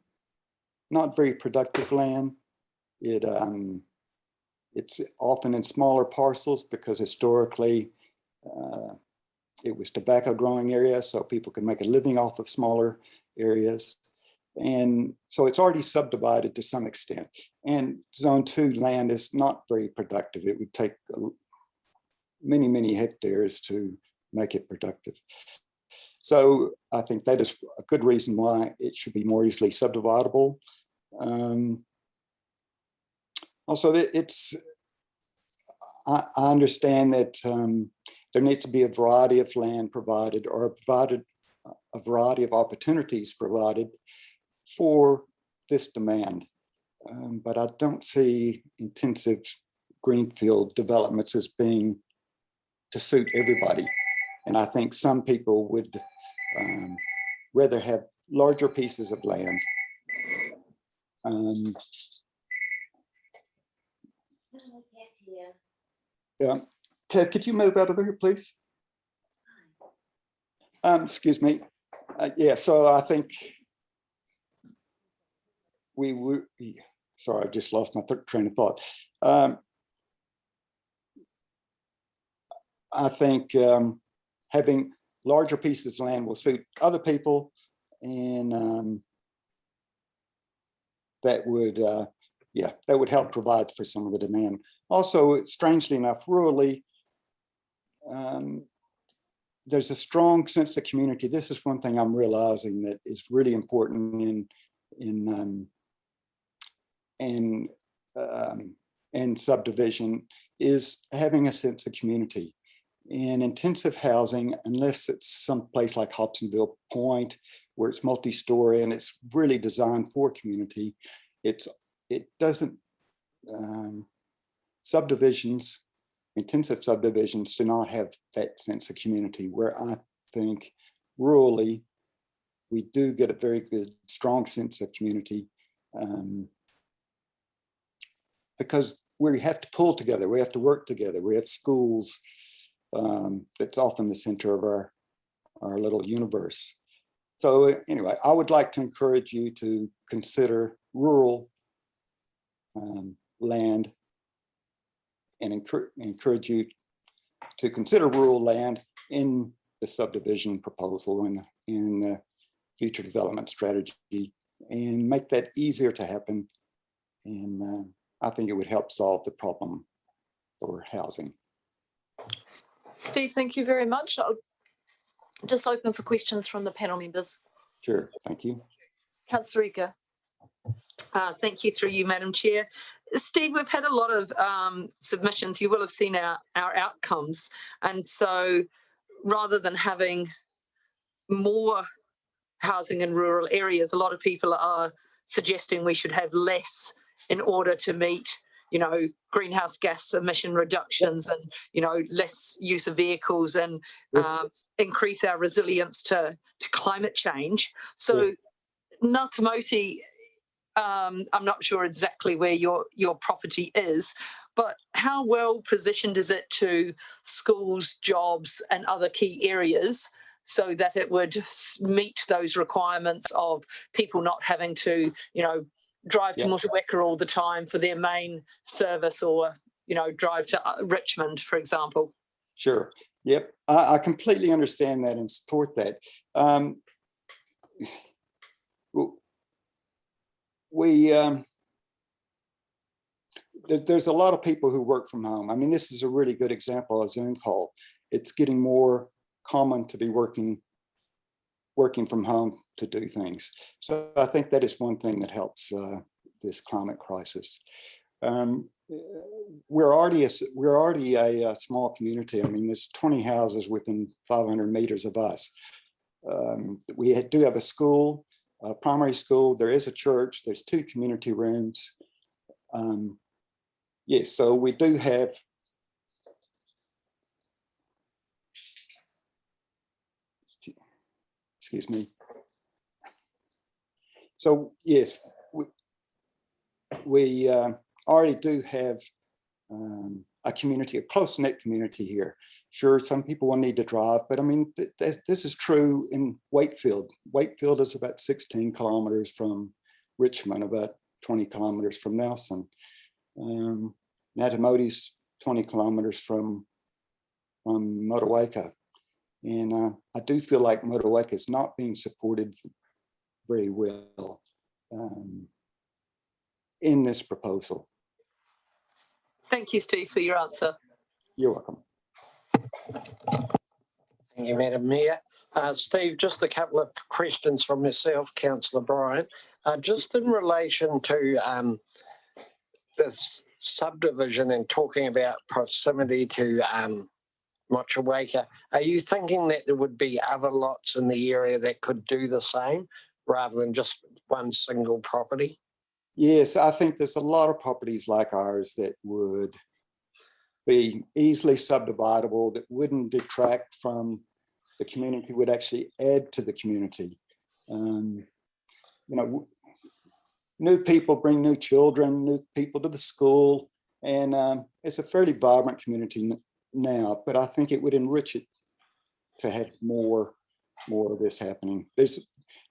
not very productive land. It's often in smaller parcels because historically it was tobacco growing area, so people can make a living off of smaller areas. And so it's already subdivided to some extent. And zone 2 land is not very productive. It would take many, many hectares to make it productive. So I think that is a good reason why it should be more easily subdividable. Also, I understand that there needs to be a variety of land provided, or a variety of opportunities provided for this demand. But I don't see intensive greenfield developments as being to suit everybody. And I think some people would rather have larger pieces of land. Ted, could you move out of there, please? Excuse me. So I think we would, sorry, I just lost my train of thought. I think having larger pieces of land will suit other people, and that would, yeah, that would help provide for some of the demand. Also, strangely enough, rurally, there's a strong sense of community. This is one thing I'm realizing that is really important in subdivision, is having a sense of community. In intensive housing, unless it's someplace like Hobsonville Point, where it's multi-story and it's really designed for community, it doesn't, subdivisions, intensive subdivisions do not have that sense of community, where I think rurally, we do get a very good, strong sense of community, because we have to pull together, we have to work together, we have schools. That's often the center of our little universe. So anyway, I would like to encourage you to consider rural land, and encourage you to consider rural land in the subdivision proposal and in the future development strategy, and make that easier to happen. And I think it would help solve the problem for housing. Steve, thank you very much. I'll just open for questions from the panel members. Sure, thank you. Councillor Ika. Thank you, through you, Madam Chair. Steve, we've had a lot of submissions. You will have seen our outcomes. And so rather than having more housing in rural areas, a lot of people are suggesting we should have less in order to meet, you know, greenhouse gas emission reductions and, you know, less use of vehicles and increase our resilience to climate change. So Ngātamoti, I'm not sure exactly where your property is, but how well positioned is it to schools, jobs and other key areas so that it would meet those requirements of people not having to, you know, drive to Motueka all the time for their main service, or, you know, drive to Richmond, for example? Sure. Yep. I completely understand that and support that. There's a lot of people who work from home. I mean, this is a really good example of Zoom call. It's getting more common to be working from home to do things. So I think that is one thing that helps this climate crisis. We're already a small community. I mean, there's 20 houses within 500 meters of us. We do have a school, a primary school. There is a church. There's 2 community rooms. Yes, so we do have. Excuse me. So yes, we already do have a community, a close-knit community here. Sure, some people will need to drive, but I mean, this is true in Wakefield. Wakefield is about 16 kilometers from Richmond, about 20 kilometers from Nelson. Ngātamoti's 20 kilometers from Motueka. And I do feel like Motueka is not being supported very well in this proposal. Thank you, Steve, for your answer. You're welcome. Thank you, Madam Mayor. Steve, just a couple of questions from myself, Councillor Bryan. Just in relation to this subdivision and talking about proximity to Motueka, are you thinking that there would be other lots in the area that could do the same rather than just one single property? Yes, I think there's a lot of properties like ours that would be easily subdividable, that wouldn't detract from the community, would actually add to the community. You know, new people bring new children, new people to the school, and it's a fairly vibrant community now, but I think it would enrich it to have more of this happening. There's,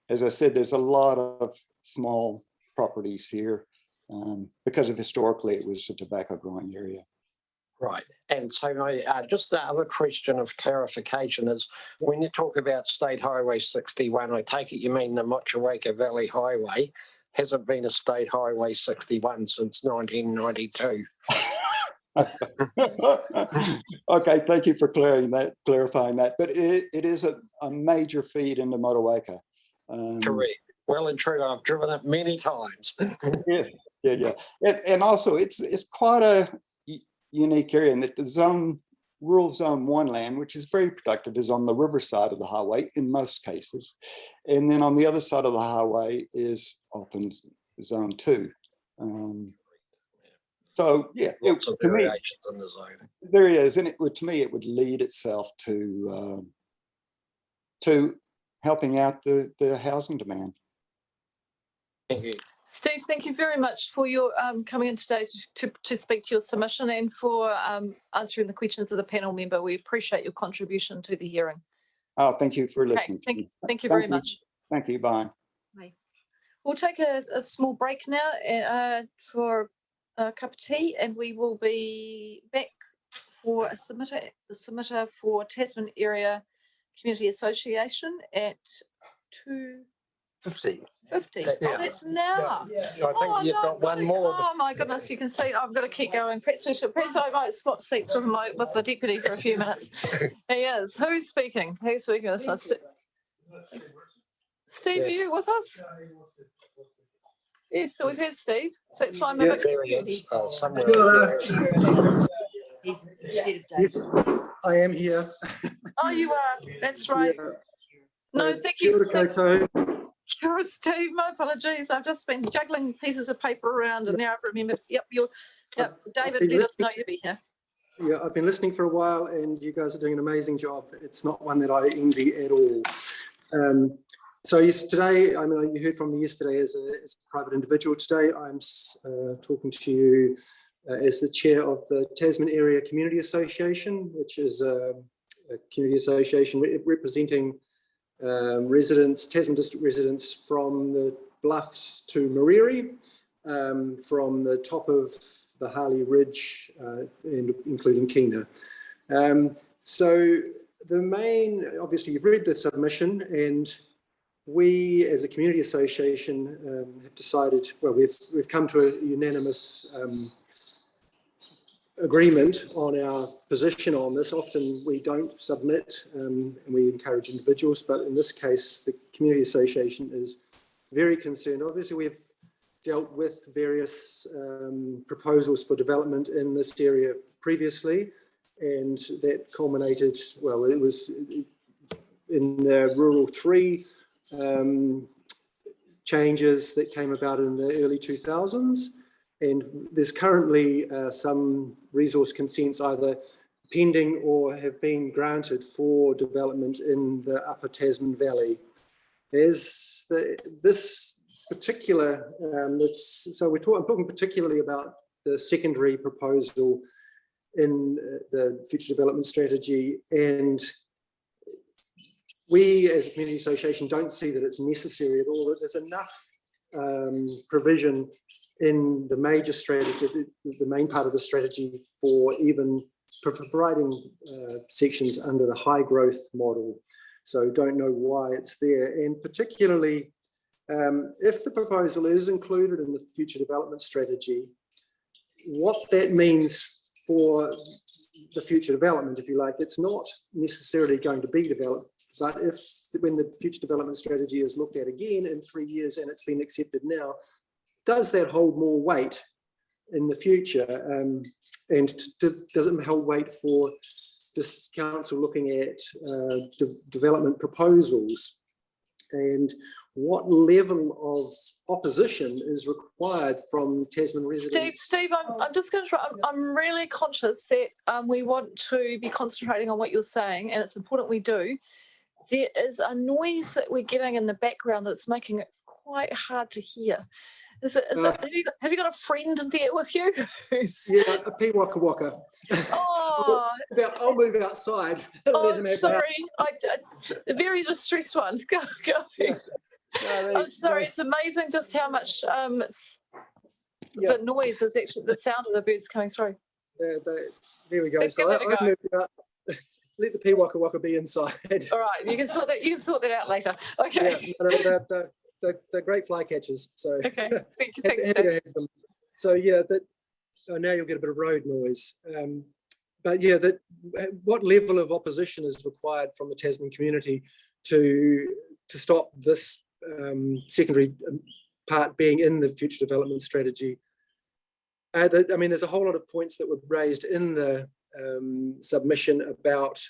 as I said, there's a lot of small properties here because of historically it was a tobacco growing area. Right. And so just the other question of clarification is when you talk about State Highway 61, I take it you mean the Motueka Valley Highway hasn't been a State Highway 61 since 1992. Okay, thank you for clarifying that. But it is a major feed into Motueka. Correct. Well and true. I've driven it many times. Yeah. And also it's quite a unique area in that the rural zone 1 land, which is very productive, is on the river side of the highway in most cases. And then on the other side of the highway is often zone 2. So yeah, Lots of to me, variations in the zoning. there is, and to me, it would lead itself to helping out the housing demand. Thank you. Steve, thank you very much for your coming in today to speak to your submission and for answering the questions of the panel member. We appreciate your contribution to the hearing. Oh, thank you for listening. Okay, thank you very much. Thank you. Bye. Bye. We'll take a small break now for a cup of tea, and we will be back for the submitter for Tasman Area Community Association at 2:50. Oh, that's now. I think you've got one more. Oh my goodness, you can see I've got to keep going. Perhaps I might swap seats with the deputy for a few minutes. He is. Who's speaking? Who's speaking this one? Steve, are you with us? Yes, so we've had Steve. So it's fine. Yes, I am here. Oh, you are. That's right. Yeah. No, thank Kia you, ora Steve. koutou. Sure, Steve. My apologies. I've just been juggling pieces of paper around, and now I've remembered. Yep, David, let us know you'll be here. Yeah, I've been listening for a while, and you guys are doing an amazing job. It's not one that I envy at all. So yes, today, I mean, you heard from me yesterday as a private individual. Today, I'm talking to you as the chair of the Tasman Area Community Association, which is a community association representing residents, Tasman district residents from the Bluffs to Mariri, from the top of the Harley Ridge, and including Kina. So the main, obviously you've read the submission, and we as a community association have decided, well, we've come to a unanimous agreement on our position on this. Often we don't submit and we encourage individuals, but in this case, the community association is very concerned. Obviously, we've dealt with various proposals for development in this area previously, and that culminated, well, it was in the Rural 3 changes that came about in the early 2000s. And there's currently some resource consents either pending or have been granted for development in the Upper Tasman Valley. As this particular, so I'm talking particularly about the secondary proposal in the future development strategy, and we as a community association don't see that it's necessary at all, that there's enough provision in the major strategy, the main part of the strategy, for even providing sections under the high growth model. So don't know why it's there. And particularly if the proposal is included in the future development strategy, what that means for the future development, if you like, it's not necessarily going to be developed, but when the future development strategy is looked at again in 3 years and it's been accepted now, does that hold more weight in the future? And does it hold weight for this council looking at development proposals? And what level of opposition is required from Tasman residents? Steve, I'm just going to try. I'm really conscious that we want to be concentrating on what you're saying, and it's important we do. There is a noise that we're getting in the background that's making it quite hard to hear. Have you got a friend there with you? Yeah, a pee waka waka. Oh, I'll move outside. Oh, sorry. A very distressed one. Go. I'm sorry, it's amazing just how much the noise is actually the sound of the birds coming through. There we go. Let's So give that a I go. moved out. Let the Waka Waka be inside. All right, you can sort that. You can sort that out later. Okay. Yeah, they're great flycatchers. So okay, thanks, happy Steve. to have them. So yeah, now you'll get a bit of road noise. But yeah, what level of opposition is required from the Tasman community to stop this secondary part being in the future development strategy? I mean, there's a whole lot of points that were raised in the submission about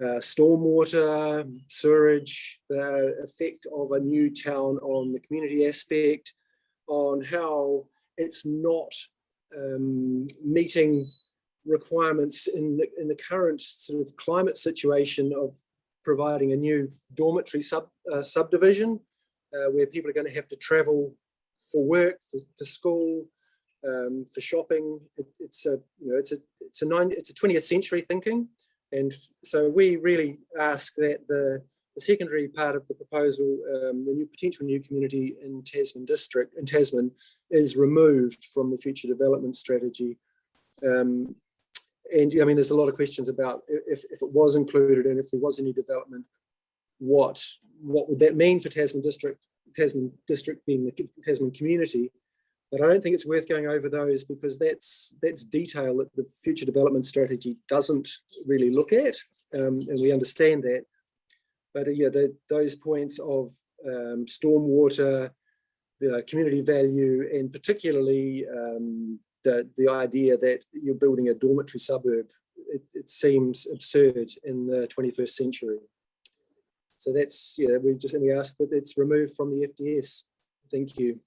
stormwater, sewerage, the effect of a new town on the community aspect, on how it's not meeting requirements in the current sort of climate situation of providing a new dormitory subdivision where people are going to have to travel for work, for school, for shopping. It's a 20th century thinking, and so we really ask that the secondary part of the proposal, the potential new community in Tasman is removed from the future development strategy. And I mean, there's a lot of questions about if it was included and if there was any development, what would that mean for Tasman district being the Tasman community? But I don't think it's worth going over those because that's detail that the future development strategy doesn't really look at, and we understand that. But yeah, those points of stormwater, the community value, and particularly the idea that you're building a dormitory suburb, it seems absurd in the 21st century. So that's, we ask that it's removed from the FDS. Thank you.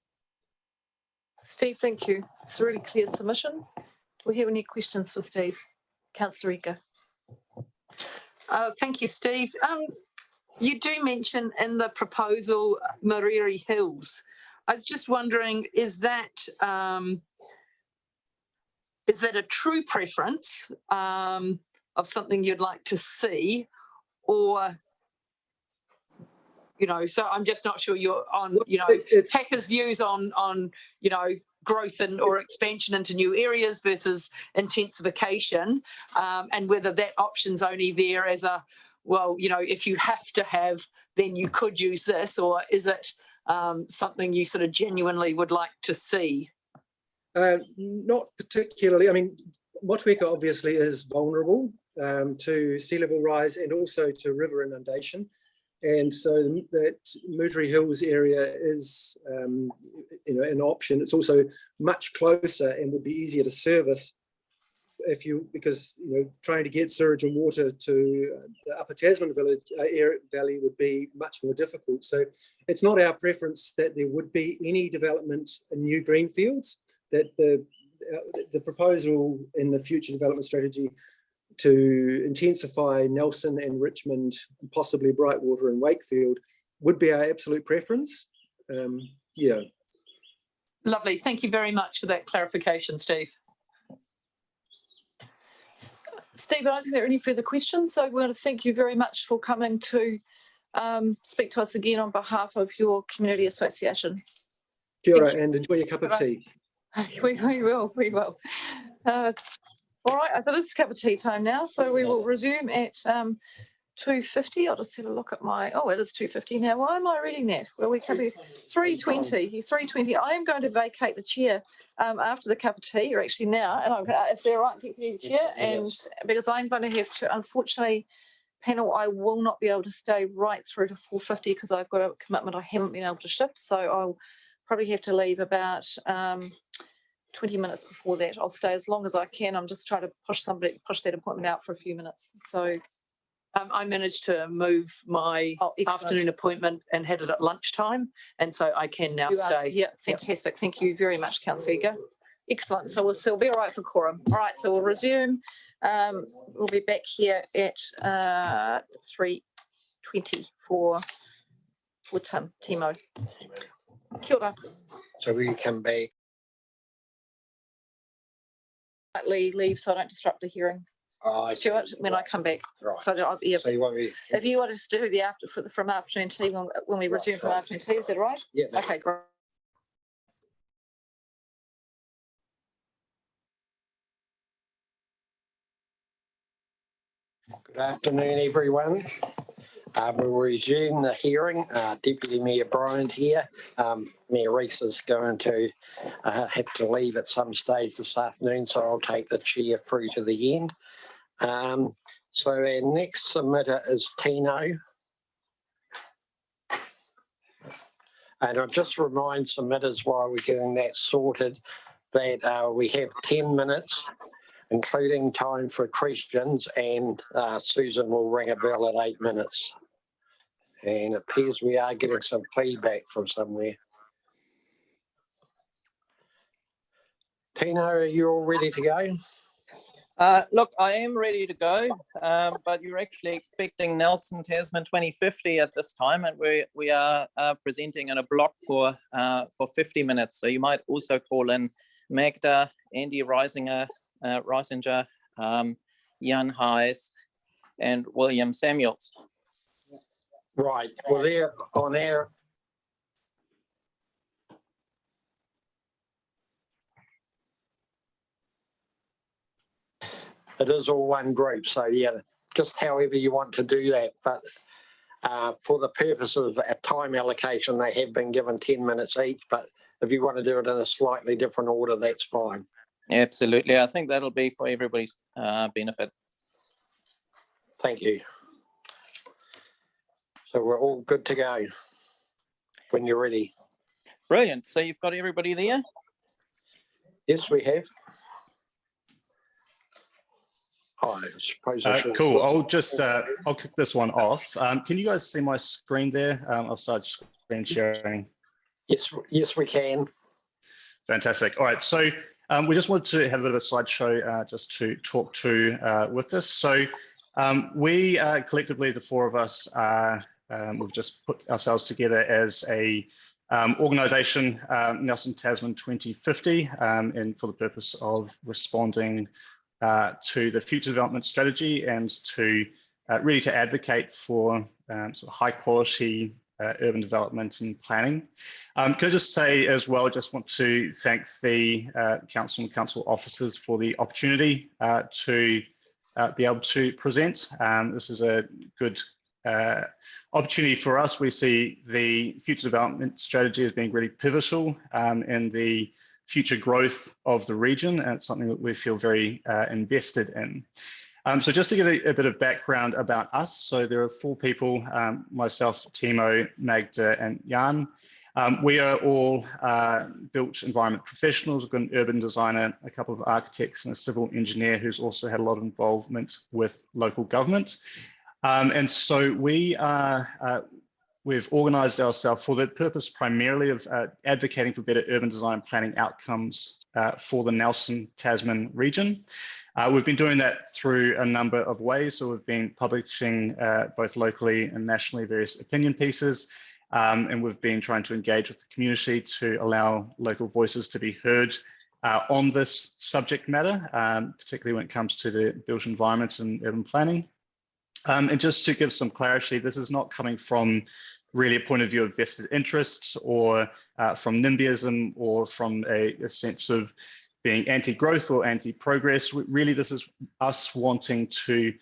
Steve, thank you. It's a really clear submission. Do we have any questions for Steve? Councillor Ika. Thank you, Steve. You do mention in the proposal Mariri Hills. I was just wondering, is that a true preference of something you'd like to see, or so I'm just not sure you're on, TACA's views on growth or expansion into new areas versus intensification, and whether that option's only there as a, if you have to have, then you could use this, or is it something you sort of genuinely would like to see? Not particularly. I mean, Motueka obviously is vulnerable to sea level rise and also to river inundation. And so that Mariri Hills area is an option. It's also much closer and would be easier to service because trying to get sewage and water to the Upper Tasman Valley would be much more difficult. So it's not our preference that there would be any development in new greenfields. That the proposal in the future development strategy to intensify Nelson and Richmond, and possibly Brightwater and Wakefield, would be our absolute preference. Yeah. Lovely. Thank you very much for that clarification, Steve. Steve, I don't think there are any further questions, so we want to thank you very much for coming to speak to us again on behalf of your community association. Kia ora, and enjoy your cup of tea. We will. All right, I thought it's cup of tea time now, so we will resume at 2:50. I'll just have a look at my, it is 2:50 now. Why am I reading that? Well, we could be 3:20. I am going to vacate the chair after the cup of tea, or actually now, and if they're right, Deputy Chair, and because I'm going to have to, unfortunately, panel, I will not be able to stay right through to 4:50 because I've got a commitment I haven't been able to shift, so I'll probably have to leave about 20 minutes before that. I'll stay as long as I can. I'm just trying to push that appointment out for a few minutes. So I managed to move my afternoon appointment and had it at lunchtime, and so I can now stay. Yeah, fantastic. Thank you very much, Councillor Eger. Excellent. So we'll be all right for quorum. All right, so we'll resume. We'll be back here at 3:20 for Timo. Kia ora. So we come back. Leave so I don't disrupt the hearing. Stuart, when I come back. Right. So that yeah, So you want me? if you want us to do the from afternoon tea when we resume from afternoon tea, is that right? Yeah. Okay, great. Good afternoon, everyone. We'll resume the hearing. Deputy Mayor Bryant here. Mayor Rees is going to have to leave at some stage this afternoon, so I'll take the chair through to the end. So our next submitter is Tino. And I'll just remind submitters while we're getting that sorted that we have 10 minutes, including time for questions, and Susan will ring a bell at 8 minutes. And it appears we are getting some feedback from somewhere. Tino, are you all ready to go? Look, I am ready to go, but you're actually expecting Nelson Tasman 2050 at this time, and we are presenting in a block for 50 minutes. So you might also call in Magda, Andy Reisinger, Jan Heiss, and William Samuels. Right. Well, they're on air. It is all one group, so yeah, just however you want to do that. But for the purpose of a time allocation, they have been given 10 minutes each. But if you want to do it in a slightly different order, that's fine. Absolutely. I think that'll be for everybody's benefit. Thank you. So we're all good to go when you're ready. Brilliant. So you've got everybody there? Yes, we have. I suppose I should... Cool. I'll kick this one off. Can you guys see my screen there? I'll start screen sharing. Yes, we can. Fantastic. All right. So we just wanted to have a bit of a slideshow just to talk to with this. So we collectively, the four of us, we've just put ourselves together as a organisation, Nelson Tasman 2050, and for the purpose of responding to the future development strategy and to really to advocate for sort of high quality urban development and planning. Can I just say as well, just want to thank the council and council officers for the opportunity to be able to present. This is a good opportunity for us. We see the future development strategy as being really pivotal in the future growth of the region, and it's something that we feel very invested in. So just to give a bit of background about us, so there are four people, myself, Timo, Magda, and Jan. We are all built environment professionals. We've got an urban designer, a couple of architects, and a civil engineer who's also had a lot of involvement with local government. And so we've organised ourselves for the purpose primarily of advocating for better urban design planning outcomes for the Nelson Tasman region. We've been doing that through a number of ways. So we've been publishing both locally and nationally various opinion pieces, and we've been trying to engage with the community to allow local voices to be heard on this subject matter, particularly when it comes to the built environment and urban planning. And just to give some clarity, this is not coming from really a point of view of vested interests or from NIMBYism or from a sense of being anti-growth or anti-progress. Really, this is us wanting to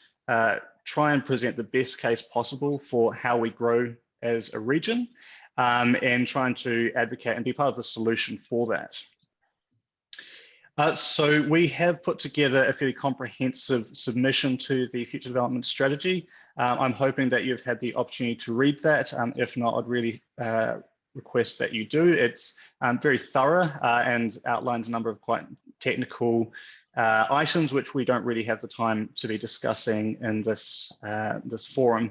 try and present the best case possible for how we grow as a region and trying to advocate and be part of the solution for that. So we have put together a fairly comprehensive submission to the Future Development Strategy. I'm hoping that you've had the opportunity to read that. If not, I'd really request that you do. It's very thorough and outlines a number of quite technical items, which we don't really have the time to be discussing in this, this forum.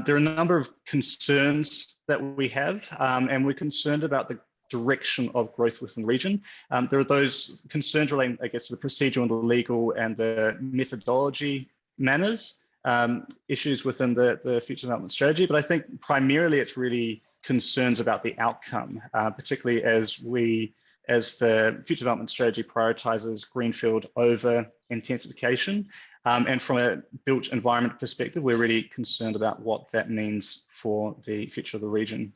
There are a number of concerns that we have, and we're concerned about the direction of growth within the region. There are those concerns relating, I guess, to the procedural and the legal and the methodology manners, issues within the future development strategy. But I think primarily it's really concerns about the outcome, particularly as we as the future development strategy prioritizes greenfield over intensification. And from a built environment perspective, we're really concerned about what that means for the future of the region.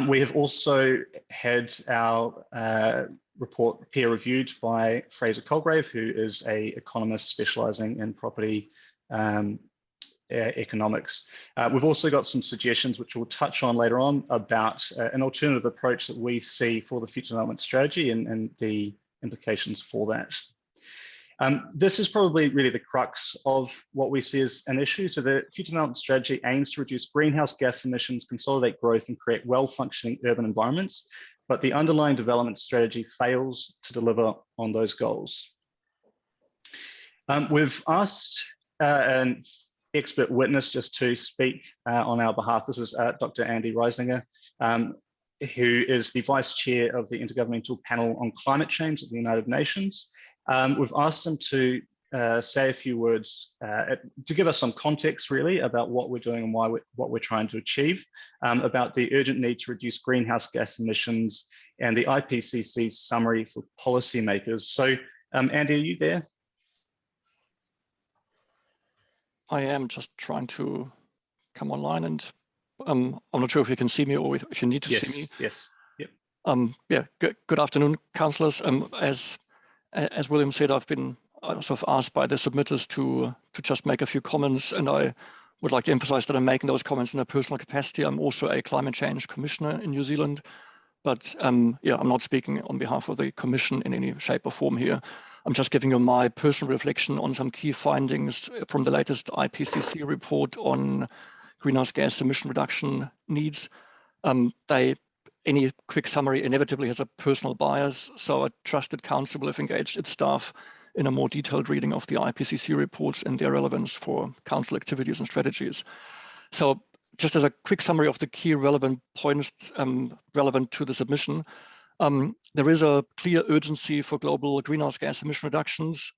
We have also had our report peer reviewed by Fraser Colgrave, who is an economist specializing in property economics. We've also got some suggestions, which we'll touch on later on, about an alternative approach that we see for the future development strategy and the implications for that. This is probably really the crux of what we see as an issue. So the future development strategy aims to reduce greenhouse gas emissions, consolidate growth, and create well-functioning urban environments, but the underlying development strategy fails to deliver on those goals. We've asked an expert witness just to speak on our behalf. This is Dr. Andy Reisinger, who is the Vice Chair of the Intergovernmental Panel on Climate Change at the United Nations. We've asked them to say a few words to give us some context really about what we're doing and what we're trying to achieve, about the urgent need to reduce greenhouse gas emissions and the IPCC's summary for policymakers. So Andy, are you there? I am just trying to come online, and I'm not sure if you can see me or if you need to see me. Yes. Yep. Yeah. Good afternoon, councillors. As William said, I've been sort of asked by the submitters to just make a few comments, and I would like to emphasise that I'm making those comments in a personal capacity. I'm also a climate change commissioner in New Zealand, but yeah, I'm not speaking on behalf of the Commission in any shape or form here. I'm just giving you my personal reflection on some key findings from the latest IPCC report on greenhouse gas emission reduction needs. Any quick summary inevitably has a personal bias, so a trusted council will have engaged its staff in a more detailed reading of the IPCC reports and their relevance for council activities and strategies. So just as a quick summary of the key relevant points relevant to the submission, there is a clear urgency for global greenhouse gas emission reductions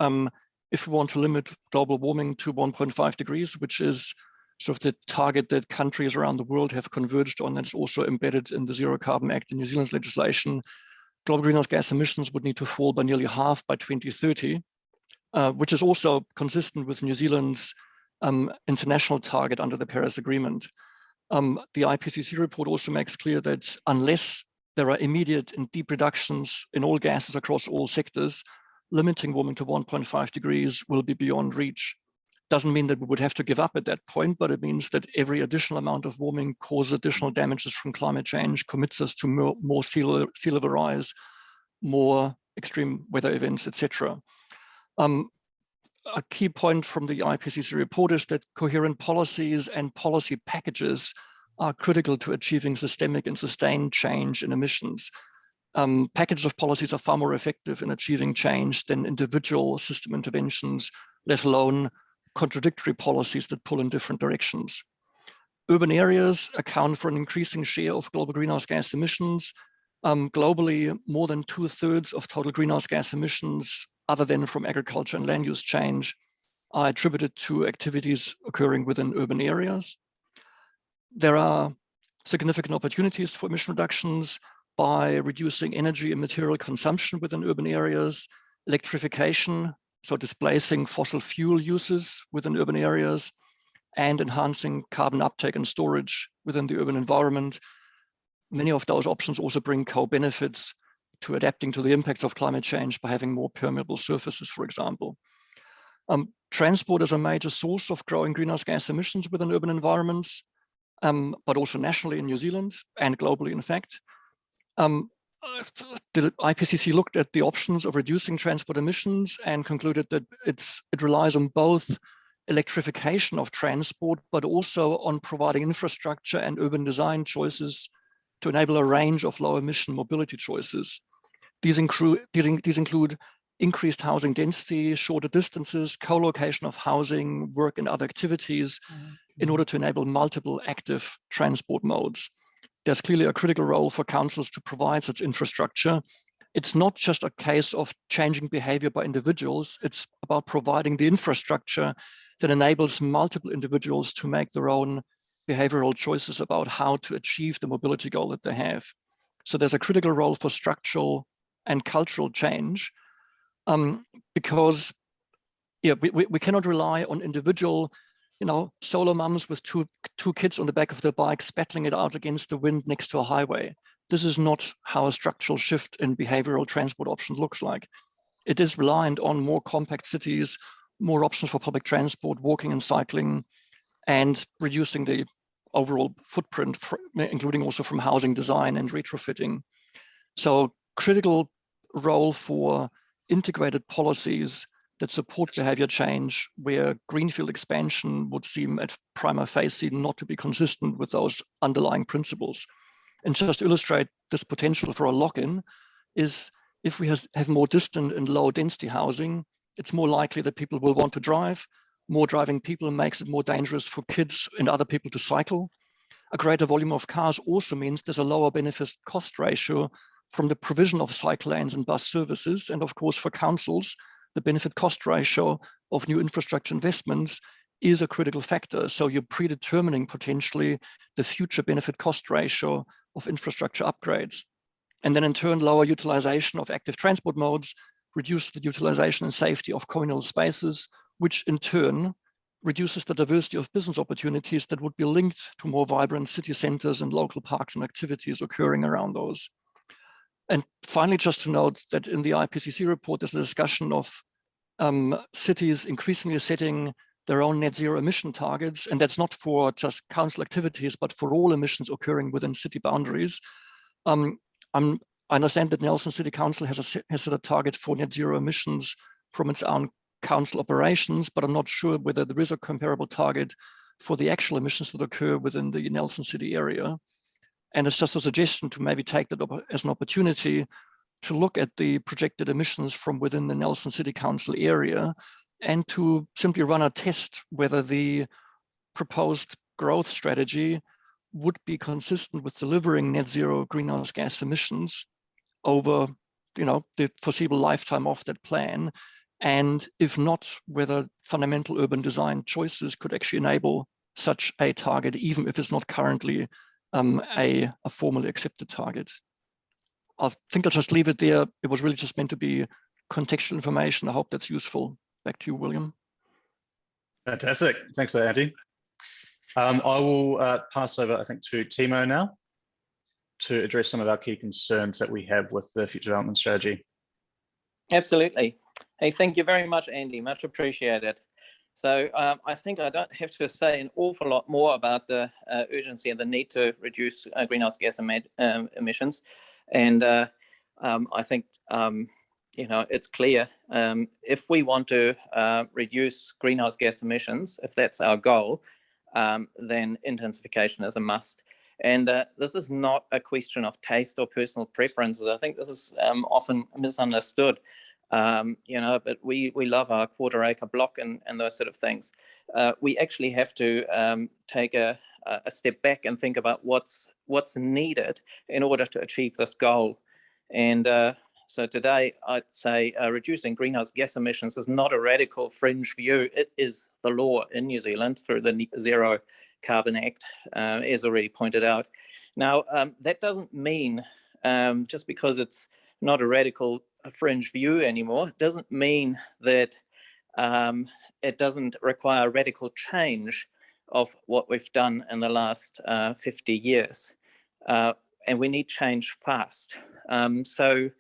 if we want to limit global warming to 1.5 degrees, which is sort of the target that countries around the world have converged on. That's also embedded in the Zero Carbon Act in New Zealand's legislation. Global greenhouse gas emissions would need to fall by nearly half by 2030, which is also consistent with New Zealand's international target under the Paris Agreement. The IPCC report also makes clear that unless there are immediate and deep reductions in all gases across all sectors, limiting warming to 1.5 degrees will be beyond reach. Doesn't mean that we would have to give up at that point, but it means that every additional amount of warming causes additional damages from climate change, commits us to more sea level rise, more extreme weather events, etc. A key point from the IPCC report is that coherent policies and policy packages are critical to achieving systemic and sustained change in emissions. Packages of policies are far more effective in achieving change than individual system interventions, let alone contradictory policies that pull in different directions. Urban areas account for an increasing share of global greenhouse gas emissions. Globally, more than 2/3 of total greenhouse gas emissions, other than from agriculture and land use change, are attributed to activities occurring within urban areas. There are significant opportunities for emission reductions by reducing energy and material consumption within urban areas, electrification, so displacing fossil fuel uses within urban areas, and enhancing carbon uptake and storage within the urban environment. Many of those options also bring co-benefits to adapting to the impacts of climate change by having more permeable surfaces, for example. Transport is a major source of growing greenhouse gas emissions within urban environments, but also nationally in New Zealand and globally, in fact. The IPCC looked at the options of reducing transport emissions and concluded that it relies on both electrification of transport, but also on providing infrastructure and urban design choices to enable a range of low emission mobility choices. These include increased housing density, shorter distances, co-location of housing, work and other activities in order to enable multiple active transport modes. There's clearly a critical role for councils to provide such infrastructure. It's not just a case of changing behavior by individuals, it's about providing the infrastructure that enables multiple individuals to make their own behavioral choices about how to achieve the mobility goal that they have. So there's a critical role for structural and cultural change, because we cannot rely on individual, solo mums with two kids on the back of their bikes battling it out against the wind next to a highway. This is not how a structural shift in behavioral transport options looks like. It is reliant on more compact cities, more options for public transport, walking and cycling, and reducing the overall footprint, including also from housing design and retrofitting. So critical role for integrated policies that support behavior change, where greenfield expansion would seem at prima facie not to be consistent with those underlying principles. And just to illustrate this potential for a lock-in is, if we have more distant and low density housing, it's more likely that people will want to drive. More driving people makes it more dangerous for kids and other people to cycle. A greater volume of cars also means there's a lower benefit cost ratio from the provision of cycle lanes and bus services. And of course, for councils, the benefit cost ratio of new infrastructure investments is a critical factor. So you're predetermining potentially the future benefit cost ratio of infrastructure upgrades. And then in turn, lower utilization of active transport modes reduce the utilization and safety of communal spaces, which in turn reduces the diversity of business opportunities that would be linked to more vibrant city centers and local parks and activities occurring around those. And finally, just to note that in the IPCC report, there's a discussion of cities increasingly setting their own net zero emission targets. And that's not for just council activities, but for all emissions occurring within city boundaries. I understand that Nelson City Council has set a target for net zero emissions from its own council operations, but I'm not sure whether there is a comparable target for the actual emissions that occur within the Nelson City area. And it's just a suggestion to maybe take that as an opportunity to look at the projected emissions from within the Nelson City Council area and to simply run a test whether the proposed growth strategy would be consistent with delivering net zero greenhouse gas emissions over the foreseeable lifetime of that plan. And if not, whether fundamental urban design choices could actually enable such a target, even if it's not currently a formally accepted target. I think I'll just leave it there. It was really just meant to be contextual information. I hope that's useful. Back to you, William. Fantastic. Thanks for that, Andy. I will pass over, I think, to Timo now to address some of our key concerns that we have with the future development strategy. Absolutely. Hey, thank you very much, Andy. Much appreciated. So I think I don't have to say an awful lot more about the urgency and the need to reduce greenhouse gas emissions. And I think, it's clear if we want to reduce greenhouse gas emissions, if that's our goal, then intensification is a must. And this is not a question of taste or personal preferences. I think this is often misunderstood. But we love our quarter-acre block and those sort of things. We actually have to take a step back and think about what's needed in order to achieve this goal. And so today, I'd say reducing greenhouse gas emissions is not a radical fringe view. It is the law in New Zealand through the Zero Carbon Act, as already pointed out. Now, that doesn't mean just because it's not a radical fringe view anymore, it doesn't mean that it doesn't require radical change of what we've done in the last 50 years. And we need change fast. So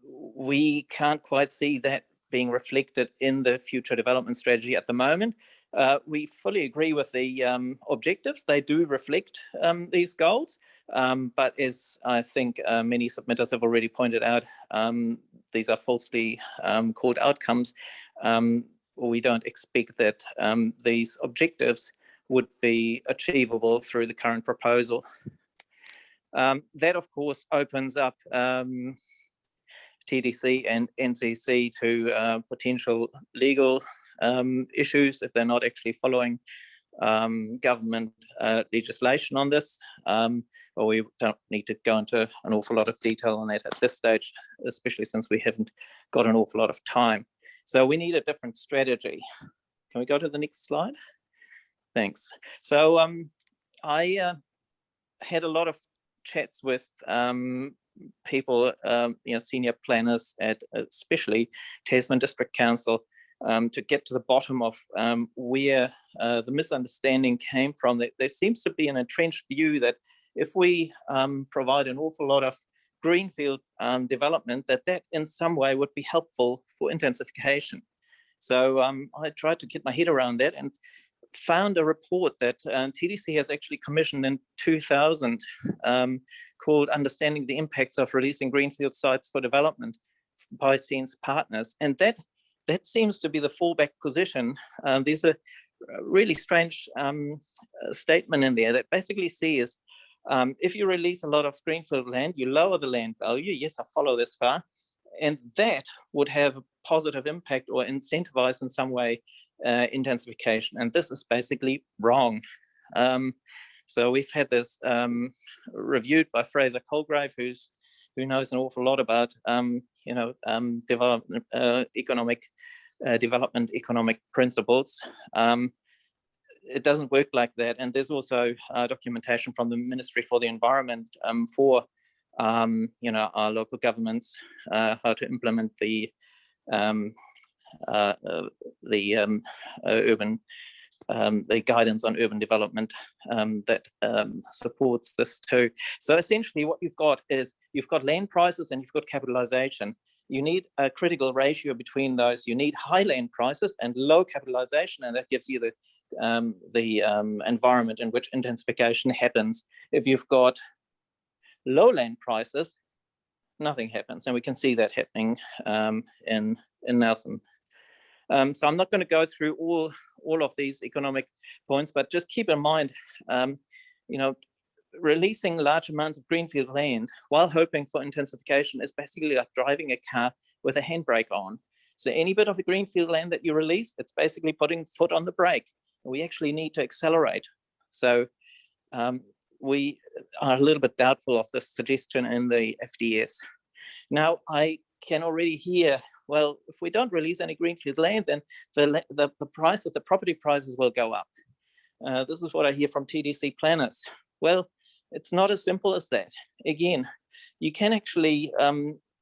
we can't quite see that being reflected in the future development strategy at the moment. We fully agree with the objectives. They do reflect these goals. But as I think many submitters have already pointed out, these are falsely called outcomes. We don't expect that these objectives would be achievable through the current proposal. That, of course, opens up TDC and NCC to potential legal issues if they're not actually following government legislation on this. Well, we don't need to go into an awful lot of detail on that at this stage, especially since we haven't got an awful lot of time. So we need a different strategy. Can we go to the next slide? Thanks. So I had a lot of chats with people, senior planners at especially Tasman District Council, to get to the bottom of where the misunderstanding came from. There seems to be an entrenched view that if we provide an awful lot of greenfield development, that in some way would be helpful for intensification. So I tried to get my head around that and found a report that TDC has actually commissioned in 2000 called Understanding the Impacts of Releasing Greenfield Sites for Development by SENS Partners. And that seems to be the fallback position. There's a really strange statement in there that basically says, if you release a lot of greenfield land, you lower the land value. Yes, I follow this far. And that would have a positive impact or incentivize in some way intensification. And this is basically wrong. So we've had this reviewed by Fraser Colgrave, who knows an awful lot about development, development economic principles. It doesn't work like that. And there's also documentation from the Ministry for the Environment for our local governments, how to implement the guidance on urban development that supports this too. So essentially what you've got is you've got land prices and you've got capitalization. You need a critical ratio between those. You need high land prices and low capitalization, and that gives you the environment in which intensification happens. If you've got low land prices, nothing happens, and we can see that happening in Nelson. So I'm not going to go through all of these economic points, but just keep in mind, releasing large amounts of greenfield land while hoping for intensification is basically like driving a car with a handbrake on. So any bit of the greenfield land that you release, it's basically putting foot on the brake. We actually need to accelerate. So we are a little bit doubtful of this suggestion in the FDS. Now, I can already hear, well, if we don't release any greenfield land, then the price of the property prices will go up. This is what I hear from TDC planners. Well, it's not as simple as that. Again, you can actually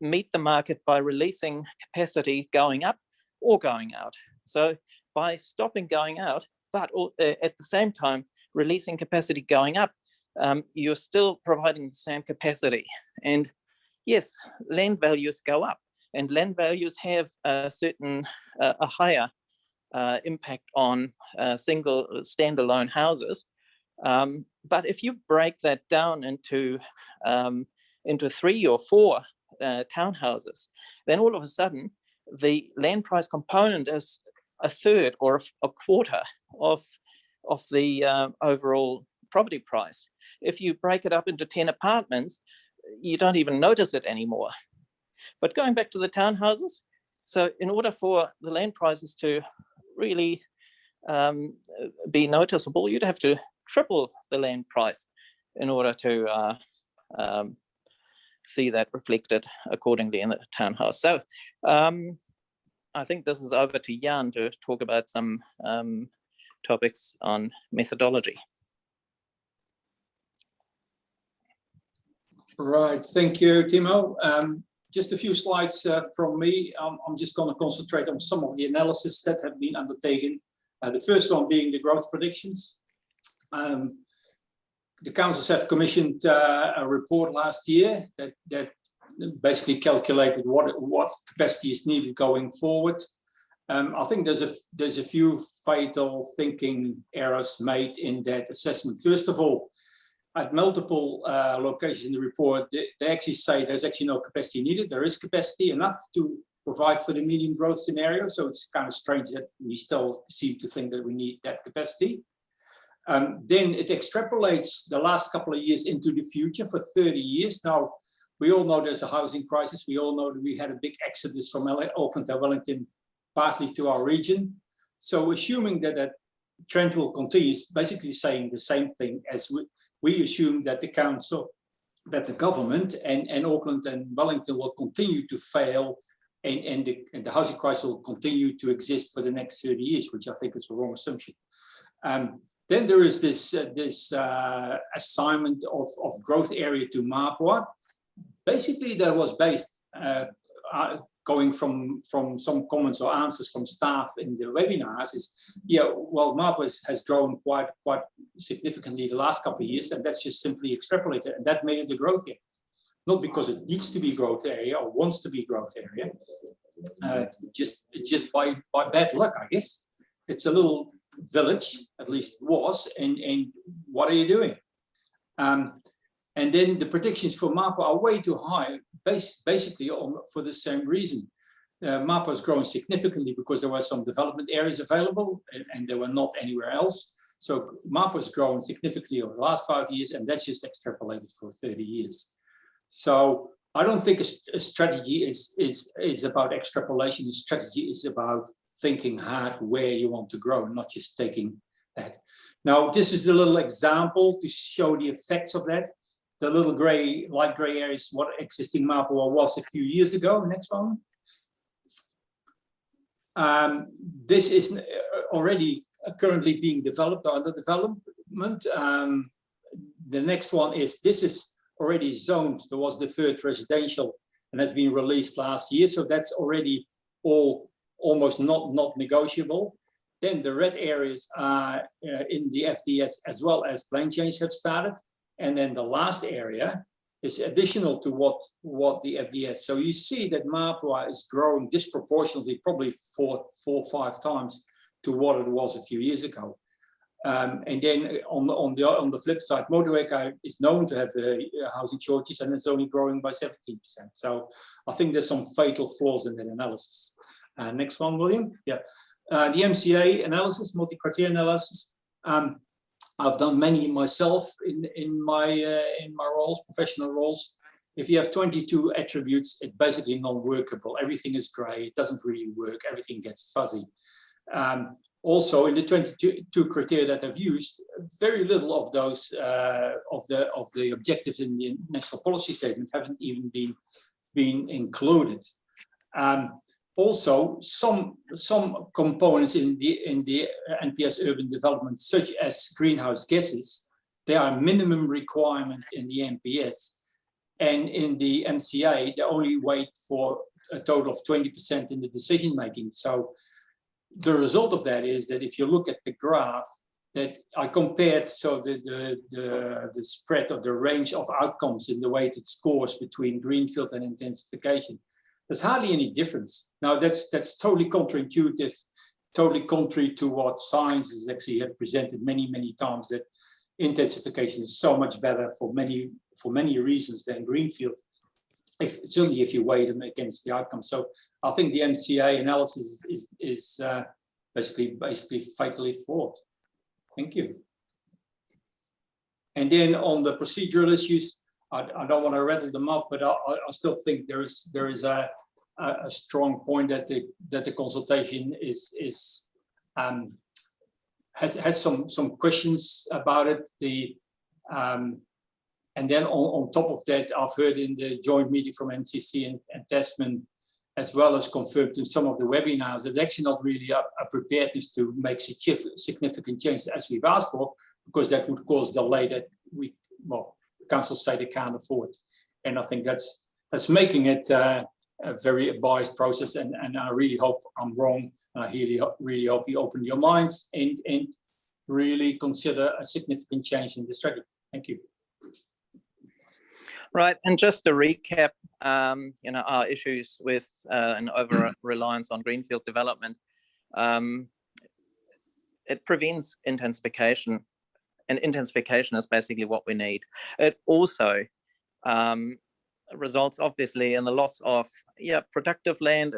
meet the market by releasing capacity going up or going out. So by stopping going out, but at the same time releasing capacity going up, you're still providing the same capacity. And yes, land values go up, and land values have a higher impact on single standalone houses. But if you break that down into 3 or 4 townhouses, then all of a sudden the land price component is a third or a quarter of the overall property price. If you break it up into 10 apartments, you don't even notice it anymore. But going back to the townhouses, so in order for the land prices to really be noticeable, you'd have to triple the land price in order to see that reflected accordingly in the townhouse. So I think this is over to Jan to talk about some topics on methodology. Right, thank you, Timo. Just a few slides from me. I'm just going to concentrate on some of the analysis that have been undertaken. The first one being the growth predictions. The councils have commissioned a report last year that basically calculated what capacity is needed going forward. I think there's a few fatal thinking errors made in that assessment. First of all, at multiple locations in the report, they actually say there's actually no capacity needed. There is capacity enough to provide for the medium growth scenario. So it's kind of strange that we still seem to think that we need that capacity. Then it extrapolates the last couple of years into the future for 30 years. Now, we all know there's a housing crisis. We all know that we had a big exodus from Auckland and Wellington, partly to our region. So assuming that that trend will continue, is basically saying the same thing as we assume that the council, that the government and Auckland and Wellington will continue to fail, and the housing crisis will continue to exist for the next 30 years, which I think is a wrong assumption. Then there is this assignment of growth area to Mapua. Basically, that was based going from some comments or answers from staff in the webinars is, yeah, well, Mapua has grown quite significantly the last couple of years, and that's just simply extrapolated, and that made it a growth area. Not because it needs to be growth area or wants to be growth area, just by bad luck, I guess. It's a little village, at least it was, and what are you doing? And then the predictions for Mapua are way too high, basically for the same reason. Mapua has grown significantly because there were some development areas available and there were not anywhere else. So Mapua has grown significantly over the last 5 years, and that's just extrapolated for 30 years. So I don't think a strategy is about extrapolation. A strategy is about thinking hard where you want to grow, not just taking that. Now, this is a little example to show the effects of that. The little gray, light gray area is what existing Mapua was a few years ago. Next one. This is already currently being developed or under development. The next one is, this is already zoned. There was deferred residential and has been released last year. So that's already all almost not negotiable. Then the red areas are in the FDS as well as plane change have started. And then the last area is additional to what the FDS. So you see that Mapua is growing disproportionately, probably four or five times to what it was a few years ago. And then on the flip side, Motueka is known to have housing shortages, and it's only growing by 17%. So I think there's some fatal flaws in that analysis. Next one, William. Yeah, the MCA analysis, multi-criteria analysis. I've done many myself in my roles, professional roles. If you have 22 attributes, it's basically non-workable. Everything is grey. It doesn't really work. Everything gets fuzzy. Also, in the 22 criteria that I've used, very little of those of the objectives in the national policy statement haven't even been included. Also, some components in the NPS urban development, such as greenhouse gases, they are a minimum requirement in the NPS, and in the MCA they only wait for a total of 20% in the decision making. So the result of that is that if you look at the graph that I compared, so the spread of the range of outcomes in the weighted scores between greenfield and intensification, there's hardly any difference. Now that's totally counterintuitive, totally contrary to what science has actually presented many times, that intensification is so much better for many reasons than greenfield, certainly if you weigh them against the outcome. So I think the MCA analysis is basically fatally flawed. Thank you. And then on the procedural issues, I don't want to rattle them off, but I still think there is a strong point that the consultation has some questions about it. And then on top of that, I've heard in the joint meeting from NCC and Tasman, as well as confirmed in some of the webinars, there's actually not really a preparedness to make significant changes as we've asked for, because that would cause delay that the council say they can't afford. And I think that's making it a very biased process, and I really hope I'm wrong. I really hope you open your minds and really consider a significant change in the strategy. Thank you. Right, and just to recap, our issues with an over-reliance on greenfield development, it prevents intensification, and intensification is basically what we need. It also results obviously in the loss of productive land.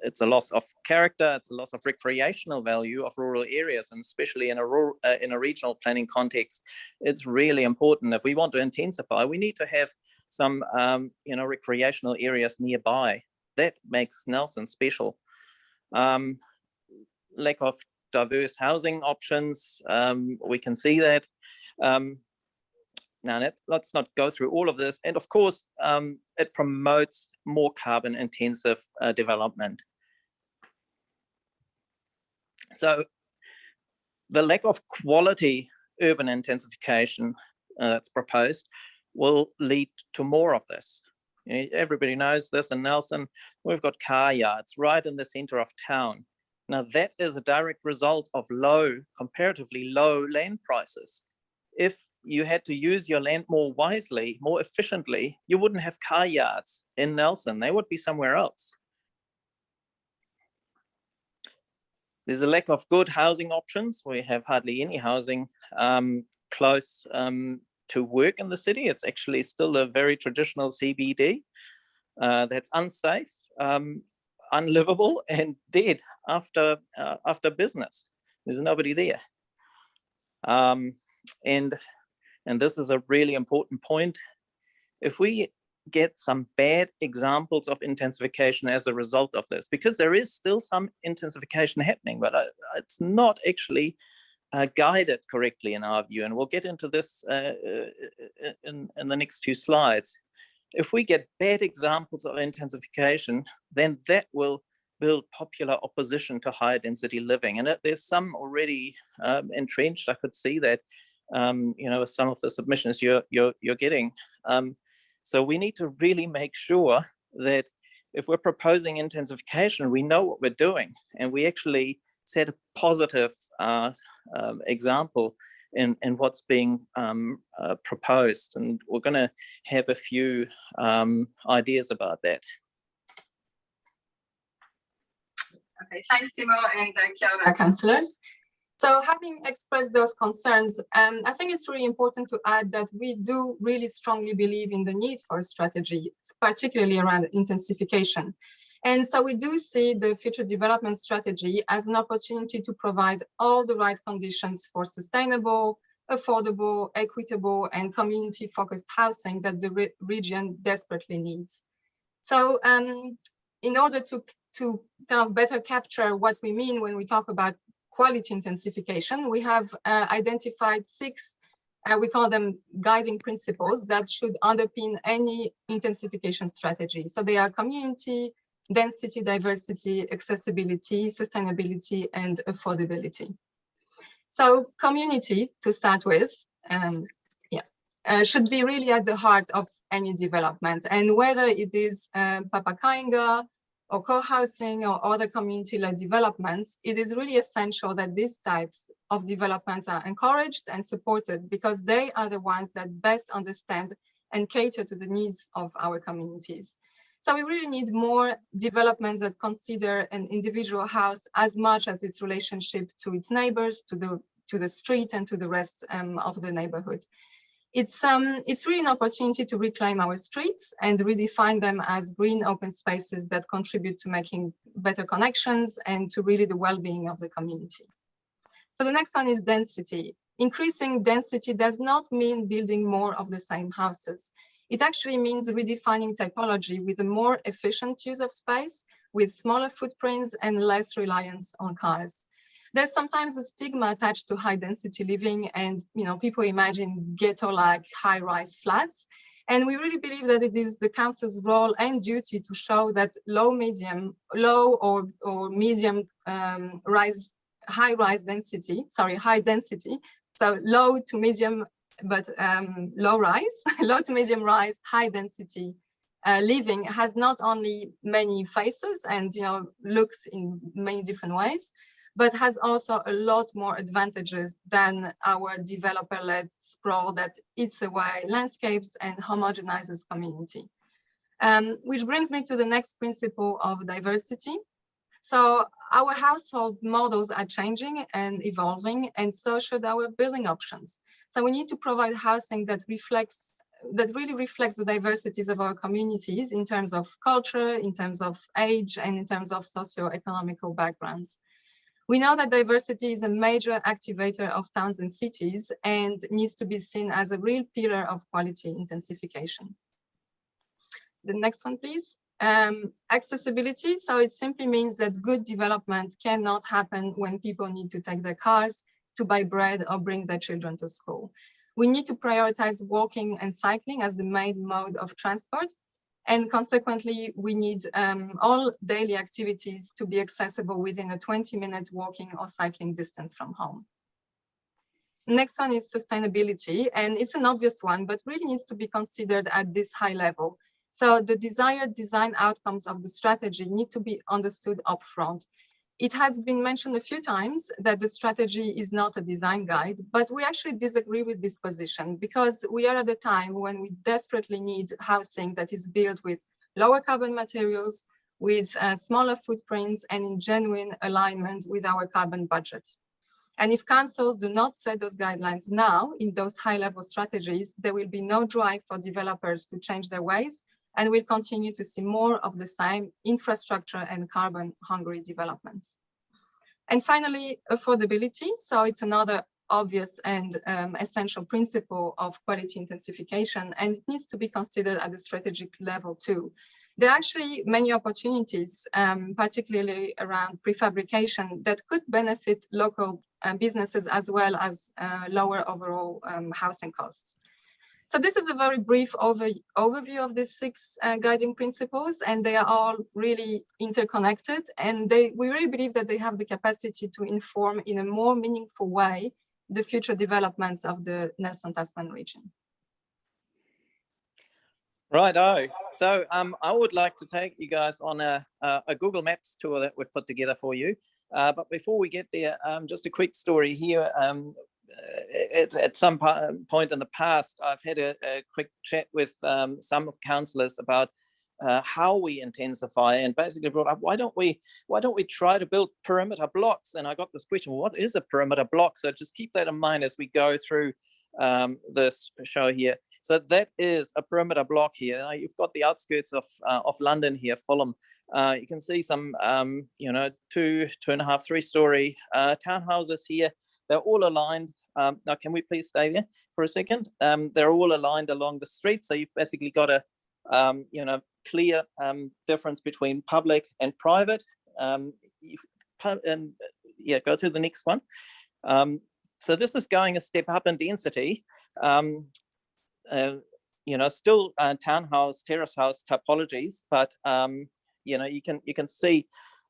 It's a loss of character. It's a loss of recreational value of rural areas, and especially in a regional planning context, it's really important. If we want to intensify, we need to have some recreational areas nearby. That makes Nelson special. Lack of diverse housing options, we can see that. Now, let's not go through all of this. And of course, it promotes more carbon intensive development. So The lack of quality urban intensification that's proposed will lead to more of this. Everybody knows this in Nelson. We've got car yards right in the center of town. Now that is a direct result of comparatively low land prices. If you had to use your land more wisely, more efficiently, you wouldn't have car yards in Nelson. They would be somewhere else. There's a lack of good housing options. We have hardly any housing close to work in the city. It's actually still a very traditional CBD that's unsafe, unlivable, and dead after business. There's nobody there. And this is a really important point. If we get some bad examples of intensification as a result of this, because there is still some intensification happening, but it's not actually guided correctly in our view, and we'll get into this in the next few slides. If we get bad examples of intensification, then that will build popular opposition to higher density living, and there's some already entrenched. I could see that, with some of the submissions you're getting. So we need to really make sure that if we're proposing intensification, we know what we're doing, and we actually set a positive example in what's being proposed. And we're going to have a few ideas about that. Okay, thanks, Timo, and kia ora, councillors. So having expressed those concerns, I think it's really important to add that we do really strongly believe in the need for a strategy, particularly around intensification. And so we do see the future development strategy as an opportunity to provide all the right conditions for sustainable, affordable, equitable, and community-focused housing that the region desperately needs. So in order to kind of better capture what we mean when we talk about quality intensification, we have identified 6, we call them guiding principles that should underpin any intensification strategy. So they are community, density, diversity, accessibility, sustainability, and affordability. So community, to start with, should be really at the heart of any development. And whether it is Papakainga, or co-housing or other community-led developments, it is really essential that these types of developments are encouraged and supported, because they are the ones that best understand and cater to the needs of our communities. So we really need more developments that consider an individual house as much as its relationship to its neighbors, to the street, and to the rest of the neighborhood. It's really an opportunity to reclaim our streets and redefine them as green open spaces that contribute to making better connections and to really the well-being of the community. So the next one is density. Increasing density does not mean building more of the same houses. It actually means redefining typology with a more efficient use of space, with smaller footprints and less reliance on cars. There's sometimes a stigma attached to high density living, and people imagine ghetto-like high-rise flats. And we really believe that it is the council's role and duty to show that high density, so low to medium, but low rise, low to medium rise, high density living has not only many faces and looks in many different ways, but has also a lot more advantages than our developer-led sprawl that eats away landscapes and homogenizes community. Which brings me to the next principle of diversity. So our household models are changing and evolving, and so should our building options. So we need to provide housing that really reflects the diversities of our communities in terms of culture, in terms of age, and in terms of socio-economical backgrounds. We know that diversity is a major activator of towns and cities and needs to be seen as a real pillar of quality intensification. The next one, please. Accessibility. So it simply means that good development cannot happen when people need to take their cars to buy bread or bring their children to school. We need to prioritize walking and cycling as the main mode of transport. And consequently, we need all daily activities to be accessible within a 20-minute walking or cycling distance from home. Next one is sustainability, and it's an obvious one, but really needs to be considered at this high level. So the desired design outcomes of the strategy need to be understood upfront. It has been mentioned a few times that the strategy is not a design guide, but we actually disagree with this position because we are at a time when we desperately need housing that is built with lower carbon materials, with smaller footprints, and in genuine alignment with our carbon budget. And if councils do not set those guidelines now in those high-level strategies, there will be no drive for developers to change their ways, and we'll continue to see more of the same infrastructure and carbon-hungry developments. And finally, affordability. So it's another obvious and essential principle of quality intensification, and it needs to be considered at the strategic level too. There are actually many opportunities, particularly around prefabrication, that could benefit local businesses as well as lower overall housing costs. So this is a very brief overview of the 6 guiding principles, and they are all really interconnected, and we really believe that they have the capacity to inform in a more meaningful way the future developments of the Nelson Tasman region. Righto. So I would like to take you guys on a Google Maps tour that we've put together for you. But before we get there, just a quick story here. At some point in the past, I've had a quick chat with some councillors about how we intensify, and basically brought up, why don't we try to build perimeter blocks? And I got this question, well, what is a perimeter block? So just keep that in mind as we go through this show here. So that is a perimeter block here. Now, you've got the outskirts of London here, Fulham. You can see some, 2.5, 3-story townhouses here. They're all aligned. Now, can we please stay there for a second? They're all aligned along the street. So you've basically got a, clear difference between public and private. Go to the next one. So this is going a step up in density. Still townhouse, terrace house typologies, but you can see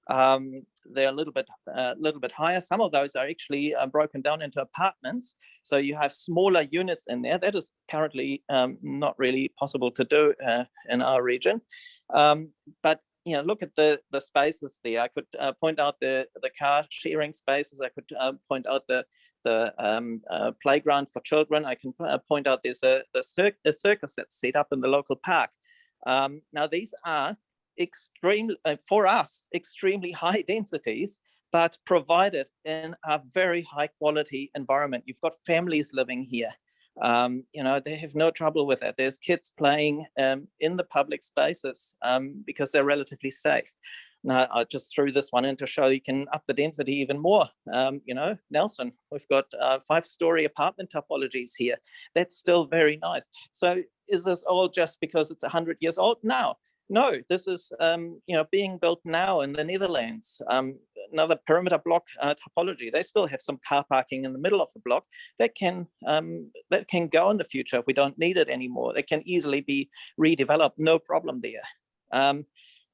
they're a little bit higher. Some of those are actually broken down into apartments, so you have smaller units in there. That is currently not really possible to do in our region. But look at the spaces there. I could point out the car sharing spaces. I could point out the playground for children. I can point out there's a circus that's set up in the local park. Now these are for us extremely high densities, but provided in a very high quality environment. You've got families living here. They have no trouble with that. There's kids playing in the public spaces because they're relatively safe. Now, I just threw this one in to show you can up the density even more. Nelson, we've got 5-story apartment topologies here. That's still very nice. So is this all just because it's 100 years old? No, this is being built now in the Netherlands. Another perimeter block topology. They still have some car parking in the middle of the block that can go in the future if we don't need it anymore. They can easily be redeveloped, no problem there.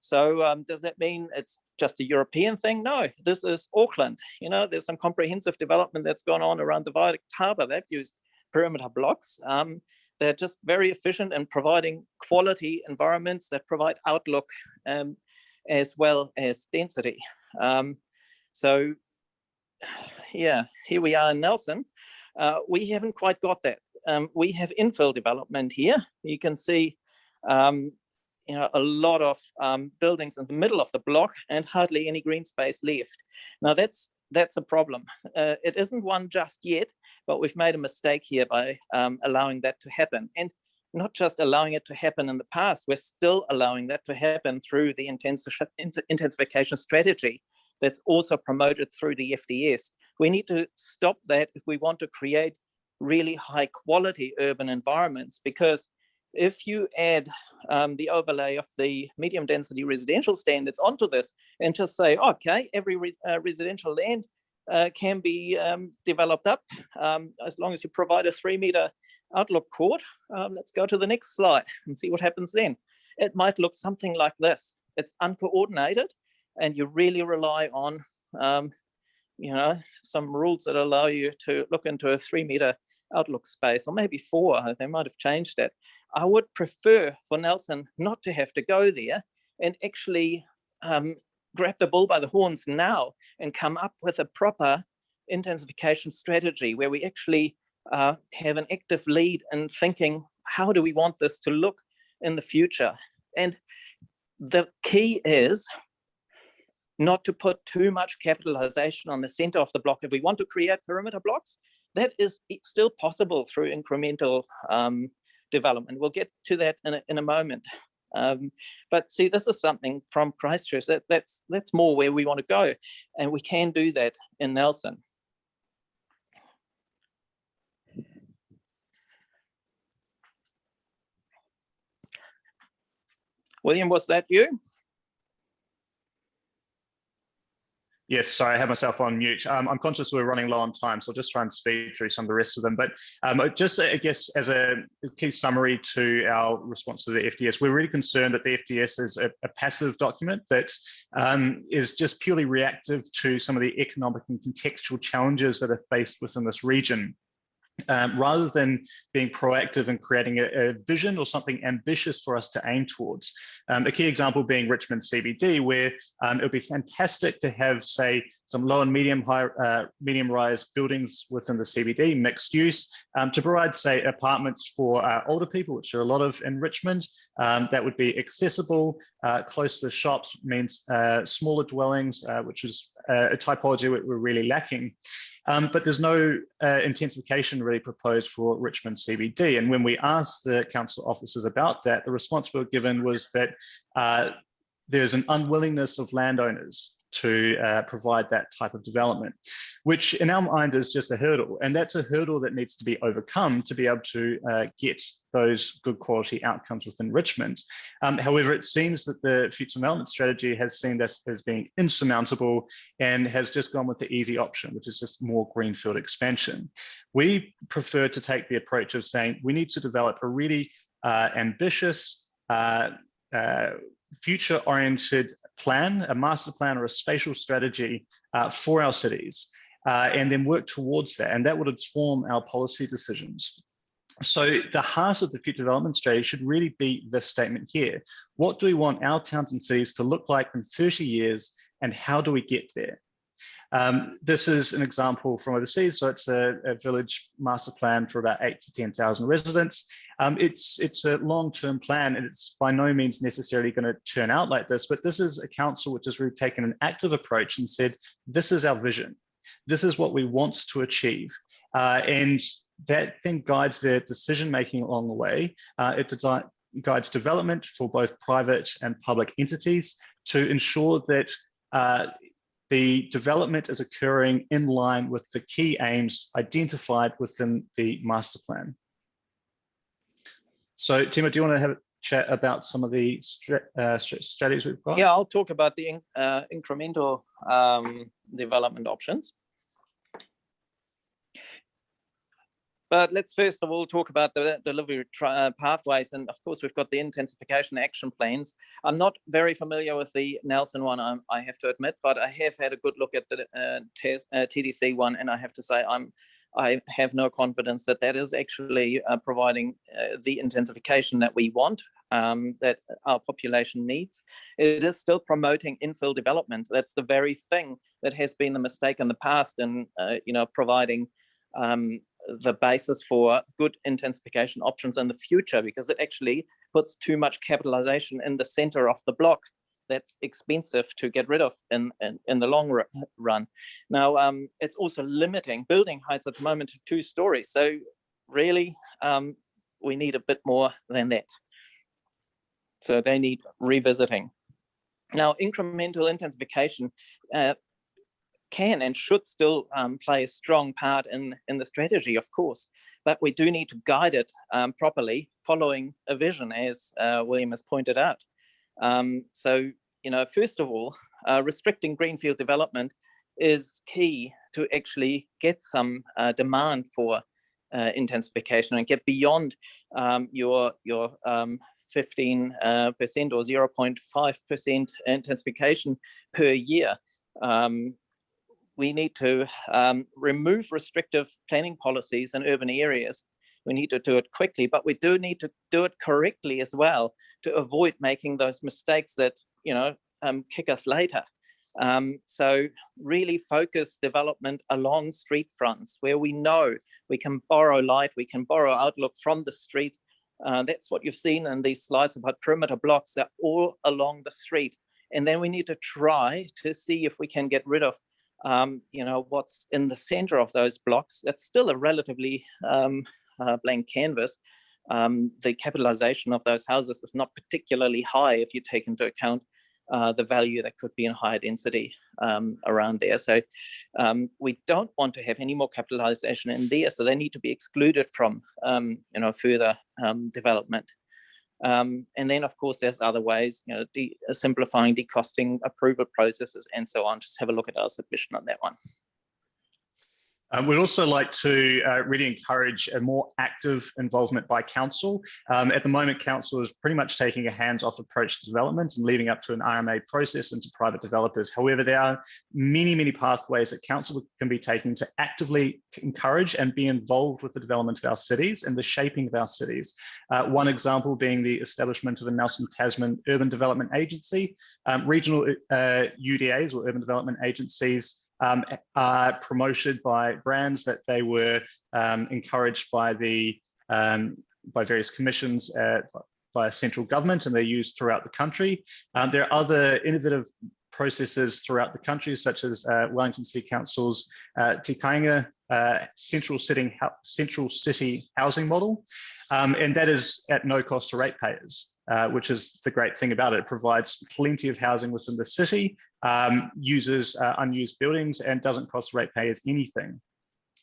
So does that mean it's just a European thing? No, this is Auckland. There's some comprehensive development that's gone on around the Viaduct Harbour. They've used perimeter blocks. They're just very efficient in providing quality environments that provide outlook as well as density. So here we are in Nelson. We haven't quite got that. We have infill development here. You can see a lot of buildings in the middle of the block and hardly any green space left. Now that's a problem. It isn't one just yet, but we've made a mistake here by allowing that to happen. And not just allowing it to happen in the past, we're still allowing that to happen through the intensification strategy that's also promoted through the FDS. We need to stop that if we want to create really high quality urban environments, because if you add the overlay of the medium density residential standards onto this and just say, okay, every residential land can be developed up as long as you provide a 3-meter outlook court. Let's go to the next slide and see what happens then. It might look something like this. It's uncoordinated, and you really rely on some rules that allow you to look into a 3-meter outlook space, or maybe 4. They might have changed that. I would prefer for Nelson not to have to go there and actually grab the bull by the horns now and come up with a proper intensification strategy where we actually have an active lead in thinking, how do we want this to look in the future? And the key is not to put too much capitalization on the center of the block. If we want to create perimeter blocks, that is still possible through incremental development. We'll get to that in a moment. But see, this is something from Christchurch that's more where we want to go, and we can do that in Nelson. William, was that you? Yes, sorry, I had myself on mute. I'm conscious we're running low on time, so I'll just try and speed through some of the rest of them. But just, I guess, as a key summary to our response to the FDS, we're really concerned that the FDS is a passive document that is just purely reactive to some of the economic and contextual challenges that are faced within this region. Rather than being proactive and creating a vision or something ambitious for us to aim towards. A key example being Richmond CBD, where it would be fantastic to have, say, some low and medium rise buildings within the CBD, mixed use, to provide, say, apartments for older people, which are a lot of in Richmond, that would be accessible, close to shops, means smaller dwellings, which is a typology we're really lacking. But there's no intensification really proposed for Richmond CBD. And when we asked the council officers about that, the response we were given was that there's an unwillingness of landowners to provide that type of development, which in our mind is just a hurdle. And that's a hurdle that needs to be overcome to be able to get those good quality outcomes within Richmond. However, it seems that the future development strategy has seen this as being insurmountable and has just gone with the easy option, which is just more greenfield expansion. We prefer to take the approach of saying we need to develop a really ambitious, future-oriented plan, a master plan or a spatial strategy for our cities, and then work towards that. And that would inform our policy decisions. So the heart of the future development strategy should really be this statement here. What do we want our towns and cities to look like in 30 years, and how do we get there? This is an example from overseas. So it's a village master plan for about 8,000 to 10,000 residents. It's a long-term plan, and it's by no means necessarily going to turn out like this, but this is a council which has really taken an active approach and said, this is our vision. This is what we want to achieve. And that then guides their decision-making along the way. It guides development for both private and public entities to ensure that the development is occurring in line with the key aims identified within the master plan. So, Timo, do you want to have a chat about some of the strategies we've got? Yeah, I'll talk about the incremental development options. But let's first of all talk about the delivery pathways. And of course, we've got the intensification action plans. I'm not very familiar with the Nelson one, I have to admit, but I have had a good look at the TDC one. And I have to say, I have no confidence that that is actually providing the intensification that we want, that our population needs. It is still promoting infill development. That's the very thing that has been the mistake in the past in providing the basis for good intensification options in the future, because it actually puts too much capitalization in the center of the block. That's expensive to get rid of in the long run. Now, it's also limiting building heights at the moment to 2 stories. So really, we need a bit more than that. So they need revisiting. Now, incremental intensification can and should still play a strong part in the strategy, of course, but we do need to guide it properly, following a vision, as William has pointed out. So, first of all, restricting greenfield development is key to actually get some demand for intensification and get beyond your 15% or 0.5% intensification per year. we need to remove restrictive planning policies in urban areas. We need to do it quickly, but we do need to do it correctly as well to avoid making those mistakes that, kick us later. So really focus development along street fronts where we know we can borrow light, we can borrow outlook from the street. That's what you've seen in these slides about perimeter blocks. They're all along the street. And then we need to try to see if we can get rid of, what's in the center of those blocks. That's still a relatively blank canvas. The capitalization of those houses is not particularly high if you take into account the value that could be in higher density around there. So we don't want to have any more capitalization in there. So they need to be excluded from, further development. And then, of course, there's other ways, simplifying, decosting approval processes and so on. Just have a look at our submission on that one. We'd also like to really encourage a more active involvement by council. At the moment, council is pretty much taking a hands-off approach to development and leaving up to an RMA process and to private developers. However, there are many, many pathways that council can be taking to actively encourage and be involved with the development of our cities and the shaping of our cities. One example being the establishment of a Nelson Tasman Urban Development Agency. Regional UDAs or urban development agencies are promoted by brands that they were encouraged by by various commissions by central government, and they're used throughout the country. There are other innovative processes throughout the country, such as Wellington City Council's Te Kainga central city housing model, and that is at no cost to ratepayers. Which is the great thing about it. It provides plenty of housing within the city, uses unused buildings, and doesn't cost ratepayers anything.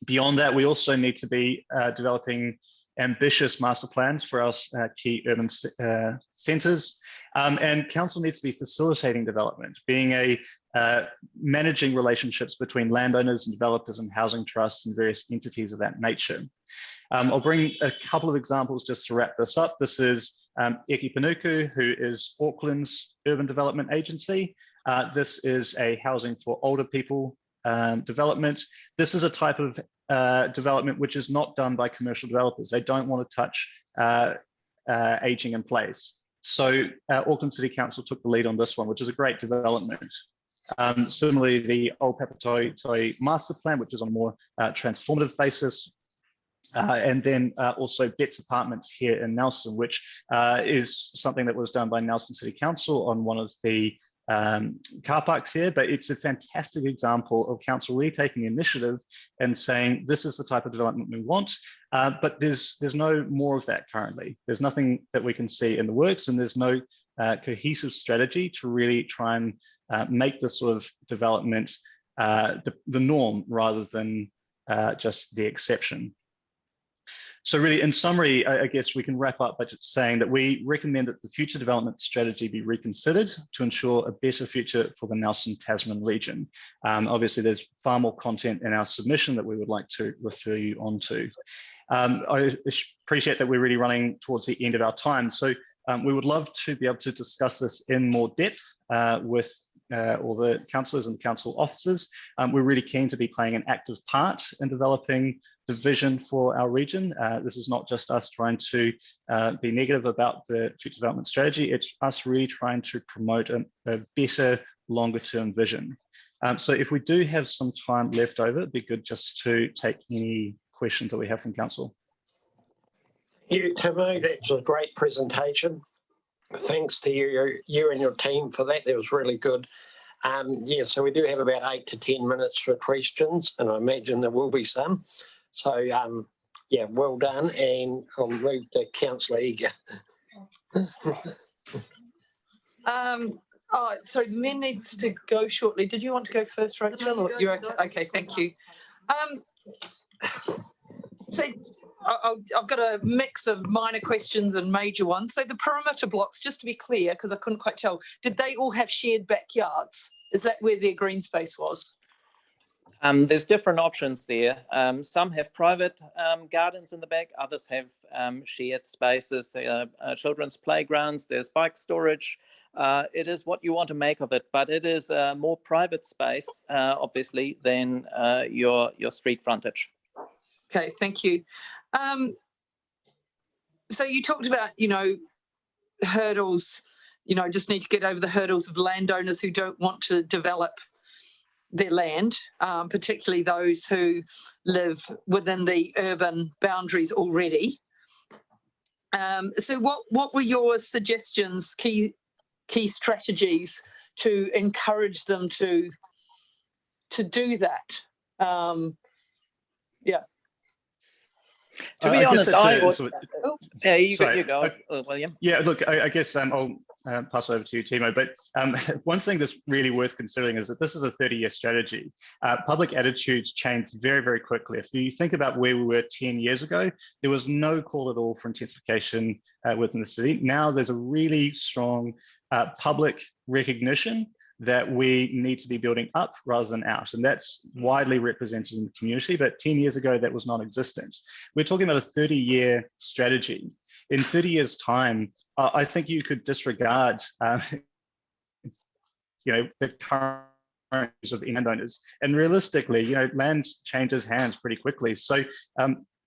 Beyond that, we also need to be developing ambitious master plans for our key urban centres, and council needs to be facilitating development, being managing relationships between landowners and developers and housing trusts and various entities of that nature. I'll bring a couple of examples just to wrap this up. This is Eki Panuku, who is Auckland's urban development agency. This is a housing for older people development. This is a type of development which is not done by commercial developers. They don't want to touch aging in place. So Auckland City Council took the lead on this one, which is a great development. Similarly, the Old Papatoi Master Plan, which is on a more transformative basis. And then also Betts Apartments here in Nelson, which is something that was done by Nelson City Council on one of the car parks here, but it's a fantastic example of council really taking initiative and saying, this is the type of development we want, but there's no more of that currently. There's nothing that we can see in the works, and there's no cohesive strategy to really try and make this sort of development the norm rather than just the exception. So really, in summary, I guess we can wrap up by just saying that we recommend that the future development strategy be reconsidered to ensure a better future for the Nelson Tasman region. Obviously, there's far more content in our submission that we would like to refer you on to. I appreciate that we're really running towards the end of our time. So we would love to be able to discuss this in more depth with all the councillors and the council officers. We're really keen to be playing an active part in developing the vision for our region. This is not just us trying to be negative about the future development strategy, it's us really trying to promote a better longer term vision. So if we do have some time left over, it'd be good just to take any questions that we have from council. You, Timo, that's a great presentation. Thanks to you and your team for that. That was really good. Yeah, so we do have about 8 to 10 minutes for questions, and I imagine there will be some. So, yeah, well done, and I'll move to Councillor Eager. Oh, sorry, the men needs to go shortly. Did you want to go first, Rachel? Or you're okay? Okay, thank you. So I've got a mix of minor questions and major ones. So the perimeter blocks, just to be clear, because I couldn't quite tell, did they all have shared backyards? Is that where their green space was? There's different options there. Some have private gardens in the back, others have shared spaces. There are children's playgrounds, there's bike storage, it is what you want to make of it, but it is a more private space, obviously, than your street frontage. Okay, thank you. So you talked about, hurdles, just need to get over the hurdles of landowners who don't want to develop their land, particularly those who live within the urban boundaries already. So what were your suggestions, key strategies to encourage them to do that? Yeah. To be honest, yeah, you go, William. Yeah, look, I guess I'll pass over to you, Timo. But one thing that's really worth considering is that this is a 30-year strategy. Public attitudes change very, very quickly. If you think about where we were 10 years ago, there was no call at all for intensification within the city. Now there's a really strong public recognition that we need to be building up rather than out. And that's widely represented in the community, but 10 years ago, that was non-existent. We're talking about a 30-year strategy. In 30 years' time, I think you could disregard the current of the landowners. And realistically, land changes hands pretty quickly. So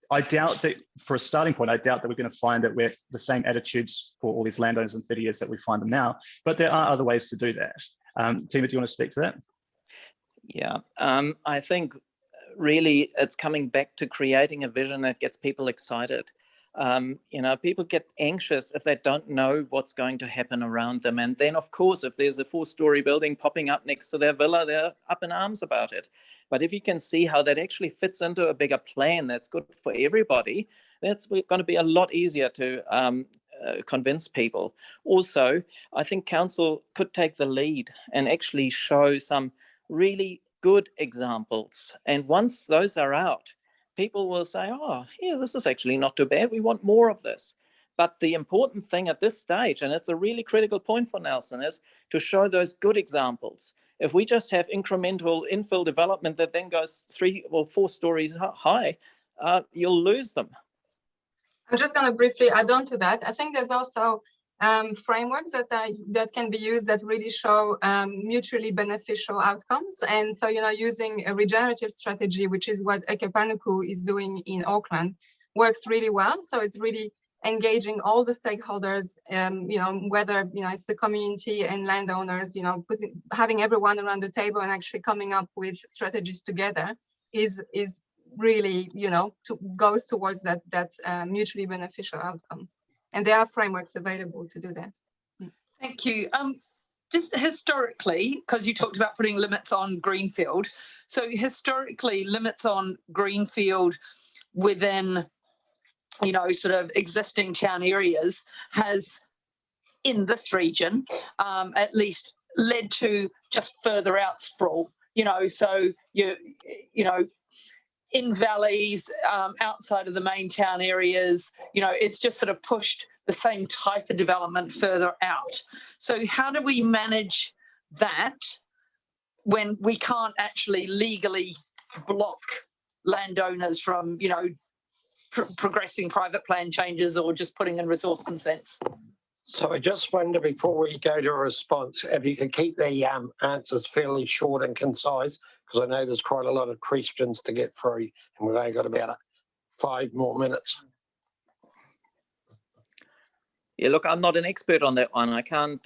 I doubt that, for a starting point, I doubt that we're going to find that we're the same attitudes for all these landowners in 30 years that we find them now. But there are other ways to do that. Tima, do you want to speak to that? Yeah, I think really it's coming back to creating a vision that gets people excited. People get anxious if they don't know what's going to happen around them. And then, of course, if there's a 4-story building popping up next to their villa, they're up in arms about it. But if you can see how that actually fits into a bigger plan that's good for everybody, that's going to be a lot easier to convince people. Also, I think council could take the lead and actually show some really good examples. And once those are out, people will say, oh, yeah, this is actually not too bad. We want more of this. But the important thing at this stage, and it's a really critical point for Nelson, is to show those good examples. If we just have incremental infill development that then goes 3 or 4 stories high, you'll lose them. I'm just going to briefly add on to that. I think there's also frameworks that can be used that really show mutually beneficial outcomes. And so, using a regenerative strategy, which is what Ekepanuku is doing in Auckland, works really well. So it's really engaging all the stakeholders, whether it's the community and landowners, having everyone around the table and actually coming up with strategies together is really, goes towards that mutually beneficial outcome. And there are frameworks available to do that. Thank you. Just historically, because you talked about putting limits on greenfield. So historically, limits on greenfield within, sort of existing town areas has, in this region, at least led to just further out sprawl. So in valleys, outside of the main town areas, it's just sort of pushed the same type of development further out. So how do we manage that when we can't actually legally block landowners from, progressing private plan changes or just putting in resource consents? So I just wonder, before we go to a response, if you could keep the answers fairly short and concise, because I know there's quite a lot of questions to get through, and we've only got about 5 more minutes. Yeah, look, I'm not an expert on that one. I can't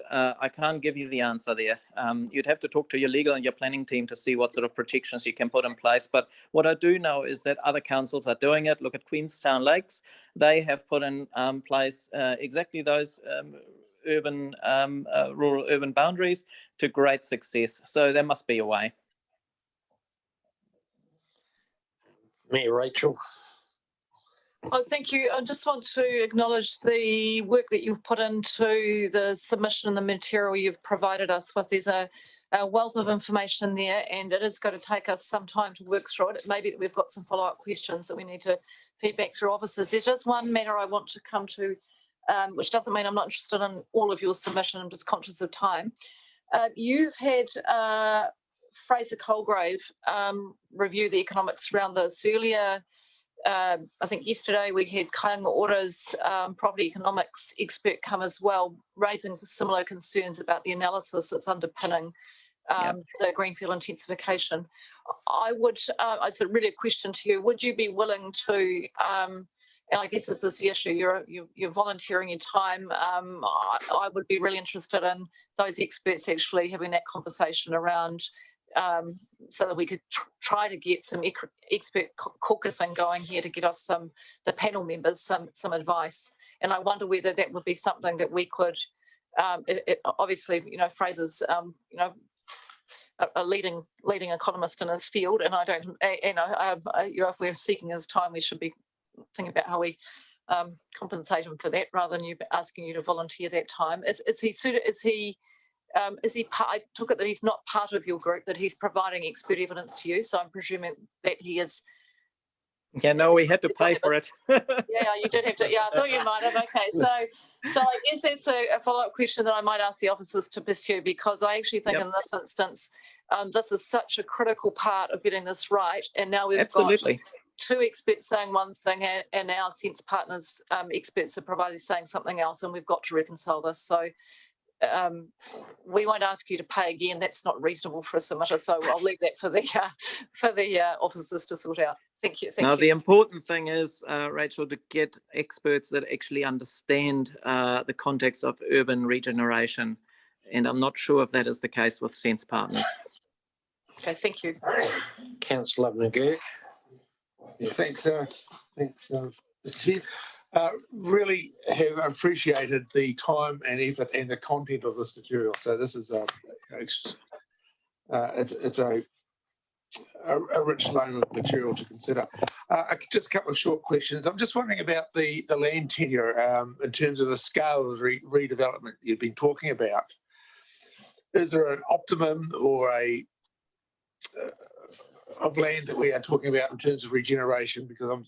give you the answer there. You'd have to talk to your legal and your planning team to see what sort of protections you can put in place. But what I do know is that other councils are doing it. Look at Queenstown Lakes. They have put in place exactly those rural urban boundaries to great success. So there must be a way. Me, Rachel. Oh, thank you. I just want to acknowledge the work that you've put into the submission and the material you've provided us with. There's a wealth of information there, and it is going to take us some time to work through it. It may be that we've got some follow-up questions that we need to feedback through officers. There's just one matter I want to come to, which doesn't mean I'm not interested in all of your submission. I'm just conscious of time. You've had Fraser Colgrave review the economics around this earlier. I think yesterday we had Kāinga Ora's property economics expert come as well, raising similar concerns about the analysis that's underpinning the greenfield intensification. I would, it's really a question to you, would you be willing to, and I guess this is the issue, you're volunteering your time. I would be really interested in those experts actually having that conversation around so that we could try to get some expert caucusing going here to get us the panel members some advice. And I wonder whether that would be something that we could, obviously, Fraser's, a leading economist in his field, and I don't, if we're seeking his time, we should be thinking about how we compensate him for that, rather than you asking you to volunteer that time. Is he I took it that he's not part of your group, that he's providing expert evidence to you, so I'm presuming that he is. Yeah, no, we had to pay for it. Yeah, you did have to. Yeah, I thought you might have. Okay, so I guess that's a follow-up question that I might ask the officers to pursue, because I actually think in this instance, this is such a critical part of getting this right. And now we've got two experts saying one thing, and our Sense Partners experts are probably saying something else, and we've got to reconcile this. So we won't ask you to pay again. That's not reasonable for a submitter. So I'll leave that for the officers to sort out. Thank you. Now, the important thing is, Rachel, to get experts that actually understand the context of urban regeneration. And I'm not sure if that is the case with Sense Partners. Okay, thank you. Councillor McGurk. Yeah, thanks, Mr. Chair. Really have appreciated the time and effort and the content of this material. So this is it's a rich loan of material to consider. Just a couple of short questions. I'm just wondering about the land tenure in terms of the scale of redevelopment you've been talking about. Is there an optimum or of land that we are talking about in terms of regeneration? Because I'm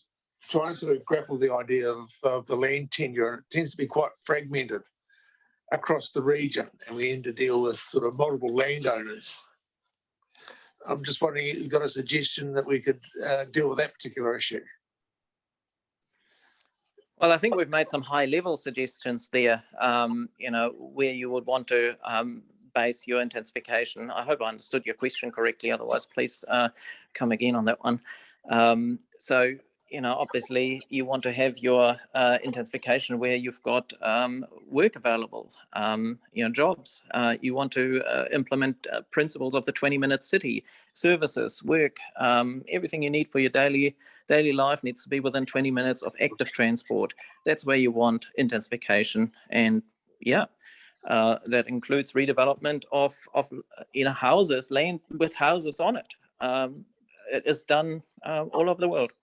trying to sort of grapple the idea of the land tenure, and it tends to be quite fragmented across the region, and we end to deal with sort of multiple landowners. I'm just wondering if you've got a suggestion that we could deal with that particular issue. Well, I think we've made some high-level suggestions there, where you would want to base your intensification. I hope I understood your question correctly. Otherwise, please come again on that one. Obviously, you want to have your intensification where you've got work available, jobs. You want to implement principles of the 20-minute city, services, work, everything you need for your daily life needs to be within 20 minutes of active transport. That's where you want intensification. And that includes redevelopment of houses, land with houses on it. It is done all over the world.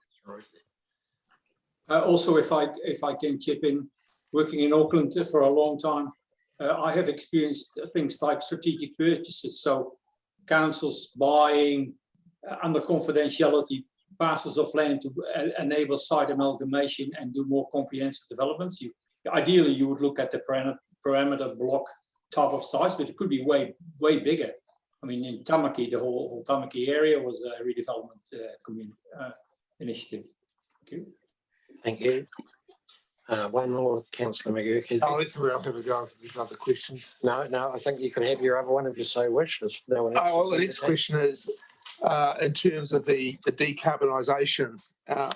Also, if I can chip in, working in Auckland for a long time, I have experienced things like strategic purchases. So councils buying under confidentiality parcels of land to enable site amalgamation and do more comprehensive developments. Ideally, you would look at the parameter block type of size, but it could be way bigger. I mean, in Tamaki, the whole Tamaki area was a redevelopment initiative. Thank you. Thank you. One more, Councillor McGurk. Oh, let's have a go for these other questions. No, I think you can have your other one if you so wish. No one else. Well, the next question is in terms of the decarbonisation. I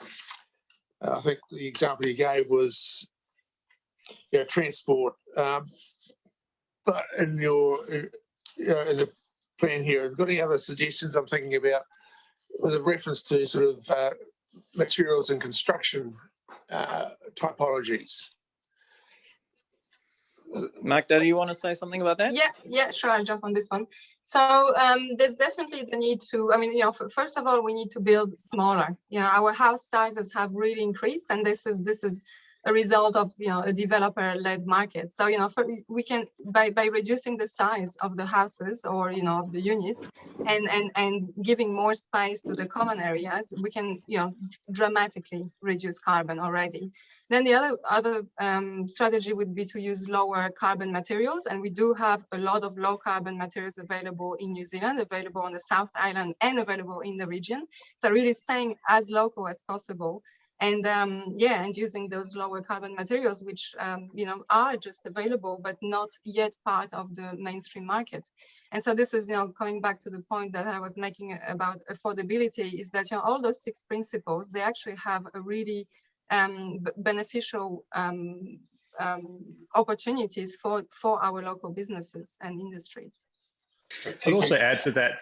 think the example you gave was transport. But in in the plan here, have you got any other suggestions? I'm thinking about with a reference to sort of materials and construction typologies. Magda, do you want to say something about that? Yeah, sure. I'll jump on this one. So there's definitely the need to, first of all, we need to build smaller. Our house sizes have really increased, and this is a result of a developer-led market. So we can by reducing the size of the houses or of the units and giving more space to the common areas, we can dramatically reduce carbon already. Then the other strategy would be to use lower carbon materials, and we do have a lot of low carbon materials available in New Zealand, available on the South Island, and available in the region. So really staying as local as possible. And yeah, and using those lower carbon materials, which you know, are just available but not yet part of the mainstream market. And so this is, you know, coming back to the point that I was making about affordability, is that, you know, all those 6 principles, they actually have a really beneficial opportunities for our local businesses and industries. I'd also add to that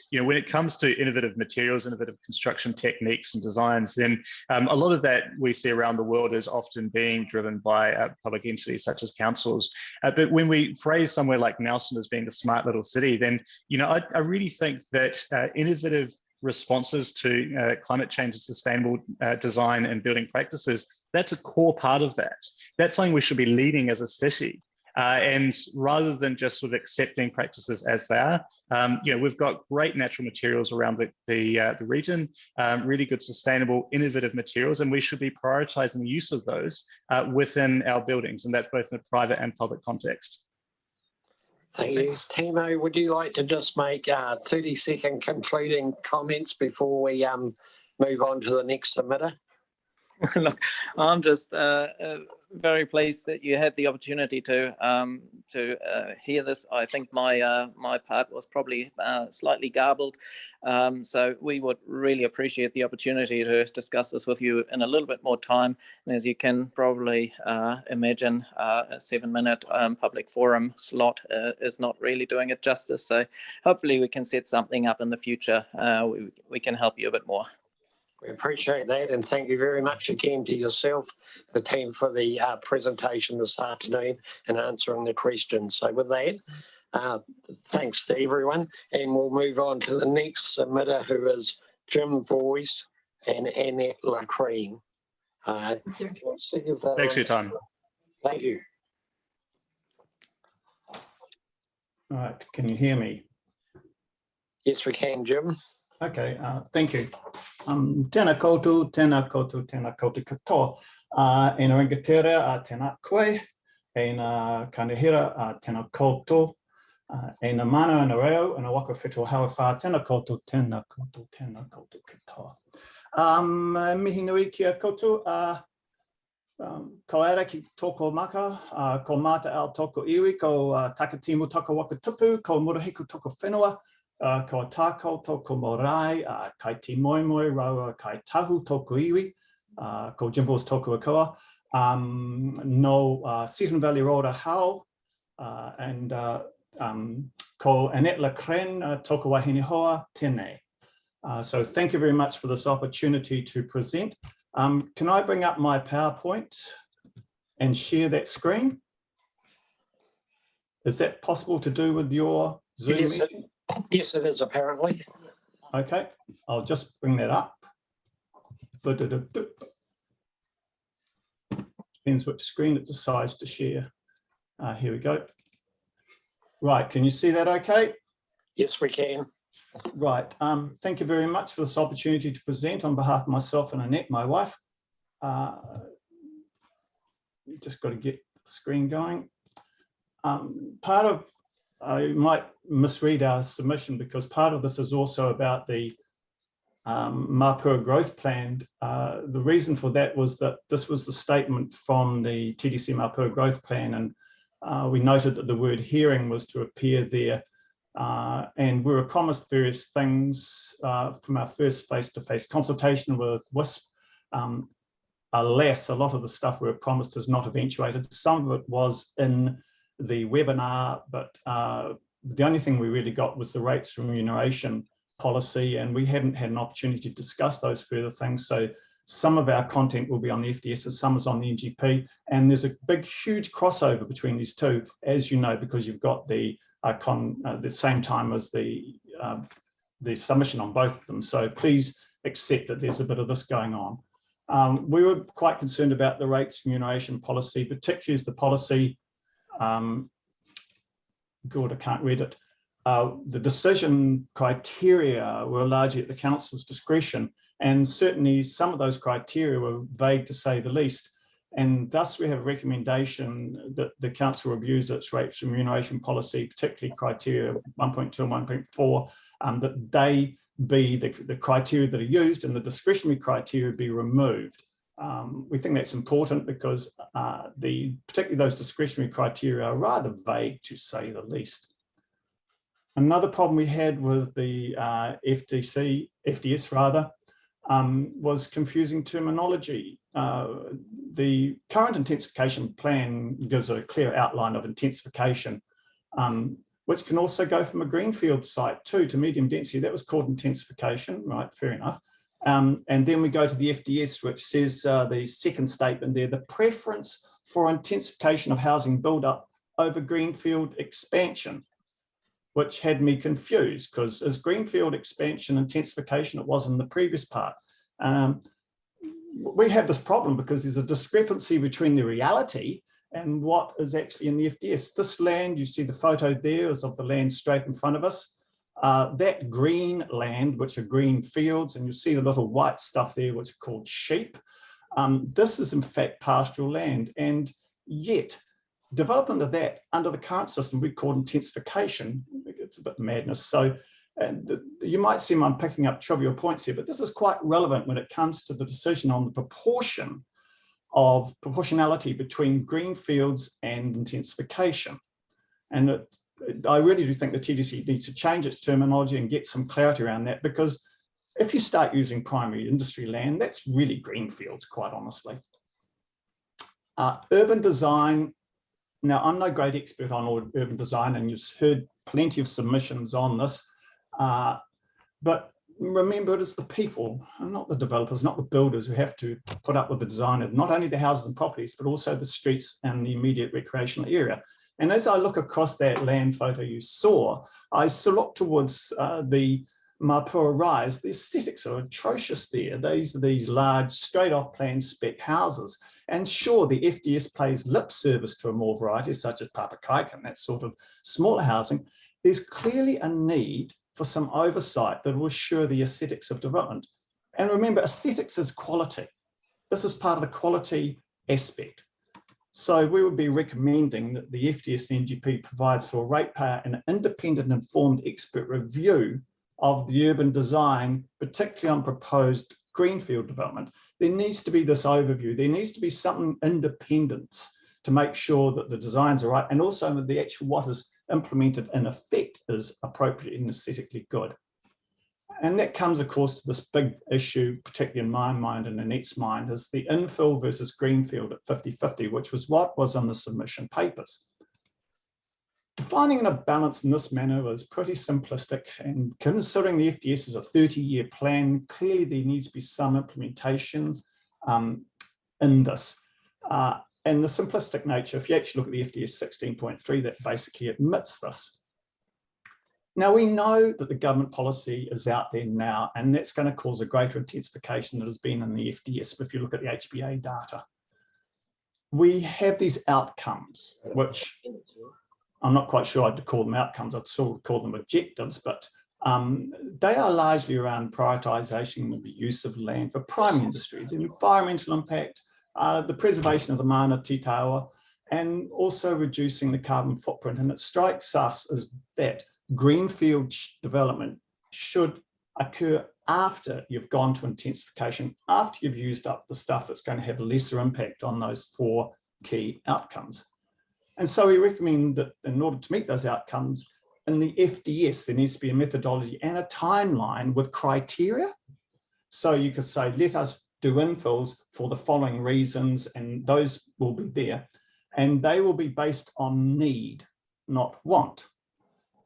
you know, when it comes to innovative materials, innovative construction techniques and designs, then a lot of that we see around the world is often being driven by public entities such as councils. But when we phrase somewhere like Nelson as being the smart little city, then, you know, I really think that innovative responses to climate change and sustainable design and building practices, that's a core part of that. That's something we should be leading as a city. And rather than just sort of accepting practices as they are, you know, we've got great natural materials around the region, really good, sustainable, innovative materials, and we should be prioritising the use of those within our buildings, and that's both in a private and public context. Thank you. Timo, would you like to just make 30-second concluding comments before we move on to the next submitter? Look, I'm just very pleased that you had the opportunity to hear this. I think my my part was probably slightly garbled, so we would really appreciate the opportunity to discuss this with you in a little bit more time. And as you can probably imagine, a 7-minute public forum slot is not really doing it justice. So hopefully we can set something up in the future. We can help you a bit more. We appreciate that, and thank you very much again to yourself, the team, for the presentation this afternoon and answering the questions. So with that, thanks to everyone, and we'll move on to the next submitter, who is Jim Boyce and Annette Lacreen. Thanks for your time. Thank you. All right, can you hear me? Yes, we can, Jim. Okay, thank you. Tēnā koutou, tēnā koutou, tēnā koutou katoa. E nā rangatira, tēnā koe. E nā kanahira, tēnā koutou. E nā mana nā reo, nā waka whetua hawawha, tēnā koutou, tēnā koutou, tēnā koutou katoa. Mihi nui kia koutou. Ko era ki tōko maka, ko mata ao tōko iwi, ko takatimu tōko waka tupu, ko murahiku tōko whenua. Ko tākau tōku morai, kai ti moimoi raua kai tahu tōku iwi, ko Jimbos tōku akoa, no Seton Valley Road hau, and ko Annette Lacreen tōku wahine hoa, tēnei. So thank you very much for this opportunity to present. Can I bring up my PowerPoint and share that screen? Is that possible to do with your Zoom meeting? Yes, it is, apparently. Okay, I'll just bring that up. Depends which screen it decides to share. Here we go. Right, can you see that okay? Yes, we can. Right, thank you very much for this opportunity to present on behalf of myself and Annette, my wife. Just got to get the screen going. Part of I might misread our submission, because part of this is also about the Mapua growth plan. The reason for that was that this was the statement from the TDC Mapua growth plan, and we noted that the word hearing was to appear there. And we were promised various things from our first face-to-face consultation with WISP. Alas, a lot of the stuff we were promised has not eventuated. Some of it was in the webinar, but the only thing we really got was the rates remuneration policy, and we haven't had an opportunity to discuss those further things. So some of our content will be on the FDS, and some is on the NGP, and there's a big, huge crossover between these two, as you know, because you've got the same time as the submission on both of them. So please accept that there's a bit of this going on. We were quite concerned about the rates remuneration policy, particularly as the policy God, I can't read it. The decision criteria were largely at the council's discretion, and certainly some of those criteria were vague, to say the least. And thus we have a recommendation that the council reviews its rates remuneration policy, particularly criteria 1.2 and 1.4, that they be the criteria that are used and the discretionary criteria be removed. We think that's important because particularly those discretionary criteria are rather vague, to say the least. Another problem we had with the FDS rather, was confusing terminology. The current intensification plan gives a clear outline of intensification, which can also go from a greenfield site too to medium density. That was called intensification, right? Fair enough. And then we go to the FDS, which says the second statement there, the preference for intensification of housing build-up over greenfield expansion, which had me confused because as greenfield expansion intensification, it was in the previous part. We have this problem because there's a discrepancy between the reality and what is actually in the FDS. This land, you see the photo there is of the land straight in front of us. That green land, which are green fields, and you see the little white stuff there, which are called sheep. This is in fact pastoral land, and yet development of that under the current system we call intensification. It's a bit madness. So you might seem I'm picking up trivial points here, but this is quite relevant when it comes to the decision on the proportionality between green fields and intensification. And I really do think the TDC needs to change its terminology and get some clarity around that, because if you start using primary industry land, that's really green fields, quite honestly. Urban design. Now, I'm no great expert on urban design, and you've heard plenty of submissions on this, but remember, it is the people, not the developers, not the builders, who have to put up with the design of not only the houses and properties, but also the streets and the immediate recreational area. And as I look across that land photo you saw, I still look towards the Mapua Rise. The aesthetics are atrocious there. These are these large, straight-off plan spec houses. And sure, the FDS pays lip service to a more varieties such as Papakaika and that sort of smaller housing. There's clearly a need for some oversight that will assure the aesthetics of development. And remember, aesthetics is quality. This is part of the quality aspect. So we would be recommending that the FDS and NGP provides for a ratepayer an independent informed expert review of the urban design, particularly on proposed greenfield development. There needs to be this overview. There needs to be some independence to make sure that the designs are right, and also that the actual what is implemented in effect is appropriate and aesthetically good. And that comes, of course, to this big issue, particularly in my mind and Annette's mind, is the infill versus greenfield at 50-50, which was what was on the submission papers. Defining a balance in this manner was pretty simplistic, and considering the FDS is a 30-year plan, clearly there needs to be some implementation in this. And the simplistic nature, if you actually look at the FDS 16.3, that basically admits this. Now, we know that the government policy is out there now, and that's going to cause a greater intensification than has been in the FDS, if you look at the HBA data. We have these outcomes, which I'm not quite sure I'd call them outcomes, I'd sort of call them objectives, but they are largely around prioritisation of the use of land for primary industries, the environmental impact, the preservation of the mana titawa, and also reducing the carbon footprint. And it strikes us as that greenfield development should occur after you've gone to intensification, after you've used up the stuff that's going to have a lesser impact on those 4 key outcomes. And so we recommend that in order to meet those outcomes, in the FDS, there needs to be a methodology and a timeline with criteria. So you could say, let us do infills for the following reasons, and those will be there. And they will be based on need, not want.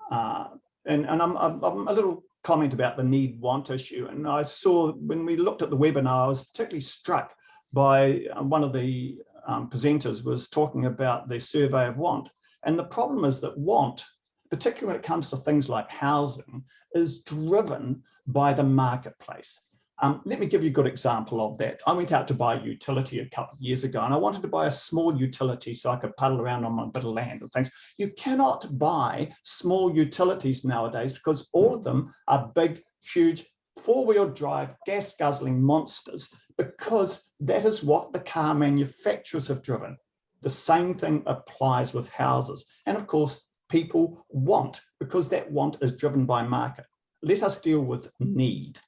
And I'm a little comment about the need-want issue. And I saw, when we looked at the webinar, I was particularly struck by one of the presenters was talking about the survey of want. And the problem is that want, particularly when it comes to things like housing, is driven by the marketplace. Let me give you a good example of that. I went out to buy a utility a couple of years ago, and I wanted to buy a small utility so I could paddle around on my bit of land and things. You cannot buy small utilities nowadays because all of them are big, huge, 4-wheel drive, gas guzzling monsters, because that is what the car manufacturers have driven. The same thing applies with houses. And of course, people want, because that want is driven by market. let us deal with need.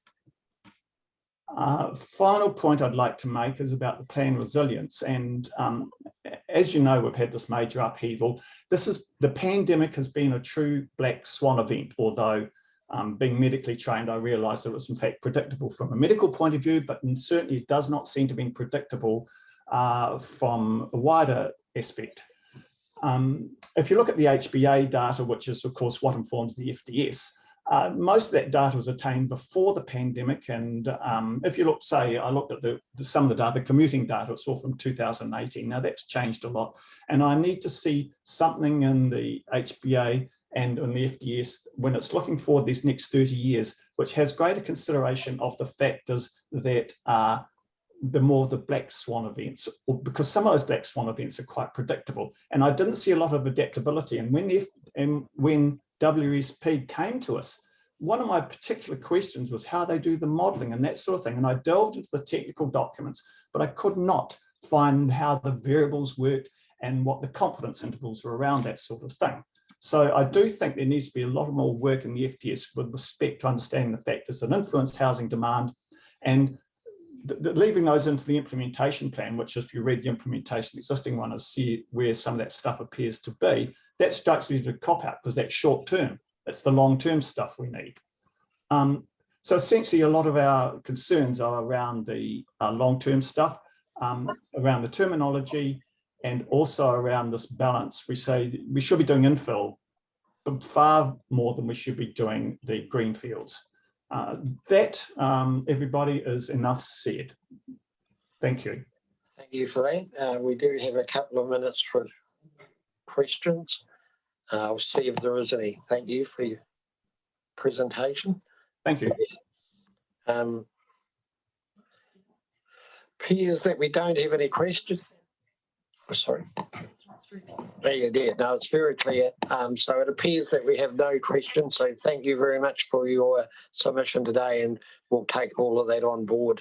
Final point I'd like to make is about the plan resilience. And as you know, we've had this major upheaval. The pandemic has been a true black swan event, although being medically trained, I realised it was in fact predictable from a medical point of view, but certainly it does not seem to be predictable from a wider aspect. If you look at the HBA data, which is of course what informs the FDS, most of that data was attained before the pandemic. And if you look, say, I looked at some of the data, the commuting data, it's all from 2018. Now that's changed a lot. And I need to see something in the HBA and on the FDS when it's looking forward these next 30 years, which has greater consideration of the factors that are the more the black swan events, because some of those black swan events are quite predictable. And I didn't see a lot of adaptability. And when WSP came to us, one of my particular questions was how they do the modeling and that sort of thing. And I delved into the technical documents, but I could not find how the variables worked and what the confidence intervals were around that sort of thing. So I do think there needs to be a lot more work in the FDS with respect to understanding the factors that influence housing demand and leaving those into the implementation plan, which if you read the implementation, existing one is see where some of that stuff appears to be. That strikes me as a cop-out because that's short term. That's the long-term stuff we need. So essentially a lot of our concerns are around the long-term stuff, around the terminology, and also around this balance. We say we should be doing infill, but far more than we should be doing the greenfields. That, everybody, is enough said. Thank you. Thank you for that. We do have a couple of minutes for questions. I'll see if there is any. Thank you for your presentation. Thank you. Appears that we don't have any questions. Oh, sorry. There. No, it's very clear. So it appears that we have no questions. So thank you very much for your submission today, and we'll take all of that on board.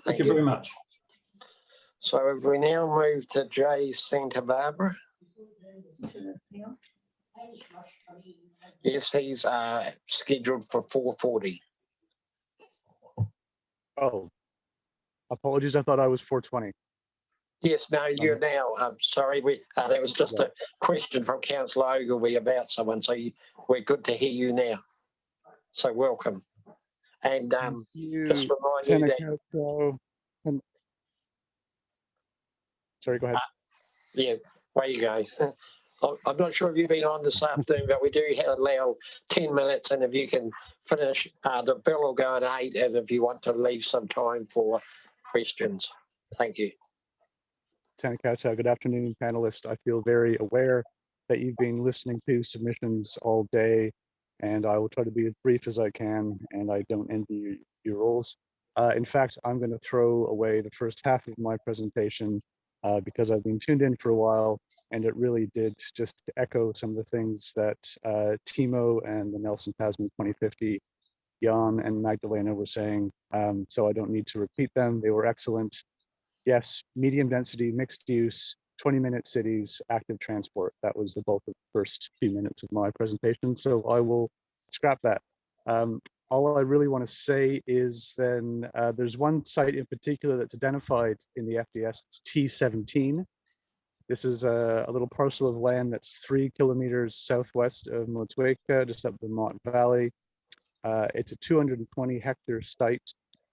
Thank you very much. So if we now move to J. Santa Barbara. Yes, he's scheduled for 4:40. Oh, apologies. I thought I was 4:20. Yes, no, you're now. Sorry, that was just a question from Councillor Ogilvie about someone. So we're good to hear you now. So welcome. And just remind you that. Sorry, go ahead. Yeah, way you go. I'm not sure if you've been on this afternoon, but we do allow 10 minutes, and if you can finish, the bill will go at 8, and if you want to leave some time for questions. Thank you. Tēnā koutou, good afternoon, panelists. I feel very aware that you've been listening to submissions all day, and I will try to be as brief as I can, and I don't envy your roles. In fact, I'm going to throw away the first half of my presentation because I've been tuned in for a while, and it really did just echo some of the things that Timo and the Nelson Tasman 2050, Jan and Magdalena were saying, so I don't need to repeat them. They were excellent. Yes, medium density, mixed use, 20-minute cities, active transport. That was the bulk of the first few minutes of my presentation, so I will scrap that. All I really want to say is then there's one site in particular that's identified in the FDS, it's T17. This is a little parcel of land that's 3 kilometers southwest of Motueka, just up the Mott Valley. It's a 220 hectare site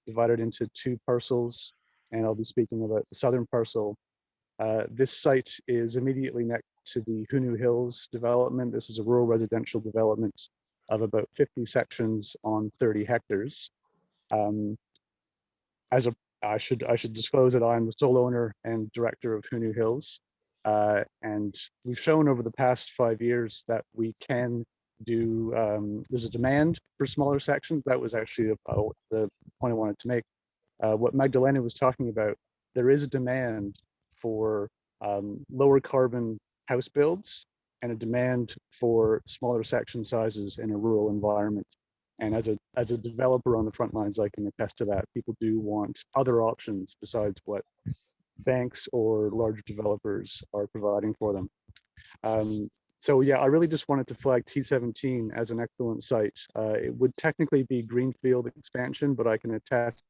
divided into 2 parcels, and I'll be speaking about the southern parcel. This site is immediately next to the Hunu Hills development. This is a rural residential development of about 50 sections on 30 hectares. I should disclose that I'm the sole owner and director of Hunu Hills. And we've shown over the past 5 years that we can do, there's a demand for smaller sections. That was actually the point I wanted to make. What Magdalena was talking about, there is a demand for lower carbon house builds and a demand for smaller section sizes in a rural environment. And as a developer on the front lines, I can attest to that. People do want other options besides what banks or large developers are providing for them. So yeah, I really just wanted to flag T17 as an excellent site. It would technically be greenfield expansion, but I can attest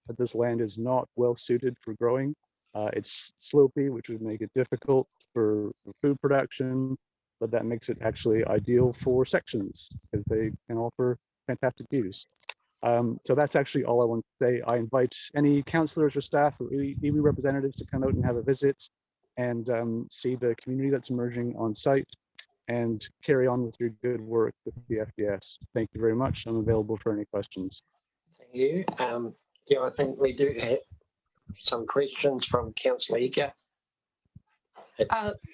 that this land is not well suited for growing. It's slopey, which would make it difficult for food production, but that makes it actually ideal for sections because they can offer fantastic views. So that's actually all I want to say. I invite any councillors or staff or iwi representatives to come out and have a visit and see the community that's emerging on site and carry on with your good work with the FDS. Thank you very much. I'm available for any questions. Thank you. Yeah, I think we do have some questions from Councillor Ika.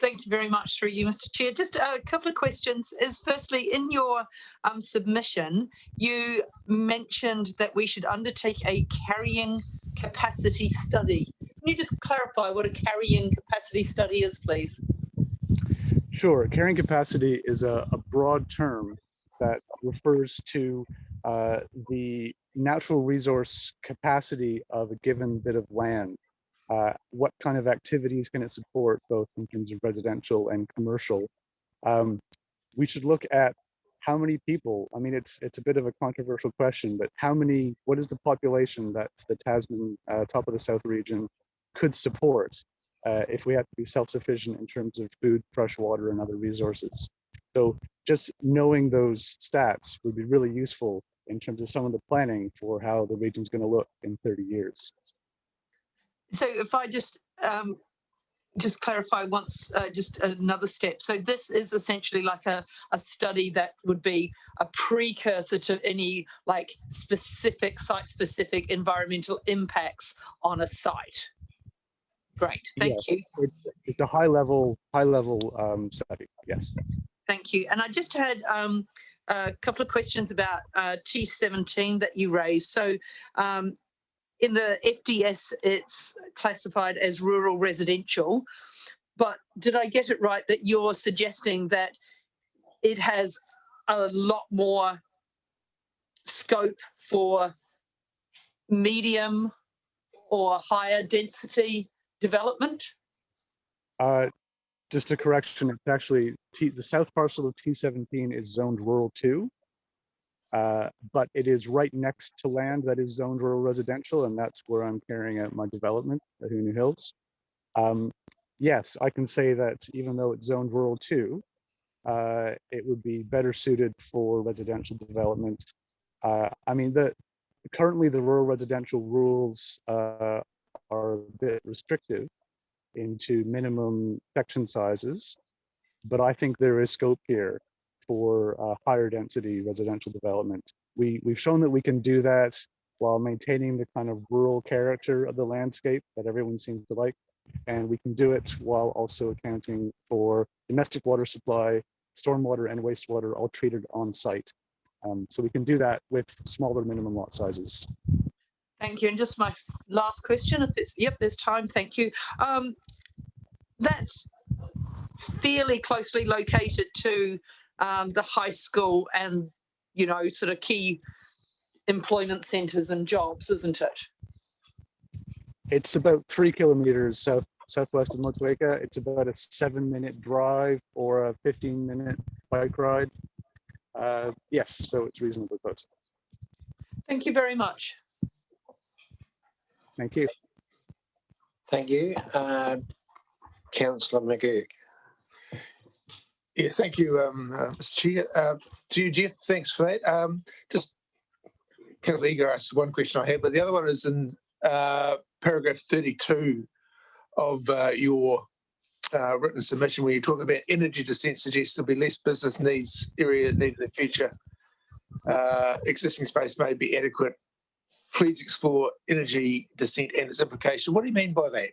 Thank you very much through you, Mr. Chair. Just a couple of questions. Is firstly, in your submission, you mentioned that we should undertake a carrying capacity study. Can you just clarify what a carrying capacity study is, please? Sure. Carrying capacity is a broad term that refers to the natural resource capacity of a given bit of land. What kind of activities can it support, both in terms of residential and commercial? We should look at how many people. I mean, it's a bit of a controversial question, but what is the population that the Tasman top of the South region could support if we have to be self-sufficient in terms of food, fresh water, and other resources? So just knowing those stats would be really useful in terms of some of the planning for how the region's going to look in 30 years. So if I just clarify once, just another step. So this is essentially like a study that would be a precursor to any like specific site-specific environmental impacts on a site. Great, thank you. It's a high-level study. Yes. Thank you. And I just had a couple of questions about T17 that you raised. So in the FDS, it's classified as rural residential, but did I get it right that you're suggesting that it has a lot more scope for medium or higher density development? Just a correction, it's actually the south parcel of T17 is zoned rural 2. But it is right next to land that is zoned rural residential, and that's where I'm carrying out my development at Hoonu Hills. Yes, I can say that even though it's zoned rural 2, it would be better suited for residential development. I mean, currently the rural residential rules are a bit restrictive into minimum section sizes, but I think there is scope here for higher density residential development. We've shown that we can do that while maintaining the kind of rural character of the landscape that everyone seems to like. And we can do it while also accounting for domestic water supply, stormwater and wastewater all treated on site. So we can do that with smaller minimum lot sizes. Thank you. And just my last question, if there's, yep, there's time, thank you. That's fairly closely located to the high school and, you know, sort of key employment centres and jobs, isn't it? It's about 3 kilometres southwest of Motueka. It's about a 7-minute drive or a 15-minute bike ride. Yes, so it's reasonably close. Thank you very much. Thank you. Thank you. Councillor McGurk. Yeah, thank you, Mr. Chair. To you, Jeff, thanks for that. Just Councillor Eager asked one question I had, but the other one is in paragraph 32 of your written submission, where you talk about energy descent suggests there'll be less business needs, area needed in the future. Existing space may be adequate. Please explore energy descent and its implication. What do you mean by that?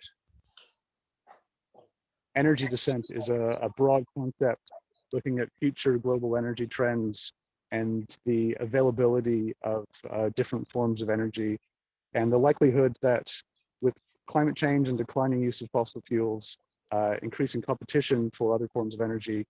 Energy descent is a broad concept looking at future global energy trends and the availability of different forms of energy, and the likelihood that with climate change and declining use of fossil fuels, increasing competition for other forms of energy,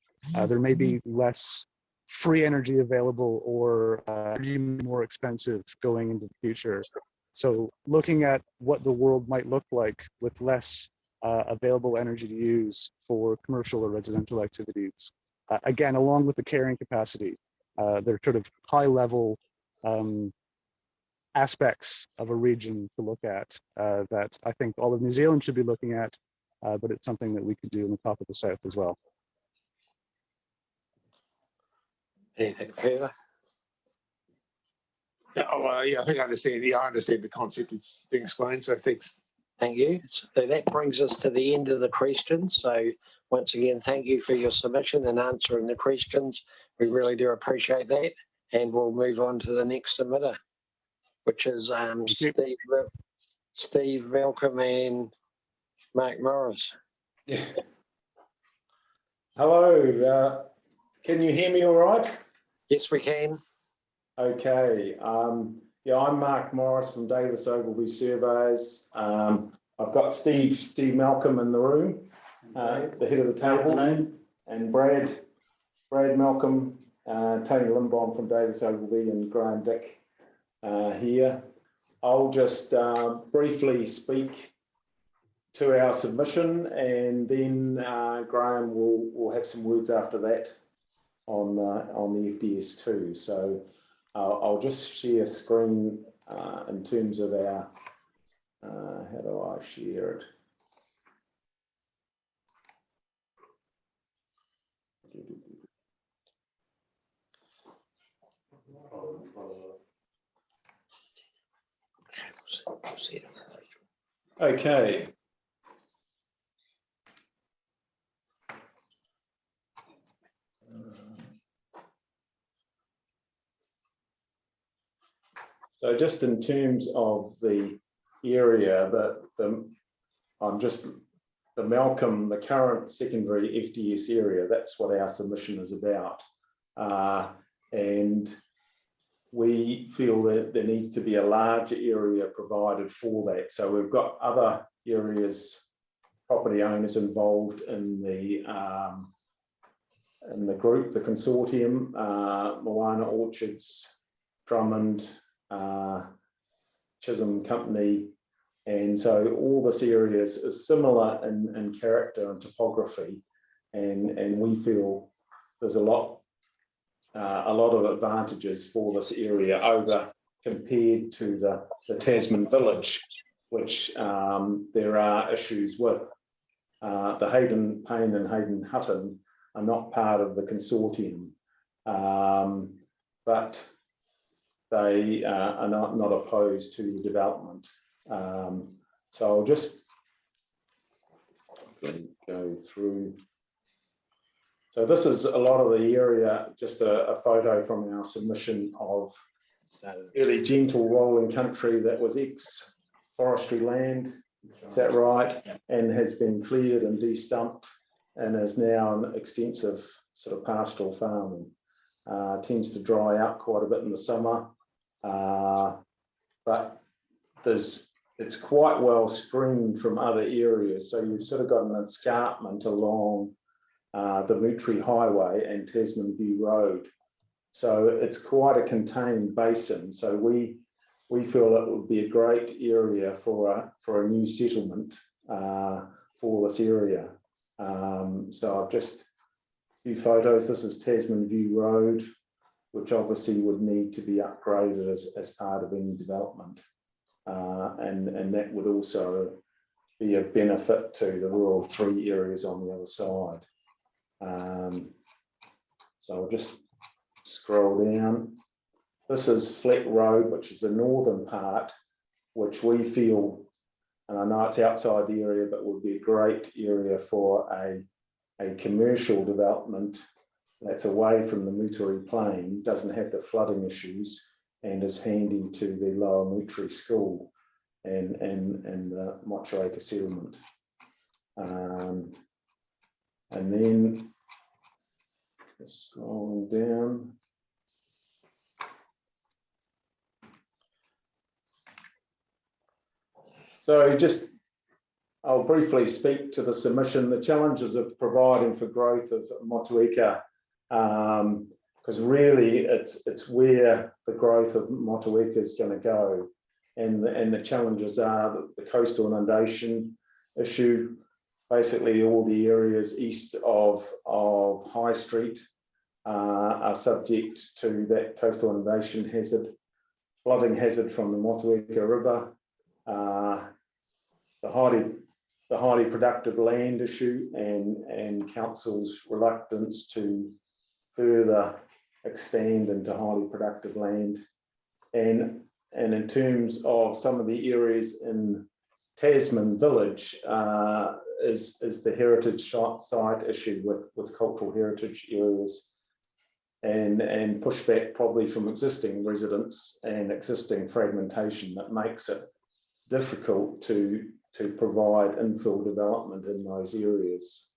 there may be less free energy available or energy more expensive going into the future. So looking at what the world might look like with less available energy to use for commercial or residential activities again, along with the carrying capacity, they're sort of high level aspects of a region to look at that I think all of New Zealand should be looking at, but it's something that we could do in the top of the south as well. Anything further? Yeah, I think I understand. Yeah, I understand the concept is being explained. So thanks. Thank you. So that brings us to the end of the questions. So once again, thank you for your submission and answering the questions. We really do appreciate that. And we'll move on to the next submitter, which is Steve Malcolm and Mark Morris. Yeah. Hello. Can you hear me all right? Yes, we can. Okay. Yeah, I'm Mark Morris from Davis Ogilvy Surveys. I've got Steve Malcolm in the room, the head of the table, and Brad Malcolm, Tony Limbom from Davis Ogilvy, and Graham Dick here. I'll just briefly speak to our submission, and then Graham will have some words after that on the FDS2. So I'll just share screen in terms of our, how do I share it? Okay. So just in terms of the area that the Malcolm, the current secondary FDS area, that's what our submission is about. And we feel that there needs to be a larger area provided for that. So we've got other areas, property owners involved in the group, the consortium, Moana Orchards, Drummond, Chisholm Company, and so all this area is similar in character and topography, and we feel there's a lot of advantages for this area over compared to the Tasman village, which there are issues with. The Hayden Payne and Hayden Hutton are not part of the consortium, but they are not opposed to the development. So I'll just go through. So this is a lot of the area, just a photo from our submission of really gentle rolling country that was ex-forestry land, is that right? And has been cleared and de-stumped and is now an extensive sort of pastoral farming. Tends to dry out quite a bit in the summer. But it's quite well screened from other areas. So you've sort of got an escarpment along the Moutere Highway and Tasman View Road. So it's quite a contained basin. So we feel it would be a great area for a new settlement for this area. So I've just a few photos. This is Tasman View Road, which obviously would need to be upgraded as part of any development. And that would also be a benefit to the rural 3 areas on the other side. So I'll just scroll down. This is Fleck Road, which is the northern part, which we feel, and I know it's outside the area, but would be a great area for a commercial development that's away from the Moutere Plain, doesn't have the flooding issues, and is handy to the Lower Moutere School and the Motueka settlement. And then just scrolling down. So I'll briefly speak to the submission, the challenges of providing for growth of Motueka, because really it's where the growth of Motueka is going to go. And the challenges are the coastal inundation issue, basically all the areas east of High Street are subject to that coastal inundation hazard, flooding hazard from the Motueka River, the highly productive land issue, and council's reluctance to further expand into highly productive land. And in terms of some of the areas in Tasman Village, is the heritage site issue with cultural heritage areas, and pushback probably from existing residents and existing fragmentation that makes it difficult to provide infill development in those areas.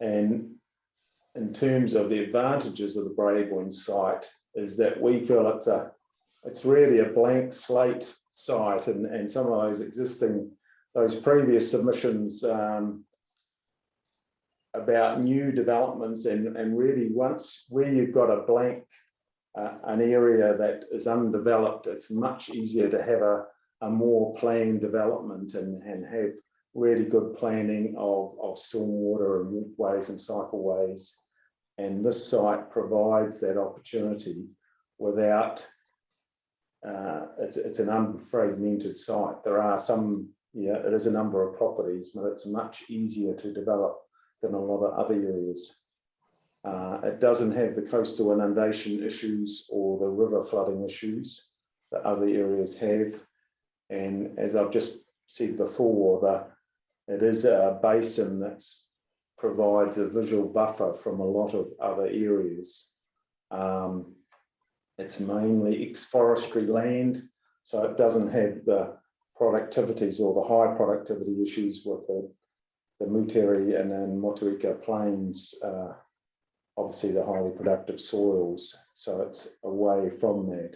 And in terms of the advantages of the Brabourne site, is that we feel it's really a blank slate site, and some of those previous submissions about new developments, and really once where you've got a blank, an area that is undeveloped, it's much easier to have a more planned development and have really good planning of stormwater and walkways and cycleways. And this site provides that opportunity without, it's an unfragmented site. There are some, it is a number of properties, but it's much easier to develop than a lot of other areas. It doesn't have the coastal inundation issues or the river flooding issues that other areas have. And as I've just said before, it is a basin that provides a visual buffer from a lot of other areas. It's mainly ex-forestry land, so it doesn't have the productivities or the high productivity issues with the Muteri and then Motueka plains, obviously the highly productive soils, so it's away from that.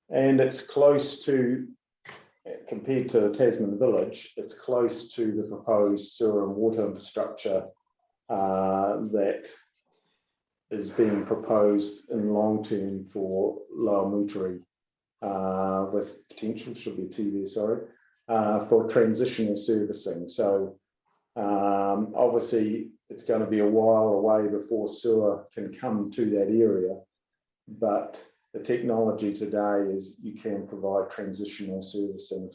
And it's close to, compared to Tasman Village, it's close to the proposed sewer and water infrastructure that is being proposed in long term for Lower Muteri, with potential, should be a T there, sorry, for transitional servicing. So obviously it's going to be a while away before sewer can come to that area, but the technology today is you can provide transitional servicing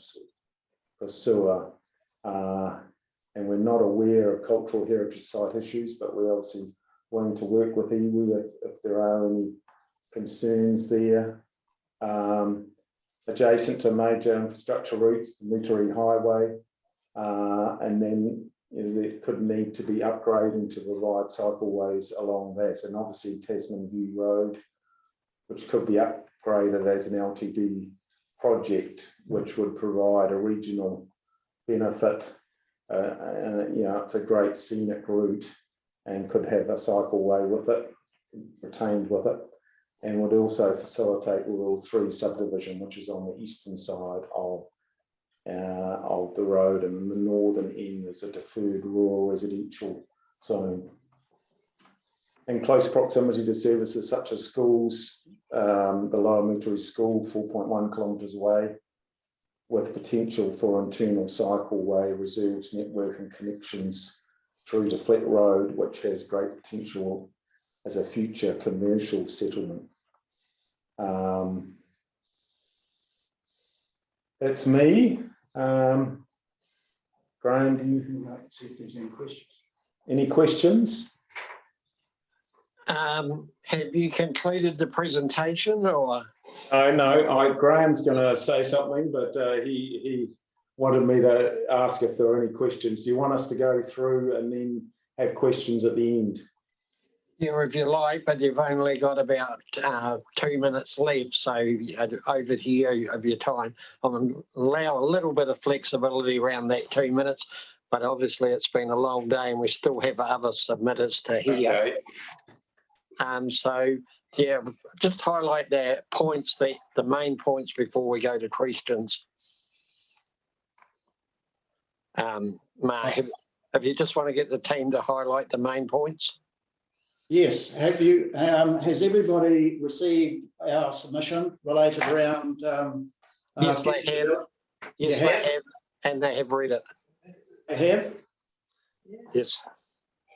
for sewer, and we're not aware of cultural heritage site issues, but we're obviously willing to work with iwi if there are any concerns there. Adjacent to major infrastructure routes, the Muteri Highway, and then there could need to be upgrading to provide cycleways along that, and obviously Tasman View Road, which could be upgraded as an LTD project, which would provide a regional benefit. It's a great scenic route and could have a cycleway with it, retained with it, and would also facilitate Rural 3 subdivision, which is on the eastern side of the road, and the northern end is a deferred rural residential zone. In close proximity to services such as schools, the Lower Muteri School, 4.1 kilometres away, with potential for internal cycleway reserves, network and connections through to Flat Road, which has great potential as a future commercial settlement. That's me. Graham, do you see if there's any questions? Any questions? Have you completed the presentation, or? No, Graham's going to say something, but he wanted me to ask if there are any questions. Do you want us to go through and then have questions at the end? Yeah, if you like, but you've only got about 2 minutes left, so over here of your time. I'll allow a little bit of flexibility around that 2 minutes, but obviously it's been a long day and we still have other submitters to hear. Okay. So yeah, just highlight the points, the main points before we go to questions. Mark, if you just want to get the team to highlight the main points. Yes. Have you? Has everybody received our submission related around? Yes, they have. Yes, they have. And they have read it. I have. Yes.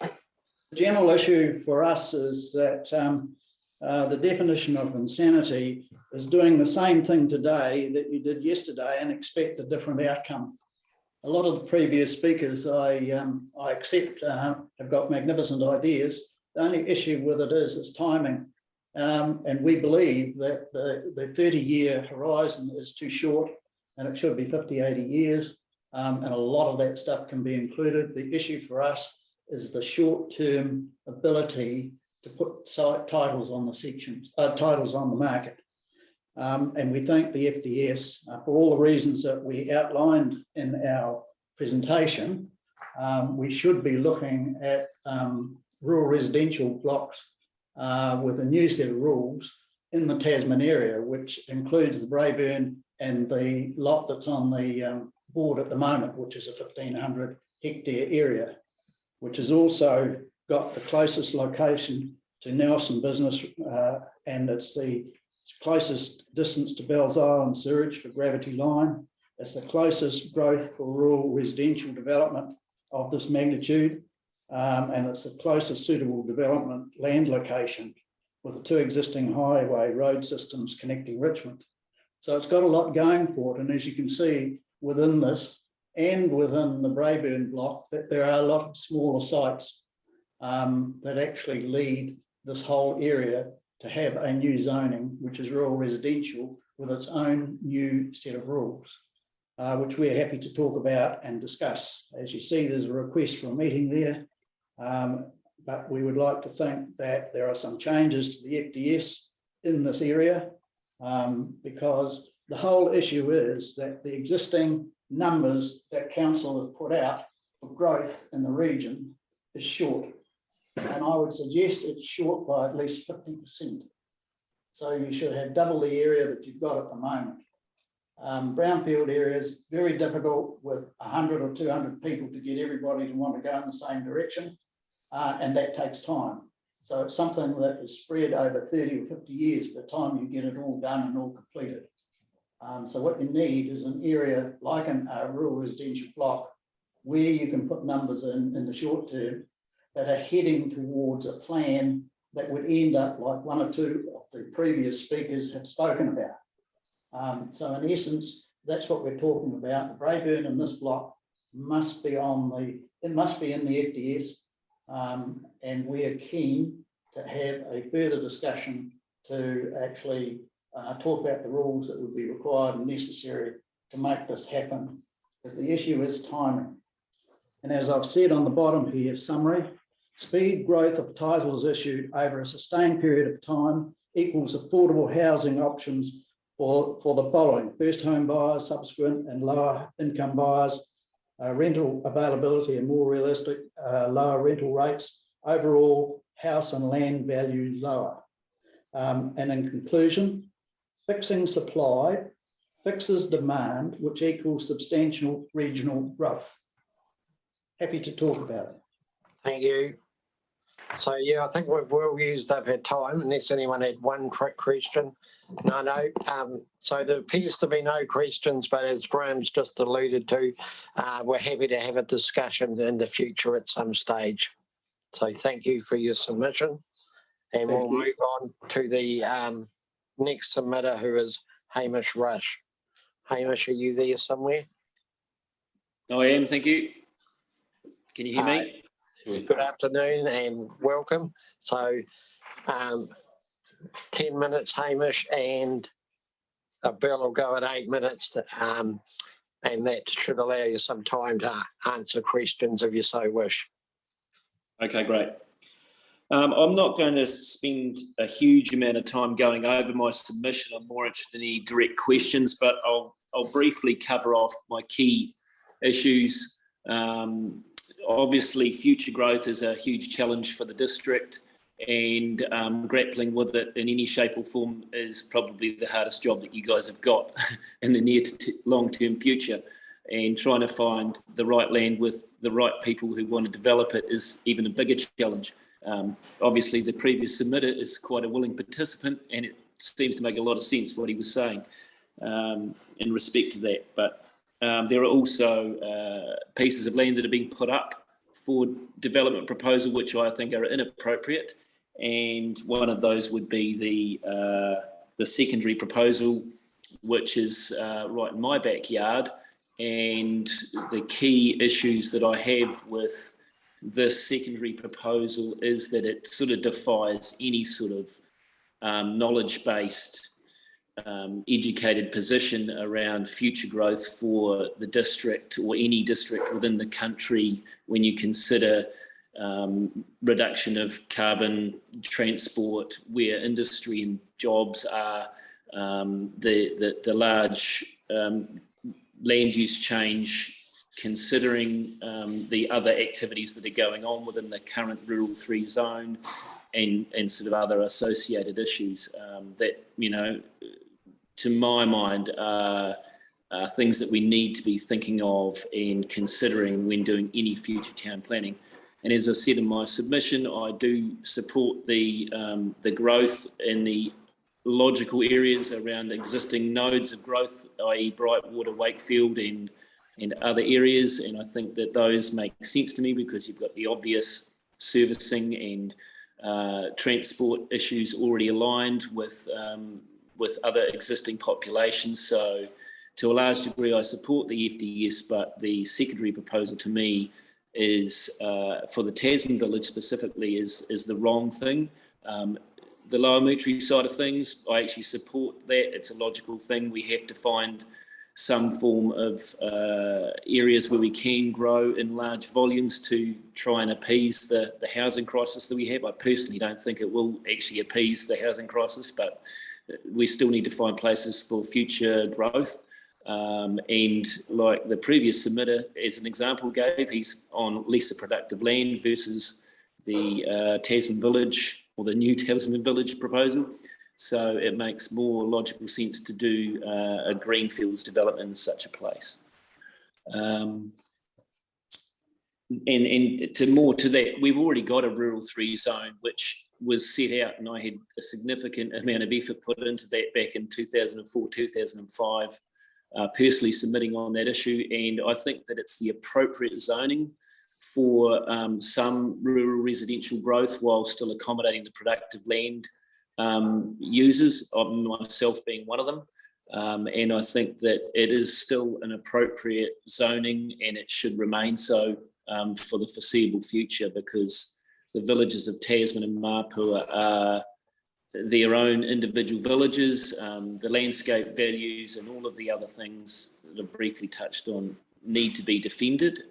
The general issue for us is that the definition of insanity is doing the same thing today that you did yesterday and expect a different outcome. A lot of the previous speakers I accept have got magnificent ideas. The only issue with it is timing. And we believe that the 30-year horizon is too short and it should be 50, 80 years. And a lot of that stuff can be included. The issue for us is the short-term ability to put titles on the sections, titles on the market. And we think the FDS, for all the reasons that we outlined in our presentation, we should be looking at rural residential blocks with a new set of rules in the Tasman area, which includes the Braeburn and the lot that's on the board at the moment, which is a 1,500 hectare area, which has also got the closest location to Nelson business, and it's the closest distance to Bells Island sewage for gravity line. It's the closest growth for rural residential development of this magnitude, and it's the closest suitable development land location with the two existing highway road systems connecting Richmond. So it's got a lot going for it, and as you can see within this and within the Braeburn block, that there are a lot of smaller sites that actually lead this whole area to have a new zoning, which is rural residential, with its own new set of rules, which we're happy to talk about and discuss. As you see, there's a request for a meeting there, but we would like to think that there are some changes to the FDS in this area, because the whole issue is that the existing numbers that council have put out for growth in the region is short. And I would suggest it's short by at least 50%. So you should have double the area that you've got at the moment. Brownfield areas, very difficult with 100 or 200 people to get everybody to want to go in the same direction. And that takes time. So it's something that is spread over 30 or 50 years by the time you get it all done and all completed. So what you need is an area like a rural residential block where you can put numbers in the short term that are heading towards a plan that would end up like one or two of the previous speakers have spoken about. So in essence, that's what we're talking about. The Braeburn in this block must be it must be in the FDS, and we are keen to have a further discussion to actually talk about the rules that would be required and necessary to make this happen, because the issue is timing. And as I've said on the bottom here, summary, speed growth of titles issued over a sustained period of time equals affordable housing options for the following: first home buyers, subsequent and lower income buyers, rental availability and more realistic, lower rental rates, overall house and land value lower. And in conclusion, fixing supply fixes demand, which equals substantial regional growth. Happy to talk about it. Thank you. So yeah, I think we've well used up our time, unless anyone had one quick question. No. So there appears to be no questions, but as Graham's just alluded to, we're happy to have a discussion in the future at some stage. So thank you for your submission, and we'll move on to the next submitter, who is Hamish Rush. Hamish, are you there somewhere? I am, thank you. Can you hear me? Good afternoon and welcome. So 10 minutes, Hamish, and Bill will go at 8 minutes, and that should allow you some time to answer questions if you so wish. Okay, great. I'm not going to spend a huge amount of time going over my submission. I'm more interested in any direct questions, but I'll briefly cover off my key issues. Obviously, future growth is a huge challenge for the district, and grappling with it in any shape or form is probably the hardest job that you guys have got in the near to long-term future. And trying to find the right land with the right people who want to develop it is even a bigger challenge. Obviously, the previous submitter is quite a willing participant, and it seems to make a lot of sense what he was saying in respect to that. But there are also pieces of land that are being put up for development proposal, which I think are inappropriate. And one of those would be the secondary proposal, which is right in my backyard. And the key issues that I have with this secondary proposal is that it sort of defies any sort of knowledge-based educated position around future growth for the district or any district within the country when you consider reduction of carbon, transport, where industry and jobs are, the large land use change, considering the other activities that are going on within the current Rural 3 zone, and sort of other associated issues that, you know, to my mind are things that we need to be thinking of and considering when doing any future town planning. And as I said in my submission, I do support the growth in the logical areas around existing nodes of growth, i.e. Brightwater, Wakefield and other areas. And I think that those make sense to me because you've got the obvious servicing and transport issues already aligned with other existing populations. So to a large degree, I support the FDS, but the secondary proposal to me is for the Tasman village specifically is the wrong thing. The lower Mootry side of things, I actually support that. It's a logical thing. We have to find some form of areas where we can grow in large volumes to try and appease the housing crisis that we have. I personally don't think it will actually appease the housing crisis, but we still need to find places for future growth. And like the previous submitter, as an example gave, he's on lesser productive land versus the Tasman village or the new Tasman village proposal. So it makes more logical sense to do a greenfields development in such a place. And to that, we've already got a Rural 3 zone, which was set out, and I had a significant amount of effort put into that back in 2004, 2005, personally submitting on that issue. And I think that it's the appropriate zoning for some rural residential growth while still accommodating the productive land users, myself being one of them. And I think that it is still an appropriate zoning, and it should remain so for the foreseeable future, because the villages of Tasman and Mapua are their own individual villages. The landscape values and all of the other things that I've briefly touched on need to be defended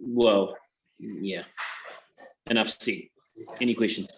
well, yeah, enough said. Any questions?